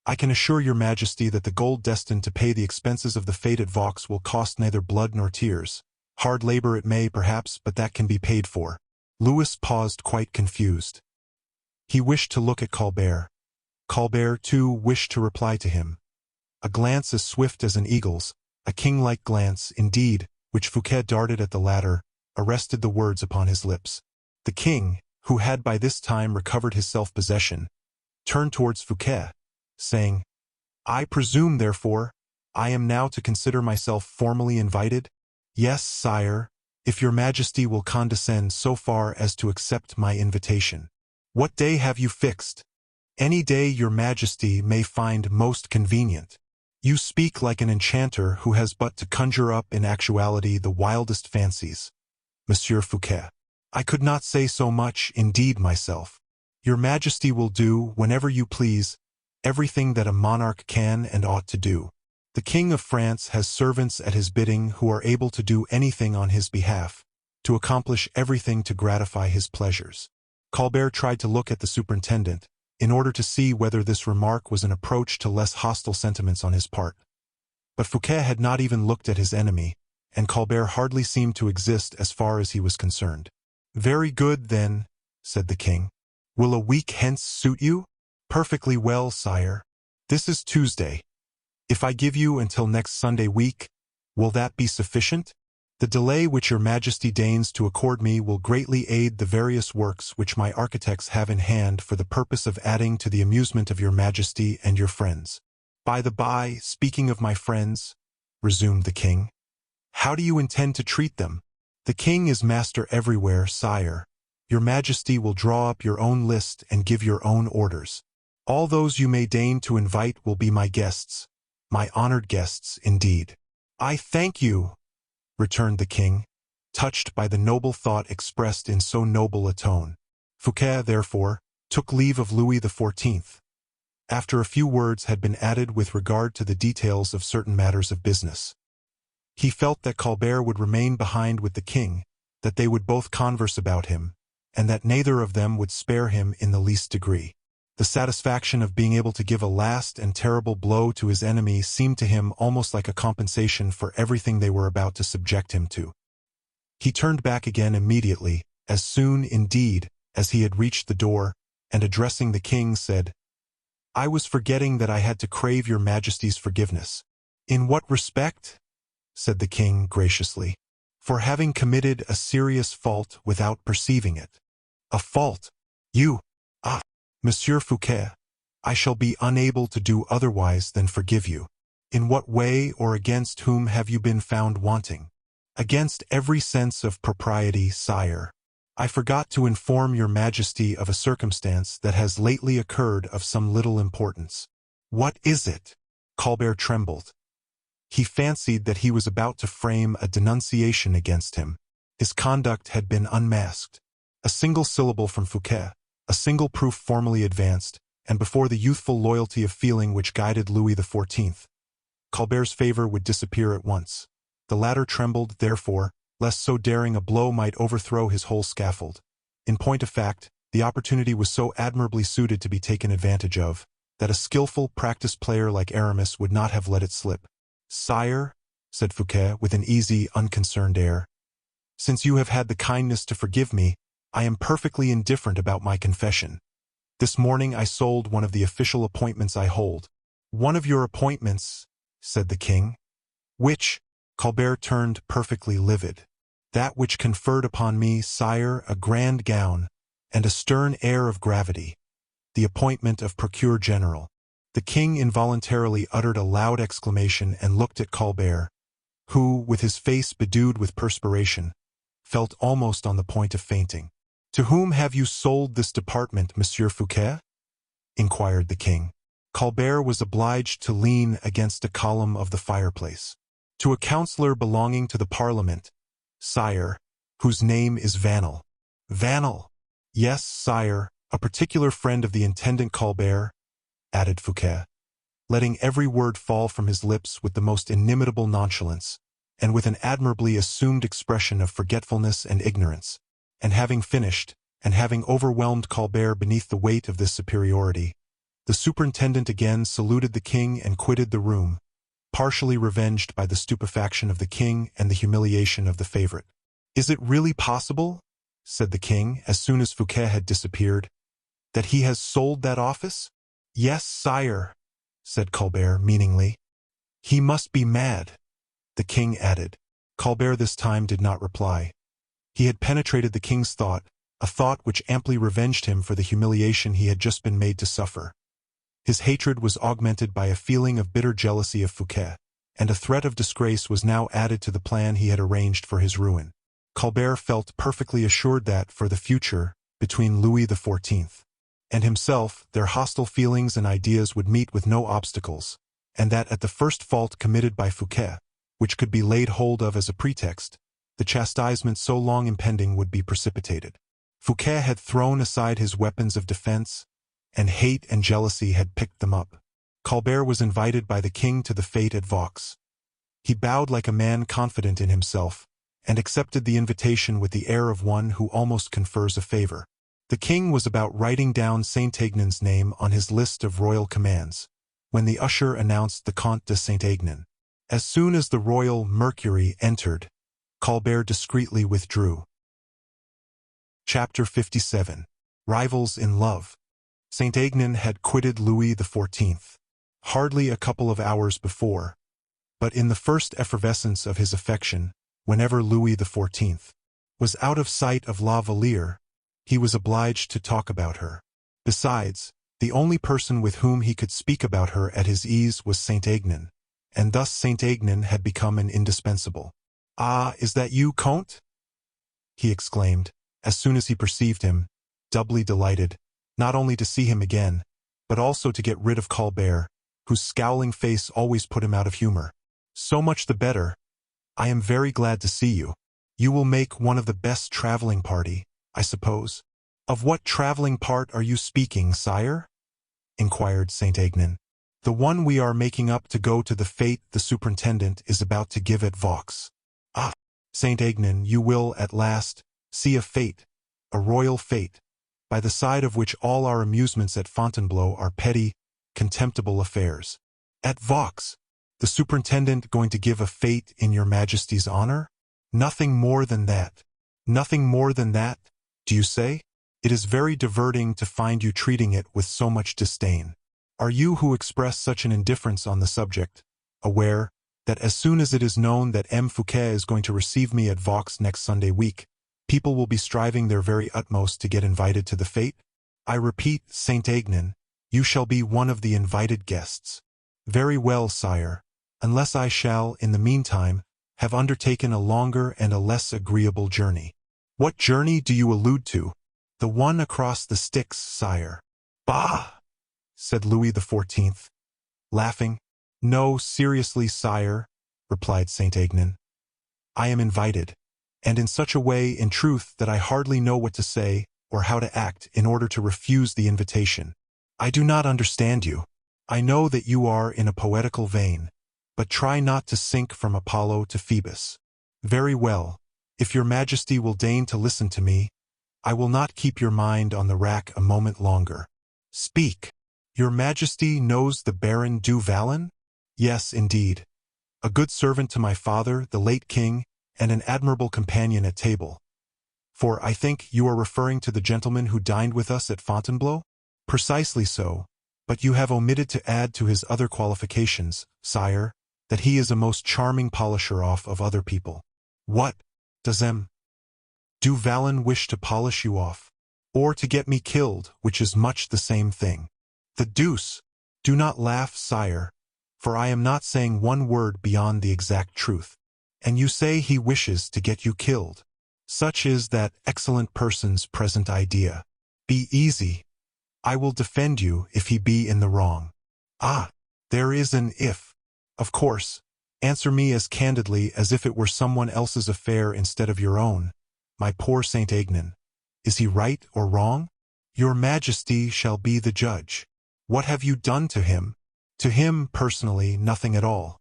"I can assure your majesty that the gold destined to pay the expenses of the fete at Vaux will cost neither blood nor tears. Hard labor it may, perhaps, but that can be paid for." Louis paused quite confused. He wished to look at Colbert. Colbert, too, wished to reply to him. A glance as swift as an eagle's, a king-like glance, indeed, which Fouquet darted at the latter, arrested the words upon his lips. The king, who had by this time recovered his self-possession, turned towards Fouquet, saying, "I presume, therefore, I am now to consider myself formally invited?" "Yes, sire, if your majesty will condescend so far as to accept my invitation." "What day have you fixed?" "Any day your majesty may find most convenient." "You speak like an enchanter who has but to conjure up in actuality the wildest fancies, Monsieur Fouquet." "I could not say so much, indeed, myself." "Your majesty will do, whenever you please, everything that a monarch can and ought to do. The King of France has servants at his bidding who are able to do anything on his behalf, to accomplish everything to gratify his pleasures." Colbert tried to look at the superintendent, in order to see whether this remark was an approach to less hostile sentiments on his part. But Fouquet had not even looked at his enemy, and Colbert hardly seemed to exist as far as he was concerned. "Very good, then," said the king. "Will a week hence suit you?" "Perfectly well, sire. This is Tuesday. If I give you until next Sunday week, will that be sufficient? The delay which your majesty deigns to accord me will greatly aid the various works which my architects have in hand for the purpose of adding to the amusement of your majesty and your friends." "By the by, speaking of my friends," resumed the king, "how do you intend to treat them?" "The king is master everywhere, sire. Your majesty will draw up your own list and give your own orders. All those you may deign to invite will be my guests, my honored guests, indeed." "I thank you," returned the king, touched by the noble thought expressed in so noble a tone. Fouquet, therefore, took leave of Louis XIV, after a few words had been added with regard to the details of certain matters of business. He felt that Colbert would remain behind with the king, that they would both converse about him, and that neither of them would spare him in the least degree. The satisfaction of being able to give a last and terrible blow to his enemy seemed to him almost like a compensation for everything they were about to subject him to. He turned back again immediately, as soon, indeed, as he had reached the door, and addressing the king said, "I was forgetting that I had to crave your majesty's forgiveness." "In what respect?" said the king graciously. "For having committed a serious fault without perceiving it." "A fault? You? Ah, Monsieur Fouquet, I shall be unable to do otherwise than forgive you. In what way or against whom have you been found wanting?" "Against every sense of propriety, sire. I forgot to inform your majesty of a circumstance that has lately occurred of some little importance." "What is it?" Colbert trembled. He fancied that he was about to frame a denunciation against him. His conduct had been unmasked. A single syllable from Fouquet, a single proof formally advanced, and before the youthful loyalty of feeling which guided Louis XIV, Colbert's favor would disappear at once. The latter trembled, therefore, lest so daring a blow might overthrow his whole scaffold. In point of fact, the opportunity was so admirably suited to be taken advantage of, that a skillful, practiced player like Aramis would not have let it slip. "Sire," said Fouquet with an easy, unconcerned air, "since you have had the kindness to forgive me, I am perfectly indifferent about my confession. This morning I sold one of the official appointments I hold." "One of your appointments?" said the king. "Which?" Colbert turned perfectly livid. "That which conferred upon me, sire, a grand gown, and a stern air of gravity. The appointment of procureur general." The king involuntarily uttered a loud exclamation and looked at Colbert, who, with his face bedewed with perspiration, felt almost on the point of fainting. "To whom have you sold this department, Monsieur Fouquet?" inquired the king. Colbert was obliged to lean against a column of the fireplace. "To a councillor belonging to the Parliament, sire, whose name is Vanel." Vanel. Yes, sire, a particular friend of the Intendant Colbert, added Fouquet, letting every word fall from his lips with the most inimitable nonchalance, and with an admirably assumed expression of forgetfulness and ignorance. And having finished, and having overwhelmed Colbert beneath the weight of this superiority, the superintendent again saluted the king and quitted the room, partially revenged by the stupefaction of the king and the humiliation of the favorite. "Is it really possible," said the king, as soon as Fouquet had disappeared, "that he has sold that office?" "Yes, sire," said Colbert meaningly. "He must be mad," the king added. Colbert this time did not reply. He had penetrated the king's thought, a thought which amply revenged him for the humiliation he had just been made to suffer. His hatred was augmented by a feeling of bitter jealousy of Fouquet, and a threat of disgrace was now added to the plan he had arranged for his ruin. Colbert felt perfectly assured that, for the future, between Louis XIV. and himself, their hostile feelings and ideas would meet with no obstacles, and that at the first fault committed by Fouquet, which could be laid hold of as a pretext, the chastisement so long impending would be precipitated. Fouquet had thrown aside his weapons of defense, and hate and jealousy had picked them up. Colbert was invited by the king to the fete at Vaux. He bowed like a man confident in himself, and accepted the invitation with the air of one who almost confers a favor. The king was about writing down Saint-Aignan's name on his list of royal commands, when the usher announced the Comte de Saint-Aignan. As soon as the royal Mercury entered, Colbert discreetly withdrew. Chapter 57. Rivals in Love. Saint-Aignan had quitted Louis XIV. hardly a couple of hours before, but in the first effervescence of his affection, whenever Louis XIV. was out of sight of La Valliere, he was obliged to talk about her. Besides, the only person with whom he could speak about her at his ease was Saint-Aignan, and thus Saint-Aignan had become an indispensable. "Ah, is that you, Comte?" he exclaimed, as soon as he perceived him, doubly delighted, not only to see him again, but also to get rid of Colbert, whose scowling face always put him out of humor. "So much the better. I am very glad to see you. You will make one of the best traveling party, I suppose." "Of what traveling part are you speaking, sire?" inquired Saint-Aignan. "The one we are making up to go to the fete the superintendent is about to give at Vaux." "Ah, Saint-Aignan, you will, at last, see a fete, a royal fete, by the side of which all our amusements at Fontainebleau are petty, contemptible affairs. At Vaux, the superintendent going to give a fete in your Majesty's honor? Nothing more than that. Nothing more than that, do you say? It is very diverting to find you treating it with so much disdain. Are you who express such an indifference on the subject, aware that as soon as it is known that M. Fouquet is going to receive me at Vaux next Sunday week, people will be striving their very utmost to get invited to the fete? I repeat, Saint-Aignan, you shall be one of the invited guests. Very well, sire, unless I shall, in the meantime, have undertaken a longer and a less agreeable journey. What journey do you allude to? The one across the Styx, sire. Bah! said Louis XIV, laughing. No, seriously, sire, replied Saint-Aignan. I am invited, and in such a way, in truth, that I hardly know what to say or how to act in order to refuse the invitation. I do not understand you. I know that you are in a poetical vein, but try not to sink from Apollo to Phoebus. Very well, if your Majesty will deign to listen to me, I will not keep your mind on the rack a moment longer. Speak. Your Majesty knows the Baron du Vallon? Yes, indeed. A good servant to my father, the late king, and an admirable companion at table. For I think you are referring to the gentleman who dined with us at Fontainebleau? Precisely so, but you have omitted to add to his other qualifications, sire, that he is a most charming polisher off of other people. What? Does M. du Vallon wish to polish you off? Or to get me killed, which is much the same thing? The deuce! Do not laugh, sire, for I am not saying one word beyond the exact truth. And you say he wishes to get you killed. Such is that excellent person's present idea. Be easy. I will defend you if he be in the wrong. Ah, there is an if. Of course, answer me as candidly as if it were someone else's affair instead of your own, my poor Saint-Aignan. Is he right or wrong? Your Majesty shall be the judge. What have you done to him? To him, personally, nothing at all.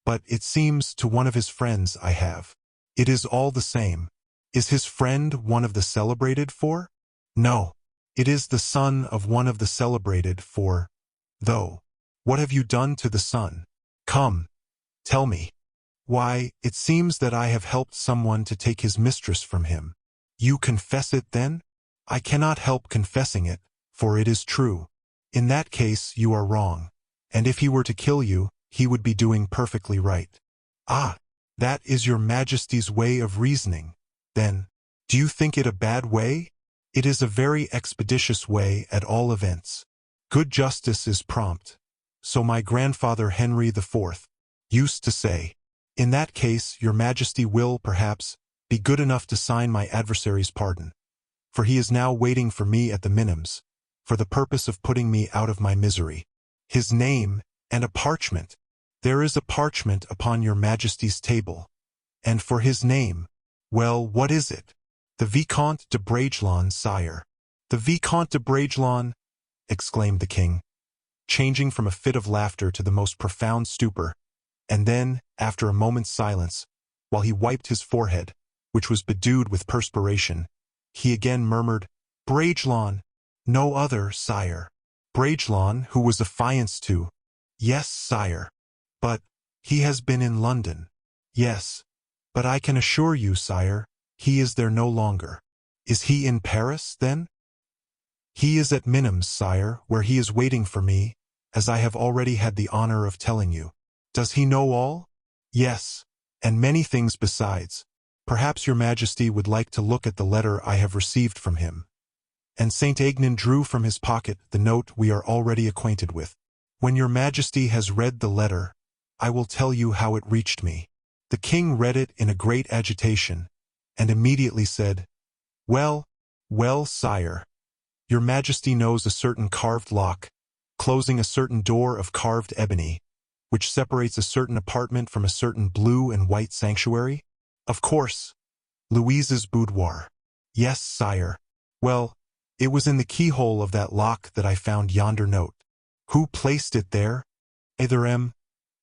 But it seems to one of his friends I have. It is all the same. Is his friend one of the celebrated four? No. It is the son of one of the celebrated four, though. What have you done to the son? Come, tell me. Why, it seems that I have helped someone to take his mistress from him. You confess it then? I cannot help confessing it, for it is true. In that case you are wrong, and if he were to kill you, he would be doing perfectly right. Ah, that is your Majesty's way of reasoning. Then, do you think it a bad way? It is a very expeditious way at all events. Good justice is prompt. So my grandfather Henry IV used to say. In that case, your Majesty will, perhaps, be good enough to sign my adversary's pardon, for he is now waiting for me at the minims, for the purpose of putting me out of my misery. His name, and a parchment. There is a parchment upon your Majesty's table. And for his name, well, what is it? The Vicomte de Bragelonne, sire. The Vicomte de Bragelonne, exclaimed the king, changing from a fit of laughter to the most profound stupor, and then, after a moment's silence, while he wiped his forehead, which was bedewed with perspiration, he again murmured, Bragelonne, no other, sire. Bragelonne, who was affianced to. Yes, sire. But he has been in London. Yes. But I can assure you, sire, he is there no longer. Is he in Paris, then? He is at Minims, sire, where he is waiting for me, as I have already had the honor of telling you. Does he know all? Yes, and many things besides. Perhaps your Majesty would like to look at the letter I have received from him. And Saint Aignan drew from his pocket the note we are already acquainted with. When your Majesty has read the letter, I will tell you how it reached me. The king read it in a great agitation, and immediately said, Well, sire. Your Majesty knows a certain carved lock, closing a certain door of carved ebony, which separates a certain apartment from a certain blue and white sanctuary? Of course. Louise's boudoir. Yes, sire. Well, it was in the keyhole of that lock that I found yonder note. Who placed it there? Either M.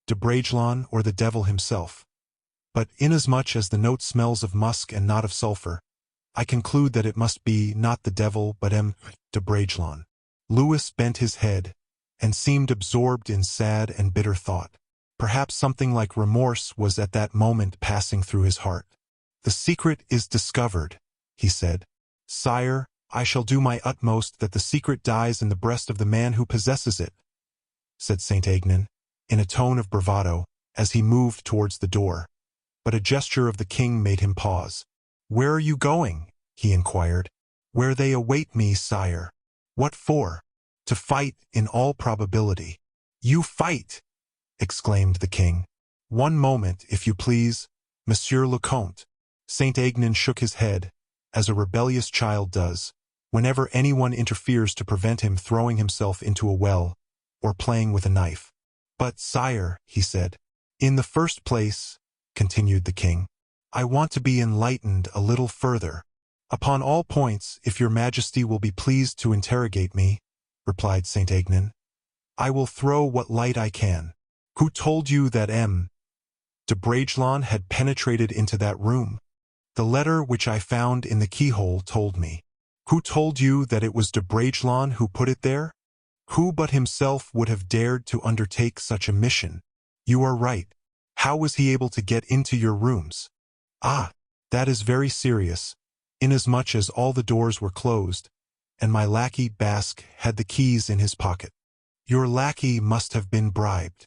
de Bragelonne or the devil himself. But inasmuch as the note smells of musk and not of sulphur, I conclude that it must be not the devil but M. de Bragelonne. Louis bent his head, and seemed absorbed in sad and bitter thought. Perhaps something like remorse was at that moment passing through his heart. The secret is discovered, he said. Sire, I shall do my utmost that the secret dies in the breast of the man who possesses it, said Saint Aignan, in a tone of bravado, as he moved towards the door. But a gesture of the king made him pause. Where are you going? He inquired. Where they await me, sire. What for? To fight, in all probability. You fight! Exclaimed the king. One moment, if you please, Monsieur le Comte. Saint Aignan shook his head, as a rebellious child does, whenever anyone interferes to prevent him throwing himself into a well, or playing with a knife. But, sire, he said, in the first place, continued the king, I want to be enlightened a little further. Upon all points, if your Majesty will be pleased to interrogate me, replied Saint Aignan, I will throw what light I can. Who told you that M. de Bragelonne had penetrated into that room? The letter which I found in the keyhole told me. Who told you that it was de Bragelonne who put it there? Who but himself would have dared to undertake such a mission? You are right. How was he able to get into your rooms? Ah, that is very serious, inasmuch as all the doors were closed, and my lackey Basque had the keys in his pocket. Your lackey must have been bribed.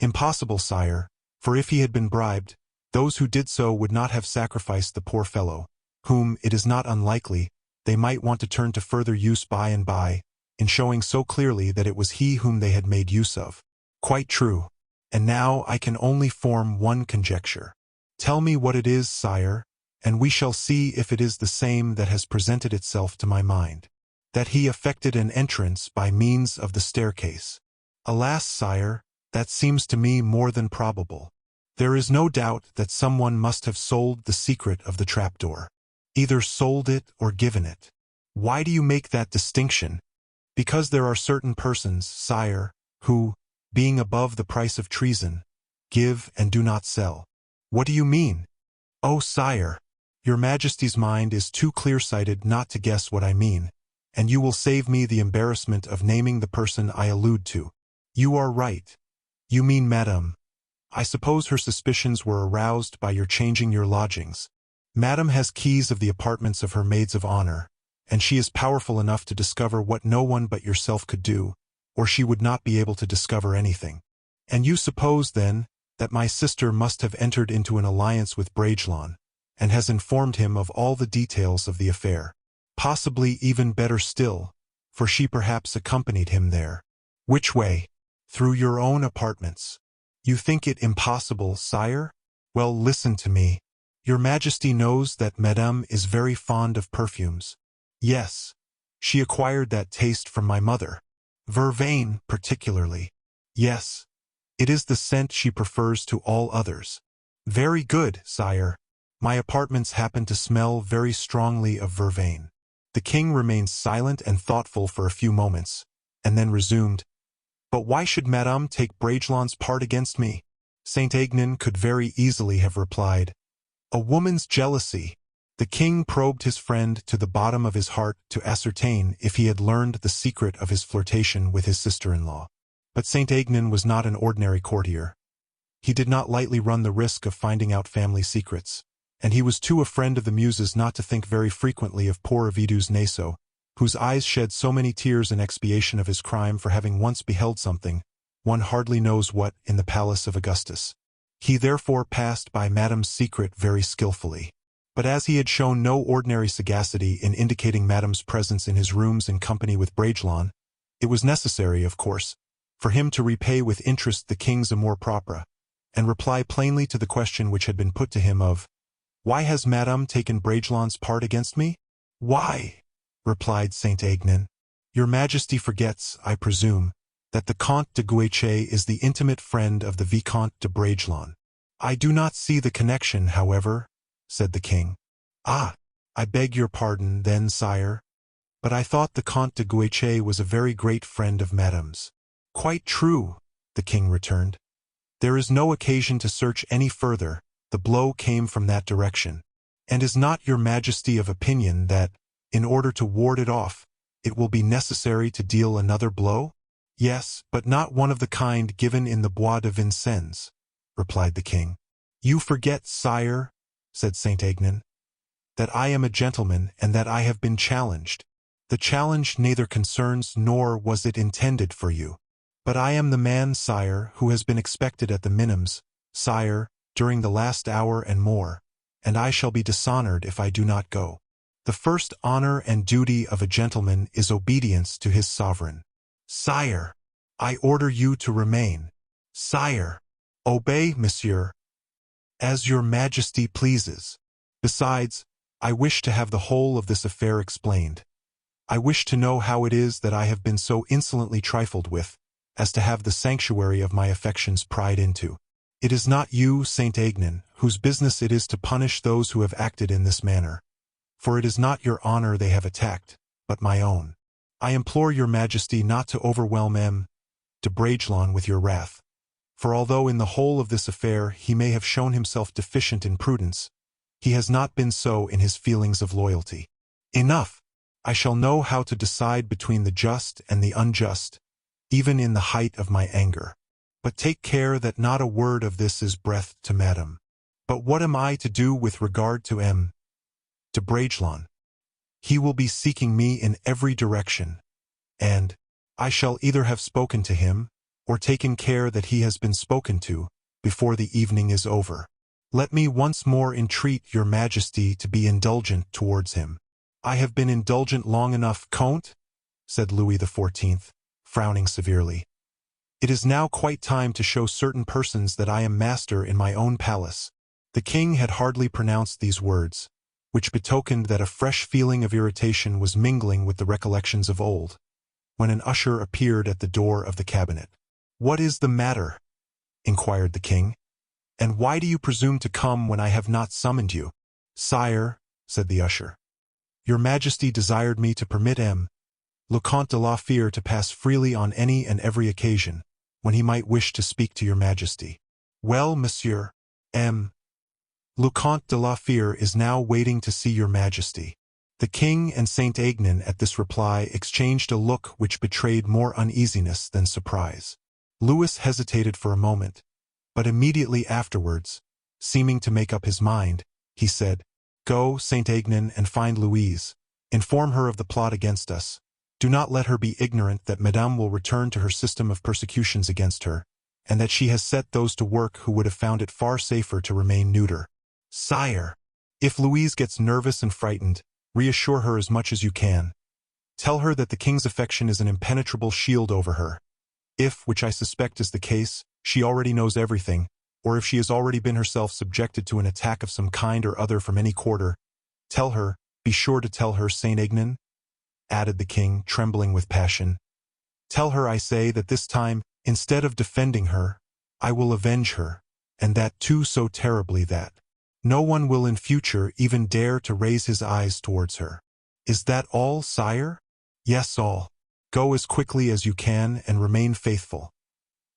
Impossible, sire, for if he had been bribed, those who did so would not have sacrificed the poor fellow, whom, it is not unlikely, they might want to turn to further use by and by, in showing so clearly that it was he whom they had made use of. Quite true. And now I can only form one conjecture. Tell me what it is, sire, and we shall see if it is the same that has presented itself to my mind. That he effected an entrance by means of the staircase. Alas, sire, that seems to me more than probable. There is no doubt that someone must have sold the secret of the trapdoor. either sold it or given it. Why do you make that distinction? Because there are certain persons, sire, who, being above the price of treason, give and do not sell. What do you mean? Oh, sire, your Majesty's mind is too clear-sighted not to guess what I mean, and you will save me the embarrassment of naming the person I allude to. You are right. You mean Madame. I suppose her suspicions were aroused by your changing your lodgings. Madame has keys of the apartments of her maids of honor, and she is powerful enough to discover what no one but yourself could do, or she would not be able to discover anything. And you suppose, then, that my sister must have entered into an alliance with Bragelonne, and has informed him of all the details of the affair. Possibly even better still, for she perhaps accompanied him there. Which way? Through your own apartments. You think it impossible, sire? Well, listen to me. Your Majesty knows that Madame is very fond of perfumes. Yes, she acquired that taste from my mother. Vervain, particularly. Yes, it is the scent she prefers to all others. Very good, sire. My apartments happen to smell very strongly of vervain. The king remained silent and thoughtful for a few moments, and then resumed, But why should Madame take Bragelonne's part against me? Saint Aignan could very easily have replied, A woman's jealousy. The king probed his friend to the bottom of his heart to ascertain if he had learned the secret of his flirtation with his sister-in-law. But Saint Aignan was not an ordinary courtier. He did not lightly run the risk of finding out family secrets, and he was too a friend of the muses not to think very frequently of poor Vidus Naso, whose eyes shed so many tears in expiation of his crime for having once beheld something, one hardly knows what, in the palace of Augustus. He therefore passed by Madame's secret very skillfully. But as he had shown no ordinary sagacity in indicating Madame's presence in his rooms in company with Bragelonne, it was necessary, of course, for him to repay with interest the king's amour propre, and reply plainly to the question which had been put to him of, Why has Madame taken Bragelonne's part against me? Why? Replied Saint Aignan. Your Majesty forgets, I presume, that the Comte de Guiche is the intimate friend of the Vicomte de Bragelonne. I do not see the connection, however, said the king. Ah, I beg your pardon, then, sire. But I thought the Comte de Guiche was a very great friend of Madame's. Quite true, the king returned. There is no occasion to search any further, the blow came from that direction. And is not your Majesty of opinion that, in order to ward it off, it will be necessary to deal another blow? Yes, but not one of the kind given in the Bois de Vincennes, replied the king. You forget, sire, said Saint Aignan, that I am a gentleman and that I have been challenged. The challenge neither concerns nor was it intended for you. But I am the man, sire, who has been expected at the Minims, sire, during the last hour and more, and I shall be dishonored if I do not go. The first honor and duty of a gentleman is obedience to his sovereign. Sire, I order you to remain. Sire, obey, monsieur, as your Majesty pleases. Besides, I wish to have the whole of this affair explained. I wish to know how it is that I have been so insolently trifled with, as to have the sanctuary of my affections pried into. It is not you, Saint Aignan, whose business it is to punish those who have acted in this manner, for it is not your honor they have attacked, but my own. I implore your Majesty not to overwhelm M. de Bragelonne with your wrath, for although in the whole of this affair he may have shown himself deficient in prudence, he has not been so in his feelings of loyalty. Enough! I shall know how to decide between the just and the unjust, even in the height of my anger. But take care that not a word of this is breathed to Madame. But what am I to do with regard to M. de Bragelonne? He will be seeking me in every direction, and I shall either have spoken to him, or taken care that he has been spoken to, before the evening is over. Let me once more entreat your Majesty to be indulgent towards him. I have been indulgent long enough, Comte, said Louis XIV, frowning severely. It is now quite time to show certain persons that I am master in my own palace. The king had hardly pronounced these words, which betokened that a fresh feeling of irritation was mingling with the recollections of old, when an usher appeared at the door of the cabinet. What is the matter? Inquired the king. And why do you presume to come when I have not summoned you? Sire, said the usher. Your Majesty desired me to permit le Comte de la Fere to pass freely on any and every occasion, when he might wish to speak to your Majesty. Well, Monsieur, le Comte de la Fere is now waiting to see your Majesty. The king and Saint Aignan at this reply exchanged a look which betrayed more uneasiness than surprise. Louis hesitated for a moment, but immediately afterwards, seeming to make up his mind, he said, Go, Saint Aignan, and find Louise. Inform her of the plot against us. Do not let her be ignorant that Madame will return to her system of persecutions against her, and that she has set those to work who would have found it far safer to remain neuter. Sire, if Louise gets nervous and frightened, reassure her as much as you can. Tell her that the king's affection is an impenetrable shield over her. If, which I suspect is the case, she already knows everything, or if she has already been herself subjected to an attack of some kind or other from any quarter, tell her, be sure to tell her, Saint Aignan, added the king, trembling with passion. Tell her, I say, that this time, instead of defending her, I will avenge her, and that too so terribly that no one will in future even dare to raise his eyes towards her. Is that all, sire? Yes, all. Go as quickly as you can and remain faithful.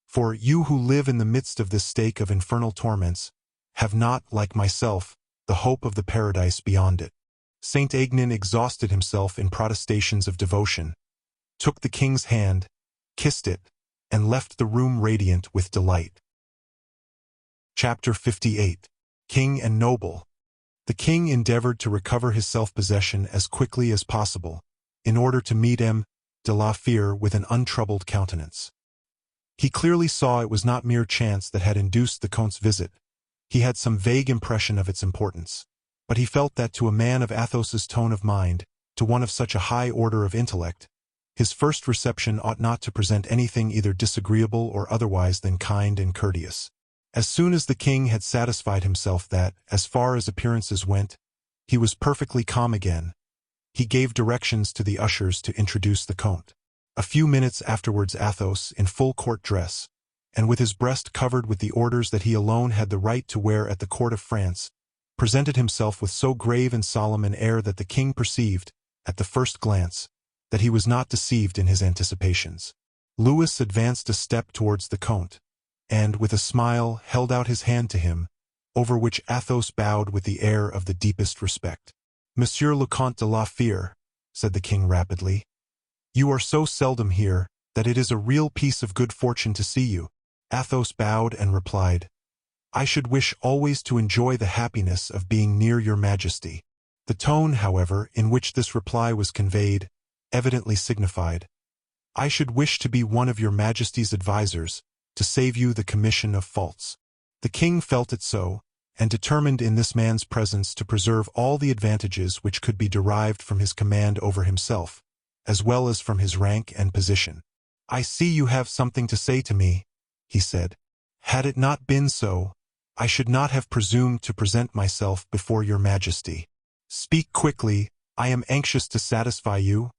For you who live in the midst of this stake of infernal torments, have not, like myself, the hope of the paradise beyond it. Saint Aignan exhausted himself in protestations of devotion, took the king's hand, kissed it, and left the room radiant with delight. Chapter 58. King and Noble. The king endeavored to recover his self-possession as quickly as possible, in order to meet de la Fere with an untroubled countenance. He clearly saw it was not mere chance that had induced the Comte's visit. He had some vague impression of its importance, but he felt that to a man of Athos's tone of mind, to one of such a high order of intellect, his first reception ought not to present anything either disagreeable or otherwise than kind and courteous. As soon as the king had satisfied himself that, as far as appearances went, he was perfectly calm again, he gave directions to the ushers to introduce the Comte. A few minutes afterwards Athos, in full court dress, and with his breast covered with the orders that he alone had the right to wear at the court of France, presented himself with so grave and solemn an air that the king perceived, at the first glance, that he was not deceived in his anticipations. Louis advanced a step towards the Comte, and, with a smile, held out his hand to him, over which Athos bowed with the air of the deepest respect. Monsieur le Comte de la Fere, said the king rapidly, you are so seldom here, that it is a real piece of good fortune to see you. Athos bowed and replied, I should wish always to enjoy the happiness of being near your Majesty. The tone, however, in which this reply was conveyed, evidently signified, I should wish to be one of your Majesty's advisers, to save you the commission of faults. The king felt it so, and determined in this man's presence to preserve all the advantages which could be derived from his command over himself, as well as from his rank and position. I see you have something to say to me, he said. Had it not been so, I should not have presumed to present myself before your Majesty. Speak quickly, I am anxious to satisfy you,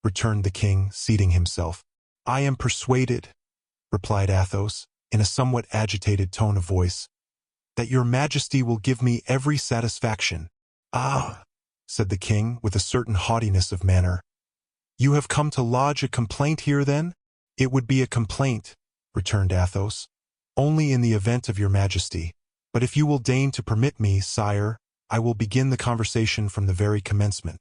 returned the king, seating himself. I am persuaded, replied Athos, in a somewhat agitated tone of voice, that your Majesty will give me every satisfaction. Ah, said the king, with a certain haughtiness of manner. You have come to lodge a complaint here, then? It would be a complaint, returned Athos, only in the event of your Majesty. But if you will deign to permit me, sire, I will begin the conversation from the very commencement.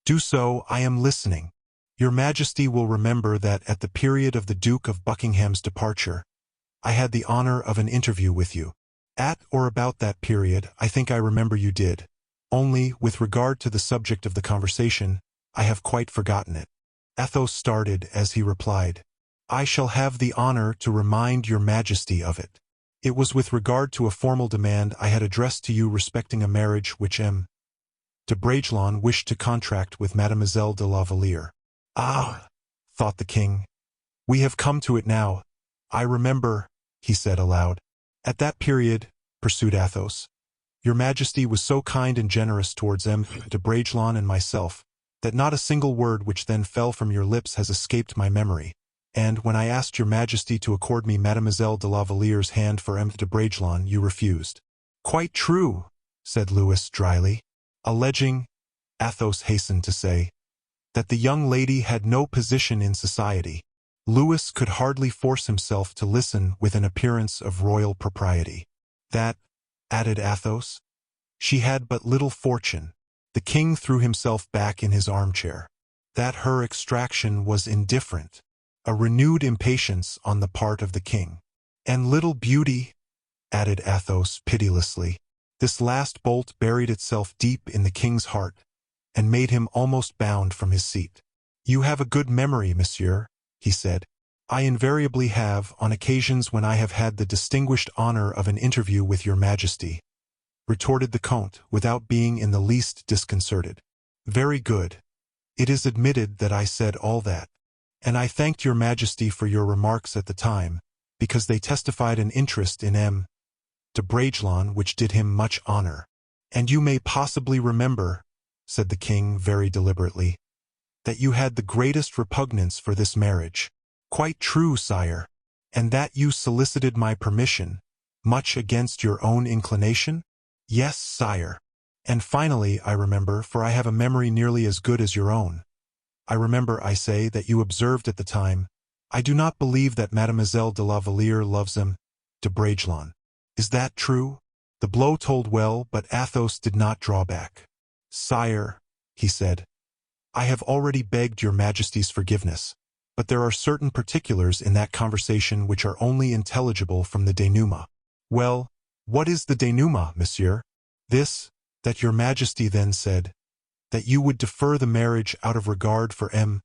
Do so, I am listening. Your Majesty will remember that at the period of the Duke of Buckingham's departure, I had the honor of an interview with you. At or about that period, I think I remember you did. Only, with regard to the subject of the conversation, I have quite forgotten it. Athos started as he replied, I shall have the honor to remind your Majesty of it. It was with regard to a formal demand I had addressed to you respecting a marriage which de Bragelonne wished to contract with Mademoiselle de la Valliere. Ah, thought the king, we have come to it now. I remember, he said aloud. At that period, pursued Athos, your Majesty was so kind and generous towards de Bragelonne and myself, that not a single word which then fell from your lips has escaped my memory, and when I asked your Majesty to accord me Mademoiselle de la Valliere's hand for de Bragelonne, you refused. Quite true, said Louis dryly. alleging, Athos hastened to say, that the young lady had no position in society. Louis could hardly force himself to listen with an appearance of royal propriety. That, added Athos, she had but little fortune. The king threw himself back in his armchair. That her extraction was indifferent. A renewed impatience on the part of the king. And little beauty, added Athos pitilessly. This last bolt buried itself deep in the king's heart, and made him almost bound from his seat. You have a good memory, monsieur, he said. I invariably have, on occasions when I have had the distinguished honor of an interview with your majesty, retorted the Comte, without being in the least disconcerted. Very good. It is admitted that I said all that, and I thanked your majesty for your remarks at the time, because they testified an interest in M. de Bragelonne which did him much honor. And you may possibly remember, said the king very deliberately, that you had the greatest repugnance for this marriage. Quite true, sire. And that you solicited my permission, much against your own inclination? Yes, sire. And finally, I remember, for I have a memory nearly as good as your own. I remember, I say, that you observed at the time, I do not believe that Mademoiselle de la Valliere loves M. de Bragelonne. Is that true? The blow told well, but Athos did not draw back. Sire, he said, I have already begged your majesty's forgiveness, but there are certain particulars in that conversation which are only intelligible from the denouement. Well, what is the denouement, monsieur? This, that your majesty then said, that you would defer the marriage out of regard for M.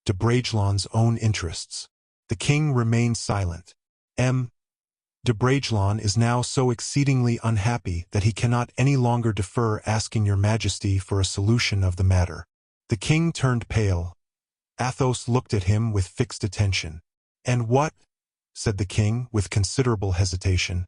de Bragelonne's own interests. The king remained silent. M. de Bragelonne is now so exceedingly unhappy that he cannot any longer defer asking your majesty for a solution of the matter. The king turned pale. Athos looked at him with fixed attention. And what, said the king with considerable hesitation,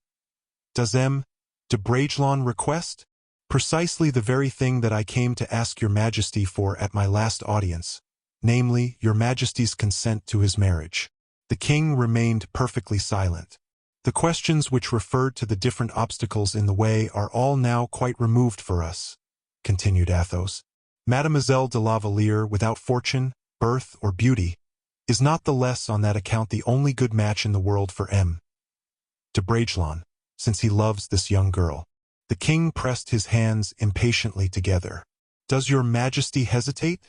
does M. de Bragelonne request? Precisely the very thing that I came to ask your majesty for at my last audience, namely, your majesty's consent to his marriage. The king remained perfectly silent. The questions which referred to the different obstacles in the way are all now quite removed for us, continued Athos. Mademoiselle de la Valliere, without fortune, birth, or beauty, is not the less on that account the only good match in the world for M. de Bragelonne, since he loves this young girl. The king pressed his hands impatiently together. Does your majesty hesitate?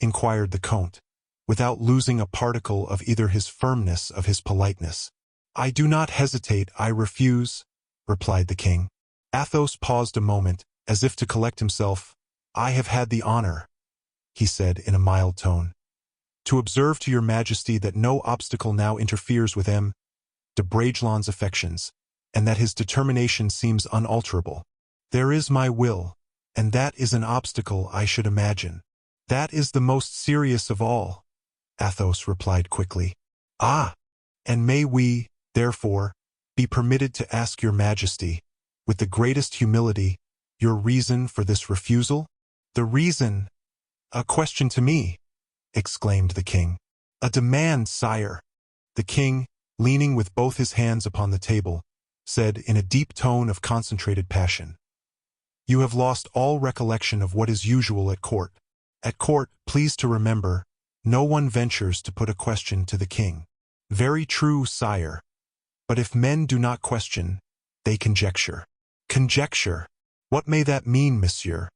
Inquired the Comte, without losing a particle of either his firmness of his politeness. I do not hesitate, I refuse, replied the king. Athos paused a moment, as if to collect himself. I have had the honor, he said in a mild tone, to observe to your majesty that no obstacle now interferes with M. de Bragelonne's affections, and that his determination seems unalterable. There is my will, and that is an obstacle, I should imagine. That is the most serious of all, Athos replied quickly. Ah! And may we, therefore, be permitted to ask your majesty, with the greatest humility, your reason for this refusal? The reason? A question to me, exclaimed the king. A demand, sire. The king, leaning with both his hands upon the table, said in a deep tone of concentrated passion, You have lost all recollection of what is usual at court. At court, please to remember, no one ventures to put a question to the king. Very true, sire. But if men do not question, they conjecture. Conjecture? What may that mean, monsieur?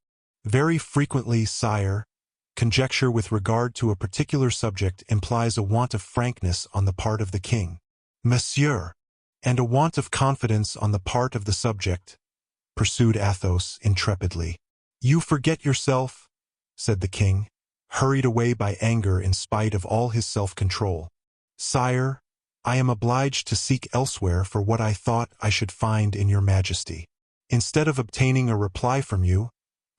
Very frequently, sire, conjecture with regard to a particular subject implies a want of frankness on the part of the king. Monsieur, and a want of confidence on the part of the subject, pursued Athos intrepidly. You forget yourself, said the king, hurried away by anger in spite of all his self-control. Sire, I am obliged to seek elsewhere for what I thought I should find in your majesty. Instead of obtaining a reply from you,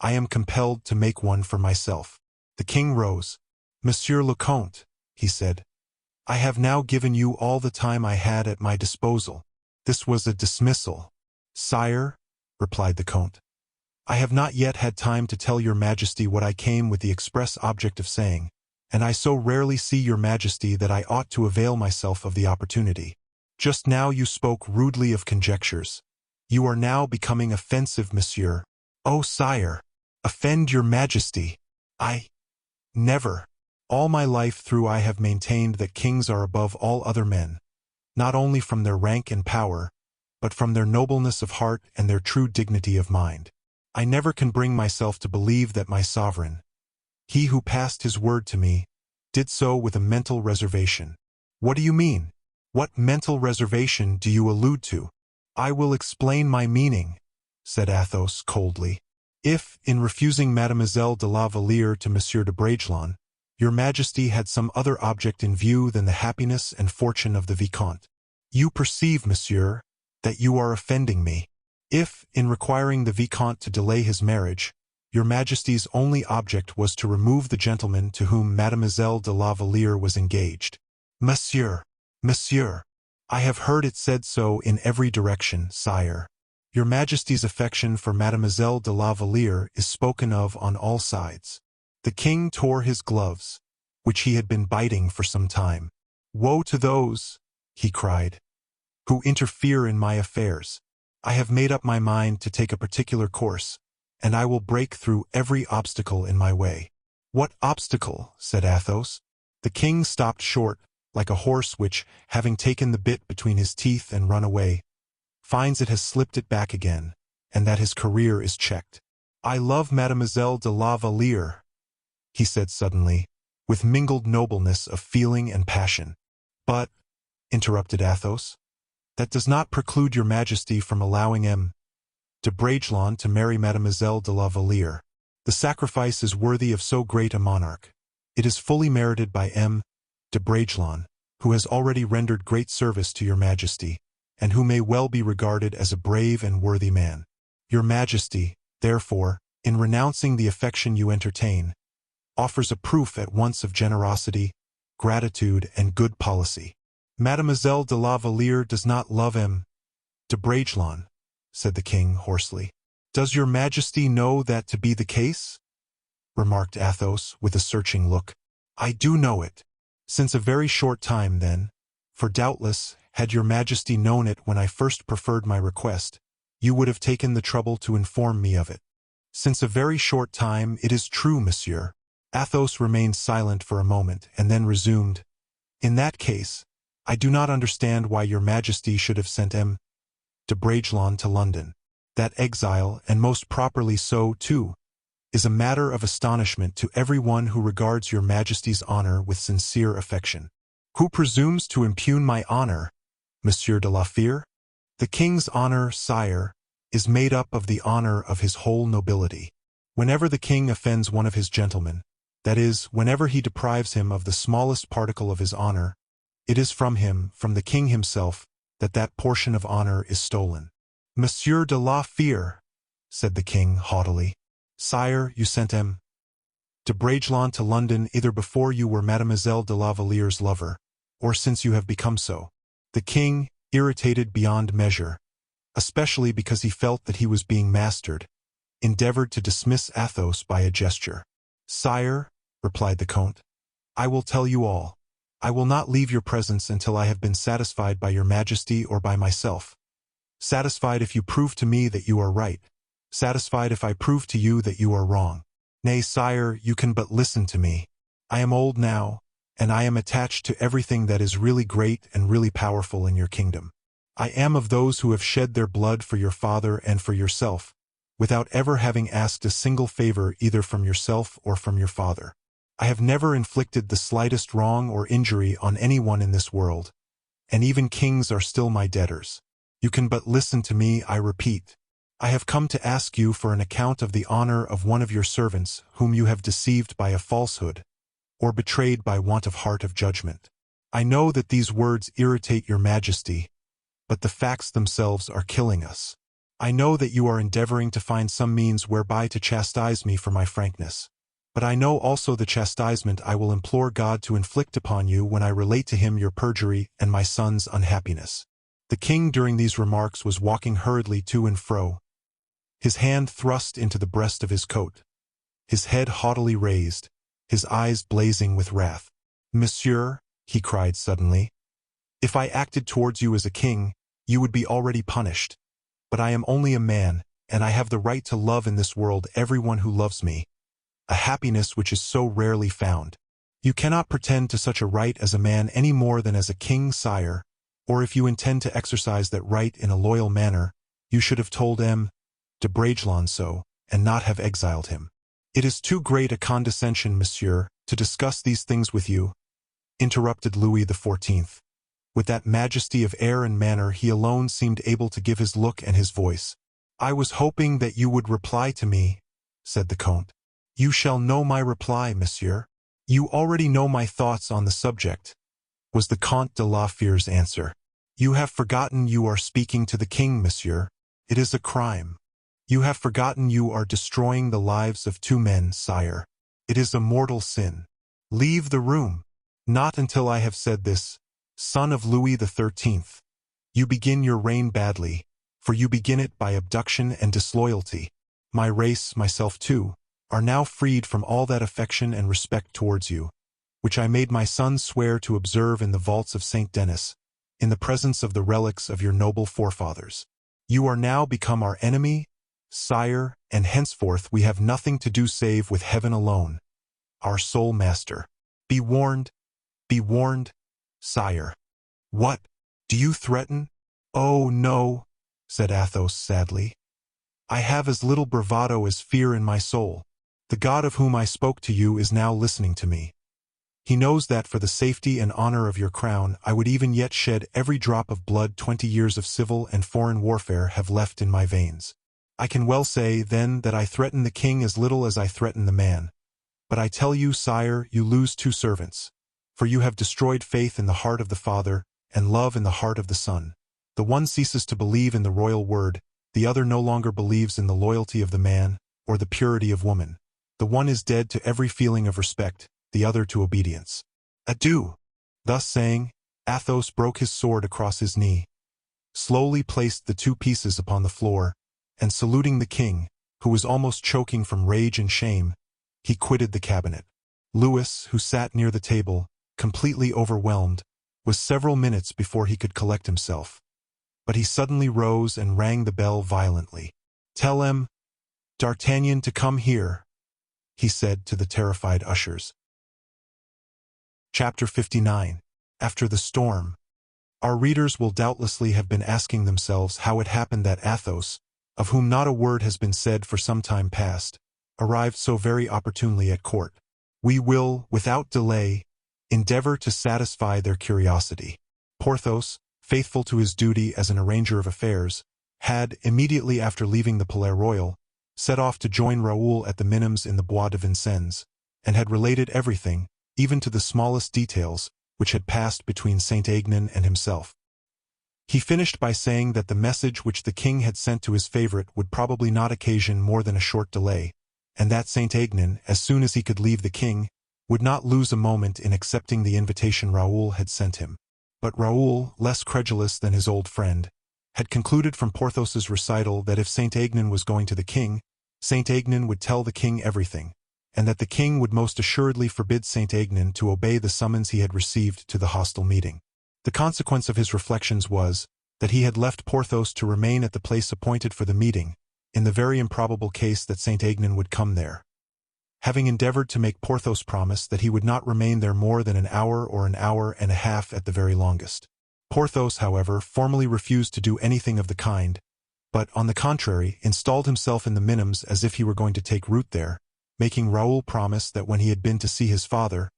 I am compelled to make one for myself. The king rose. Monsieur le Comte, he said, I have now given you all the time I had at my disposal. This was a dismissal. Sire, replied the Comte, I have not yet had time to tell your majesty what I came with the express object of saying, and I so rarely see your majesty that I ought to avail myself of the opportunity. Just now you spoke rudely of conjectures. You are now becoming offensive, monsieur. Oh, sire, Offend your majesty. I never. All my life through I have maintained that kings are above all other men, not only from their rank and power, but from their nobleness of heart and their true dignity of mind. I never can bring myself to believe that my sovereign, he who passed his word to me, did so with a mental reservation. What do you mean? What mental reservation do you allude to? I will explain my meaning, said Athos coldly. If, in refusing Mademoiselle de la Valliere to Monsieur de Bragelonne, your Majesty had some other object in view than the happiness and fortune of the Vicomte, you perceive, Monsieur, that you are offending me. If, in requiring the Vicomte to delay his marriage, your Majesty's only object was to remove the gentleman to whom Mademoiselle de la Valliere was engaged. Monsieur, I have heard it said so in every direction, sire. Your Majesty's affection for Mademoiselle de la Valliere is spoken of on all sides. The king tore his gloves, which he had been biting for some time. Woe to those, he cried, who interfere in my affairs. I have made up my mind to take a particular course, and I will break through every obstacle in my way. What obstacle? Said Athos. The king stopped short, like a horse which, having taken the bit between his teeth and run away, finds it has slipped it back again, and that his career is checked. I love Mademoiselle de la Valliere, he said suddenly, with mingled nobleness of feeling and passion. But, interrupted Athos, that does not preclude your Majesty from allowing M. de Bragelonne to marry Mademoiselle de la Valliere. The sacrifice is worthy of so great a monarch. It is fully merited by M. de Bragelonne, who has already rendered great service to your Majesty, and who may well be regarded as a brave and worthy man. Your Majesty, therefore, in renouncing the affection you entertain, offers a proof at once of generosity, gratitude, and good policy. Mademoiselle de la Valliere does not love M. de Bragelonne, said the king hoarsely. Does your Majesty know that to be the case? Remarked Athos with a searching look. I do know it. Since a very short time, then, for doubtless, had your Majesty known it when I first preferred my request, you would have taken the trouble to inform me of it. Since a very short time, it is true, monsieur. Athos remained silent for a moment, and then resumed. In that case, I do not understand why your Majesty should have sent M. de Bragelonne to London. That exile, and most properly so, too, is a matter of astonishment to every one who regards your Majesty's honor with sincere affection. Who presumes to impugn my honor, Monsieur de la Fere? The king's honor, sire, is made up of the honor of his whole nobility. Whenever the king offends one of his gentlemen, that is, whenever he deprives him of the smallest particle of his honor, it is from him, from the king himself, that that portion of honor is stolen. Monsieur de la Fere, said the king haughtily, sire, you sent M. de Bragelonne to London either before you were Mademoiselle de la Valliere's lover, or since you have become so. The king, irritated beyond measure, especially because he felt that he was being mastered, endeavored to dismiss Athos by a gesture. Sire, replied the Comte, I will tell you all. I will not leave your presence until I have been satisfied by your Majesty or by myself. Satisfied if you prove to me that you are right. Satisfied if I prove to you that you are wrong. Nay, sire, you can but listen to me. I am old now, and I am attached to everything that is really great and really powerful in your kingdom. I am of those who have shed their blood for your father and for yourself, without ever having asked a single favor either from yourself or from your father. I have never inflicted the slightest wrong or injury on anyone in this world, and even kings are still my debtors. You can but listen to me, I repeat. I have come to ask you for an account of the honor of one of your servants whom you have deceived by a falsehood, or betrayed by want of heart of judgment. I know that these words irritate your Majesty, but the facts themselves are killing us. I know that you are endeavoring to find some means whereby to chastise me for my frankness, but I know also the chastisement I will implore God to inflict upon you when I relate to him your perjury and my son's unhappiness. The king during these remarks was walking hurriedly to and fro, his hand thrust into the breast of his coat, his head haughtily raised, his eyes blazing with wrath. Monsieur, he cried suddenly, if I acted towards you as a king, you would be already punished. But I am only a man, and I have the right to love in this world everyone who loves me, a happiness which is so rarely found. You cannot pretend to such a right as a man any more than as a king, sire, or if you intend to exercise that right in a loyal manner, you should have told M. de Bragelonne so, and not have exiled him. It is too great a condescension, monsieur, to discuss these things with you, interrupted Louis XIV. With that majesty of air and manner he alone seemed able to give his look and his voice. I was hoping that you would reply to me, said the Comte. You shall know my reply, monsieur. You already know my thoughts on the subject, was the Comte de la Fere's answer. You have forgotten you are speaking to the king, monsieur. It is a crime. You have forgotten you are destroying the lives of two men, sire. It is a mortal sin. Leave the room. Not until I have said this, son of Louis XIII. You begin your reign badly, for you begin it by abduction and disloyalty. My race, myself too, are now freed from all that affection and respect towards you, which I made my son swear to observe in the vaults of Saint Denis, in the presence of the relics of your noble forefathers. You are now become our enemy, sire, and henceforth we have nothing to do save with heaven alone, our sole master. Be warned, sire. What? Do you threaten? Oh, no, said Athos sadly. I have as little bravado as fear in my soul. The God of whom I spoke to you is now listening to me. He knows that for the safety and honor of your crown I would even yet shed every drop of blood 20 years of civil and foreign warfare have left in my veins. I can well say, then, that I threaten the king as little as I threaten the man. But I tell you, sire, you lose two servants, for you have destroyed faith in the heart of the father and love in the heart of the son. The one ceases to believe in the royal word, the other no longer believes in the loyalty of the man or the purity of woman. The one is dead to every feeling of respect, the other to obedience. Adieu! Thus saying, Athos broke his sword across his knee, slowly placed the two pieces upon the floor, and saluting the king, who was almost choking from rage and shame, he quitted the cabinet. Louis, who sat near the table, completely overwhelmed, was several minutes before he could collect himself. But he suddenly rose and rang the bell violently. Tell M. D'Artagnan to come here, he said to the terrified ushers. Chapter 59. After the storm. Our readers will doubtlessly have been asking themselves how it happened that Athos, of whom not a word has been said for some time past, arrived so very opportunely at court. We will, without delay, endeavor to satisfy their curiosity. Porthos, faithful to his duty as an arranger of affairs, had, immediately after leaving the Palais Royal, set off to join Raoul at the Minims in the Bois de Vincennes, and had related everything, even to the smallest details, which had passed between Saint Aignan and himself. He finished by saying that the message which the king had sent to his favorite would probably not occasion more than a short delay, and that Saint Aignan, as soon as he could leave the king, would not lose a moment in accepting the invitation Raoul had sent him. But Raoul, less credulous than his old friend, had concluded from Porthos's recital that if Saint Aignan was going to the king, Saint Aignan would tell the king everything, and that the king would most assuredly forbid Saint Aignan to obey the summons he had received to the hostile meeting. The consequence of his reflections was that he had left Porthos to remain at the place appointed for the meeting, in the very improbable case that Saint Aignan would come there. Having endeavored to make Porthos promise that he would not remain there more than an hour or an hour and a half at the very longest. Porthos, however, formally refused to do anything of the kind, but, on the contrary, installed himself in the Minims as if he were going to take root there, making Raoul promise that when he had been to see his father,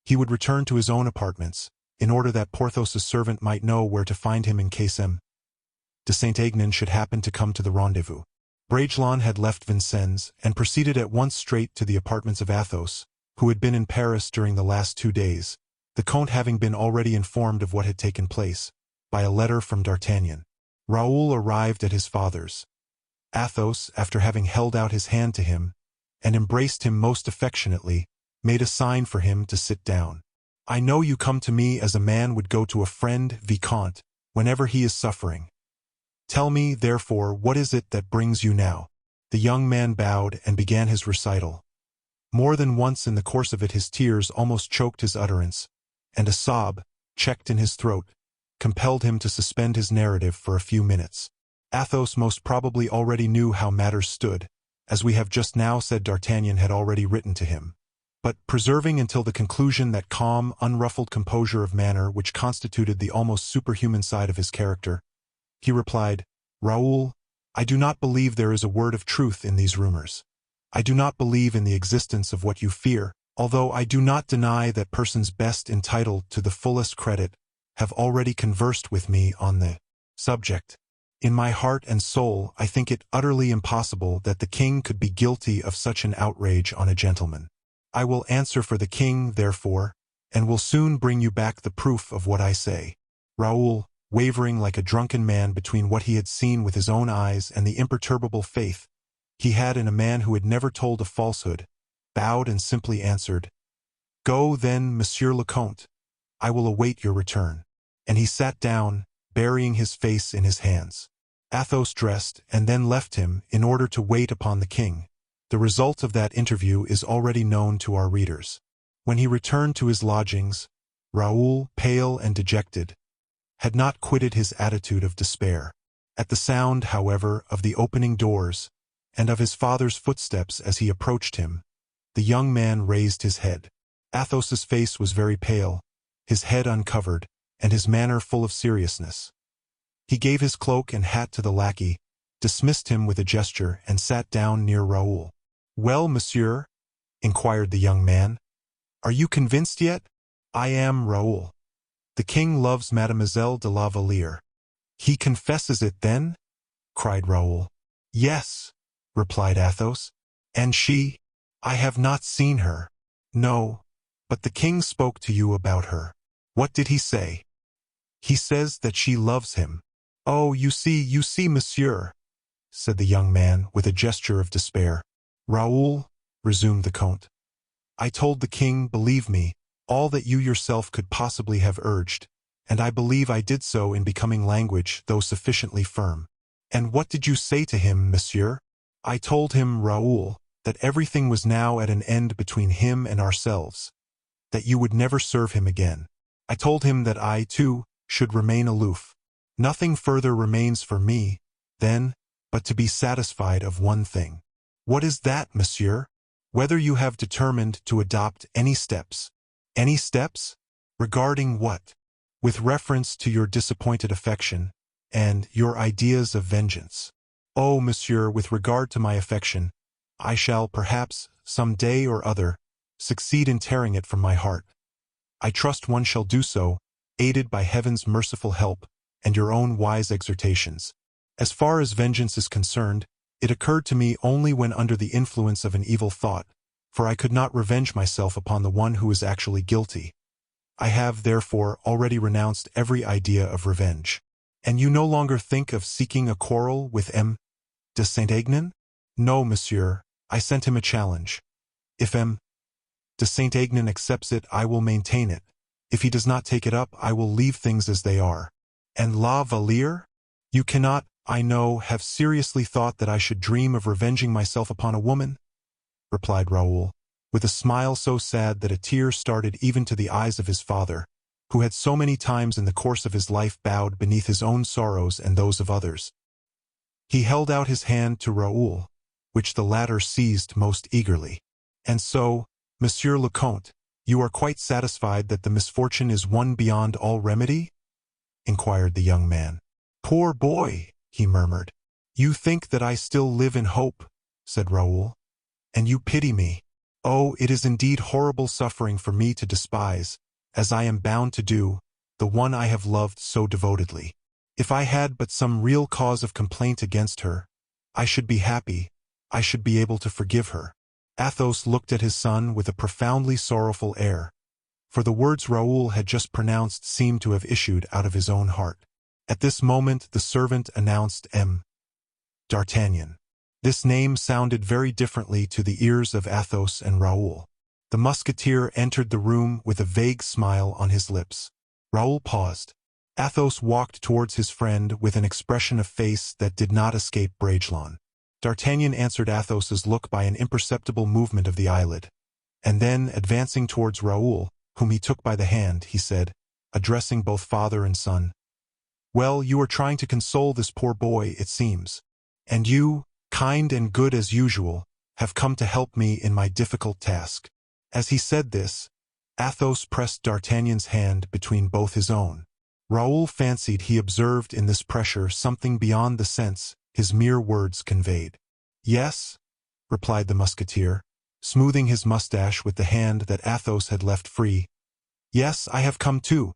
he would return to his own apartments, in order that Porthos's servant might know where to find him in case M. de Saint Aignan should happen to come to the rendezvous. Bragelonne had left Vincennes and proceeded at once straight to the apartments of Athos, who had been in Paris during the last 2 days, the Comte having been already informed of what had taken place, by a letter from D'Artagnan. Raoul arrived at his father's. Athos, after having held out his hand to him, and embraced him most affectionately, made a sign for him to sit down. I know you come to me as a man would go to a friend, Vicomte, whenever he is suffering. Tell me, therefore, what is it that brings you now? The young man bowed and began his recital. More than once in the course of it his tears almost choked his utterance, and a sob, checked in his throat, compelled him to suspend his narrative for a few minutes. Athos most probably already knew how matters stood. As we have just now said, D'Artagnan had already written to him. But, preserving until the conclusion that calm, unruffled composure of manner which constituted the almost superhuman side of his character, he replied, "Raoul, I do not believe there is a word of truth in these rumors. I do not believe in the existence of what you fear, although I do not deny that persons best entitled to the fullest credit have already conversed with me on the subject. In my heart and soul I think it utterly impossible that the king could be guilty of such an outrage on a gentleman. I will answer for the king, therefore, and will soon bring you back the proof of what I say." Raoul, wavering like a drunken man between what he had seen with his own eyes and the imperturbable faith he had in a man who had never told a falsehood, bowed and simply answered, "Go then, Monsieur le Comte. I will await your return." And he sat down, burying his face in his hands. Athos dressed and then left him in order to wait upon the king. The result of that interview is already known to our readers. When he returned to his lodgings, Raoul, pale and dejected, had not quitted his attitude of despair. At the sound, however, of the opening doors, and of his father's footsteps as he approached him, the young man raised his head. Athos's face was very pale, his head uncovered, and his manner full of seriousness. He gave his cloak and hat to the lackey, dismissed him with a gesture, and sat down near Raoul. "Well, monsieur?" inquired the young man. "Are you convinced yet?" "I am, Raoul. The king loves Mademoiselle de la Valliere." "He confesses it, then?" cried Raoul. "Yes," replied Athos. "And she?" "I have not seen her." "No, but the king spoke to you about her. What did he say?" "He says that she loves him." "Oh, you see, monsieur," said the young man with a gesture of despair. "Raoul," resumed the Comte, "I told the king, believe me, all that you yourself could possibly have urged, and I believe I did so in becoming language, though sufficiently firm." "And what did you say to him, monsieur?" "I told him, Raoul, that everything was now at an end between him and ourselves, that you would never serve him again. I told him that I, too, should remain aloof. Nothing further remains for me, then, but to be satisfied of one thing." "What is that, monsieur?" "Whether you have determined to adopt any steps." "Any steps? Regarding what?" "With reference to your disappointed affection, and your ideas of vengeance." "Oh, monsieur, with regard to my affection, I shall, perhaps, some day or other, succeed in tearing it from my heart. I trust one shall do so, aided by heaven's merciful help and your own wise exhortations. As far as vengeance is concerned, it occurred to me only when under the influence of an evil thought, for I could not revenge myself upon the one who is actually guilty. I have, therefore, already renounced every idea of revenge." "And you no longer think of seeking a quarrel with M. de Saint-Aignan?" "No, monsieur, I sent him a challenge. If M. de Saint-Aignan accepts it, I will maintain it. If he does not take it up, I will leave things as they are." "And La Valliere?" "You cannot, I know, have seriously thought that I should dream of revenging myself upon a woman?" replied Raoul, with a smile so sad that a tear started even to the eyes of his father, who had so many times in the course of his life bowed beneath his own sorrows and those of others. He held out his hand to Raoul, which the latter seized most eagerly. "And so, Monsieur le Comte, you are quite satisfied that the misfortune is one beyond all remedy?" inquired the young man. "Poor boy," he murmured. "You think that I still live in hope," said Raoul, "and you pity me. Oh, it is indeed horrible suffering for me to despise, as I am bound to do, the one I have loved so devotedly. If I had but some real cause of complaint against her, I should be happy, I should be able to forgive her." Athos looked at his son with a profoundly sorrowful air, for the words Raoul had just pronounced seemed to have issued out of his own heart. At this moment the servant announced M. D'Artagnan. This name sounded very differently to the ears of Athos and Raoul. The musketeer entered the room with a vague smile on his lips. Raoul paused. Athos walked towards his friend with an expression of face that did not escape Bragelonne. D'Artagnan answered Athos's look by an imperceptible movement of the eyelid, and then, advancing towards Raoul, whom he took by the hand, he said, addressing both father and son, Well, you are trying to console this poor boy, it seems. And you, kind and good as usual, have come to help me in my difficult task." As he said this, Athos pressed D'Artagnan's hand between both his own. Raoul fancied he observed in this pressure something beyond the sense his mere words conveyed. "Yes," replied the Musketeer, smoothing his mustache with the hand that Athos had left free. "Yes, I have come too.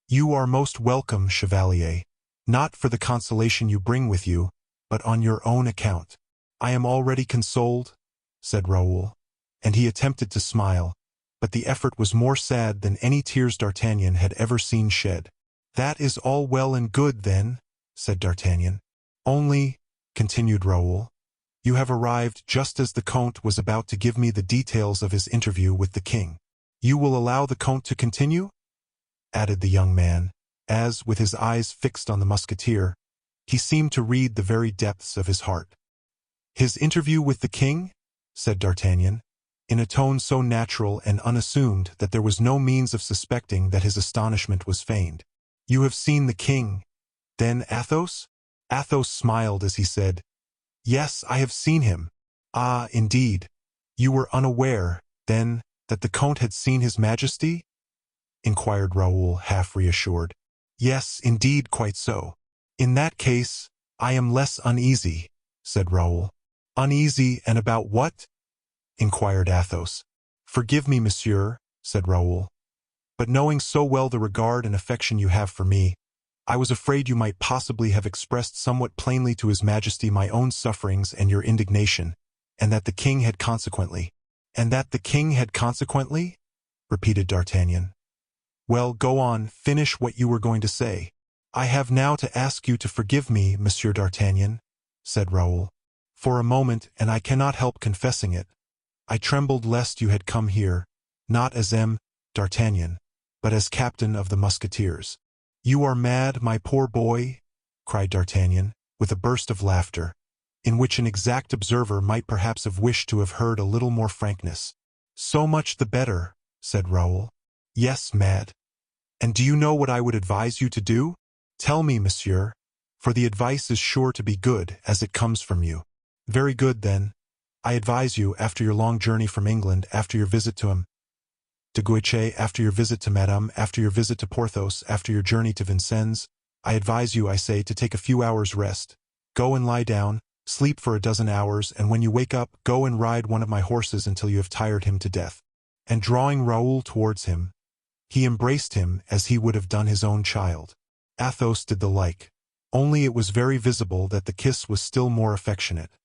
You are most welcome, Chevalier, not for the consolation you bring with you, but on your own account." "I am already consoled," said Raoul, and he attempted to smile, but the effort was more sad than any tears D'Artagnan had ever seen shed. "That is all well and good, then," said D'Artagnan. "Only," continued Raoul, "you have arrived just as the Count was about to give me the details of his interview with the king. You will allow the Count to continue?" added the young man, as, with his eyes fixed on the Musketeer, he seemed to read the very depths of his heart. "His interview with the king?" said D'Artagnan, in a tone so natural and unassumed that there was no means of suspecting that his astonishment was feigned. "You have seen the king, then, Athos?" Athos smiled as he said, "Yes, I have seen him." "Ah, indeed. You were unaware, then, that the Count had seen his Majesty?" inquired Raoul, half reassured. "Yes, indeed, quite so." "In that case, I am less uneasy," said Raoul. "Uneasy, and about what?" inquired Athos. "Forgive me, monsieur," said Raoul, "but knowing so well the regard and affection you have for me, I was afraid you might possibly have expressed somewhat plainly to His Majesty my own sufferings and your indignation, and that the king had consequently—" "And that the king had consequently?" repeated D'Artagnan. "Well, go on, finish what you were going to say." "I have now to ask you to forgive me, Monsieur D'Artagnan," said Raoul. "For a moment, and I cannot help confessing it, I trembled lest you had come here, not as M. D'Artagnan, but as captain of the Musketeers." "You are mad, my poor boy?" cried D'Artagnan, with a burst of laughter, in which an exact observer might perhaps have wished to have heard a little more frankness. "So much the better," said Raoul. "Yes, mad. And do you know what I would advise you to do? Tell me, monsieur, for the advice is sure to be good, as it comes from you." "Very good, then. I advise you, after your long journey from England, after your visit to M. de Guiche, after your visit to Madame, after your visit to Porthos, after your journey to Vincennes, I advise you, I say, to take a few hours' rest. Go and lie down, sleep for a dozen hours, and when you wake up, go and ride one of my horses until you have tired him to death." And drawing Raoul towards him, he embraced him as he would have done his own child. Athos did the like, only it was very visible that the kiss was still more affectionate,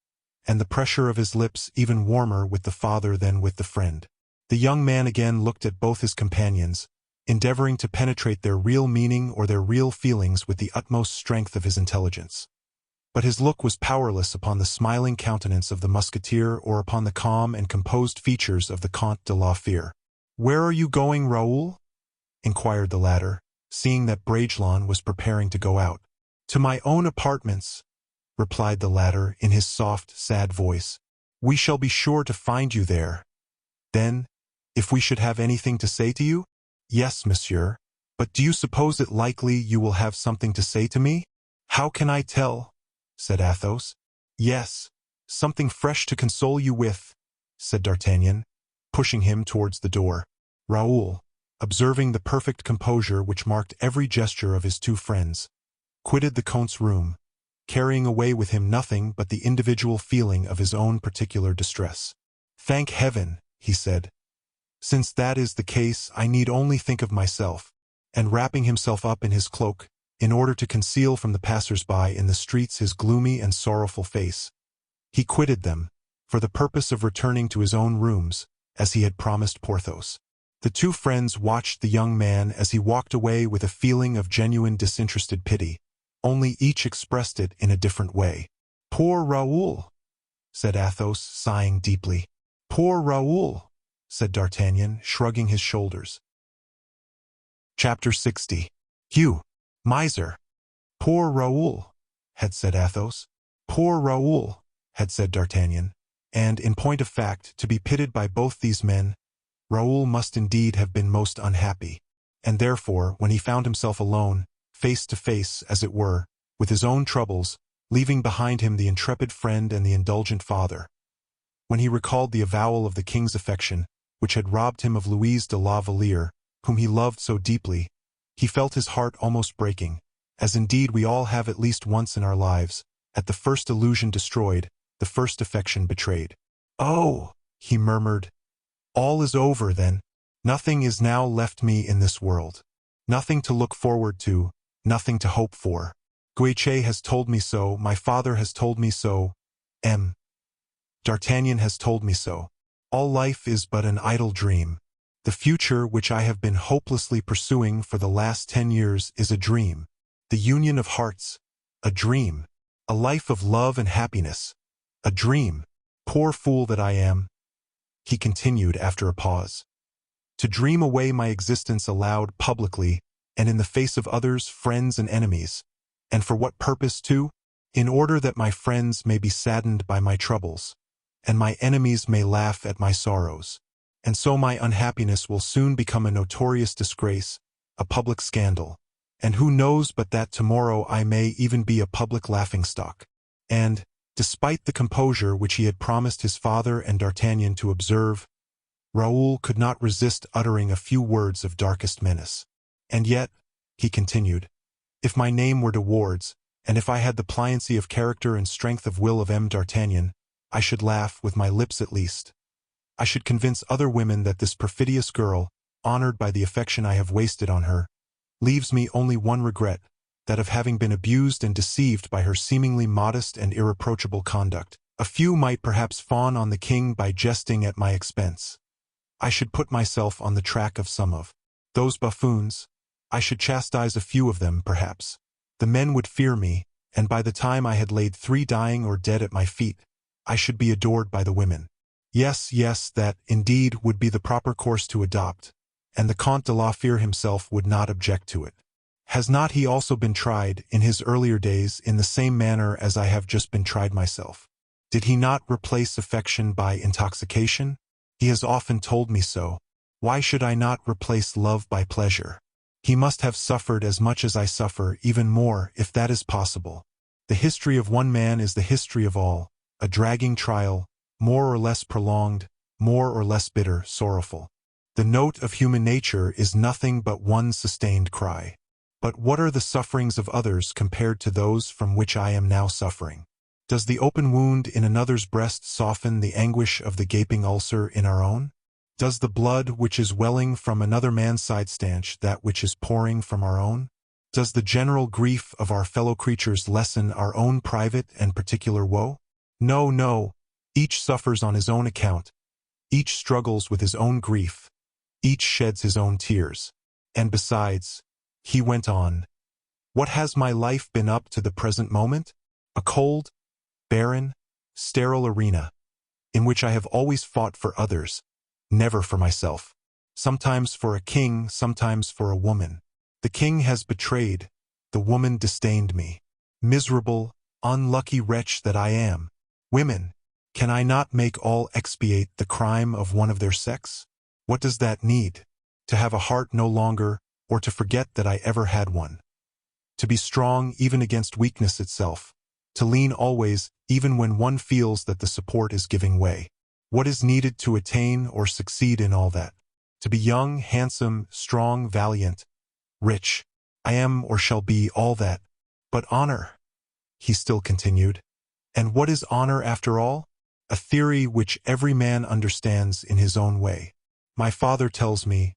and the pressure of his lips even warmer with the father than with the friend. The young man again looked at both his companions, endeavoring to penetrate their real meaning or their real feelings with the utmost strength of his intelligence. But his look was powerless upon the smiling countenance of the Musketeer or upon the calm and composed features of the Comte de la Fere. "Where are you going, Raoul?" inquired the latter, seeing that Bragelonne was preparing to go out. "To my own apartments," replied the latter in his soft, sad voice. "We shall be sure to find you there. Then, if we should have anything to say to you?" "Yes, monsieur. But do you suppose it likely you will have something to say to me?" "How can I tell?" said Athos. "Yes, something fresh to console you with," said D'Artagnan, pushing him towards the door. Raoul, observing the perfect composure which marked every gesture of his two friends, quitted the Count's room, carrying away with him nothing but the individual feeling of his own particular distress. "Thank heaven," he said. "Since that is the case, I need only think of myself." And wrapping himself up in his cloak, in order to conceal from the passers-by in the streets his gloomy and sorrowful face, he quitted them, for the purpose of returning to his own rooms, as he had promised Porthos. The two friends watched the young man as he walked away with a feeling of genuine disinterested pity, only each expressed it in a different way. "Poor Raoul," said Athos, sighing deeply. "Poor Raoul," said D'Artagnan, shrugging his shoulders. Chapter 60. "You, miser!" "Poor Raoul," had said Athos. "Poor Raoul," had said D'Artagnan, and, in point of fact, to be pitied by both these men, Raoul must indeed have been most unhappy, and therefore, when he found himself alone, face to face, as it were, with his own troubles, leaving behind him the intrepid friend and the indulgent father. When he recalled the avowal of the king's affection, which had robbed him of Louise de la Valliere, whom he loved so deeply, he felt his heart almost breaking, as indeed we all have at least once in our lives, at the first illusion destroyed, the first affection betrayed. "Oh," he murmured, "all is over then. Nothing is now left me in this world. Nothing to look forward to, nothing to hope for. Guiche has told me so, my father has told me so, D'Artagnan has told me so. All life is but an idle dream. The future which I have been hopelessly pursuing for the last 10 years is a dream. The union of hearts, a dream. A life of love and happiness, a dream. Poor fool that I am," he continued after a pause. "To dream away my existence aloud, publicly, and in the face of others, friends and enemies. And for what purpose, too? In order that my friends may be saddened by my troubles, and my enemies may laugh at my sorrows. And so my unhappiness will soon become a notorious disgrace, a public scandal. And who knows but that tomorrow I may even be a public laughingstock." And, despite the composure which he had promised his father and D'Artagnan to observe, Raoul could not resist uttering a few words of darkest menace. "And yet," he continued, "if my name were de Wardes, and if I had the pliancy of character and strength of will of D'Artagnan, I should laugh, with my lips at least. I should convince other women that this perfidious girl, honored by the affection I have wasted on her, leaves me only one regret, that of having been abused and deceived by her seemingly modest and irreproachable conduct. A few might perhaps fawn on the king by jesting at my expense. I should put myself on the track of some of those buffoons. I should chastise a few of them, perhaps. The men would fear me, and by the time I had laid 3 dying or dead at my feet, I should be adored by the women. Yes, that, indeed, would be the proper course to adopt, and the Comte de la Fere himself would not object to it. Has not he also been tried, in his earlier days, in the same manner as I have just been tried myself? Did he not replace affection by intoxication? He has often told me so. Why should I not replace love by pleasure? He must have suffered as much as I suffer, even more, if that is possible. The history of one man is the history of all, a dragging trial, more or less prolonged, more or less bitter, sorrowful. The note of human nature is nothing but one sustained cry. But what are the sufferings of others compared to those from which I am now suffering? Does the open wound in another's breast soften the anguish of the gaping ulcer in our own? Does the blood which is welling from another man's side stanch that which is pouring from our own? Does the general grief of our fellow creatures lessen our own private and particular woe? No, each suffers on his own account, each struggles with his own grief, each sheds his own tears. And besides, he went on, what has my life been up to the present moment? A cold, barren, sterile arena, in which I have always fought for others, never for myself. Sometimes for a king, sometimes for a woman. The king has betrayed, the woman disdained me. Miserable, unlucky wretch that I am. Women, can I not make all expiate the crime of one of their sex? What does that need? To have a heart no longer, or to forget that I ever had one. To be strong even against weakness itself. To lean always, even when one feels that the support is giving way. What is needed to attain or succeed in all that? To be young, handsome, strong, valiant, rich. I am or shall be all that. But honor, he still continued. And what is honor after all? A theory which every man understands in his own way. My father tells me,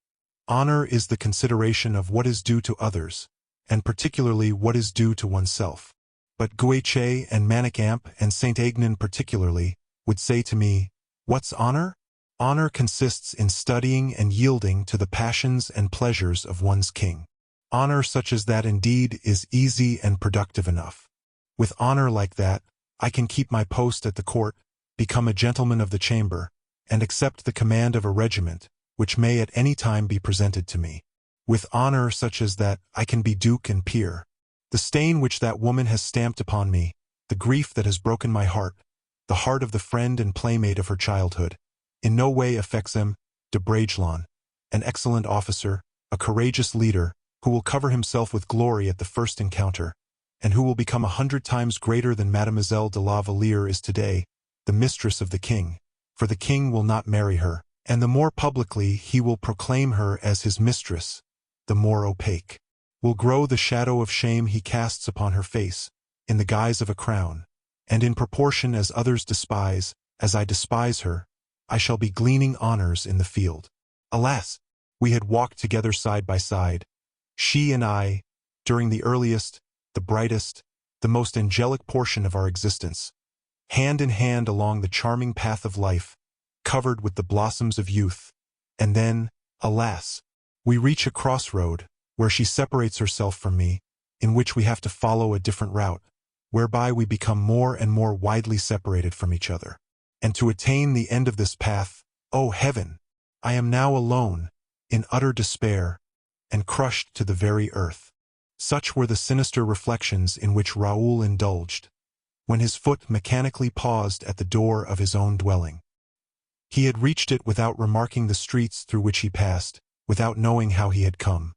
honor is the consideration of what is due to others, and particularly what is due to oneself. But Guiche and Manicamp and Saint-Aignan particularly would say to me, what's honor? Honor consists in studying and yielding to the passions and pleasures of one's king. Honor such as that indeed is easy and productive enough. With honor like that, I can keep my post at the court, become a gentleman of the chamber, and accept the command of a regiment, which may at any time be presented to me. With honor such as that, I can be duke and peer. The stain which that woman has stamped upon me, the grief that has broken my heart, the heart of the friend and playmate of her childhood, in no way affects him, de Bragelonne, an excellent officer, a courageous leader, who will cover himself with glory at the first encounter, and who will become 100 times greater than Mademoiselle de la Valliere is today, the mistress of the king, for the king will not marry her, and the more publicly he will proclaim her as his mistress, the more opaque will grow the shadow of shame he casts upon her face, in the guise of a crown, and in proportion as others despise, as I despise her, I shall be gleaning honors in the field. Alas! We had walked together side by side, she and I, during the earliest, the brightest, the most angelic portion of our existence, hand in hand along the charming path of life, covered with the blossoms of youth, and then, alas! We reach a crossroad, where she separates herself from me, in which we have to follow a different route, whereby we become more and more widely separated from each other. And to attain the end of this path, oh heaven! I am now alone, in utter despair, and crushed to the very earth. Such were the sinister reflections in which Raoul indulged, when his foot mechanically paused at the door of his own dwelling. He had reached it without remarking the streets through which he passed, without knowing how he had come.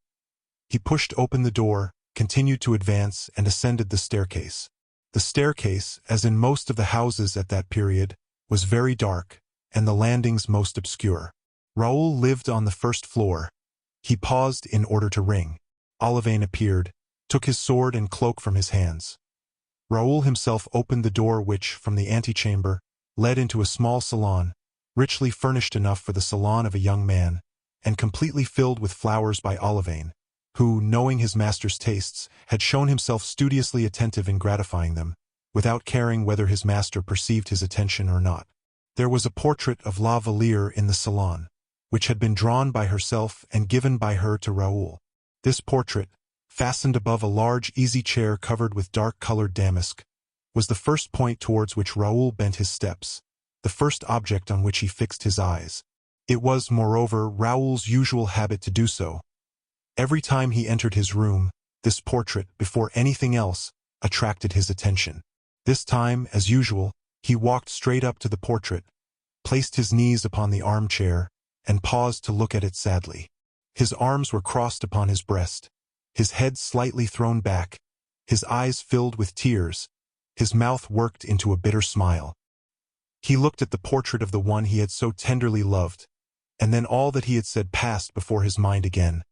He pushed open the door, continued to advance, and ascended the staircase. The staircase, as in most of the houses at that period, was very dark, and the landings most obscure. Raoul lived on the first floor. He paused in order to ring. Olivain appeared, took his sword and cloak from his hands. Raoul himself opened the door which, from the antechamber, led into a small salon, richly furnished enough for the salon of a young man, and completely filled with flowers by Olivain, who, knowing his master's tastes, had shown himself studiously attentive in gratifying them, without caring whether his master perceived his attention or not. There was a portrait of La Valliere in the salon, which had been drawn by herself and given by her to Raoul. This portrait, fastened above a large easy chair covered with dark-colored damask, was the first point towards which Raoul bent his steps, the first object on which he fixed his eyes. It was, moreover, Raoul's usual habit to do so. Every time he entered his room, this portrait, before anything else, attracted his attention. This time, as usual, he walked straight up to the portrait, placed his knees upon the armchair, and paused to look at it sadly. His arms were crossed upon his breast, his head slightly thrown back, his eyes filled with tears, his mouth worked into a bitter smile. He looked at the portrait of the one he had so tenderly loved, and then all that he had said passed before his mind again.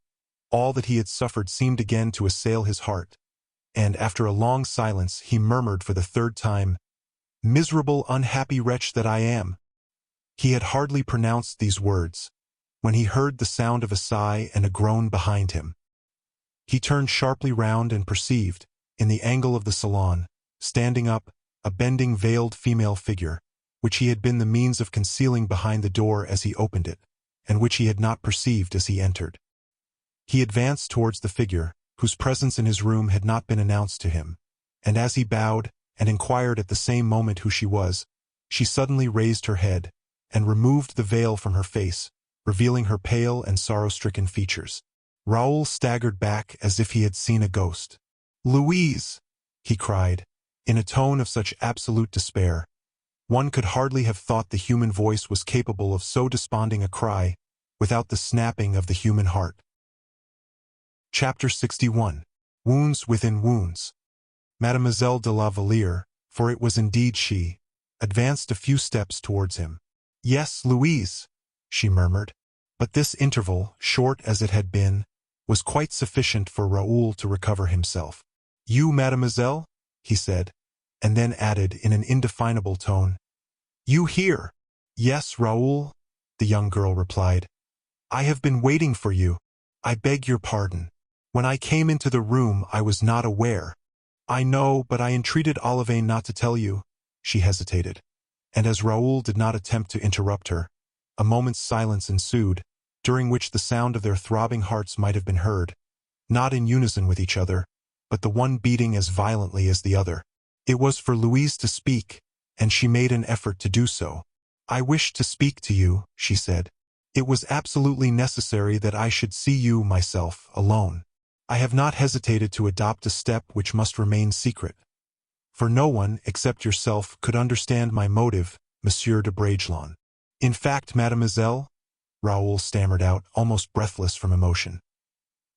All that he had suffered seemed again to assail his heart, and after a long silence he murmured for the third time, "Miserable, unhappy wretch that I am!" He had hardly pronounced these words, when he heard the sound of a sigh and a groan behind him. He turned sharply round and perceived, in the angle of the salon, standing up, a bending veiled female figure, which he had been the means of concealing behind the door as he opened it, and which he had not perceived as he entered. He advanced towards the figure, whose presence in his room had not been announced to him, and as he bowed, and inquired at the same moment who she was, she suddenly raised her head, and removed the veil from her face, revealing her pale and sorrow-stricken features. Raoul staggered back as if he had seen a ghost. "Louise!" he cried, in a tone of such absolute despair. One could hardly have thought the human voice was capable of so desponding a cry, without the snapping of the human heart. Chapter 61. Wounds within wounds. Mademoiselle de la Valliere, for it was indeed she, advanced a few steps towards him. "Yes, Louise," she murmured. But this interval, short as it had been, was quite sufficient for Raoul to recover himself. "You, mademoiselle?" he said, and then added in an indefinable tone, "You here?" "Yes, Raoul," the young girl replied. "I have been waiting for you. I beg your pardon. When I came into the room I was not aware." "I know, but I entreated Olivain not to tell you." She hesitated, and as Raoul did not attempt to interrupt her, a moment's silence ensued, during which the sound of their throbbing hearts might have been heard, not in unison with each other, but the one beating as violently as the other. It was for Louise to speak, and she made an effort to do so. "I wished to speak to you," she said. "It was absolutely necessary that I should see you myself, alone. I have not hesitated to adopt a step which must remain secret. For no one, except yourself, could understand my motive, Monsieur de Bragelonne." "In fact, mademoiselle," Raoul stammered out, almost breathless from emotion,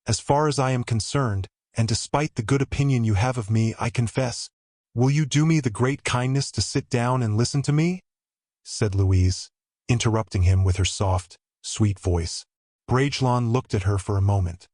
As far as I am concerned, and despite the good opinion you have of me, I confess, will you do me the great kindness to sit down and listen to me?" said Louise, interrupting him with her soft, sweet voice. Bragelonne looked at her for a moment.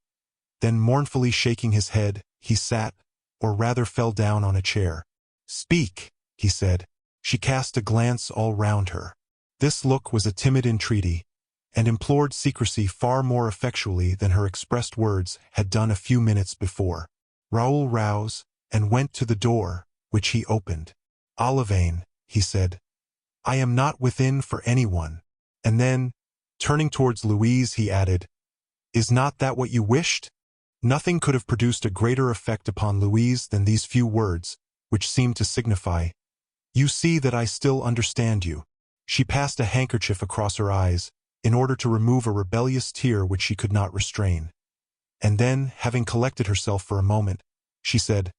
Then, mournfully shaking his head, he sat, or rather fell down on a chair. "Speak," he said. She cast a glance all round her. This look was a timid entreaty, and implored secrecy far more effectually than her expressed words had done a few minutes before. Raoul rose, and went to the door, which he opened. "Olivain," he said, "I am not within for anyone." And then, turning towards Louise, he added, "Is not that what you wished?" Nothing could have produced a greater effect upon Louise than these few words, which seemed to signify, "You see that I still understand you." She passed a handkerchief across her eyes, in order to remove a rebellious tear which she could not restrain. And then, having collected herself for a moment, she said,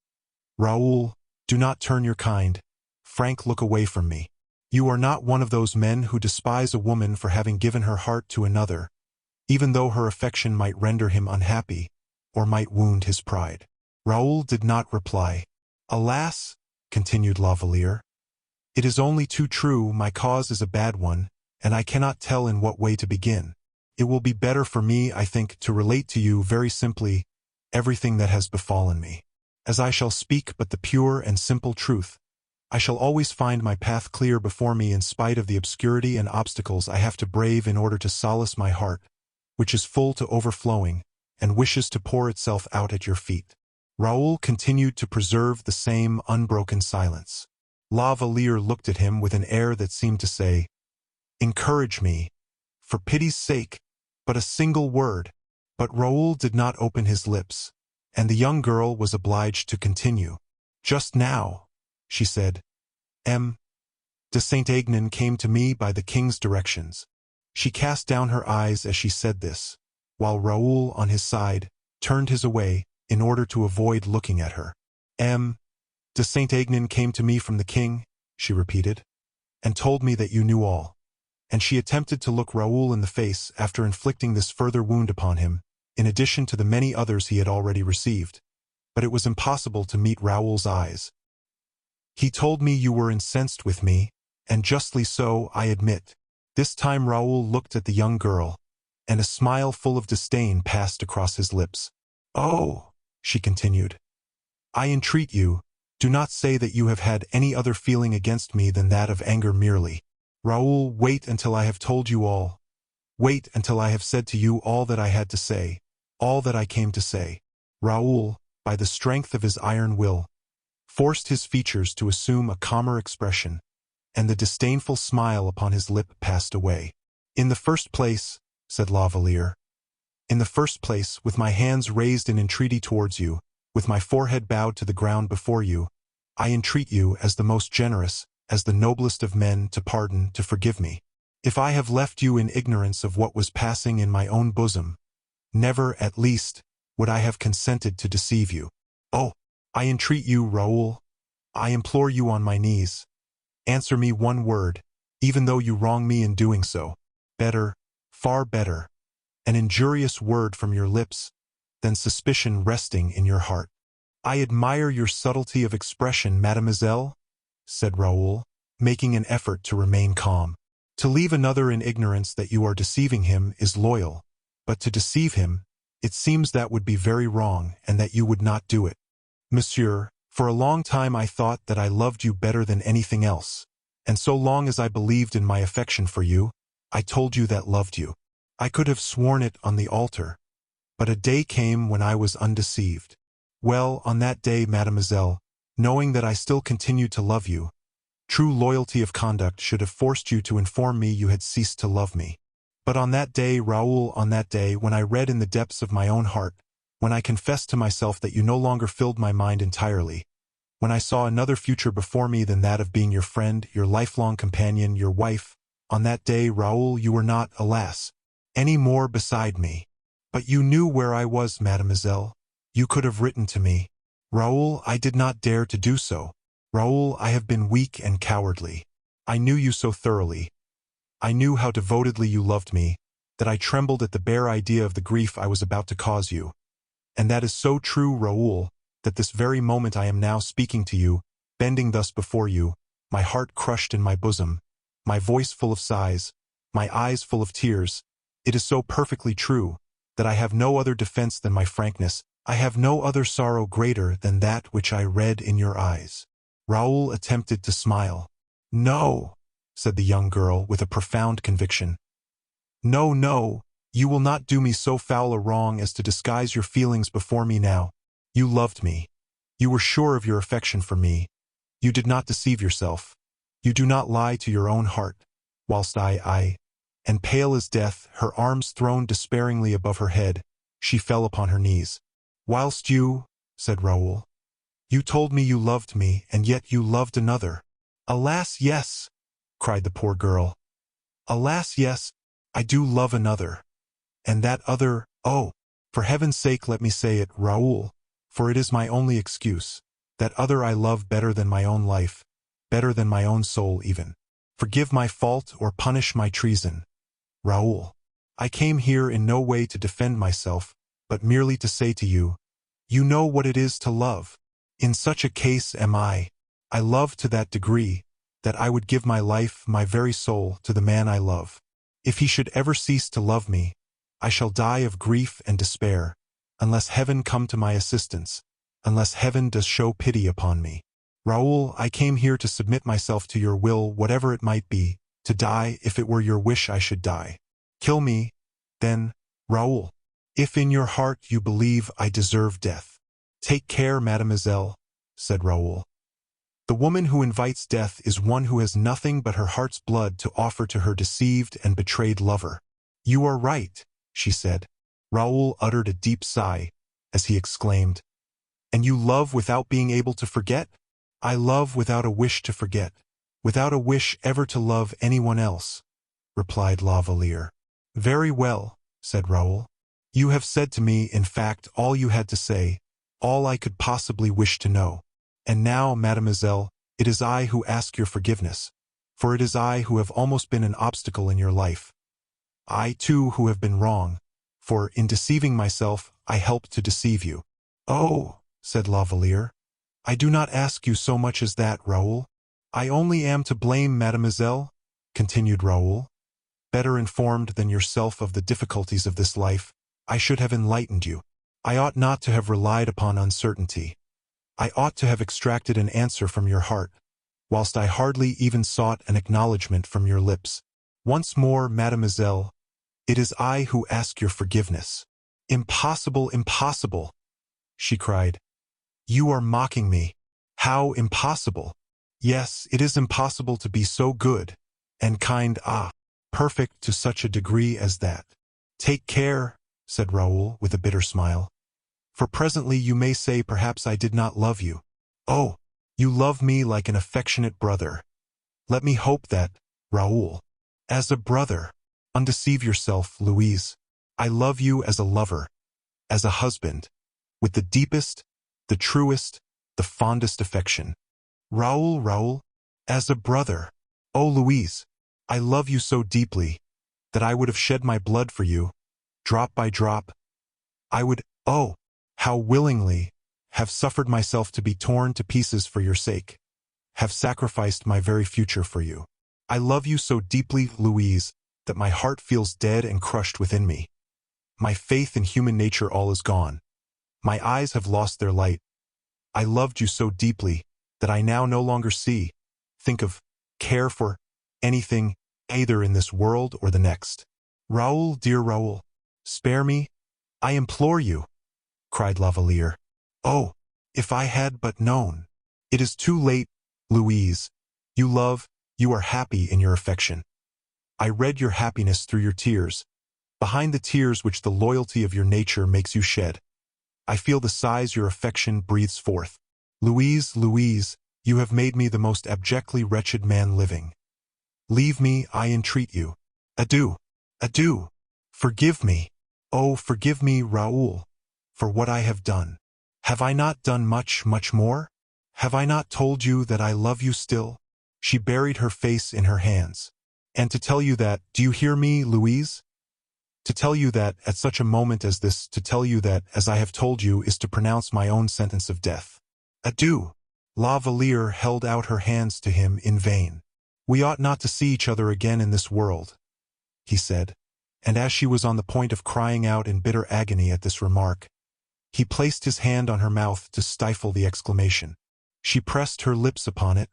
"Raoul, do not turn your kind, frank look away from me. You are not one of those men who despise a woman for having given her heart to another, even though her affection might render him unhappy, or might wound his pride." Raoul did not reply. "Alas," continued La Valliere, "it is only too true my cause is a bad one, and I cannot tell in what way to begin. It will be better for me, I think, to relate to you very simply everything that has befallen me. As I shall speak but the pure and simple truth, I shall always find my path clear before me in spite of the obscurity and obstacles I have to brave in order to solace my heart, which is full to overflowing, and wishes to pour itself out at your feet." Raoul continued to preserve the same unbroken silence. La Valliere looked at him with an air that seemed to say, "Encourage me, for pity's sake, but a single word." But Raoul did not open his lips, and the young girl was obliged to continue. "Just now," she said, "M. de Saint-Aignan came to me by the king's directions." She cast down her eyes as she said this, while Raoul, on his side, turned his away in order to avoid looking at her. "M. de Saint-Aignan came to me from the king," she repeated, "and told me that you knew all." And she attempted to look Raoul in the face after inflicting this further wound upon him, in addition to the many others he had already received. But it was impossible to meet Raoul's eyes. "He told me you were incensed with me, and justly so, I admit." This time Raoul looked at the young girl, and a smile full of disdain passed across his lips. "Oh," she continued, "I entreat you, do not say that you have had any other feeling against me than that of anger merely. Raoul, wait until I have told you all. Wait until I have said to you all that I had to say, all that I came to say." Raoul, by the strength of his iron will, forced his features to assume a calmer expression, and the disdainful smile upon his lip passed away. "In the first place," said La Valliere, "in the first place, with my hands raised in entreaty towards you, with my forehead bowed to the ground before you, I entreat you, as the most generous, as the noblest of men, to pardon, to forgive me. If I have left you in ignorance of what was passing in my own bosom, never, at least, would I have consented to deceive you. Oh, I entreat you, Raoul, I implore you on my knees, answer me one word, even though you wrong me in doing so. Better, far better, an injurious word from your lips than suspicion resting in your heart." "I admire your subtlety of expression, mademoiselle," said Raoul, making an effort to remain calm. "To leave another in ignorance that you are deceiving him is loyal, but to deceive him, it seems that would be very wrong, and that you would not do it. Monsieur, for a long time I thought that I loved you better than anything else, and so long as I believed in my affection for you, I told you that loved you. I could have sworn it on the altar, but a day came when I was undeceived. Well, on that day, mademoiselle, knowing that I still continued to love you, true loyalty of conduct should have forced you to inform me you had ceased to love me. But on that day, Raoul, on that day, when I read in the depths of my own heart, when I confessed to myself that you no longer filled my mind entirely, when I saw another future before me than that of being your friend, your lifelong companion, your wife, on that day, Raoul, you were not, alas, any more beside me. But you knew where I was, mademoiselle. You could have written to me. Raoul, I did not dare to do so. Raoul, I have been weak and cowardly. I knew you so thoroughly. I knew how devotedly you loved me, that I trembled at the bare idea of the grief I was about to cause you. And that is so true, Raoul, that this very moment I am now speaking to you, bending thus before you, my heart crushed in my bosom, my voice full of sighs, my eyes full of tears. It is so perfectly true, that I have no other defense than my frankness, I have no other sorrow greater than that which I read in your eyes. Raoul attempted to smile. No, said the young girl with a profound conviction. No, no, you will not do me so foul a wrong as to disguise your feelings before me now. You loved me. You were sure of your affection for me. You did not deceive yourself. You do not lie to your own heart. Whilst and pale as death, her arms thrown despairingly above her head, she fell upon her knees. Whilst you, said Raoul, you told me you loved me, and yet you loved another. Alas, yes, cried the poor girl. Alas, yes, I do love another. And that other, oh, for heaven's sake let me say it, Raoul, for it is my only excuse. That other I love better than my own life, better than my own soul even. Forgive my fault or punish my treason. Raoul, I came here in no way to defend myself, but merely to say to you, you know what it is to love. In such a case am I. I love to that degree, that I would give my life, my very soul, to the man I love. If he should ever cease to love me, I shall die of grief and despair, unless heaven come to my assistance, unless heaven does show pity upon me. Raoul, I came here to submit myself to your will, whatever it might be, to die if it were your wish I should die. Kill me, then, Raoul, if in your heart you believe I deserve death. Take care, mademoiselle, said Raoul. The woman who invites death is one who has nothing but her heart's blood to offer to her deceived and betrayed lover. You are right, she said. Raoul uttered a deep sigh, as he exclaimed, and you love without being able to forget? I love without a wish to forget, without a wish ever to love anyone else, replied La Valliere. Very well, said Raoul. You have said to me, in fact, all you had to say, all I could possibly wish to know. And now, mademoiselle, it is I who ask your forgiveness, for it is I who have almost been an obstacle in your life. I, too, who have been wrong, for, in deceiving myself, I helped to deceive you. Oh, said La Valliere, I do not ask you so much as that, Raoul. I only am to blame, mademoiselle, continued Raoul. Better informed than yourself of the difficulties of this life, I should have enlightened you. I ought not to have relied upon uncertainty. I ought to have extracted an answer from your heart, whilst I hardly even sought an acknowledgment from your lips. Once more, mademoiselle, it is I who ask your forgiveness. Impossible, impossible, she cried. You are mocking me. How impossible? Yes, it is impossible to be so good and kind, perfect to such a degree as that. Take care, said Raoul with a bitter smile. For presently you may say perhaps I did not love you. Oh, you love me like an affectionate brother. Let me hope that, Raoul, as a brother. Undeceive yourself, Louise. I love you as a lover, as a husband, with the deepest, the truest, the fondest affection. Raoul, as a brother. Oh, Louise, I love you so deeply, that I would have shed my blood for you, drop by drop. I would, oh, how willingly, have suffered myself to be torn to pieces for your sake, have sacrificed my very future for you. I love you so deeply, Louise, that my heart feels dead and crushed within me. My faith in human nature all is gone. My eyes have lost their light. I loved you so deeply that I now no longer see, think of, care for anything, either in this world or the next. Raoul, dear Raoul, spare me, I implore you, cried La Valliere. Oh, if I had but known. It is too late, Louise. You love, you are happy in your affection. I read your happiness through your tears, behind the tears which the loyalty of your nature makes you shed. I feel the sighs your affection breathes forth. Louise, Louise, you have made me the most abjectly wretched man living. Leave me, I entreat you. Adieu, adieu. Forgive me. Oh, forgive me, Raoul, for what I have done. Have I not done much, much more? Have I not told you that I love you still? She buried her face in her hands. And to tell you that, do you hear me, Louise? To tell you that, at such a moment as this, to tell you that, as I have told you, is to pronounce my own sentence of death. Adieu." La Valliere held out her hands to him in vain. "We ought not to see each other again in this world," he said, and as she was on the point of crying out in bitter agony at this remark, he placed his hand on her mouth to stifle the exclamation. She pressed her lips upon it,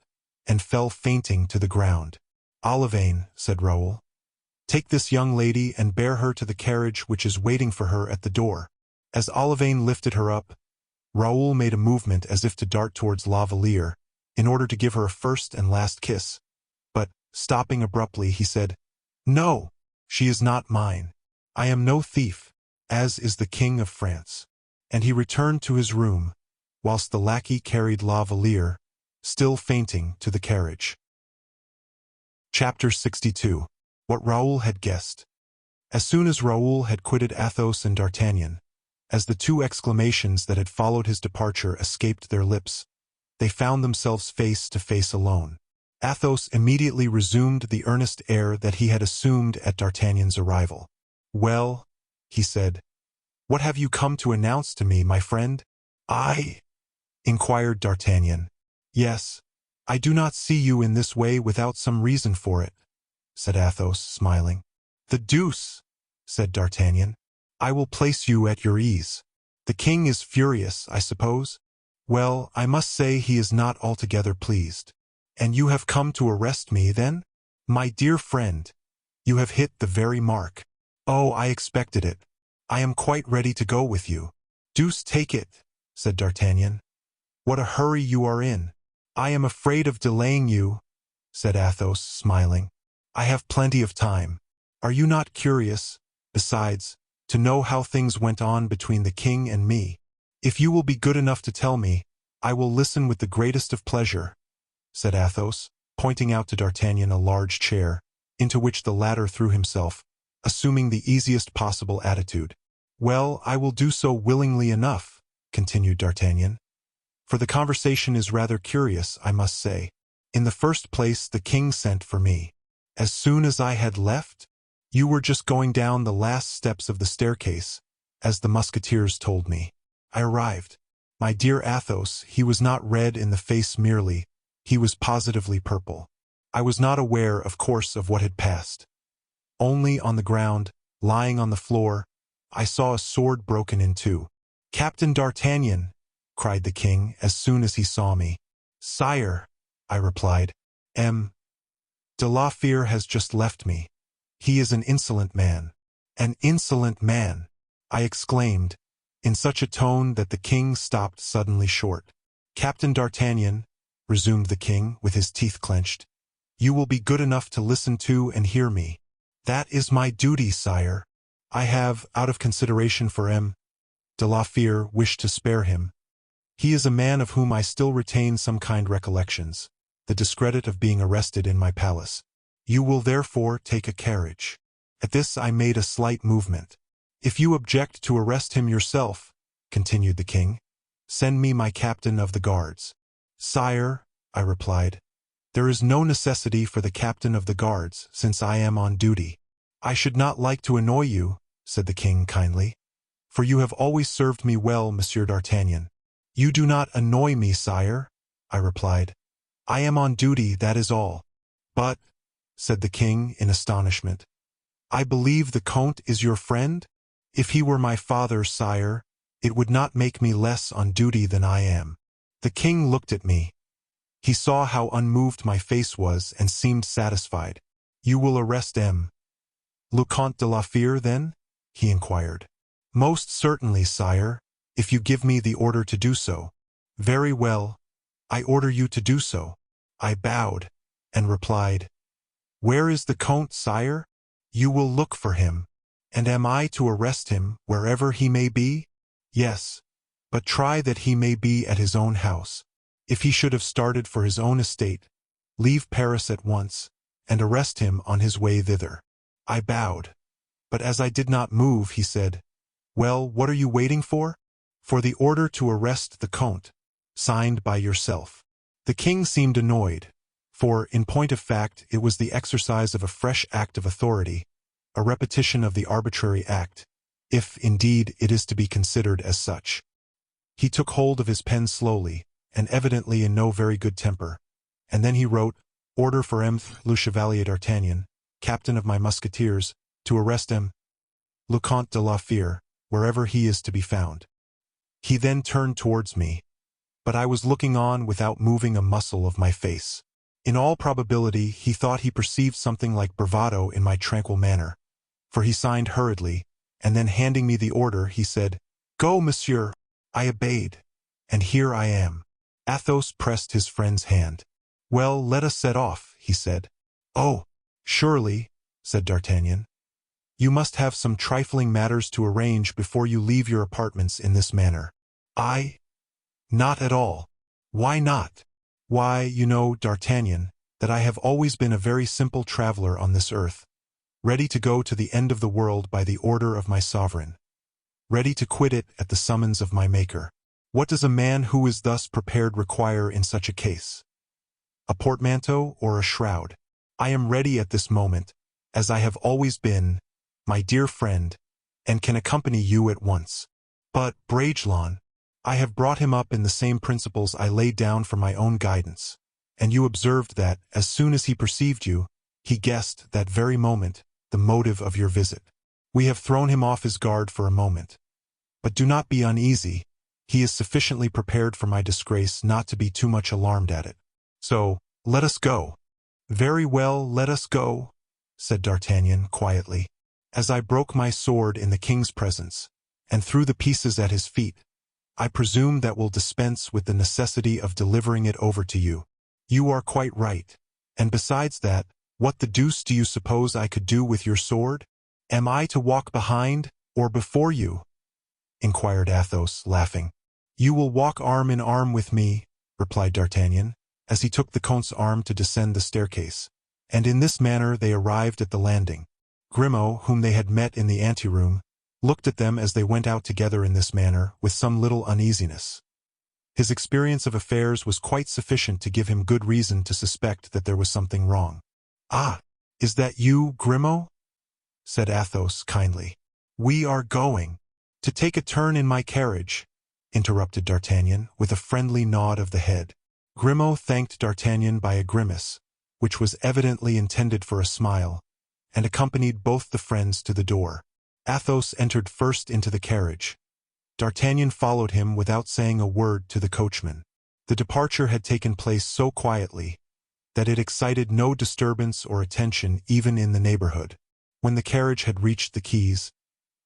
and fell fainting to the ground. "Olivain," said Raoul, "take this young lady and bear her to the carriage which is waiting for her at the door." As Olivain lifted her up, Raoul made a movement as if to dart towards La Valliere, in order to give her a first and last kiss. But, stopping abruptly, he said, "No, she is not mine. I am no thief, as is the King of France." And he returned to his room, whilst the lackey carried La Valliere, still fainting, to the carriage. Chapter 62. What Raoul had guessed. As soon as Raoul had quitted Athos and D'Artagnan, as the two exclamations that had followed his departure escaped their lips, they found themselves face to face alone. Athos immediately resumed the earnest air that he had assumed at D'Artagnan's arrival. "Well," he said, "what have you come to announce to me, my friend?" "I?" inquired D'Artagnan. "Yes, I do not see you in this way without some reason for it," said Athos, smiling. "The deuce!" said D'Artagnan. "I will place you at your ease. The king is furious, I suppose? Well, I must say he is not altogether pleased. And you have come to arrest me, then? My dear friend, you have hit the very mark. Oh, I expected it. I am quite ready to go with you." "Deuce take it," said D'Artagnan. "What a hurry you are in." "I am afraid of delaying you," said Athos, smiling. "I have plenty of time. Are you not curious, besides, to know how things went on between the king and me? If you will be good enough to tell me, I will listen with the greatest of pleasure," said Athos, pointing out to D'Artagnan a large chair, into which the latter threw himself, assuming the easiest possible attitude. "Well, I will do so willingly enough," continued D'Artagnan, "for the conversation is rather curious, I must say. In the first place, the king sent for me. As soon as I had left, you were just going down the last steps of the staircase, as the musketeers told me. I arrived. My dear Athos, he was not red in the face merely, he was positively purple. I was not aware, of course, of what had passed. Only on the ground, lying on the floor, I saw a sword broken in two. "Captain D'Artagnan!" cried the king as soon as he saw me. "Sire," I replied, "M. de la Fere has just left me. He is an insolent man." "An insolent man!" I exclaimed, in such a tone that the king stopped suddenly short. "Captain D'Artagnan," resumed the king, with his teeth clenched, "you will be good enough to listen to and hear me." "That is my duty, sire. I have, out of consideration for M. de la Fere, wished to spare him. He is a man of whom I still retain some kind recollections, the discredit of being arrested in my palace. You will therefore take a carriage." At this I made a slight movement. "If you object to arrest him yourself," continued the king, "send me my captain of the guards." "Sire," I replied, "there is no necessity for the captain of the guards, since I am on duty." "I should not like to annoy you," said the king kindly, "for you have always served me well, Monsieur d'Artagnan." "You do not annoy me, sire," I replied. "I am on duty, that is all." "But," said the king in astonishment, "I believe the Comte is your friend? If he were my father, sire, it would not make me less on duty than I am." The king looked at me. He saw how unmoved my face was and seemed satisfied. "You will arrest M. le Comte de la Fere, then?" he inquired. "Most certainly, sire, if you give me the order to do so." "Very well, I order you to do so." I bowed, and replied, "Where is the Comte, sire?" "You will look for him." "And am I to arrest him, wherever he may be?" "Yes, but try that he may be at his own house. If he should have started for his own estate, leave Paris at once, and arrest him on his way thither." I bowed, but as I did not move, he said, "Well, what are you waiting for?" "For the order to arrest the Comte, signed by yourself." The king seemed annoyed, for, in point of fact, it was the exercise of a fresh act of authority, a repetition of the arbitrary act, if, indeed, it is to be considered as such. He took hold of his pen slowly, and evidently in no very good temper, and then he wrote, "Order for M. le Chevalier d'Artagnan, captain of my musketeers, to arrest M. le Comte de la Fere, wherever he is to be found." He then turned towards me, but I was looking on without moving a muscle of my face. In all probability, he thought he perceived something like bravado in my tranquil manner, for he signed hurriedly, and then handing me the order, he said, "Go, monsieur." I obeyed, and here I am. Athos pressed his friend's hand. "Well, let us set off," he said. "Oh, surely," said D'Artagnan. "You must have some trifling matters to arrange before you leave your apartments in this manner." Not at all." "Why not?" "Why, you know, D'Artagnan, that I have always been a very simple traveler on this earth, ready to go to the end of the world by the order of my sovereign, ready to quit it at the summons of my Maker. What does a man who is thus prepared require in such a case? A portmanteau or a shroud? I am ready at this moment, as I have always been, my dear friend, and can accompany you at once. But, Bragelonne, I have brought him up in the same principles I laid down for my own guidance, and you observed that, as soon as he perceived you, he guessed, that very moment, the motive of your visit. We have thrown him off his guard for a moment. But do not be uneasy, he is sufficiently prepared for my disgrace not to be too much alarmed at it. So, let us go." "Very well, let us go," said D'Artagnan quietly. "As I broke my sword in the king's presence, and threw the pieces at his feet, I presume that will dispense with the necessity of delivering it over to you. You are quite right. And besides that, what the deuce do you suppose I could do with your sword? Am I to walk behind, or before you?" inquired Athos, laughing. "You will walk arm in arm with me," replied D'Artagnan, as he took the Comte's arm to descend the staircase, and in this manner they arrived at the landing. Grimaud, whom they had met in the anteroom, looked at them as they went out together in this manner, with some little uneasiness. His experience of affairs was quite sufficient to give him good reason to suspect that there was something wrong. "Ah, is that you, Grimaud?" said Athos kindly. "We are going." "To take a turn in my carriage," interrupted D'Artagnan, with a friendly nod of the head. Grimaud thanked D'Artagnan by a grimace, which was evidently intended for a smile, and accompanied both the friends to the door. Athos entered first into the carriage. D'Artagnan followed him without saying a word to the coachman. The departure had taken place so quietly that it excited no disturbance or attention even in the neighborhood. When the carriage had reached the quays,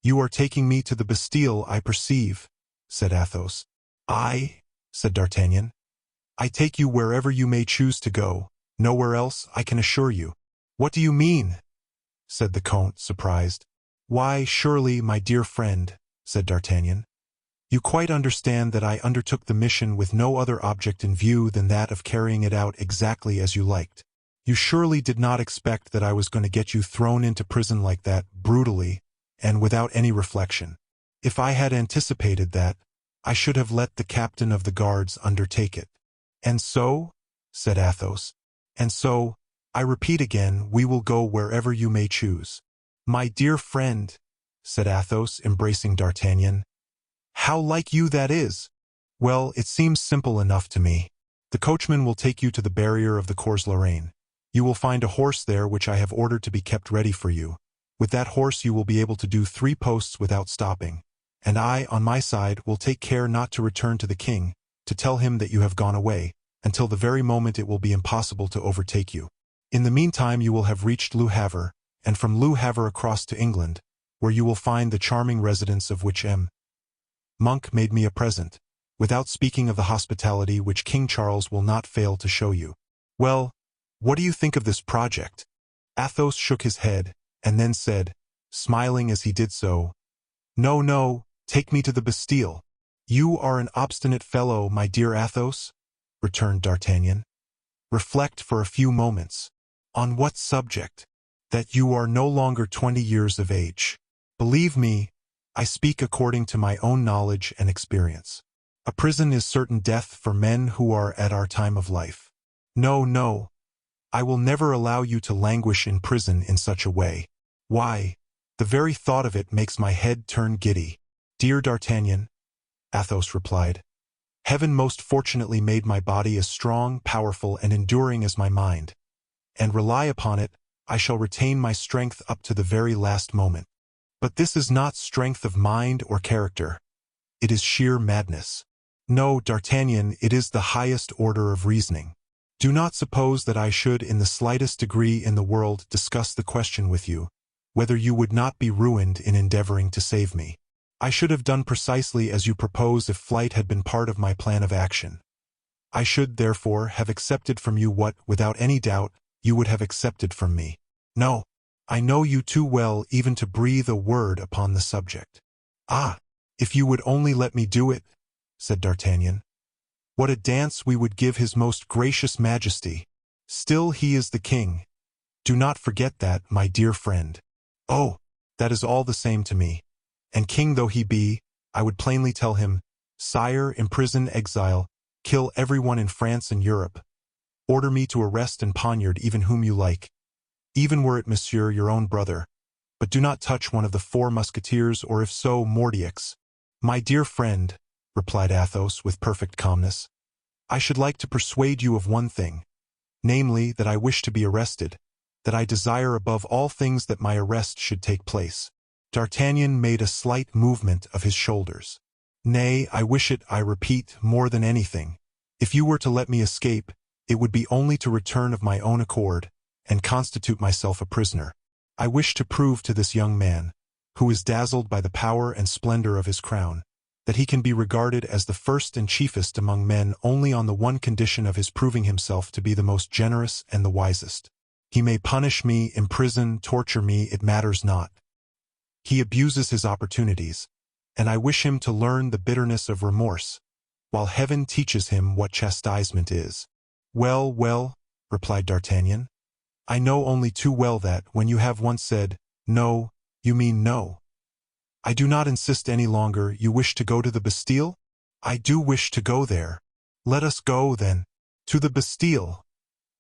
"You are taking me to the Bastille, I perceive," said Athos. "I," said D'Artagnan. "I take you wherever you may choose to go, nowhere else, I can assure you." "What do you mean?" said the Comte, surprised. "Why, surely, my dear friend," said D'Artagnan, "you quite understand that I undertook the mission with no other object in view than that of carrying it out exactly as you liked. You surely did not expect that I was going to get you thrown into prison like that, brutally, and without any reflection. If I had anticipated that, I should have let the captain of the guards undertake it." "And so?" said Athos. "And so, I repeat again, we will go wherever you may choose." "My dear friend," said Athos, embracing D'Artagnan, "how like you that is!" "Well, it seems simple enough to me. The coachman will take you to the barrier of the Cours Lorraine. You will find a horse there which I have ordered to be kept ready for you. With that horse you will be able to do 3 posts without stopping, and I, on my side, will take care not to return to the king, to tell him that you have gone away, until the very moment it will be impossible to overtake you. In the meantime you will have reached Le Havre, and from Le Havre across to England, where you will find the charming residence of which M. Monk made me a present, without speaking of the hospitality which King Charles will not fail to show you. Well, what do you think of this project?" Athos shook his head, and then said, smiling as he did so, "No, no, take me to the Bastille." "You are an obstinate fellow, my dear Athos," returned D'Artagnan. "Reflect for a few moments." "On what subject?" "That you are no longer 20 years of age. Believe me, I speak according to my own knowledge and experience. A prison is certain death for men who are at our time of life. No, no, I will never allow you to languish in prison in such a way. Why, The very thought of it makes my head turn giddy. Dear D'Artagnan, Athos replied, heaven most fortunately made my body as strong, powerful, and enduring as my mind, and rely upon it, I shall retain my strength up to the very last moment. But this is not strength of mind or character. It is sheer madness. No, D'Artagnan, it is the highest order of reasoning. Do not suppose that I should in the slightest degree in the world discuss the question with you, whether you would not be ruined in endeavoring to save me. I should have done precisely as you propose if flight had been part of my plan of action. I should, therefore, have accepted from you what, without any doubt, you would have accepted from me. No, I know you too well even to breathe a word upon the subject. Ah, if you would only let me do it, said D'Artagnan. What a dance we would give his most gracious majesty. Still he is the king. Do not forget that, my dear friend. Oh, that is all the same to me. And king though he be, I would plainly tell him, sire, imprison, exile, kill everyone in France and Europe. Order me to arrest and poniard even whom you like, even were it monsieur your own brother, but do not touch one of the 4 musketeers, or if so, Mordiacs. My dear friend, replied Athos with perfect calmness, I should like to persuade you of one thing, namely, that I wish to be arrested, that I desire above all things that my arrest should take place. D'Artagnan made a slight movement of his shoulders. Nay, I wish it, I repeat, more than anything. If you were to let me escape, it would be only to return of my own accord, and constitute myself a prisoner. I wish to prove to this young man, who is dazzled by the power and splendor of his crown, that he can be regarded as the first and chiefest among men only on the one condition of his proving himself to be the most generous and the wisest. He may punish me, imprison, torture me, it matters not. He abuses his opportunities, and I wish him to learn the bitterness of remorse, while heaven teaches him what chastisement is. Well, well, replied D'Artagnan, I know only too well that, when you have once said, no, you mean no. I do not insist any longer. You wish to go to the Bastille? I do wish to go there. Let us go, then. To the Bastille,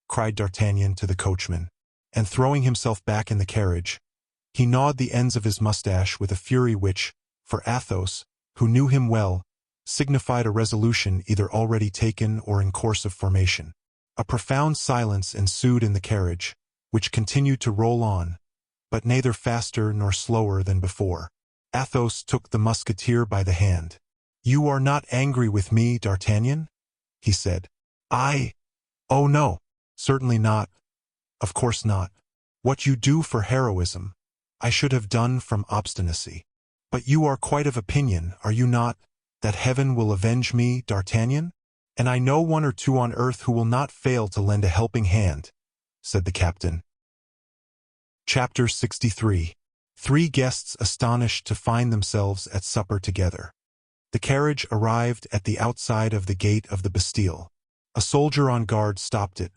cried D'Artagnan to the coachman, and throwing himself back in the carriage, he gnawed the ends of his mustache with a fury which, for Athos, who knew him well, signified a resolution either already taken or in course of formation. A profound silence ensued in the carriage, which continued to roll on, but neither faster nor slower than before. Athos took the musketeer by the hand. You are not angry with me, D'Artagnan? He said. Oh no, certainly not. Of course not. What you do for heroism, I should have done from obstinacy. But you are quite of opinion, are you not, that heaven will avenge me, D'Artagnan? And I know one or two on earth who will not fail to lend a helping hand, said the captain. Chapter 63. 3 guests astonished to find themselves at supper together. The carriage arrived at the outside of the gate of the Bastille. A soldier on guard stopped it,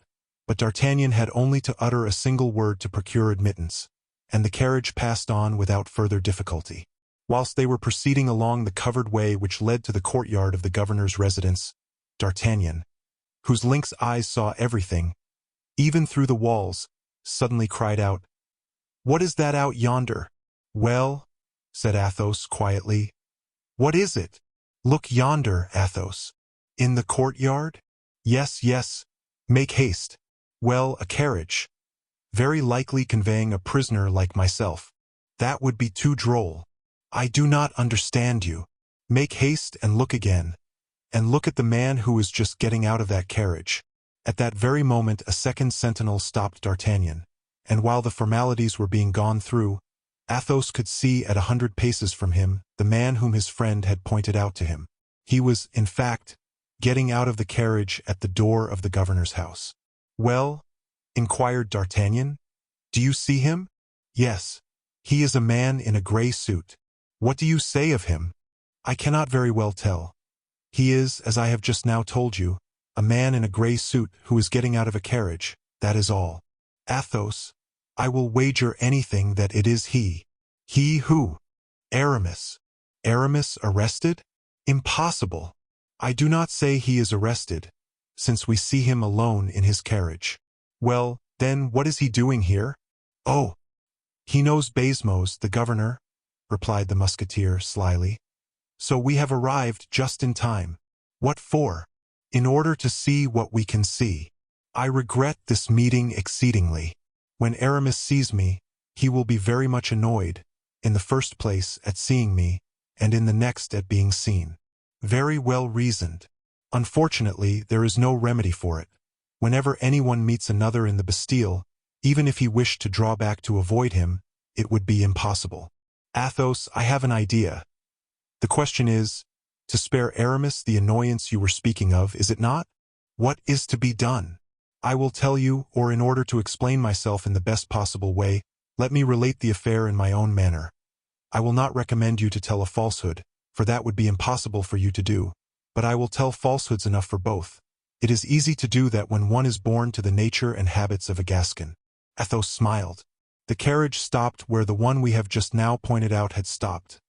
but D'Artagnan had only to utter a single word to procure admittance, and the carriage passed on without further difficulty. Whilst they were proceeding along the covered way which led to the courtyard of the governor's residence, D'Artagnan, whose lynx eyes saw everything, even through the walls, suddenly cried out, "What is that out yonder?" "Well," said Athos quietly, "what is it?" "Look yonder, Athos." "In the courtyard?" "Yes, yes. Make haste." "Well, a carriage, very likely conveying a prisoner like myself." "That would be too droll." "I do not understand you." "Make haste and look again, and look at the man who is just getting out of that carriage." At that very moment a second sentinel stopped D'Artagnan, and while the formalities were being gone through, Athos could see at 100 paces from him the man whom his friend had pointed out to him. He was, in fact, getting out of the carriage at the door of the governor's house. "Well?" inquired D'Artagnan. "Do you see him?" "Yes. He is a man in a grey suit." "What do you say of him?" "I cannot very well tell. He is, as I have just now told you, a man in a grey suit who is getting out of a carriage, that is all." "Athos, I will wager anything that it is he." "He who?" "Aramis." "Aramis arrested?" "Impossible. I do not say he is arrested, since we see him alone in his carriage." "Well, then, what is he doing here?" "Oh, "He knows Baisemeaux, the governor," replied the musketeer slyly. "So we have arrived just in time." "What for?" "In order to see what we can see. I regret this meeting exceedingly. When Aramis sees me, he will be very much annoyed, in the first place at seeing me, and in the next at being seen." "Very well reasoned. Unfortunately, there is no remedy for it. Whenever anyone meets another in the Bastille, even if he wished to draw back to avoid him, it would be impossible. Athos, I have an idea. The question is, to spare Aramis the annoyance you were speaking of, is it not? What is to be done? I will tell you, or in order to explain myself in the best possible way, let me relate the affair in my own manner. I will not recommend you to tell a falsehood, for that would be impossible for you to do, but I will tell falsehoods enough for both. It is easy to do that when one is born to the nature and habits of a Gascon." Athos smiled. The carriage stopped where the one we have just now pointed out had stopped,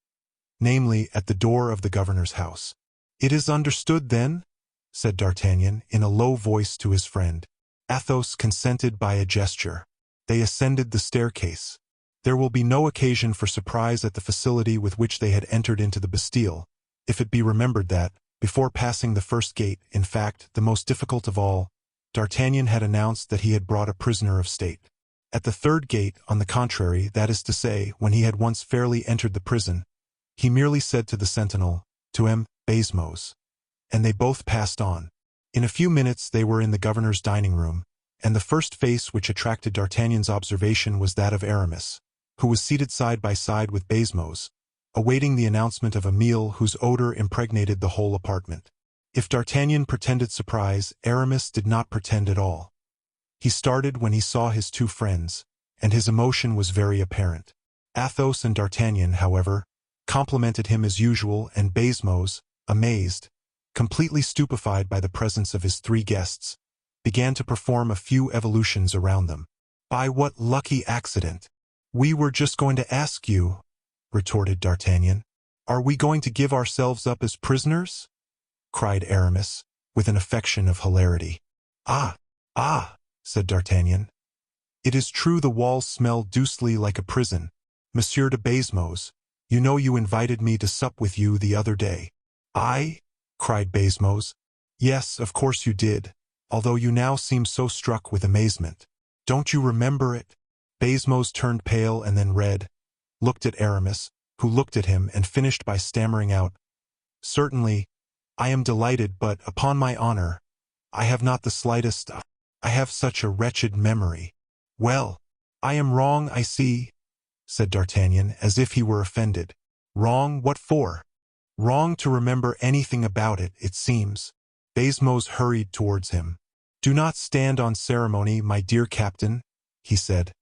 namely at the door of the governor's house. "It is understood, then?" said D'Artagnan in a low voice to his friend. Athos consented by a gesture. They ascended the staircase. There will be no occasion for surprise at the facility with which they had entered into the Bastille, if it be remembered that, before passing the first gate, in fact, the most difficult of all, D'Artagnan had announced that he had brought a prisoner of state. At the third gate, on the contrary, that is to say, when he had once fairly entered the prison, he merely said to the sentinel, "To M. Baisemeaux," and they both passed on. In a few minutes they were in the governor's dining room, and the first face which attracted D'Artagnan's observation was that of Aramis, who was seated side by side with Baisemeaux, awaiting the announcement of a meal whose odor impregnated the whole apartment. If D'Artagnan pretended surprise, Aramis did not pretend at all. He started when he saw his two friends, and his emotion was very apparent. Athos and D'Artagnan, however, complimented him as usual, and Baisemeaux, amazed, completely stupefied by the presence of his three guests, began to perform a few evolutions around them. "By what lucky accident?" "We were just going to ask you," retorted D'Artagnan. "Are we going to give ourselves up as prisoners?" cried Aramis, with an affection of hilarity. "Ah, ah," said D'Artagnan. "It is true the walls smell deucedly like a prison. Monsieur de Baisemeaux, you know you invited me to sup with you the other day." "I?" cried Baisemeaux. "Yes, of course you did, although you now seem so struck with amazement. Don't you remember it?" Baisemeaux turned pale and then red, looked at Aramis, who looked at him and finished by stammering out, "Certainly, I am delighted, but, upon my honor, I have not the slightest. I have such a wretched memory." "Well, I am wrong, I see," said D'Artagnan, as if he were offended. "Wrong? What for?" "Wrong to remember anything about it, it seems." Baisemeaux hurried towards him. "Do not stand on ceremony, my dear captain," he said.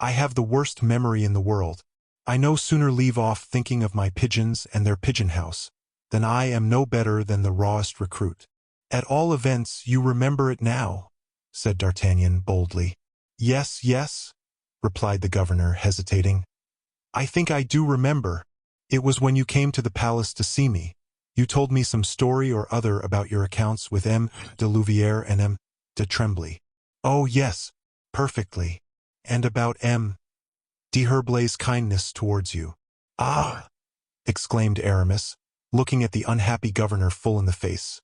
"I have the worst memory in the world. I no sooner leave off thinking of my pigeons and their pigeon house, than I am no better than the rawest recruit." "At all events, you remember it now," said D'Artagnan boldly. "Yes, yes," replied the governor, hesitating. "I think I do remember. It was when you came to the palace to see me. You told me some story or other about your accounts with M. de Louvière and M. de Tremblay." "Oh, yes, perfectly. And about M. d'Herblay's kindness towards you." "Ah!" exclaimed Aramis, looking at the unhappy governor full in the face.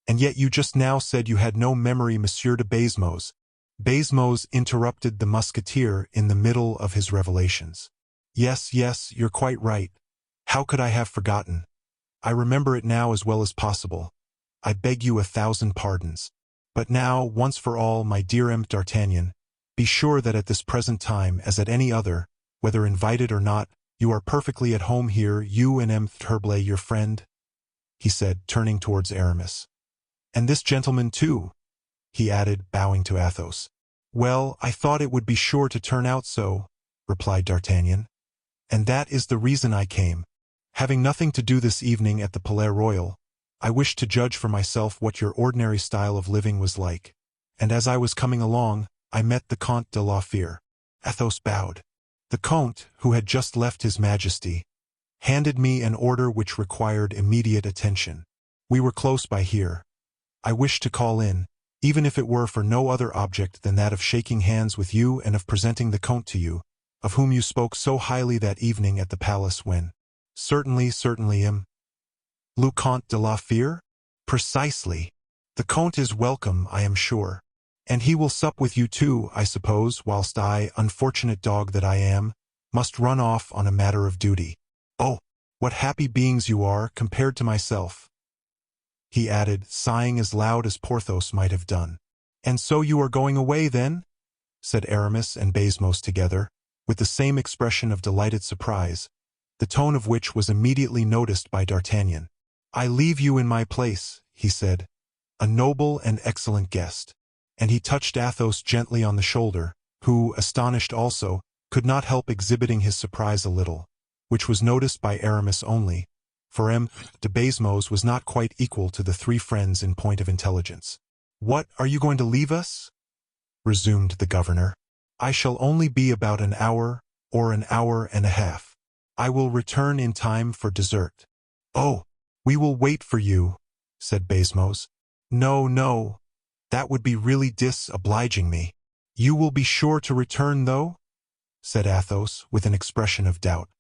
"And yet you just now said you had no memory, Monsieur de Baisemeaux." Baisemeaux interrupted the musketeer in the middle of his revelations. "Yes, yes, you're quite right. How could I have forgotten? I remember it now as well as possible. I beg you 1,000 pardons. But now, once for all, my dear M. d'Artagnan, be sure that at this present time, as at any other, whether invited or not, you are perfectly at home here, you and M. d'Herblay, your friend," he said, turning towards Aramis. "And this gentleman, too," he added, bowing to Athos. "Well, I thought it would be sure to turn out so," replied D'Artagnan. "And that is the reason I came. Having nothing to do this evening at the Palais Royal, I wished to judge for myself what your ordinary style of living was like. And as I was coming along, I met the Comte de la Fère." Athos bowed. The Comte, who had just left His Majesty, handed me an order which required immediate attention. We were close by here. I wished to call in, even if it were for no other object than that of shaking hands with you and of presenting the Comte to you, of whom you spoke so highly that evening at the palace when—" "Certainly, certainly, Le Comte de la Fere?" "Precisely. The Comte is welcome, I am sure. And he will sup with you too, I suppose, whilst I, unfortunate dog that I am, must run off on a matter of duty. Oh, what happy beings you are, compared to myself," he added, sighing as loud as Porthos might have done. "And so you are going away, then?" said Aramis and Baisemeaux together, with the same expression of delighted surprise, the tone of which was immediately noticed by D'Artagnan. "I leave you in my place," he said, "a noble and excellent guest." And he touched Athos gently on the shoulder, who, astonished also, could not help exhibiting his surprise a little, which was noticed by Aramis only, for M. de Baisemeaux was not quite equal to the three friends in point of intelligence. "What, are you going to leave us?" resumed the governor. "I shall only be about an hour, or an hour and a half. I will return in time for dessert." "Oh, we will wait for you," said Baisemeaux. "No, no, that would be really disobliging me." "You will be sure to return, though?" said Athos, with an expression of doubt.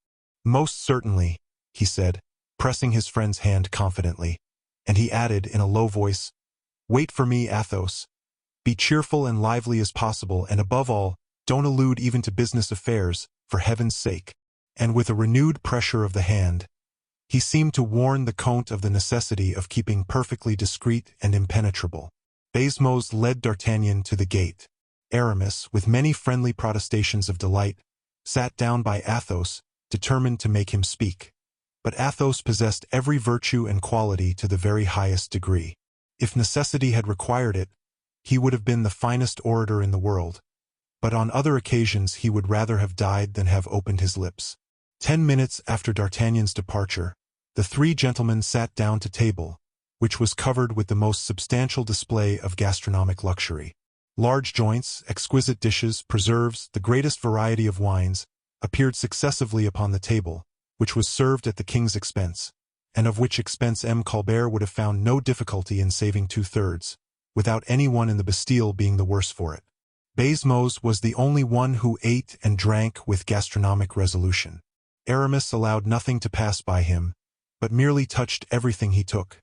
"Most certainly," he said, pressing his friend's hand confidently, and he added in a low voice, "Wait for me, Athos. Be cheerful and lively as possible, and above all, don't allude even to business affairs, for heaven's sake." And with a renewed pressure of the hand, he seemed to warn the Comte of the necessity of keeping perfectly discreet and impenetrable. Baisemeaux led D'Artagnan to the gate. Aramis, with many friendly protestations of delight, sat down by Athos, determined to make him speak. But Athos possessed every virtue and quality to the very highest degree. If necessity had required it, he would have been the finest orator in the world, but on other occasions he would rather have died than have opened his lips. 10 minutes after D'Artagnan's departure, the three gentlemen sat down to table, which was covered with the most substantial display of gastronomic luxury. Large joints, exquisite dishes, preserves, the greatest variety of wines, appeared successively upon the table, which was served at the king's expense, and of which expense M. Colbert would have found no difficulty in saving 2/3, without anyone in the Bastille being the worse for it. Baisemeaux was the only one who ate and drank with gastronomic resolution. Aramis allowed nothing to pass by him, but merely touched everything he took.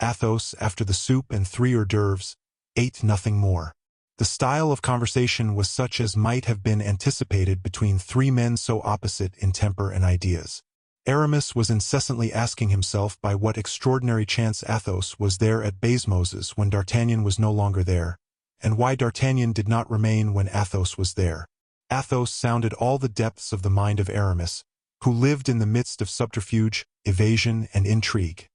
Athos, after the soup and 3 hors d'oeuvres, ate nothing more. The style of conversation was such as might have been anticipated between three men so opposite in temper and ideas. Aramis was incessantly asking himself by what extraordinary chance Athos was there at Baisemeaux's when D'Artagnan was no longer there, and why D'Artagnan did not remain when Athos was there. Athos sounded all the depths of the mind of Aramis, who lived in the midst of subterfuge, evasion, and intrigue.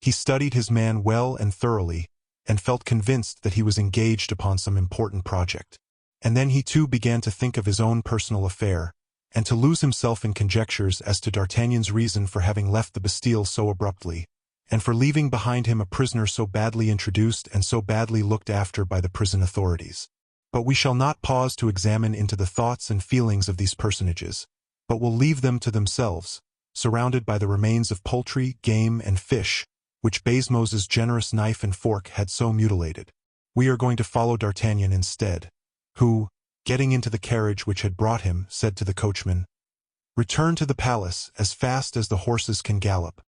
He studied his man well and thoroughly, and felt convinced that he was engaged upon some important project. And then he too began to think of his own personal affair, and to lose himself in conjectures as to D'Artagnan's reason for having left the Bastille so abruptly, and for leaving behind him a prisoner so badly introduced and so badly looked after by the prison authorities. But we shall not pause to examine into the thoughts and feelings of these personages, but will leave them to themselves, surrounded by the remains of poultry, game, and fish, which Baisemeaux's generous knife and fork had so mutilated. We are going to follow D'Artagnan instead, who, getting into the carriage which had brought him, said to the coachman, "Return to the palace as fast as the horses can gallop."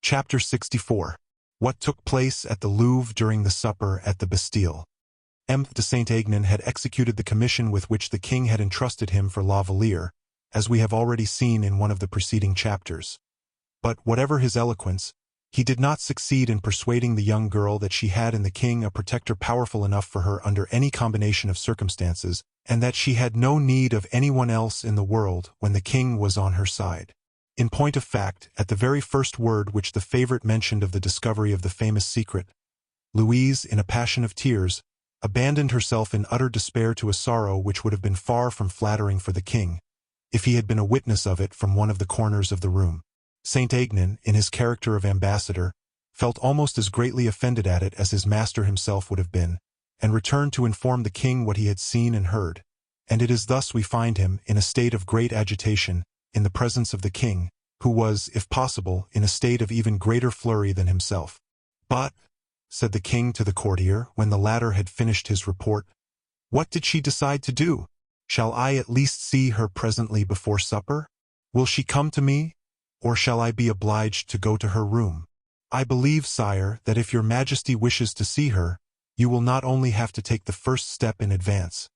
Chapter 64. What took place at the Louvre during the supper at the Bastille. M. de Saint-Aignan had executed the commission with which the king had entrusted him for La Valliere, as we have already seen in one of the preceding chapters. But, whatever his eloquence, he did not succeed in persuading the young girl that she had in the king a protector powerful enough for her under any combination of circumstances, and that she had no need of anyone else in the world when the king was on her side. In point of fact, at the very first word which the favorite mentioned of the discovery of the famous secret, Louise, in a passion of tears, abandoned herself in utter despair to a sorrow which would have been far from flattering for the king, if he had been a witness of it from one of the corners of the room. Saint-Aignan, in his character of ambassador, felt almost as greatly offended at it as his master himself would have been, and returned to inform the king what he had seen and heard, and it is thus we find him, in a state of great agitation, in the presence of the king, who was, if possible, in a state of even greater flurry than himself. "But," said the king to the courtier, when the latter had finished his report, "what did she decide to do? Shall I at least see her presently before supper? Will she come to me, or shall I be obliged to go to her room? I believe, sire, that if your majesty wishes to see her, you will not only have to take the first step in advance,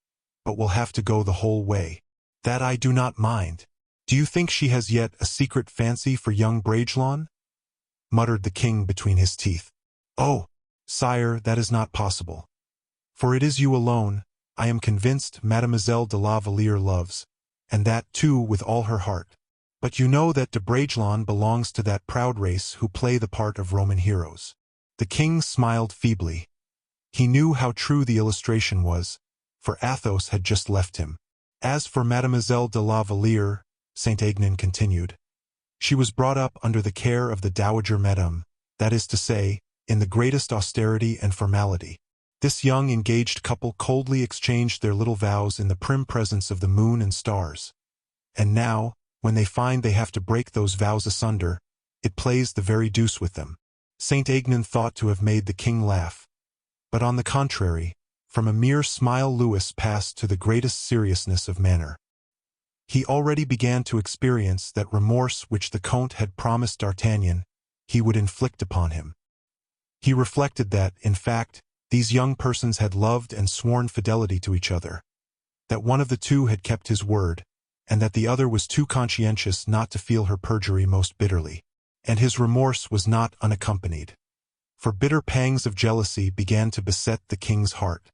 but will have to go the whole way. That I do not mind. Do you think she has yet a secret fancy for young Bragelonne? Muttered the king between his teeth. Oh, sire, that is not possible. For it is you alone, I am convinced Mademoiselle de la Valliere loves, and that too with all her heart. But you know that de Bragelonne belongs to that proud race who play the part of Roman heroes. The king smiled feebly. He knew how true the illustration was, for Athos had just left him. As for Mademoiselle de la Valliere, Saint Aignan continued, she was brought up under the care of the Dowager Madame, that is to say, in the greatest austerity and formality. This young engaged couple coldly exchanged their little vows in the prim presence of the moon and stars. And now, when they find they have to break those vows asunder, it plays the very deuce with them. Saint Aignan thought to have made the king laugh. But on the contrary, from a mere smile Louis passed to the greatest seriousness of manner. He already began to experience that remorse which the Count had promised D'Artagnan he would inflict upon him. He reflected that, in fact, these young persons had loved and sworn fidelity to each other, that one of the two had kept his word, and that the other was too conscientious not to feel her perjury most bitterly. And his remorse was not unaccompanied, for bitter pangs of jealousy began to beset the king's heart.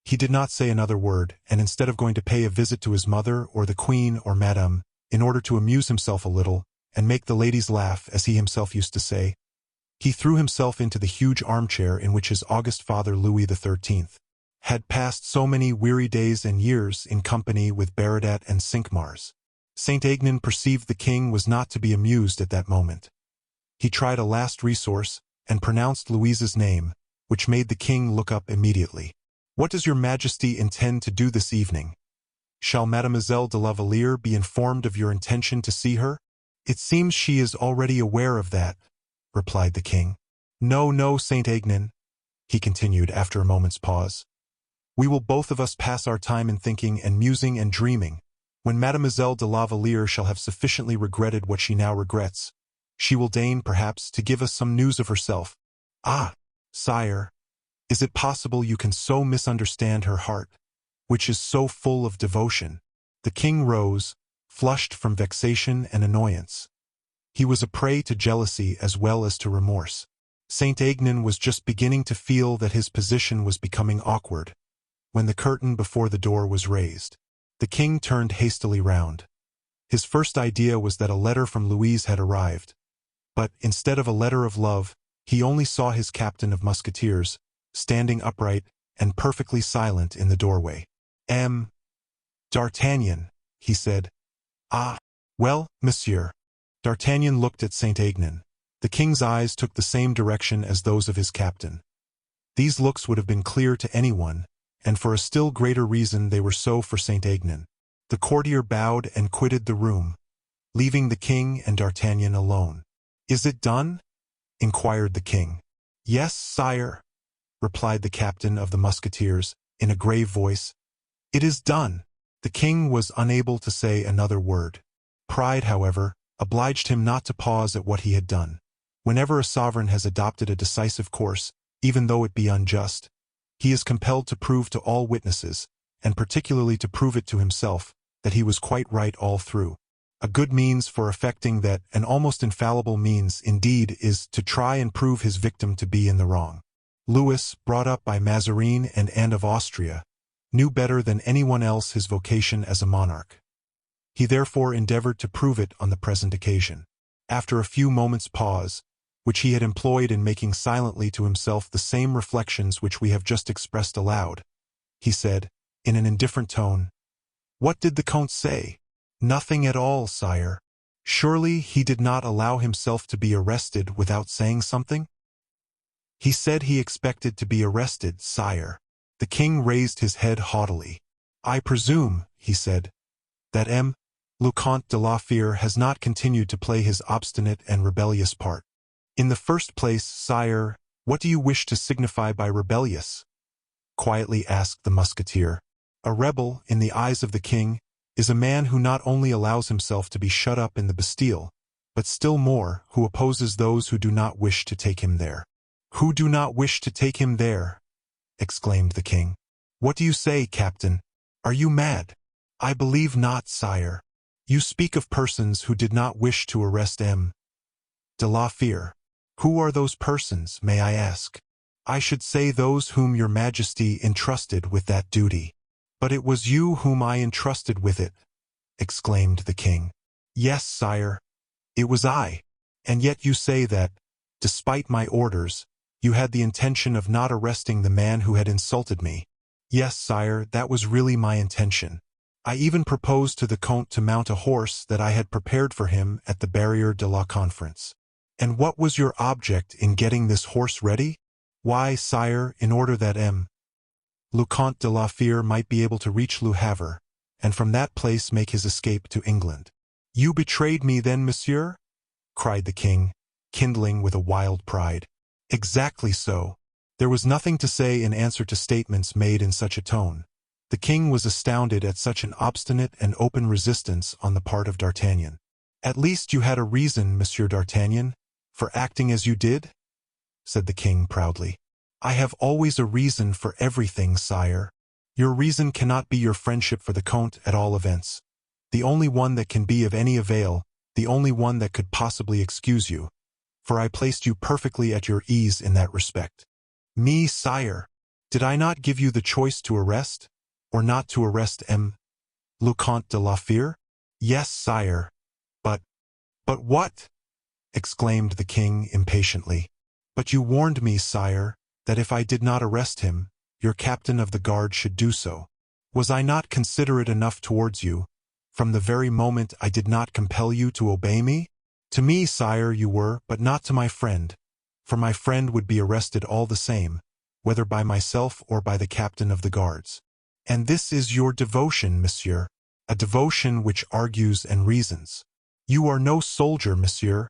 He did not say another word, and instead of going to pay a visit to his mother or the queen or madame, in order to amuse himself a little, and make the ladies laugh, as he himself used to say, he threw himself into the huge armchair in which his august father Louis XIII had passed so many weary days and years in company with Baradat and Cinq-Mars. Saint Aignan perceived the king was not to be amused at that moment. He tried a last resource, and pronounced Louise's name, which made the king look up immediately. What does your majesty intend to do this evening? Shall Mademoiselle de la Valliere be informed of your intention to see her? It seems she is already aware of that, replied the king. No, no, Saint Aignan, he continued after a moment's pause. We will both of us pass our time in thinking and musing and dreaming. When Mademoiselle de la Valliere shall have sufficiently regretted what she now regrets, she will deign, perhaps, to give us some news of herself. Ah, sire, is it possible you can so misunderstand her heart, which is so full of devotion? The king rose, flushed from vexation and annoyance. He was a prey to jealousy as well as to remorse. Saint Aignan was just beginning to feel that his position was becoming awkward, when the curtain before the door was raised. The king turned hastily round. His first idea was that a letter from Louise had arrived, but instead of a letter of love, he only saw his captain of musketeers, standing upright and perfectly silent in the doorway. D'Artagnan, he said. Ah, well, monsieur. D'Artagnan looked at Saint Aignan. The king's eyes took the same direction as those of his captain. These looks would have been clear to anyone, and for a still greater reason they were so for Saint Aignan. The courtier bowed and quitted the room, leaving the king and D'Artagnan alone. Is it done? Inquired the king. Yes, sire, replied the captain of the musketeers, in a grave voice. It is done. The king was unable to say another word. Pride, however, obliged him not to pause at what he had done. Whenever a sovereign has adopted a decisive course, even though it be unjust, he is compelled to prove to all witnesses, and particularly to prove it to himself, that he was quite right all through. A good means for effecting that, an almost infallible means, indeed, is to try and prove his victim to be in the wrong. Louis, brought up by Mazarin and Anne of Austria, knew better than anyone else his vocation as a monarch. He therefore endeavored to prove it on the present occasion. After a few moments' pause, which he had employed in making silently to himself the same reflections which we have just expressed aloud, he said, in an indifferent tone, "What did the Count say?" "Nothing at all, sire." "Surely he did not allow himself to be arrested without saying something?" "He said he expected to be arrested, sire." The king raised his head haughtily. "I presume," he said, "that le Comte de la Fere has not continued to play his obstinate and rebellious part." "In the first place, sire, what do you wish to signify by rebellious?" quietly asked the musketeer. A rebel, in the eyes of the king, is a man who not only allows himself to be shut up in the Bastille, but still more, who opposes those who do not wish to take him there. Who do not wish to take him there? Exclaimed the king. What do you say, Captain? Are you mad? I believe not, sire. You speak of persons who did not wish to arrest M. de la Fere. Who are those persons, may I ask? I should say those whom your majesty entrusted with that duty. But it was you whom I entrusted with it, exclaimed the king. Yes, sire, it was I. And yet you say that, despite my orders, you had the intention of not arresting the man who had insulted me. Yes, sire, that was really my intention. I even proposed to the Comte to mount a horse that I had prepared for him at the Barrière de la Conférence. And what was your object in getting this horse ready? Why, sire, in order that Le Comte de la Fere might be able to reach Le Havre, and from that place make his escape to England. You betrayed me then, monsieur? Cried the king, kindling with a wild pride. Exactly so. There was nothing to say in answer to statements made in such a tone. The king was astounded at such an obstinate and open resistance on the part of D'Artagnan. At least you had a reason, Monsieur d'Artagnan, for acting as you did? Said the king proudly. I have always a reason for everything, sire. Your reason cannot be your friendship for the Comte at all events. The only one that can be of any avail, the only one that could possibly excuse you, for I placed you perfectly at your ease in that respect. Me, sire, did I not give you the choice to arrest, or not to arrest Le Comte de la Fere? Yes, sire. But what? Exclaimed the king impatiently. But you warned me, sire, that if I did not arrest him, your captain of the guard should do so. Was I not considerate enough towards you, from the very moment I did not compel you to obey me? To me, sire, you were, but not to my friend, for my friend would be arrested all the same, whether by myself or by the captain of the guards. And this is your devotion, monsieur, a devotion which argues and reasons. You are no soldier, monsieur.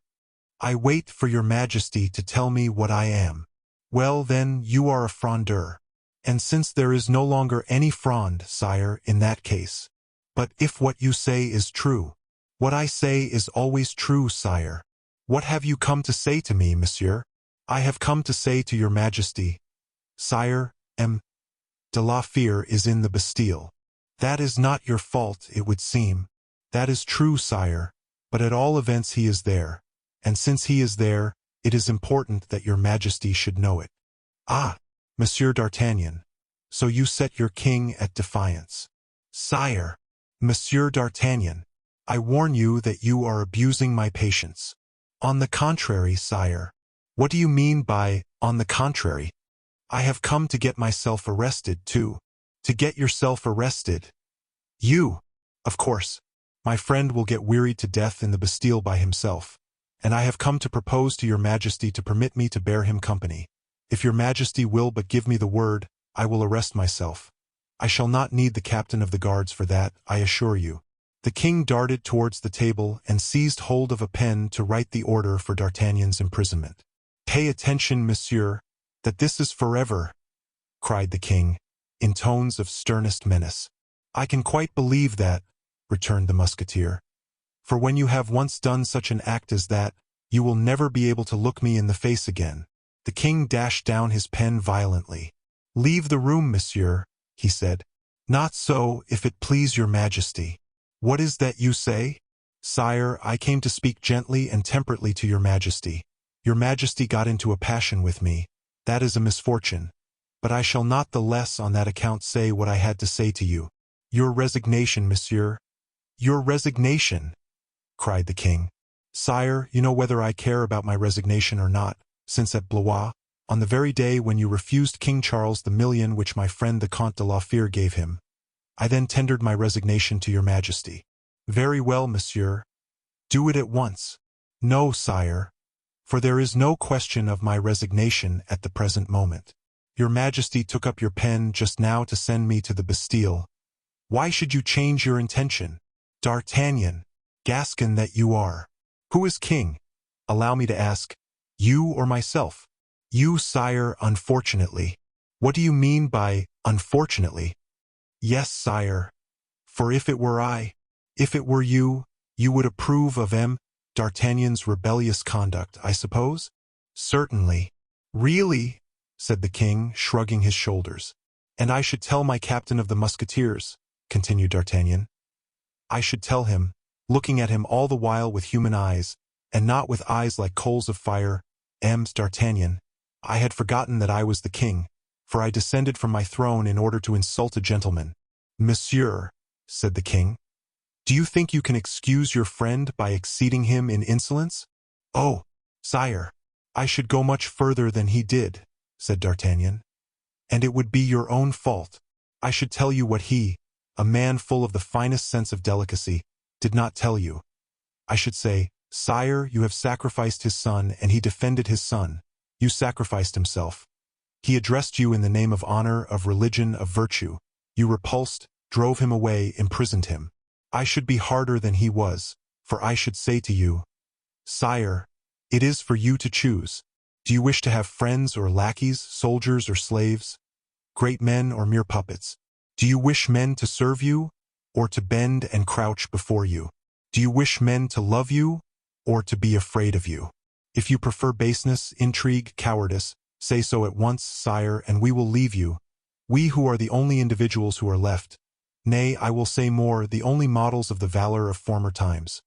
I wait for your majesty to tell me what I am. Well, then, you are a frondeur. And since there is no longer any Fronde, sire, in that case. But if what you say is true, what I say is always true, sire. What have you come to say to me, monsieur? I have come to say to your majesty, sire, de la Fere is in the Bastille. That is not your fault, it would seem. That is true, sire, but at all events he is there. And since he is there, it is important that your majesty should know it. Ah, Monsieur d'Artagnan, so you set your king at defiance. Sire, Monsieur d'Artagnan, I warn you that you are abusing my patience. On the contrary, sire. What do you mean by, on the contrary? I have come to get myself arrested, too. To get yourself arrested. You, of course. My friend will get wearied to death in the Bastille by himself, and I have come to propose to your majesty to permit me to bear him company. If your majesty will but give me the word, I will arrest myself. I shall not need the captain of the guards for that, I assure you. The king darted towards the table and seized hold of a pen to write the order for D'Artagnan's imprisonment. Pay attention, monsieur, that this is forever, cried the king, in tones of sternest menace. I can quite believe that, returned the musketeer. For when you have once done such an act as that, you will never be able to look me in the face again. The king dashed down his pen violently. Leave the room, monsieur, he said. Not so, if it please your majesty. What is that you say? Sire, I came to speak gently and temperately to your majesty. Your majesty got into a passion with me. That is a misfortune. But I shall not the less on that account say what I had to say to you. Your resignation, monsieur. Your resignation, cried the king. Sire, you know whether I care about my resignation or not, since at Blois, on the very day when you refused King Charles the million which my friend the Comte de la Fere gave him, I then tendered my resignation to your majesty. Very well, monsieur. Do it at once. No, sire, for there is no question of my resignation at the present moment. Your majesty took up your pen just now to send me to the Bastille. Why should you change your intention? D'Artagnan, Gascon that you are. Who is king? Allow me to ask, you or myself? You, sire, unfortunately. What do you mean by unfortunately? Yes, sire. For if it were I, if it were you, you would approve of D'Artagnan's rebellious conduct, I suppose? Certainly. Really? Said the king, shrugging his shoulders. And I should tell my captain of the musketeers, continued D'Artagnan. I should tell him, looking at him all the while with human eyes, and not with eyes like coals of fire, D'Artagnan, I had forgotten that I was the king, for I descended from my throne in order to insult a gentleman. Monsieur, said the king, do you think you can excuse your friend by exceeding him in insolence? Oh, sire, I should go much further than he did, said D'Artagnan. And it would be your own fault. I should tell you what he, a man full of the finest sense of delicacy, did not tell you. I should say, Sire, you have sacrificed his son, and he defended his son. You sacrificed himself. He addressed you in the name of honor, of religion, of virtue. You repulsed, drove him away, imprisoned him. I should be harder than he was, for I should say to you, Sire, it is for you to choose. Do you wish to have friends or lackeys, soldiers or slaves, great men or mere puppets? Do you wish men to serve you, or to bend and crouch before you? Do you wish men to love you, or to be afraid of you? If you prefer baseness, intrigue, cowardice, say so at once, sire, and we will leave you, we who are the only individuals who are left. Nay, I will say more, the only models of the valor of former times.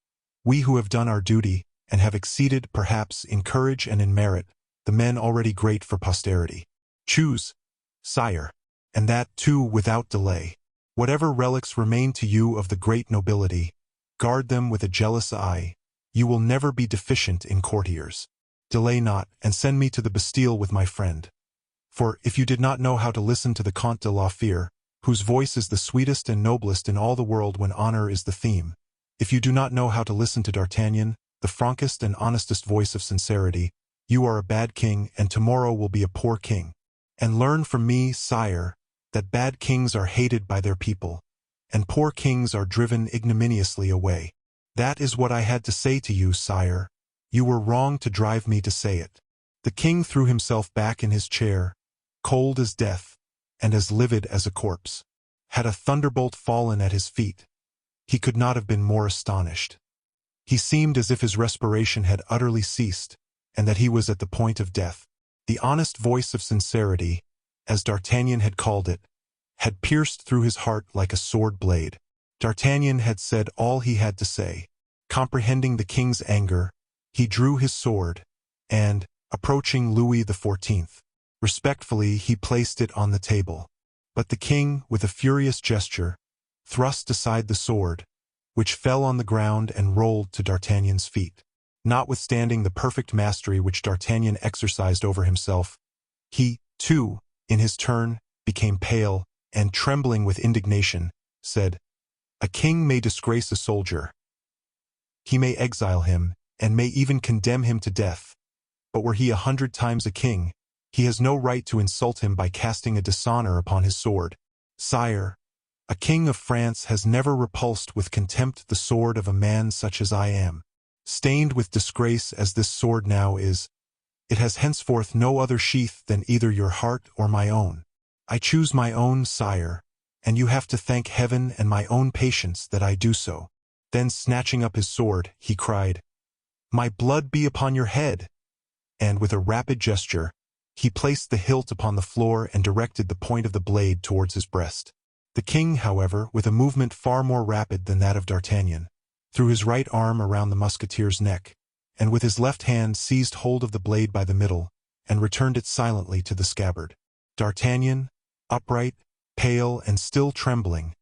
We who have done our duty, and have exceeded, perhaps, in courage and in merit, the men already great for posterity. Choose, sire, and that, too, without delay. Whatever relics remain to you of the great nobility, guard them with a jealous eye. You will never be deficient in courtiers. Delay not, and send me to the Bastille with my friend. For, if you did not know how to listen to the Comte de la Fere, whose voice is the sweetest and noblest in all the world when honor is the theme, if you do not know how to listen to D'Artagnan, the frankest and honestest voice of sincerity, you are a bad king, and tomorrow will be a poor king. And learn from me, sire, that bad kings are hated by their people, and poor kings are driven ignominiously away. That is what I had to say to you, sire. You were wrong to drive me to say it. The king threw himself back in his chair, cold as death, and as livid as a corpse. Had a thunderbolt fallen at his feet, he could not have been more astonished. He seemed as if his respiration had utterly ceased, and that he was at the point of death. The honest voice of sincerity, as D'Artagnan had called it, had pierced through his heart like a sword blade. D'Artagnan had said all he had to say. Comprehending the king's anger, he drew his sword, and, approaching Louis XIV, respectfully he placed it on the table. But the king, with a furious gesture, thrust aside the sword, which fell on the ground and rolled to D'Artagnan's feet. Notwithstanding the perfect mastery which D'Artagnan exercised over himself, he, too, in his turn, became pale, and trembling with indignation, said, "A king may disgrace a soldier. He may exile him, and may even condemn him to death. But were he 100 times a king, he has no right to insult him by casting a dishonor upon his sword. Sire, a king of France has never repulsed with contempt the sword of a man such as I am. Stained with disgrace as this sword now is, it has henceforth no other sheath than either your heart or my own. I choose my own, sire, and you have to thank heaven and my own patience that I do so." Then snatching up his sword, he cried, "My blood be upon your head!" And with a rapid gesture, he placed the hilt upon the floor and directed the point of the blade towards his breast. The king, however, with a movement far more rapid than that of D'Artagnan, threw his right arm around the musketeer's neck, and with his left hand seized hold of the blade by the middle, and returned it silently to the scabbard. D'Artagnan, upright, pale, and still trembling,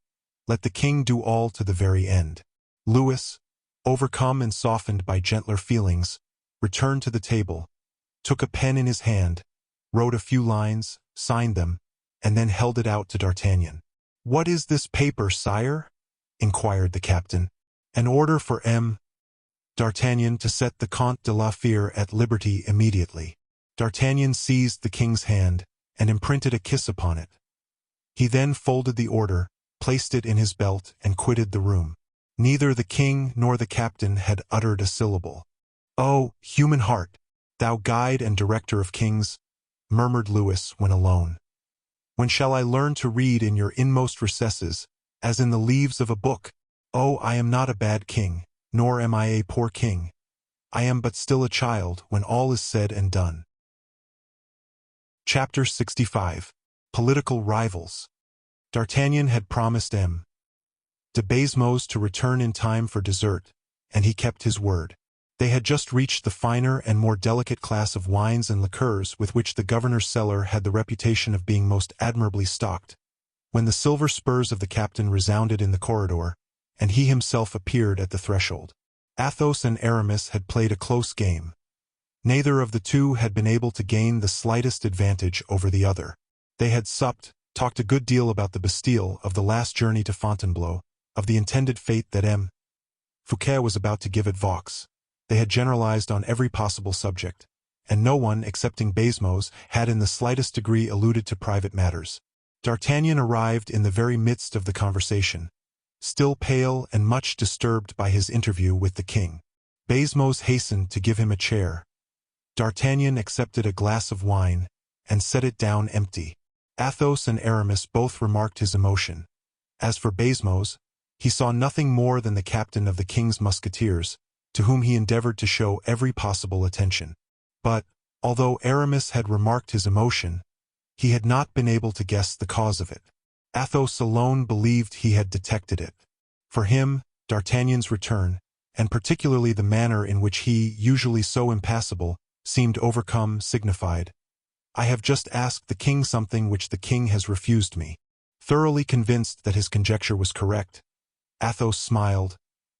let the king do all to the very end. Louis, overcome and softened by gentler feelings, returned to the table, took a pen in his hand, wrote a few lines, signed them, and then held it out to D'Artagnan. "What is this paper, sire?" inquired the captain. "An order for D'Artagnan to set the Comte de la Fere at liberty immediately." D'Artagnan seized the king's hand, and imprinted a kiss upon it. He then folded the order, placed it in his belt, and quitted the room. Neither the king nor the captain had uttered a syllable. "Oh, human heart, thou guide and director of kings," murmured Louis when alone. When shall I learn to read in your inmost recesses, as in the leaves of a book? Oh, I am not a bad king, nor am I a poor king. I am but still a child when all is said and done. Chapter 65. Political Rivals. D'Artagnan had promised M. de Bazemos to return in time for dessert, and he kept his word. They had just reached the finer and more delicate class of wines and liqueurs with which the governor's cellar had the reputation of being most admirably stocked, when the silver spurs of the captain resounded in the corridor, and he himself appeared at the threshold. Athos and Aramis had played a close game. Neither of the two had been able to gain the slightest advantage over the other. They had supped, talked a good deal about the Bastille, of the last journey to Fontainebleau, of the intended fate that M. Fouquet was about to give at Vaux. They had generalized on every possible subject, and no one, excepting Bazemos, had in the slightest degree alluded to private matters. D'Artagnan arrived in the very midst of the conversation, still pale and much disturbed by his interview with the king. Bazemos hastened to give him a chair. D'Artagnan accepted a glass of wine, and set it down empty. Athos and Aramis both remarked his emotion. As for Bazemos, he saw nothing more than the captain of the king's musketeers, to whom he endeavored to show every possible attention. But, although Aramis had remarked his emotion, he had not been able to guess the cause of it. Athos alone believed he had detected it. For him, D'Artagnan's return, and particularly the manner in which he, usually so impassible, seemed overcome, signified, "I have just asked the king something which the king has refused me." Thoroughly convinced that his conjecture was correct, Athos smiled,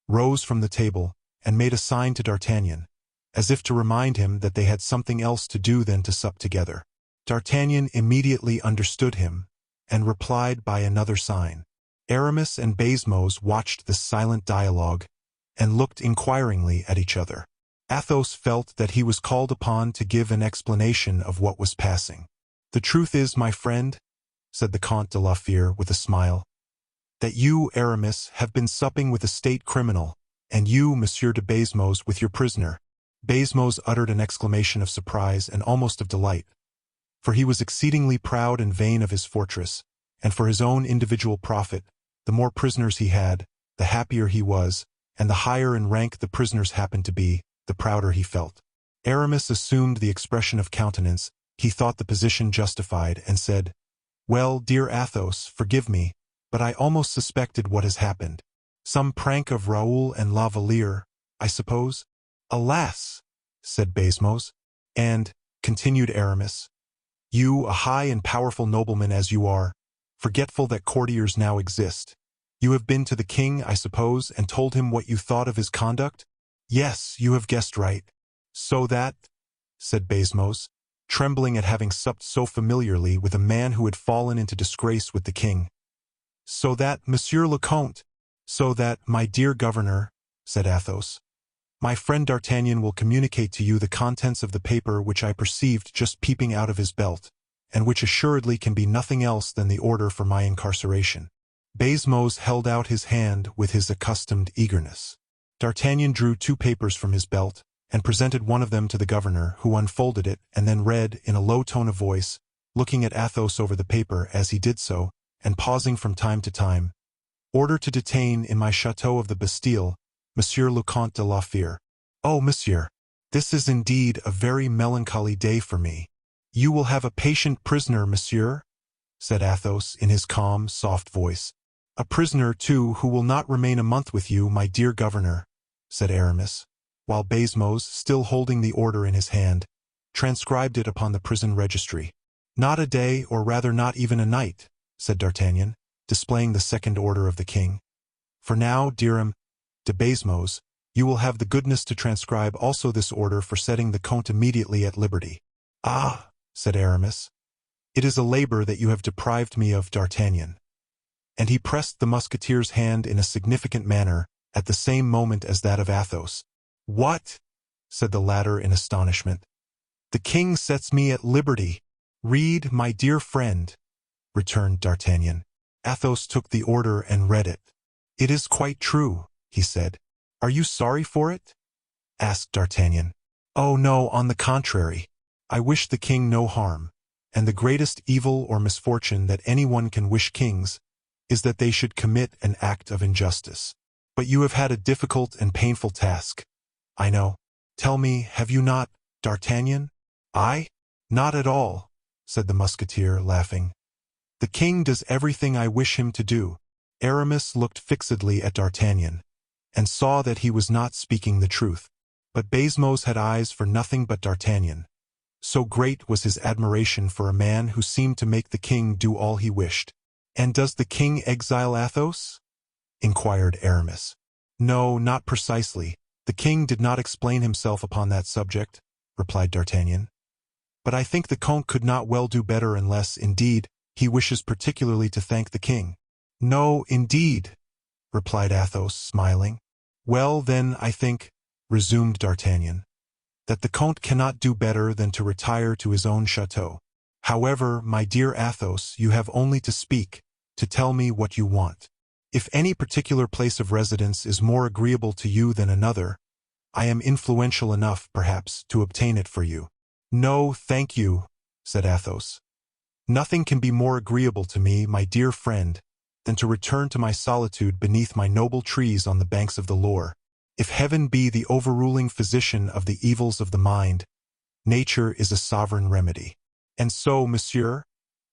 rose from the table, and made a sign to D'Artagnan, as if to remind him that they had something else to do than to sup together. D'Artagnan immediately understood him, and replied by another sign. Aramis and Bazemos watched this silent dialogue, and looked inquiringly at each other. Athos felt that he was called upon to give an explanation of what was passing. "The truth is, my friend," said the Comte de la Fere with a smile, "that you, Aramis, have been supping with a state criminal, and you, Monsieur de Bazemos, with your prisoner." Bazemos uttered an exclamation of surprise and almost of delight, for he was exceedingly proud and vain of his fortress, and for his own individual profit, the more prisoners he had, the happier he was, and the higher in rank the prisoners happened to be, the prouder he felt. Aramis assumed the expression of countenance he thought the position justified, and said, "Well, dear Athos, forgive me, but I almost suspected what has happened. Some prank of Raoul and La Valliere, I suppose?" "Alas!" said Bazemos. "And," continued Aramis, "you, a high and powerful nobleman as you are, forgetful that courtiers now exist, you have been to the king, I suppose, and told him what you thought of his conduct?" "Yes, you have guessed right." "So that," said Bazemos, trembling at having supped so familiarly with a man who had fallen into disgrace with the king, "so that, Monsieur le Comte—" "So that, my dear governor," said Athos, "my friend D'Artagnan will communicate to you the contents of the paper which I perceived just peeping out of his belt, and which assuredly can be nothing else than the order for my incarceration." Bazemos held out his hand with his accustomed eagerness. D'Artagnan drew two papers from his belt, and presented one of them to the governor, who unfolded it, and then read, in a low tone of voice, looking at Athos over the paper as he did so, and pausing from time to time, "Order to detain in my chateau of the Bastille, Monsieur le Comte de la Fere." "Oh, monsieur, this is indeed a very melancholy day for me." "You will have a patient prisoner, monsieur," said Athos in his calm, soft voice. "A prisoner, too, who will not remain a month with you, my dear governor," said Aramis, while Bazemos, still holding the order in his hand, transcribed it upon the prison registry. "Not a day, or rather not even a night," said D'Artagnan, displaying the second order of the king. "For now, dear M. de Bazemos, you will have the goodness to transcribe also this order for setting the Comte immediately at liberty." "Ah," said Aramis, "it is a labor that you have deprived me of, D'Artagnan." And he pressed the musketeer's hand in a significant manner, at the same moment as that of Athos. "What?" said the latter in astonishment. "The king sets me at liberty." "Read, my dear friend," returned D'Artagnan. Athos took the order and read it. "It is quite true," he said. "Are you sorry for it?" asked D'Artagnan. "Oh no, on the contrary. I wish the king no harm, and the greatest evil or misfortune that anyone can wish kings is that they should commit an act of injustice. But you have had a difficult and painful task, I know. Tell me, have you not, D'Artagnan? I? Not at all, said the musketeer, laughing. The king does everything I wish him to do. Aramis looked fixedly at D'Artagnan, and saw that he was not speaking the truth. But Baisemeaux had eyes for nothing but D'Artagnan. So great was his admiration for a man who seemed to make the king do all he wished. And does the king exile Athos? Inquired Aramis. No, not precisely. The king did not explain himself upon that subject, replied D'Artagnan. But I think the Comte could not well do better unless, indeed, he wishes particularly to thank the king. No, indeed, replied Athos, smiling. Well, then, I think, resumed D'Artagnan, that the Comte cannot do better than to retire to his own chateau. However, my dear Athos, you have only to speak, to tell me what you want. If any particular place of residence is more agreeable to you than another, I am influential enough, perhaps, to obtain it for you. No, thank you, said Athos. Nothing can be more agreeable to me, my dear friend, than to return to my solitude beneath my noble trees on the banks of the Loire. If heaven be the overruling physician of the evils of the mind, nature is a sovereign remedy. And so, monsieur,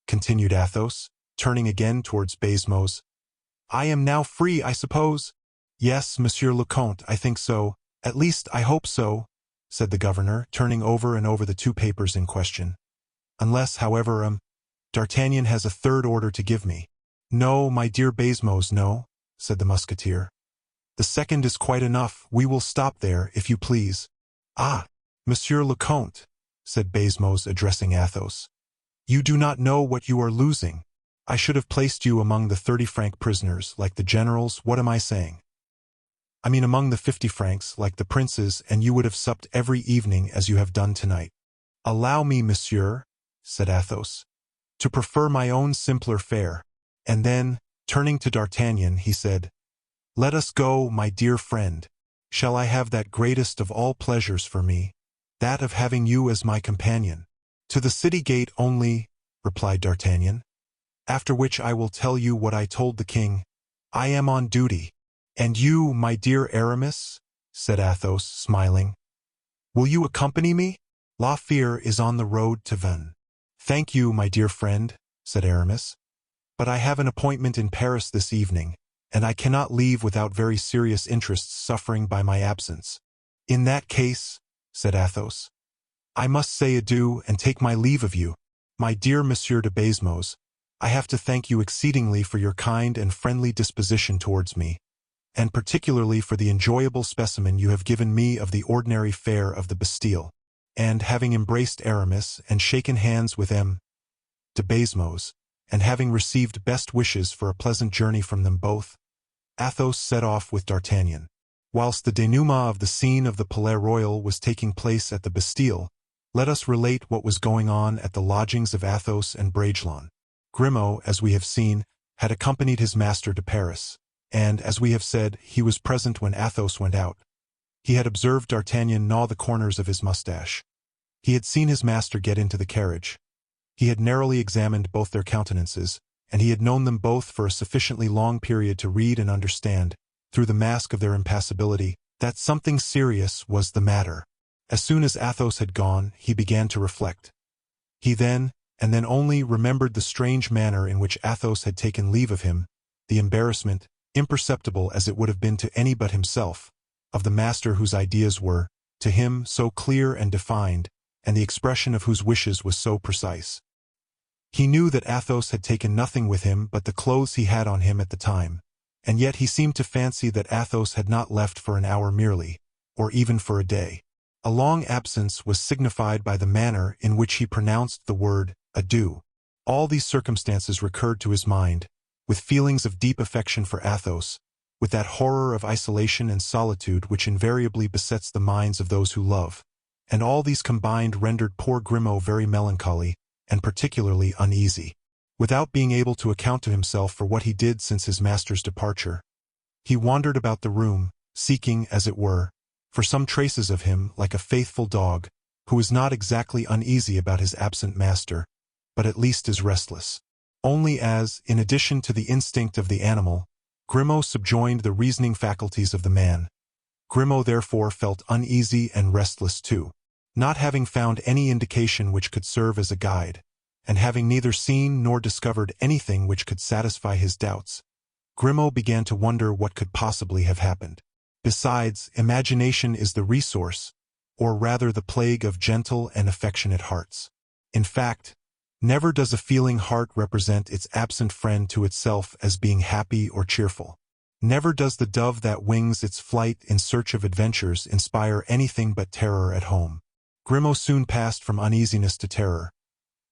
continued Athos, turning again towards Baisemeaux, I am now free, I suppose? Yes, monsieur le Comte, I think so. At least, I hope so, said the governor, turning over and over the two papers in question. Unless, however, D'Artagnan has a third order to give me. No, my dear Baisemeaux, no, said the musketeer. The second is quite enough. We will stop there, if you please. Ah, monsieur le Comte, said Baisemeaux, addressing Athos. You do not know what you are losing. I should have placed you among the 30-franc prisoners, like the generals. What am I saying? I mean among the 50 francs, like the princes, and you would have supped every evening as you have done tonight. Allow me, monsieur, said Athos, to prefer my own simpler fare. And then, turning to D'Artagnan, he said, Let us go, my dear friend. Shall I have that greatest of all pleasures for me, that of having you as my companion? To the city gate only, replied D'Artagnan. After which I will tell you what I told the king. I am on duty. And you, my dear Aramis, said Athos, smiling, will you accompany me? La Fère is on the road to Vannes. Thank you, my dear friend, said Aramis. But I have an appointment in Paris this evening, and I cannot leave without very serious interests suffering by my absence. In that case, said Athos, I must say adieu and take my leave of you. My dear Monsieur de Baisemeaux, I have to thank you exceedingly for your kind and friendly disposition towards me, and particularly for the enjoyable specimen you have given me of the ordinary fare of the Bastille. And having embraced Aramis and shaken hands with M. de Baisemeaux, and having received best wishes for a pleasant journey from them both, Athos set off with D'Artagnan. Whilst the denouement of the scene of the Palais Royal was taking place at the Bastille, let us relate what was going on at the lodgings of Athos and Bragelonne. Grimaud, as we have seen, had accompanied his master to Paris, and, as we have said, he was present when Athos went out. He had observed D'Artagnan gnaw the corners of his mustache. He had seen his master get into the carriage. He had narrowly examined both their countenances, and he had known them both for a sufficiently long period to read and understand, through the mask of their impassibility, that something serious was the matter. As soon as Athos had gone, he began to reflect. He then, and then only, remembered the strange manner in which Athos had taken leave of him, the embarrassment, imperceptible as it would have been to any but himself, of the master whose ideas were, to him, so clear and defined, and the expression of whose wishes was so precise. He knew that Athos had taken nothing with him but the clothes he had on him at the time, and yet he seemed to fancy that Athos had not left for an hour merely, or even for a day. A long absence was signified by the manner in which he pronounced the word adieu. All these circumstances recurred to his mind, with feelings of deep affection for Athos, with that horror of isolation and solitude which invariably besets the minds of those who love, and all these combined rendered poor Grimaud very melancholy, and particularly uneasy. Without being able to account to himself for what he did since his master's departure, he wandered about the room, seeking, as it were, for some traces of him, like a faithful dog, who is not exactly uneasy about his absent master, but at least as restless. Only as, in addition to the instinct of the animal, Grimaud subjoined the reasoning faculties of the man, Grimaud therefore felt uneasy and restless too. Not having found any indication which could serve as a guide, and having neither seen nor discovered anything which could satisfy his doubts, Grimaud began to wonder what could possibly have happened. Besides, imagination is the resource, or rather the plague of gentle and affectionate hearts. In fact, never does a feeling heart represent its absent friend to itself as being happy or cheerful. Never does the dove that wings its flight in search of adventures inspire anything but terror at home. Grimaud soon passed from uneasiness to terror.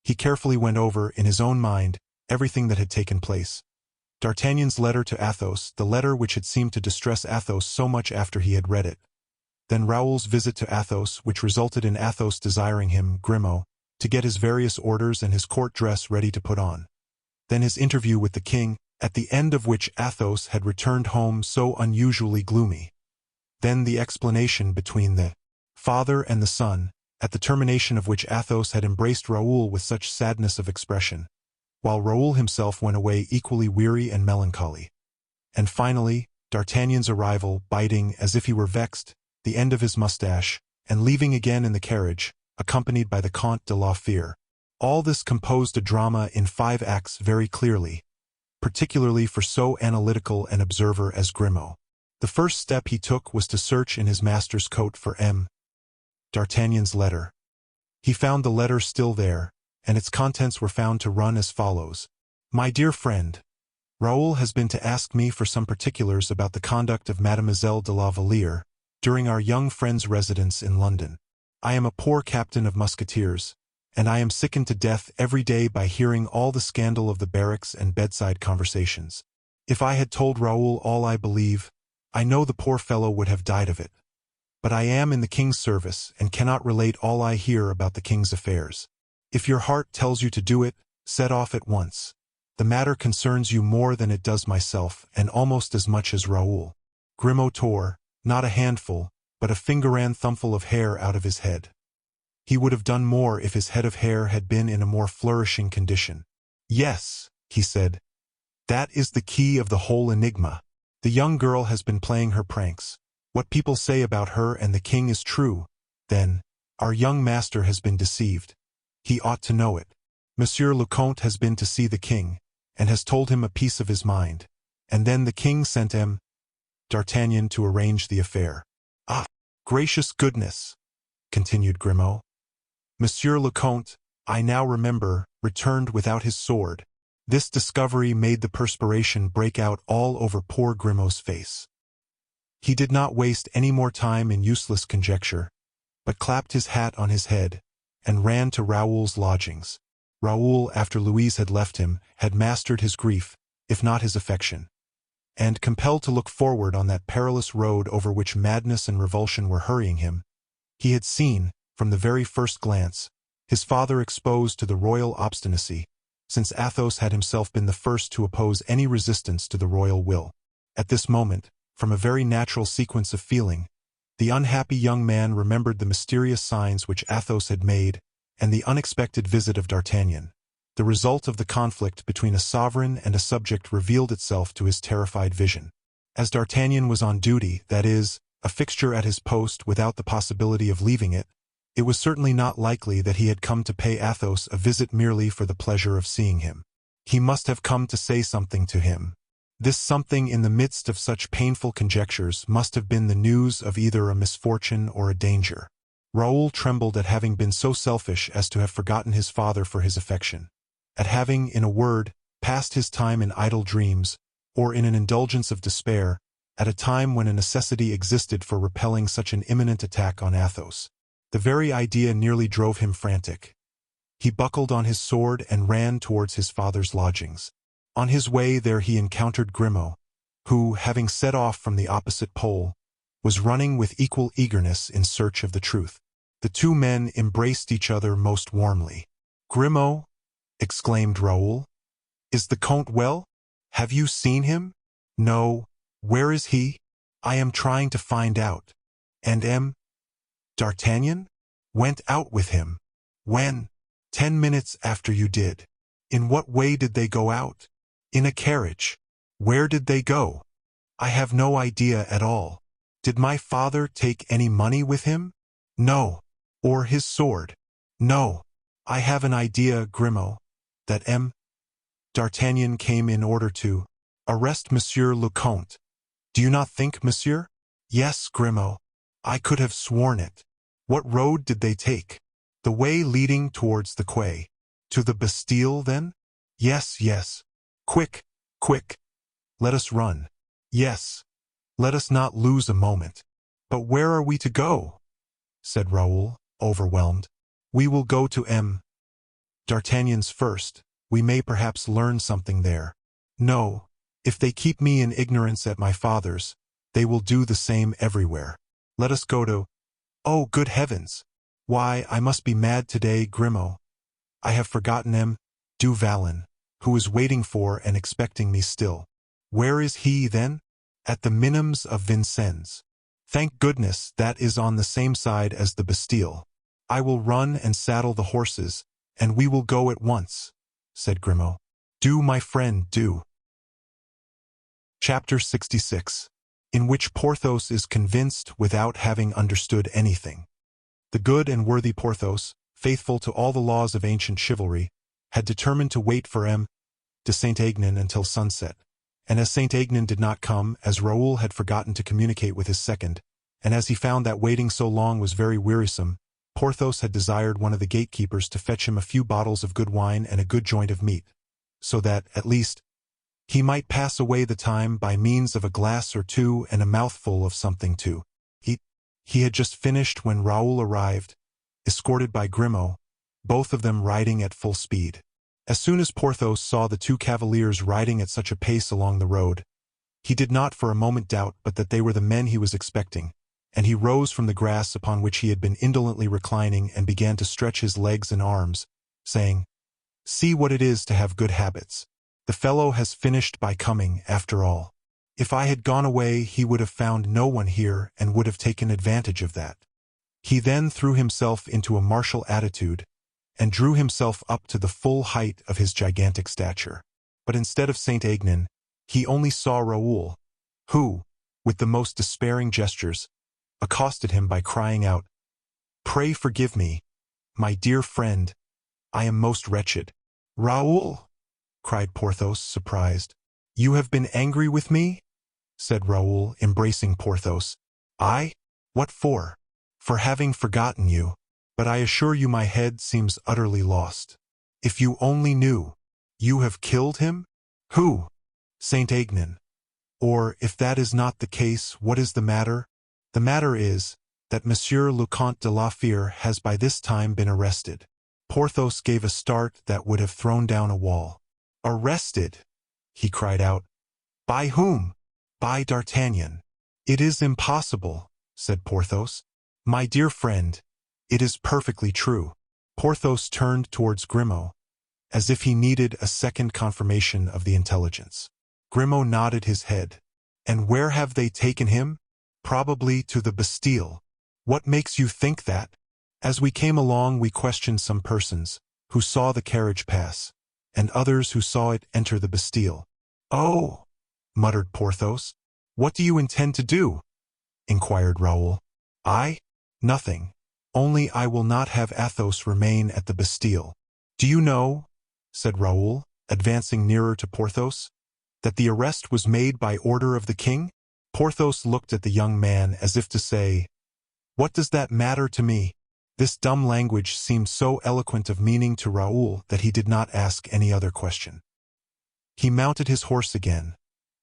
He carefully went over, in his own mind, everything that had taken place. D'Artagnan's letter to Athos, the letter which had seemed to distress Athos so much after he had read it. Then Raoul's visit to Athos, which resulted in Athos desiring him, Grimaud, to get his various orders and his court dress ready to put on. Then his interview with the king, at the end of which Athos had returned home so unusually gloomy. Then the explanation between the father and the son, at the termination of which Athos had embraced Raoul with such sadness of expression, while Raoul himself went away equally weary and melancholy. And finally, D'Artagnan's arrival, biting, as if he were vexed, the end of his mustache, and leaving again in the carriage, accompanied by the Comte de la Fere. All this composed a drama in 5 acts very clearly, particularly for so analytical an observer as Grimaud. The first step he took was to search in his master's coat for D'Artagnan's letter. He found the letter still there, and its contents were found to run as follows. My dear friend, Raoul has been to ask me for some particulars about the conduct of Mademoiselle de la Valliere during our young friend's residence in London. I am a poor captain of musketeers, and I am sickened to death every day by hearing all the scandal of the barracks and bedside conversations. If I had told Raoul all I believe, I know the poor fellow would have died of it. But I am in the king's service and cannot relate all I hear about the king's affairs. If your heart tells you to do it, set off at once. The matter concerns you more than it does myself, and almost as much as Raoul. Grimaud tore, not a handful, but a thumbful of hair out of his head. He would have done more if his head of hair had been in a more flourishing condition. Yes, he said. That is the key of the whole enigma. The young girl has been playing her pranks. What people say about her and the king is true. Then, our young master has been deceived. He ought to know it. Monsieur le Comte has been to see the king, and has told him a piece of his mind. And then the king sent D'Artagnan to arrange the affair. Ah, gracious goodness, continued Grimaud. Monsieur le Comte, I now remember, returned without his sword. This discovery made the perspiration break out all over poor Grimaud's face. He did not waste any more time in useless conjecture, but clapped his hat on his head, and ran to Raoul's lodgings. Raoul, after Louise had left him, had mastered his grief, if not his affection. And, compelled to look forward on that perilous road over which madness and revulsion were hurrying him, he had seen, from the very first glance, his father exposed to the royal obstinacy, since Athos had himself been the first to oppose any resistance to the royal will. At this moment, from a very natural sequence of feeling, the unhappy young man remembered the mysterious signs which Athos had made, and the unexpected visit of D'Artagnan. The result of the conflict between a sovereign and a subject revealed itself to his terrified vision. As D'Artagnan was on duty, that is, a fixture at his post without the possibility of leaving it, it was certainly not likely that he had come to pay Athos a visit merely for the pleasure of seeing him. He must have come to say something to him. This something in the midst of such painful conjectures must have been the news of either a misfortune or a danger. Raoul trembled at having been so selfish as to have forgotten his father for his affection, at having, in a word, passed his time in idle dreams, or in an indulgence of despair, at a time when a necessity existed for repelling such an imminent attack on Athos. The very idea nearly drove him frantic. He buckled on his sword and ran towards his father's lodgings. On his way there he encountered Grimaud, who, having set off from the opposite pole, was running with equal eagerness in search of the truth. The two men embraced each other most warmly. "Grimaud," exclaimed Raoul, "is the Comte well? Have you seen him?" "No. Where is he?" "I am trying to find out." "And D'Artagnan?" "Went out with him." "When?" 10 minutes after you did. In what way did they go out? In a carriage. Where did they go? I have no idea at all. Did my father take any money with him? No. Or his sword? No. I have an idea, Grimaud, that D'Artagnan came in order to arrest Monsieur le Comte. Do you not think, monsieur? Yes, Grimaud. I could have sworn it. What road did they take? The way leading towards the quay. To the Bastille, then? Yes, yes. Quick, quick. Let us run. Yes. Let us not lose a moment. But where are we to go? Said Raoul, overwhelmed. We will go to D'Artagnan's first. We may perhaps learn something there. No, if they keep me in ignorance at my father's, they will do the same everywhere. Let us go to— Oh, good heavens! Why, I must be mad today, Grimaud. I have forgotten Du Vallon, who is waiting for and expecting me still. Where is he, then? At the Minims of Vincennes. Thank goodness that is on the same side as the Bastille. I will run and saddle the horses, and we will go at once, said Grimaud. Do, my friend, do. Chapter 66, in which Porthos is convinced without having understood anything. The good and worthy Porthos, faithful to all the laws of ancient chivalry, had determined to wait for de Saint-Aignan until sunset, and as Saint-Aignan did not come, as Raoul had forgotten to communicate with his second, and as he found that waiting so long was very wearisome, Porthos had desired one of the gatekeepers to fetch him a few bottles of good wine and a good joint of meat, so that, at least, he might pass away the time by means of a glass or two and a mouthful of something to eat. He had just finished when Raoul arrived, escorted by Grimaud, both of them riding at full speed. As soon as Porthos saw the two cavaliers riding at such a pace along the road, he did not for a moment doubt but that they were the men he was expecting, and he rose from the grass upon which he had been indolently reclining and began to stretch his legs and arms, saying, "See what it is to have good habits. The fellow has finished by coming, after all. If I had gone away, he would have found no one here and would have taken advantage of that." He then threw himself into a martial attitude and drew himself up to the full height of his gigantic stature. But instead of Saint-Aignan, he only saw Raoul, who, with the most despairing gestures, accosted him by crying out, "Pray forgive me, my dear friend, I am most wretched." "Raoul!" cried Porthos, surprised. "You have been angry with me?" said Raoul, embracing Porthos. "I? What for?" "For having forgotten you. But I assure you my head seems utterly lost. If you only knew. You have killed him? Who? Saint-Aignan. Or, if that is not the case, what is the matter? The matter is, that Monsieur le Comte de la Fere has by this time been arrested." Porthos gave a start that would have thrown down a wall. "Arrested?" he cried out. "By whom?" "By D'Artagnan." "It is impossible," said Porthos. "My dear friend, it is perfectly true." Porthos turned towards Grimaud, as if he needed a second confirmation of the intelligence. Grimaud nodded his head. "And where have they taken him?" "Probably to the Bastille." "What makes you think that?" "As we came along we questioned some persons, who saw the carriage pass, and others who saw it enter the Bastille." "Oh!" muttered Porthos. "What do you intend to do?" inquired Raoul. "I? Nothing. Only I will not have Athos remain at the Bastille. Do you know," said Raoul, advancing nearer to Porthos, "that the arrest was made by order of the king?" Porthos looked at the young man as if to say, "What does that matter to me?" This dumb language seemed so eloquent of meaning to Raoul that he did not ask any other question. He mounted his horse again,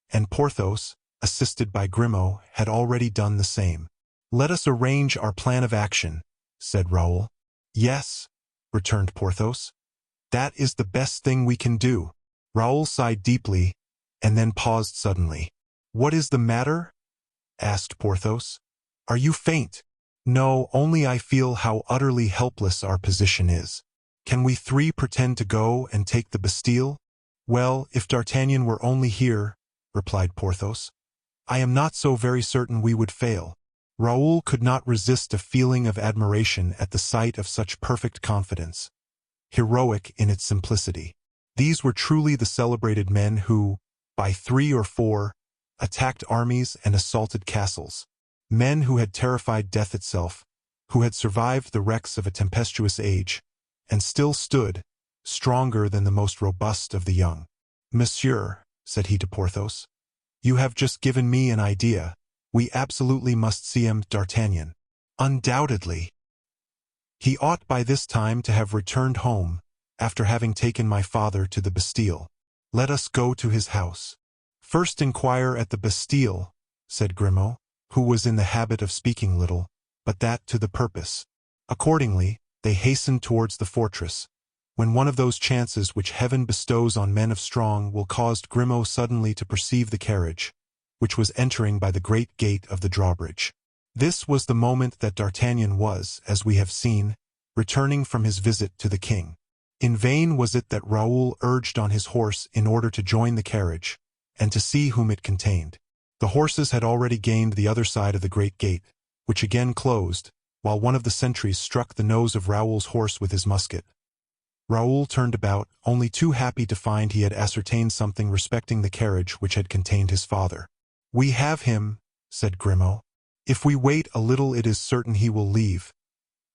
and Porthos, assisted by Grimaud, had already done the same. "Let us arrange our plan of action," said Raoul. "Yes," returned Porthos. "That is the best thing we can do." Raoul sighed deeply, and then paused suddenly. "What is the matter?" asked Porthos. "Are you faint?" "No, only I feel how utterly helpless our position is. Can we three pretend to go and take the Bastille?" "Well, if D'Artagnan were only here," replied Porthos, "I am not so very certain we would fail." Raoul could not resist a feeling of admiration at the sight of such perfect confidence. heroic in its simplicity. These were truly the celebrated men who, by 3 or 4, attacked armies and assaulted castles. Men who had terrified death itself, who had survived the wrecks of a tempestuous age, and still stood, stronger than the most robust of the young. "Monsieur," said he to Porthos, "you have just given me an idea. We absolutely must see him, D'Artagnan." "Undoubtedly. He ought by this time to have returned home, after having taken my father to the Bastille. Let us go to his house." "First inquire at the Bastille," said Grimaud, who was in the habit of speaking little, but that to the purpose. Accordingly, they hastened towards the fortress, when one of those chances which heaven bestows on men of strong will caused Grimaud suddenly to perceive the carriage, which was entering by the great gate of the drawbridge. This was the moment that D'Artagnan was, as we have seen, returning from his visit to the king. In vain was it that Raoul urged on his horse in order to join the carriage, and to see whom it contained. The horses had already gained the other side of the great gate, which again closed, while one of the sentries struck the nose of Raoul's horse with his musket. Raoul turned about, only too happy to find he had ascertained something respecting the carriage which had contained his father. "We have him," said Grimaud. "If we wait a little it is certain he will leave.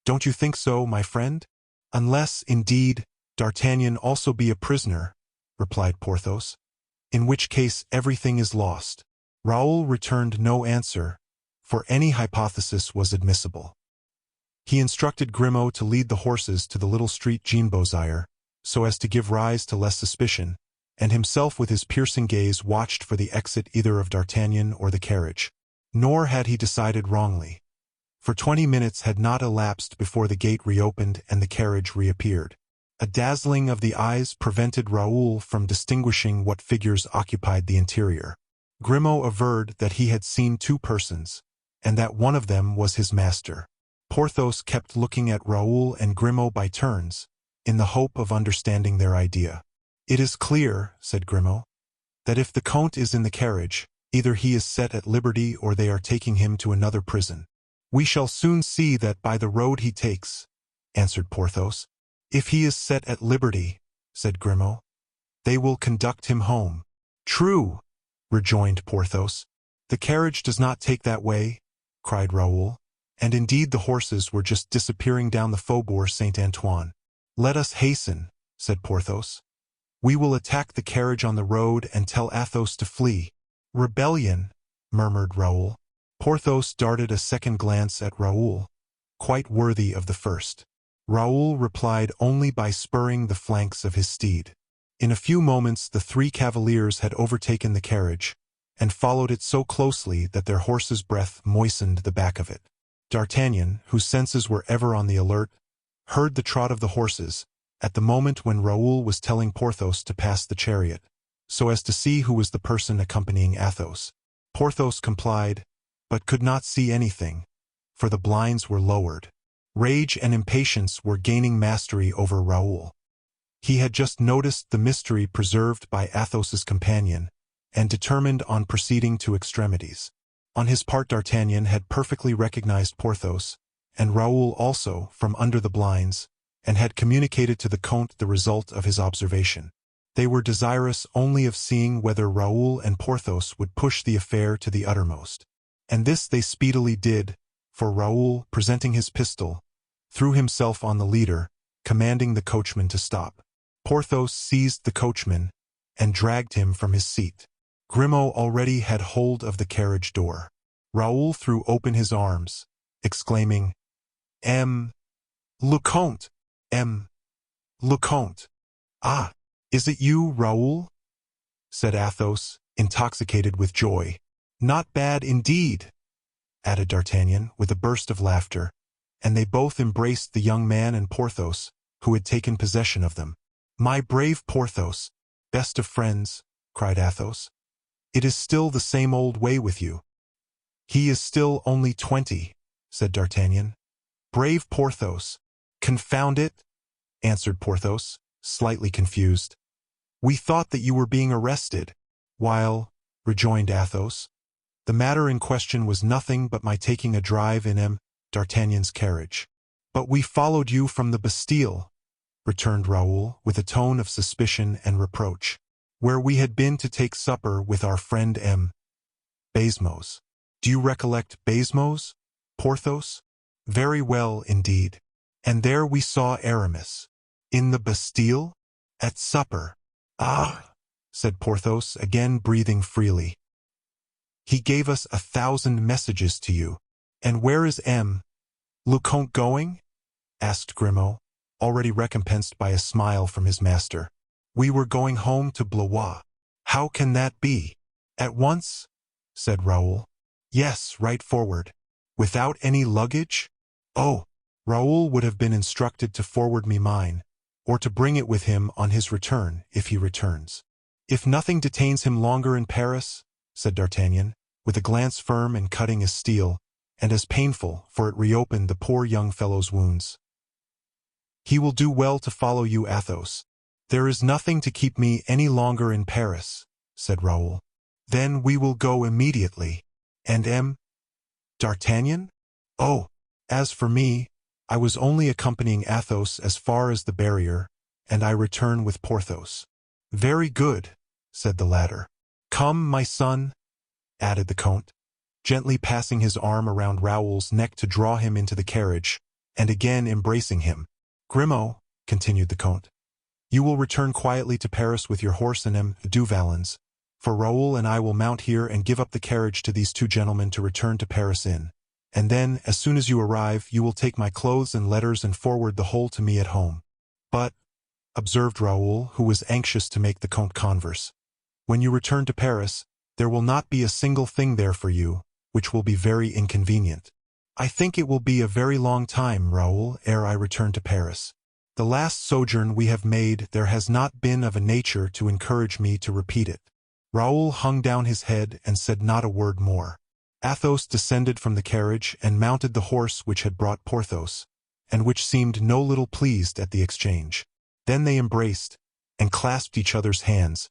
Don't you think so, my friend?" "Unless, indeed, D'Artagnan also be a prisoner," replied Porthos, "in which case everything is lost." Raoul returned no answer, for any hypothesis was admissible. He instructed Grimaud to lead the horses to the little street Jean Beausire, so as to give rise to less suspicion, and himself with his piercing gaze watched for the exit either of D'Artagnan or the carriage. Nor had he decided wrongly, for 20 minutes had not elapsed before the gate reopened and the carriage reappeared. A dazzling of the eyes prevented Raoul from distinguishing what figures occupied the interior. Grimaud averred that he had seen 2 persons, and that one of them was his master. Porthos kept looking at Raoul and Grimaud by turns, in the hope of understanding their idea. "It is clear," said Grimaud, "that if the Count is in the carriage, either he is set at liberty or they are taking him to another prison." "We shall soon see that by the road he takes," answered Porthos. "If he is set at liberty," said Grimaud, "they will conduct him home." "True," rejoined Porthos. "The carriage does not take that way," cried Raoul, and indeed the horses were just disappearing down the Faubourg Saint-Antoine. "Let us hasten," said Porthos. "We will attack the carriage on the road and tell Athos to flee." "Rebellion," murmured Raoul. Porthos darted a second glance at Raoul, quite worthy of the first. Raoul replied only by spurring the flanks of his steed. In a few moments the 3 cavaliers had overtaken the carriage, and followed it so closely that their horses' breath moistened the back of it. D'Artagnan, whose senses were ever on the alert, heard the trot of the horses, at the moment when Raoul was telling Porthos to pass the chariot, so as to see who was the person accompanying Athos. Porthos complied, but could not see anything, for the blinds were lowered. Rage and impatience were gaining mastery over Raoul. He had just noticed the mystery preserved by Athos's companion, and determined on proceeding to extremities. On his part D'Artagnan had perfectly recognized Porthos, and Raoul also, from under the blinds, and had communicated to the Count the result of his observation. They were desirous only of seeing whether Raoul and Porthos would push the affair to the uttermost. And this they speedily did, for Raoul, presenting his pistol, threw himself on the leader, commanding the coachman to stop. Porthos seized the coachman, and dragged him from his seat. Grimaud already had hold of the carriage door. Raoul threw open his arms, exclaiming, Le Comte! Le Comte! Ah, is it you, Raoul?" said Athos, intoxicated with joy. "Not bad indeed," added D'Artagnan with a burst of laughter, and they both embraced the young man and Porthos, who had taken possession of them. "My brave Porthos, best of friends," cried Athos. "It is still the same old way with you." "He is still only 20, said D'Artagnan. "Brave Porthos." "Confound it," answered Porthos, slightly confused. "We thought that you were being arrested." "While," rejoined Athos, "the matter in question was nothing but my taking a drive in D'Artagnan's carriage." "But we followed you from the Bastille." returned Raoul, with a tone of suspicion and reproach. "Where we had been to take supper with our friend M. Basmos. Do you recollect Basmos, Porthos?" "Very well, indeed. And there we saw Aramis." "In the Bastille? At supper?" "Ah," said Porthos, again breathing freely. "He gave us 1,000 messages to you. And where is le Comte going?" asked Grimaud, already recompensed by a smile from his master. "We were going home to Blois." "How can that be?" "At once?" said Raoul. "Yes, right forward." "Without any luggage?" "Oh, Raoul would have been instructed to forward me mine, or to bring it with him on his return, if he returns." "If nothing detains him longer in Paris," said D'Artagnan, with a glance firm and cutting as steel, and as painful, for it reopened the poor young fellow's wounds. "He will do well to follow you, Athos." "There is nothing to keep me any longer in Paris," said Raoul. "Then we will go immediately." "And D'Artagnan?" "Oh, as for me, I was only accompanying Athos as far as the barrier, and I return with Porthos." "Very good," said the latter. "Come, my son," added the Comte, gently passing his arm around Raoul's neck to draw him into the carriage, and again embracing him. "Grimaud," continued the Comte, "you will return quietly to Paris with your horse and du Vallon's, for Raoul and I will mount here and give up the carriage to these two gentlemen to return to Paris in. And then, as soon as you arrive, you will take my clothes and letters and forward the whole to me at home." "But," observed Raoul, who was anxious to make the Comte converse, "when you return to Paris, there will not be a single thing there for you, which will be very inconvenient." "I think it will be a very long time, Raoul, ere I return to Paris. The last sojourn we have made there has not been of a nature to encourage me to repeat it." Raoul hung down his head and said not a word more. Athos descended from the carriage and mounted the horse which had brought Porthos, and which seemed no little pleased at the exchange. Then they embraced, and clasped each other's hands,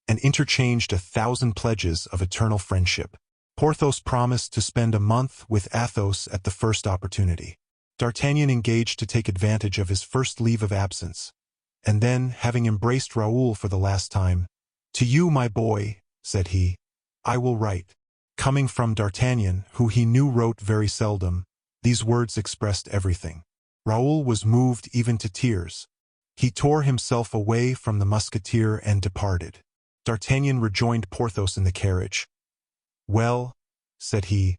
and interchanged 1,000 pledges of eternal friendship. Porthos promised to spend a month with Athos at the first opportunity. D'Artagnan engaged to take advantage of his first leave of absence, and then, having embraced Raoul for the last time, "To you, my boy," said he, "I will write." Coming from D'Artagnan, who he knew wrote very seldom, these words expressed everything. Raoul was moved even to tears. He tore himself away from the Musketeer and departed. D'Artagnan rejoined Porthos in the carriage. "Well," said he,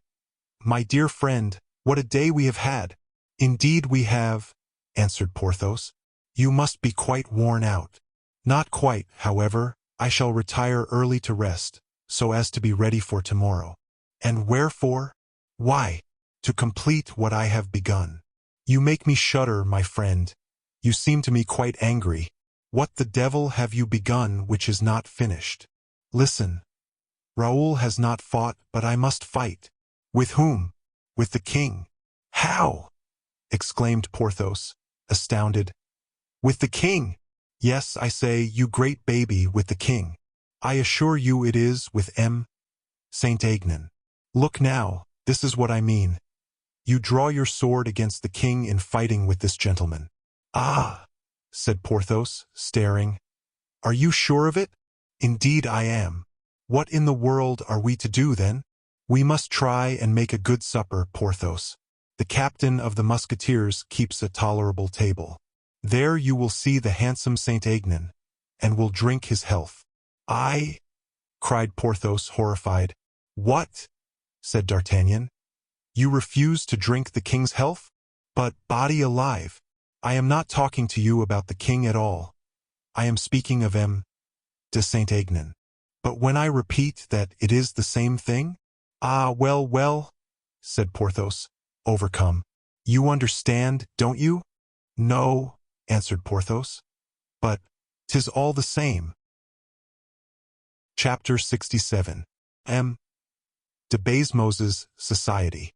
"my dear friend, what a day we have had." "Indeed we have," answered Porthos. "You must be quite worn out." "Not quite, however. I shall retire early to rest, so as to be ready for tomorrow." "And wherefore?" "Why, to complete what I have begun." "You make me shudder, my friend. You seem to me quite angry. What the devil have you begun which is not finished?" "Listen. Raoul has not fought, but I must fight." "With whom?" "With the king." "How?" exclaimed Porthos, astounded. "With the king?" "Yes, I say, you great baby, with the king. I assure you it is with Saint Aignan. Look now, this is what I mean. You draw your sword against the king in fighting with this gentleman." "Ah," said Porthos, staring. "Are you sure of it?" "Indeed I am." "What in the world are we to do, then?" "We must try and make a good supper, Porthos. The captain of the Musketeers keeps a tolerable table. There you will see the handsome Saint Aignan, and will drink his health." "I?" cried Porthos, horrified. "What?" said D'Artagnan. "You refuse to drink the king's health? But, body alive, I am not talking to you about the king at all. I am speaking of de Saint Aignan. But when I repeat that it is the same thing?" "Ah, well, well," said Porthos, overcome. "You understand, don't you?" "No," answered Porthos. "But 'tis all the same." Chapter 67. De Basmos's Society.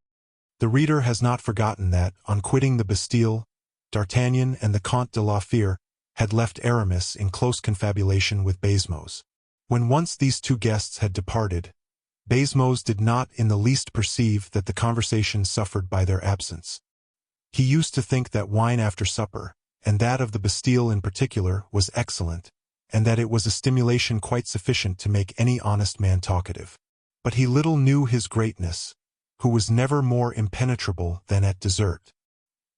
The reader has not forgotten that, on quitting the Bastille, D'Artagnan and the Comte de la Fere had left Aramis in close confabulation with Basmos. When once these two guests had departed, Basmos did not in the least perceive that the conversation suffered by their absence. He used to think that wine after supper, and that of the Bastille in particular, was excellent, and that it was a stimulation quite sufficient to make any honest man talkative. But he little knew his greatness, who was never more impenetrable than at dessert.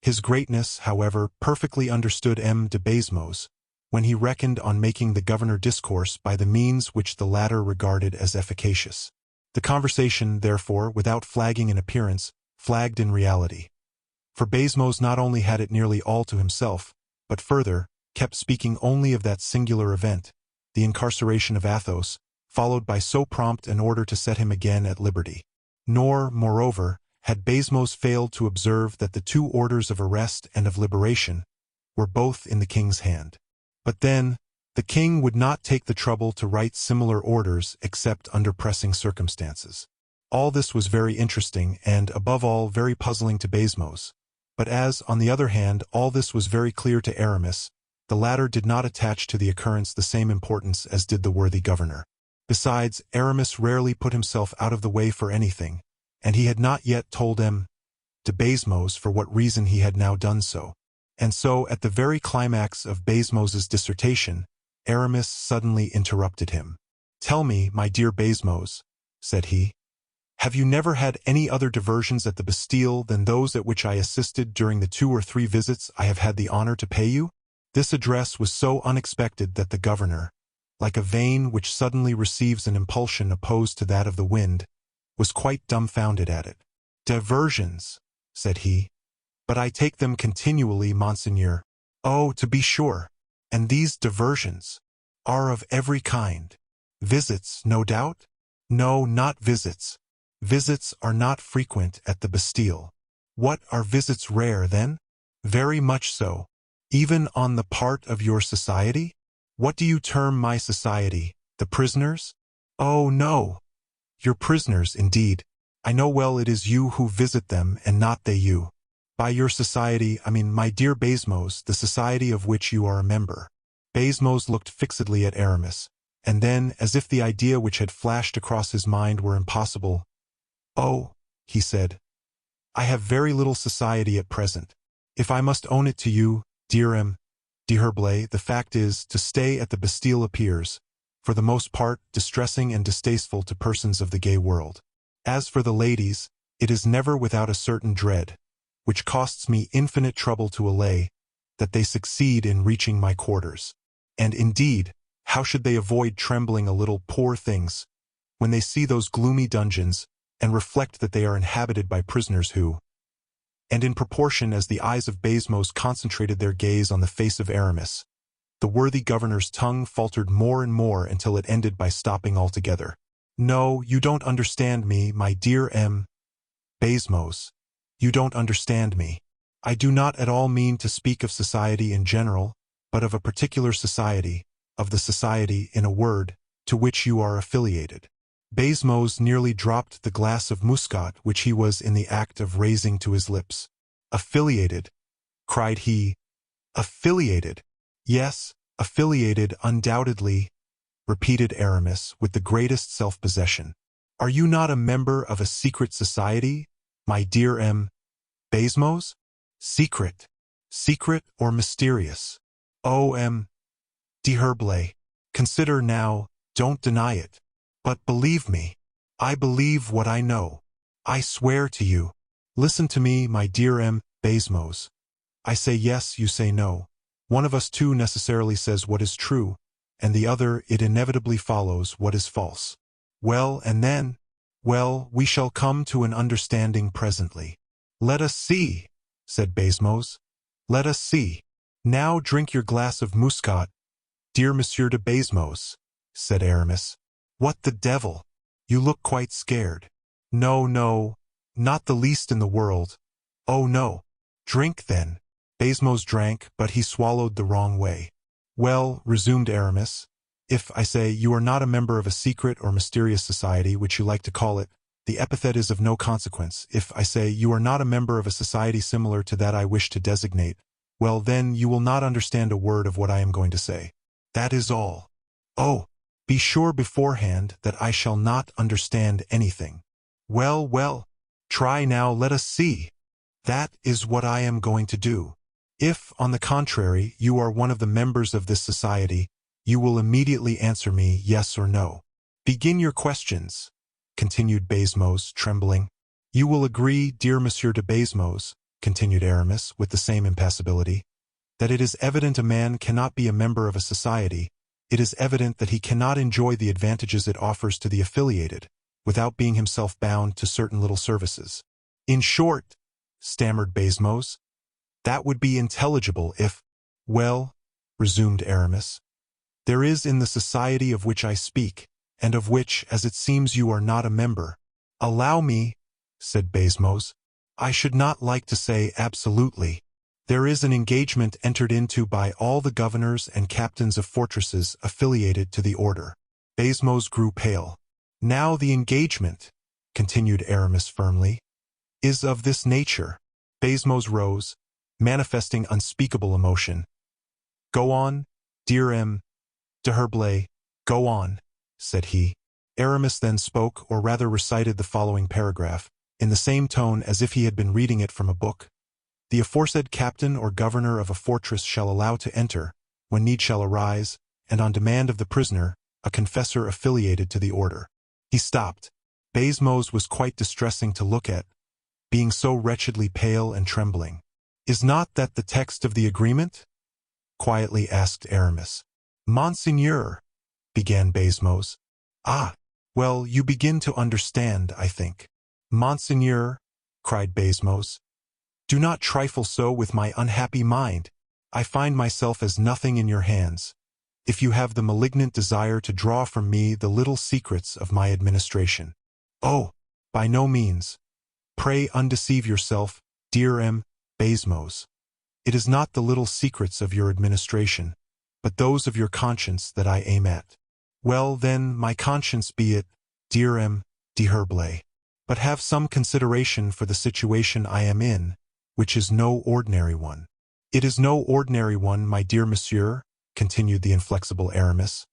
His greatness, however, perfectly understood M. de Baismos, when he reckoned on making the governor discourse by the means which the latter regarded as efficacious. The conversation, therefore, without flagging in appearance, flagged in reality. For Baismos not only had it nearly all to himself, but further, kept speaking only of that singular event, the incarceration of Athos, followed by so prompt an order to set him again at liberty. Nor, moreover, had Baismos failed to observe that the two orders of arrest and of liberation were both in the king's hand. But then, the king would not take the trouble to write similar orders except under pressing circumstances. All this was very interesting and, above all, very puzzling to Baismos. But as, on the other hand, all this was very clear to Aramis, the latter did not attach to the occurrence the same importance as did the worthy governor. Besides, Aramis rarely put himself out of the way for anything, and he had not yet told M. de Baismos for what reason he had now done so. And so, at the very climax of Baismos's dissertation, Aramis suddenly interrupted him. "Tell me, my dear Baismos," said he, "have you never had any other diversions at the Bastille than those at which I assisted during the 2 or 3 visits I have had the honor to pay you?" This address was so unexpected that the governor, like a vein which suddenly receives an impulsion opposed to that of the wind, was quite dumbfounded at it. "Diversions," said he, "but I take them continually, monseigneur." "Oh, to be sure. And these diversions are of every kind. Visits, no doubt?" "No, not visits. Visits are not frequent at the Bastille." "What, are visits rare, then?" "Very much so." "Even on the part of your society?" "What do you term my society? The prisoners?" "Oh, no. Your prisoners, indeed. I know well it is you who visit them and not they you. By your society, I mean, my dear Baismos, the society of which you are a member." Baismos looked fixedly at Aramis, and then, as if the idea which had flashed across his mind were impossible, "Oh," he said, "I have very little society at present. If I must own it to you, dear M. d'Herblay, the fact is, to stay at the Bastille appears, for the most part, distressing and distasteful to persons of the gay world. As for the ladies, it is never without a certain dread, which costs me infinite trouble to allay, that they succeed in reaching my quarters. And indeed, how should they avoid trembling a little, poor things, when they see those gloomy dungeons, and reflect that they are inhabited by prisoners who—" And in proportion as the eyes of Baismos concentrated their gaze on the face of Aramis, the worthy governor's tongue faltered more and more until it ended by stopping altogether. "No, you don't understand me, my dear M. Baismos. You don't understand me. I do not at all mean to speak of society in general, but of a particular society, of the society, in a word, to which you are affiliated." Baismos nearly dropped the glass of muscat which he was in the act of raising to his lips. "Affiliated?" cried he. "Affiliated? Yes, affiliated, undoubtedly," repeated Aramis with the greatest self-possession. "Are you not a member of a secret society, my dear M. Baismos? Secret? Secret or mysterious? Oh, M. d'Herblay, consider now, don't deny it. But believe me, I believe what I know. I swear to you. Listen to me, my dear M. Baismos. I say yes, you say no. One of us two necessarily says what is true, and the other, it inevitably follows, what is false. Well, and then? Well, we shall come to an understanding presently." "Let us see," said Baismos. "Let us see. Now drink your glass of muscat, dear Monsieur de Baismos," said Aramis. "What the devil? You look quite scared." "No, no, not the least in the world. Oh, no. Drink, then." Baismos drank, but he swallowed the wrong way. "Well," resumed Aramis, "if, I say, you are not a member of a secret or mysterious society, which you like to call it, the epithet is of no consequence. If, I say, you are not a member of a society similar to that I wish to designate, well, then, you will not understand a word of what I am going to say. That is all. Oh, be sure beforehand that I shall not understand anything." "Well, well, try now, let us see." "That is what I am going to do." If, on the contrary, you are one of the members of this society, you will immediately answer me yes or no. Begin your questions, continued Baisemeaux, trembling. You will agree, dear Monsieur de Baisemeaux, continued Aramis with the same impassibility, that it is evident a man cannot be a member of a society. It is evident that he cannot enjoy the advantages it offers to the affiliated, without being himself bound to certain little services. In short, stammered Baisemeaux, that would be intelligible if— Well, resumed Aramis, there is in the society of which I speak, and of which, as it seems, you are not a member. Allow me, said Baisemeaux, I should not like to say absolutely. There is an engagement entered into by all the governors and captains of fortresses affiliated to the order. Baisemeaux grew pale. Now the engagement, continued Aramis firmly, is of this nature. Baisemeaux rose, manifesting unspeakable emotion. Go on, dear M. de Herblay, go on, said he. Aramis then spoke, or rather recited, the following paragraph, in the same tone as if he had been reading it from a book. The aforesaid captain or governor of a fortress shall allow to enter, when need shall arise, and on demand of the prisoner, a confessor affiliated to the order. He stopped. Baisemeaux was quite distressing to look at, being so wretchedly pale and trembling. Is not that the text of the agreement? Quietly asked Aramis. Monseigneur, began Baisemeaux. Ah, well, you begin to understand, I think. Monseigneur, cried Baisemeaux, do not trifle so with my unhappy mind. I find myself as nothing in your hands. If you have the malignant desire to draw from me the little secrets of my administration. Oh, by no means. Pray undeceive yourself, dear M. Baisemeaux. It is not the little secrets of your administration, but those of your conscience that I aim at. Well, then, my conscience be it, dear M. de Herblay. But have some consideration for the situation I am in, which is no ordinary one. It is no ordinary one, my dear monsieur, continued the inflexible Aramis,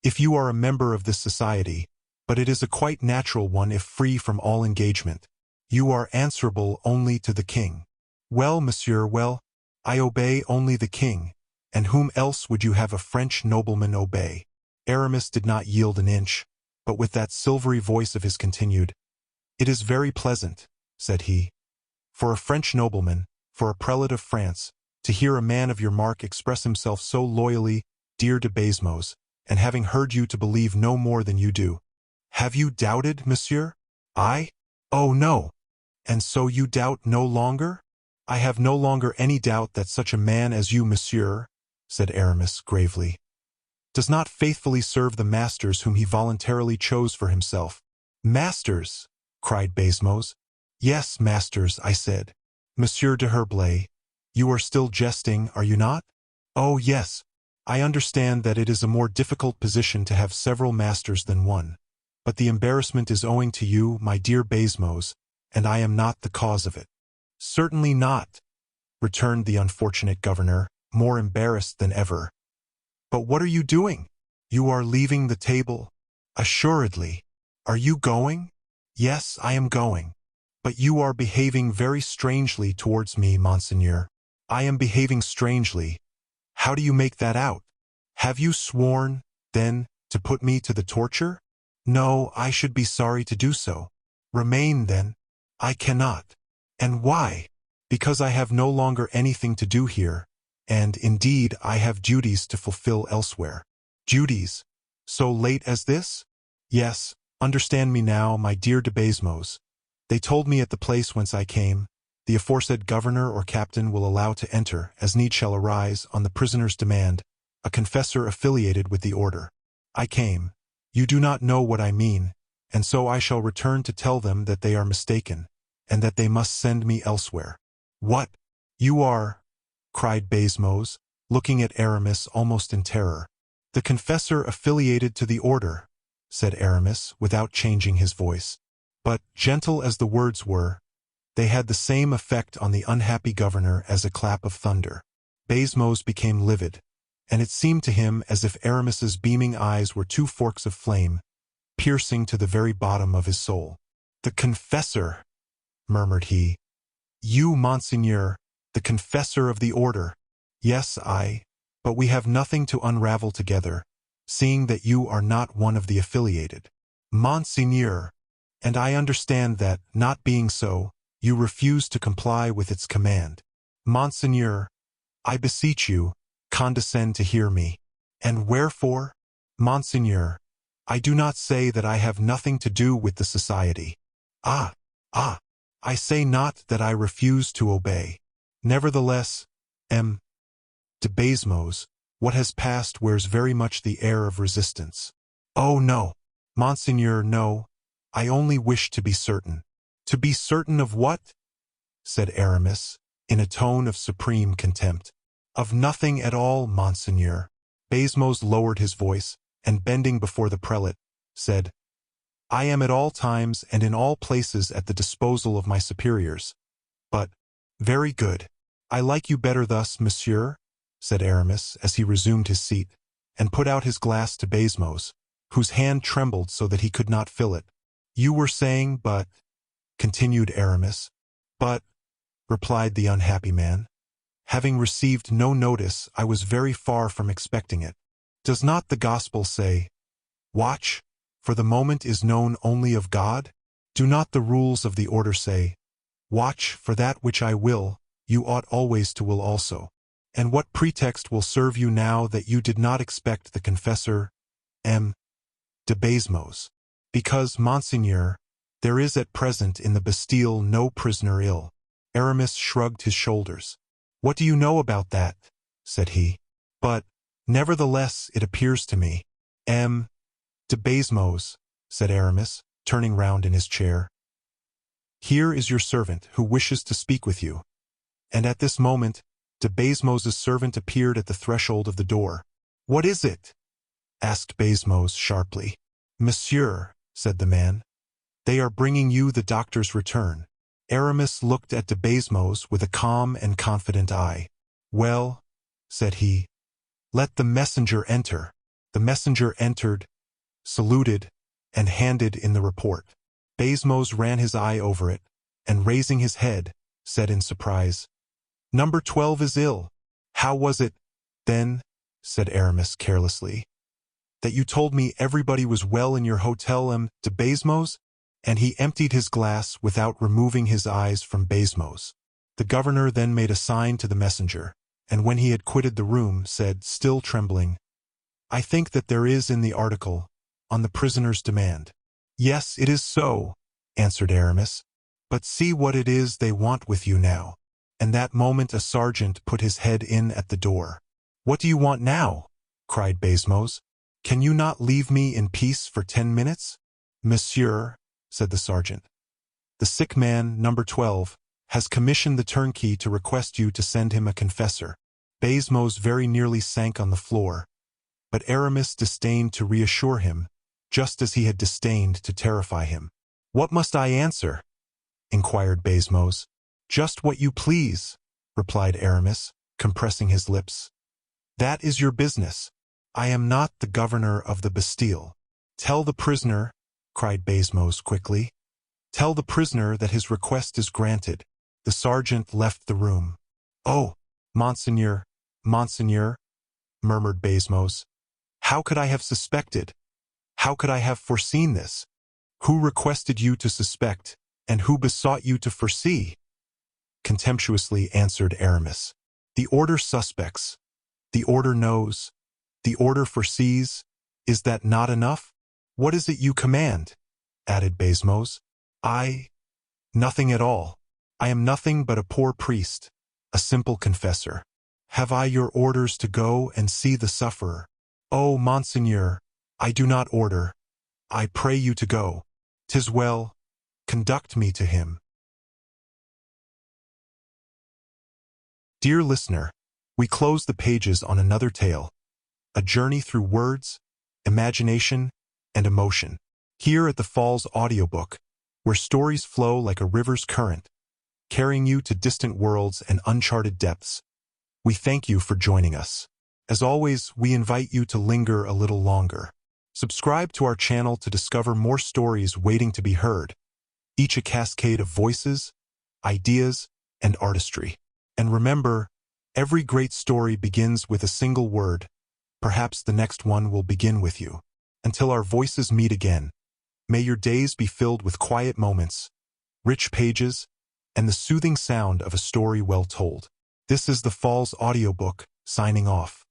if you are a member of this society, but it is a quite natural one if free from all engagement. You are answerable only to the king. Well, monsieur, well, I obey only the king, and whom else would you have a French nobleman obey? Aramis did not yield an inch, but with that silvery voice of his continued, It is very pleasant, said he, for a French nobleman, for a prelate of France, to hear a man of your mark express himself so loyally, dear de Baisemeaux, and having heard you to believe no more than you do. Have you doubted, monsieur? I? Oh, no. And so you doubt no longer? I have no longer any doubt that such a man as you, monsieur, said Aramis gravely, does not faithfully serve the masters whom he voluntarily chose for himself. Masters, cried Baisemeaux. Yes, masters, I said. Monsieur de Herblay, you are still jesting, are you not? Oh, yes. I understand that it is a more difficult position to have several masters than one, but the embarrassment is owing to you, my dear Baisemeaux, and I am not the cause of it. Certainly not, returned the unfortunate governor, more embarrassed than ever. But what are you doing? You are leaving the table? Assuredly. Are you going? Yes, I am going. But you are behaving very strangely towards me, monseigneur. I am behaving strangely. How do you make that out? Have you sworn, then, to put me to the torture? No, I should be sorry to do so. Remain, then. I cannot. And why? Because I have no longer anything to do here, and, indeed, I have duties to fulfill elsewhere. Duties? So late as this? Yes, understand me now, my dear de Baisemeaux. They told me at the place whence I came, the aforesaid governor or captain will allow to enter, as need shall arise, on the prisoner's demand, a confessor affiliated with the order. I came. You do not know what I mean, and so I shall return to tell them that they are mistaken, and that they must send me elsewhere. What? You are, cried Baisemeaux, looking at Aramis almost in terror. The confessor affiliated to the order, said Aramis, without changing his voice. But, gentle as the words were, they had the same effect on the unhappy governor as a clap of thunder. Baisemeaux became livid, and it seemed to him as if Aramis's beaming eyes were two forks of flame, piercing to the very bottom of his soul. The confessor, murmured he. You, monseigneur, The confessor of the order. Yes, but we have nothing to unravel together, seeing that you are not one of the affiliated. Monseigneur, and I understand that, not being so, you refuse to comply with its command. Monseigneur, I beseech you, condescend to hear me. And wherefore? Monseigneur, I do not say that I have nothing to do with the society. I say not that I refuse to obey. Nevertheless, M. de Basmos, what has passed wears very much the air of resistance. Oh no, Monseigneur, no, I only wish to be certain. To be certain of what? Said Aramis, in a tone of supreme contempt. Of nothing at all, Monseigneur. Basmos lowered his voice, and bending before the prelate, said, I am at all times and in all places at the disposal of my superiors. But, very good. I like you better thus, monsieur, said Aramis as he resumed his seat, and put out his glass to Basmos, whose hand trembled so that he could not fill it. You were saying, but, continued Aramis. But, replied the unhappy man, having received no notice, I was very far from expecting it. Does not the gospel say, watch, for the moment is known only of God? Do not the rules of the order say, watch, for that which I will, you ought always to will also? And what pretext will serve you now that you did not expect the confessor, M. de Basmos? Because, Monseigneur, there is at present in the Bastille no prisoner ill. Aramis shrugged his shoulders. What do you know about that? Said he. But, nevertheless, it appears to me. M. de Basmos, said Aramis, turning round in his chair. Here is your servant who wishes to speak with you. And at this moment, de Basmos's servant appeared at the threshold of the door. What is it? Asked Basmos sharply. Monsieur, said the man, they are bringing you the doctor's return. Aramis looked at de Basmos with a calm and confident eye. Well, said he, let the messenger enter. The messenger entered, saluted, and handed in the report. Basmos ran his eye over it, and raising his head, said in surprise, Number 12 is ill. How was it, then, said Aramis carelessly, that you told me everybody was well in your hotel, M. de Basmos? And he emptied his glass without removing his eyes from Basmos. The governor then made a sign to the messenger, and when he had quitted the room, said, still trembling, I think that there is in the article, on the prisoner's demand. Yes, it is so, answered Aramis, but see what it is they want with you now. And that moment a sergeant put his head in at the door. What do you want now? Cried Basmos. Can you not leave me in peace for 10 minutes? Monsieur, said the sergeant, the sick man, number 12, has commissioned the turnkey to request you to send him a confessor. Basmos very nearly sank on the floor, but Aramis disdained to reassure him, just as he had disdained to terrify him. What must I answer? Inquired Basmos. Just what you please, replied Aramis, compressing his lips. That is your business. I am not the governor of the Bastille. Tell the prisoner, cried Basmos quickly. Tell the prisoner that his request is granted. The sergeant left the room. Oh, Monseigneur, Monseigneur, murmured Basmos. How could I have suspected? How could I have foreseen this? Who requested you to suspect, and who besought you to foresee? Contemptuously answered Aramis. The order suspects. The order knows. The order foresees. Is that not enough? What is it you command? Added Basmos. Nothing at all. I am nothing but a poor priest, a simple confessor. Have I your orders to go and see the sufferer? Oh, Monseigneur, I do not order. I pray you to go. 'Tis well. Conduct me to him. Dear listener, we close the pages on another tale, a journey through words, imagination, and emotion. Here at the Falls Audiobook, where stories flow like a river's current, carrying you to distant worlds and uncharted depths. We thank you for joining us. As always, we invite you to linger a little longer. Subscribe to our channel to discover more stories waiting to be heard, each a cascade of voices, ideas, and artistry. And remember, every great story begins with a single word. Perhaps the next one will begin with you. Until our voices meet again, may your days be filled with quiet moments, rich pages, and the soothing sound of a story well told. This is the Falls Audiobook, signing off.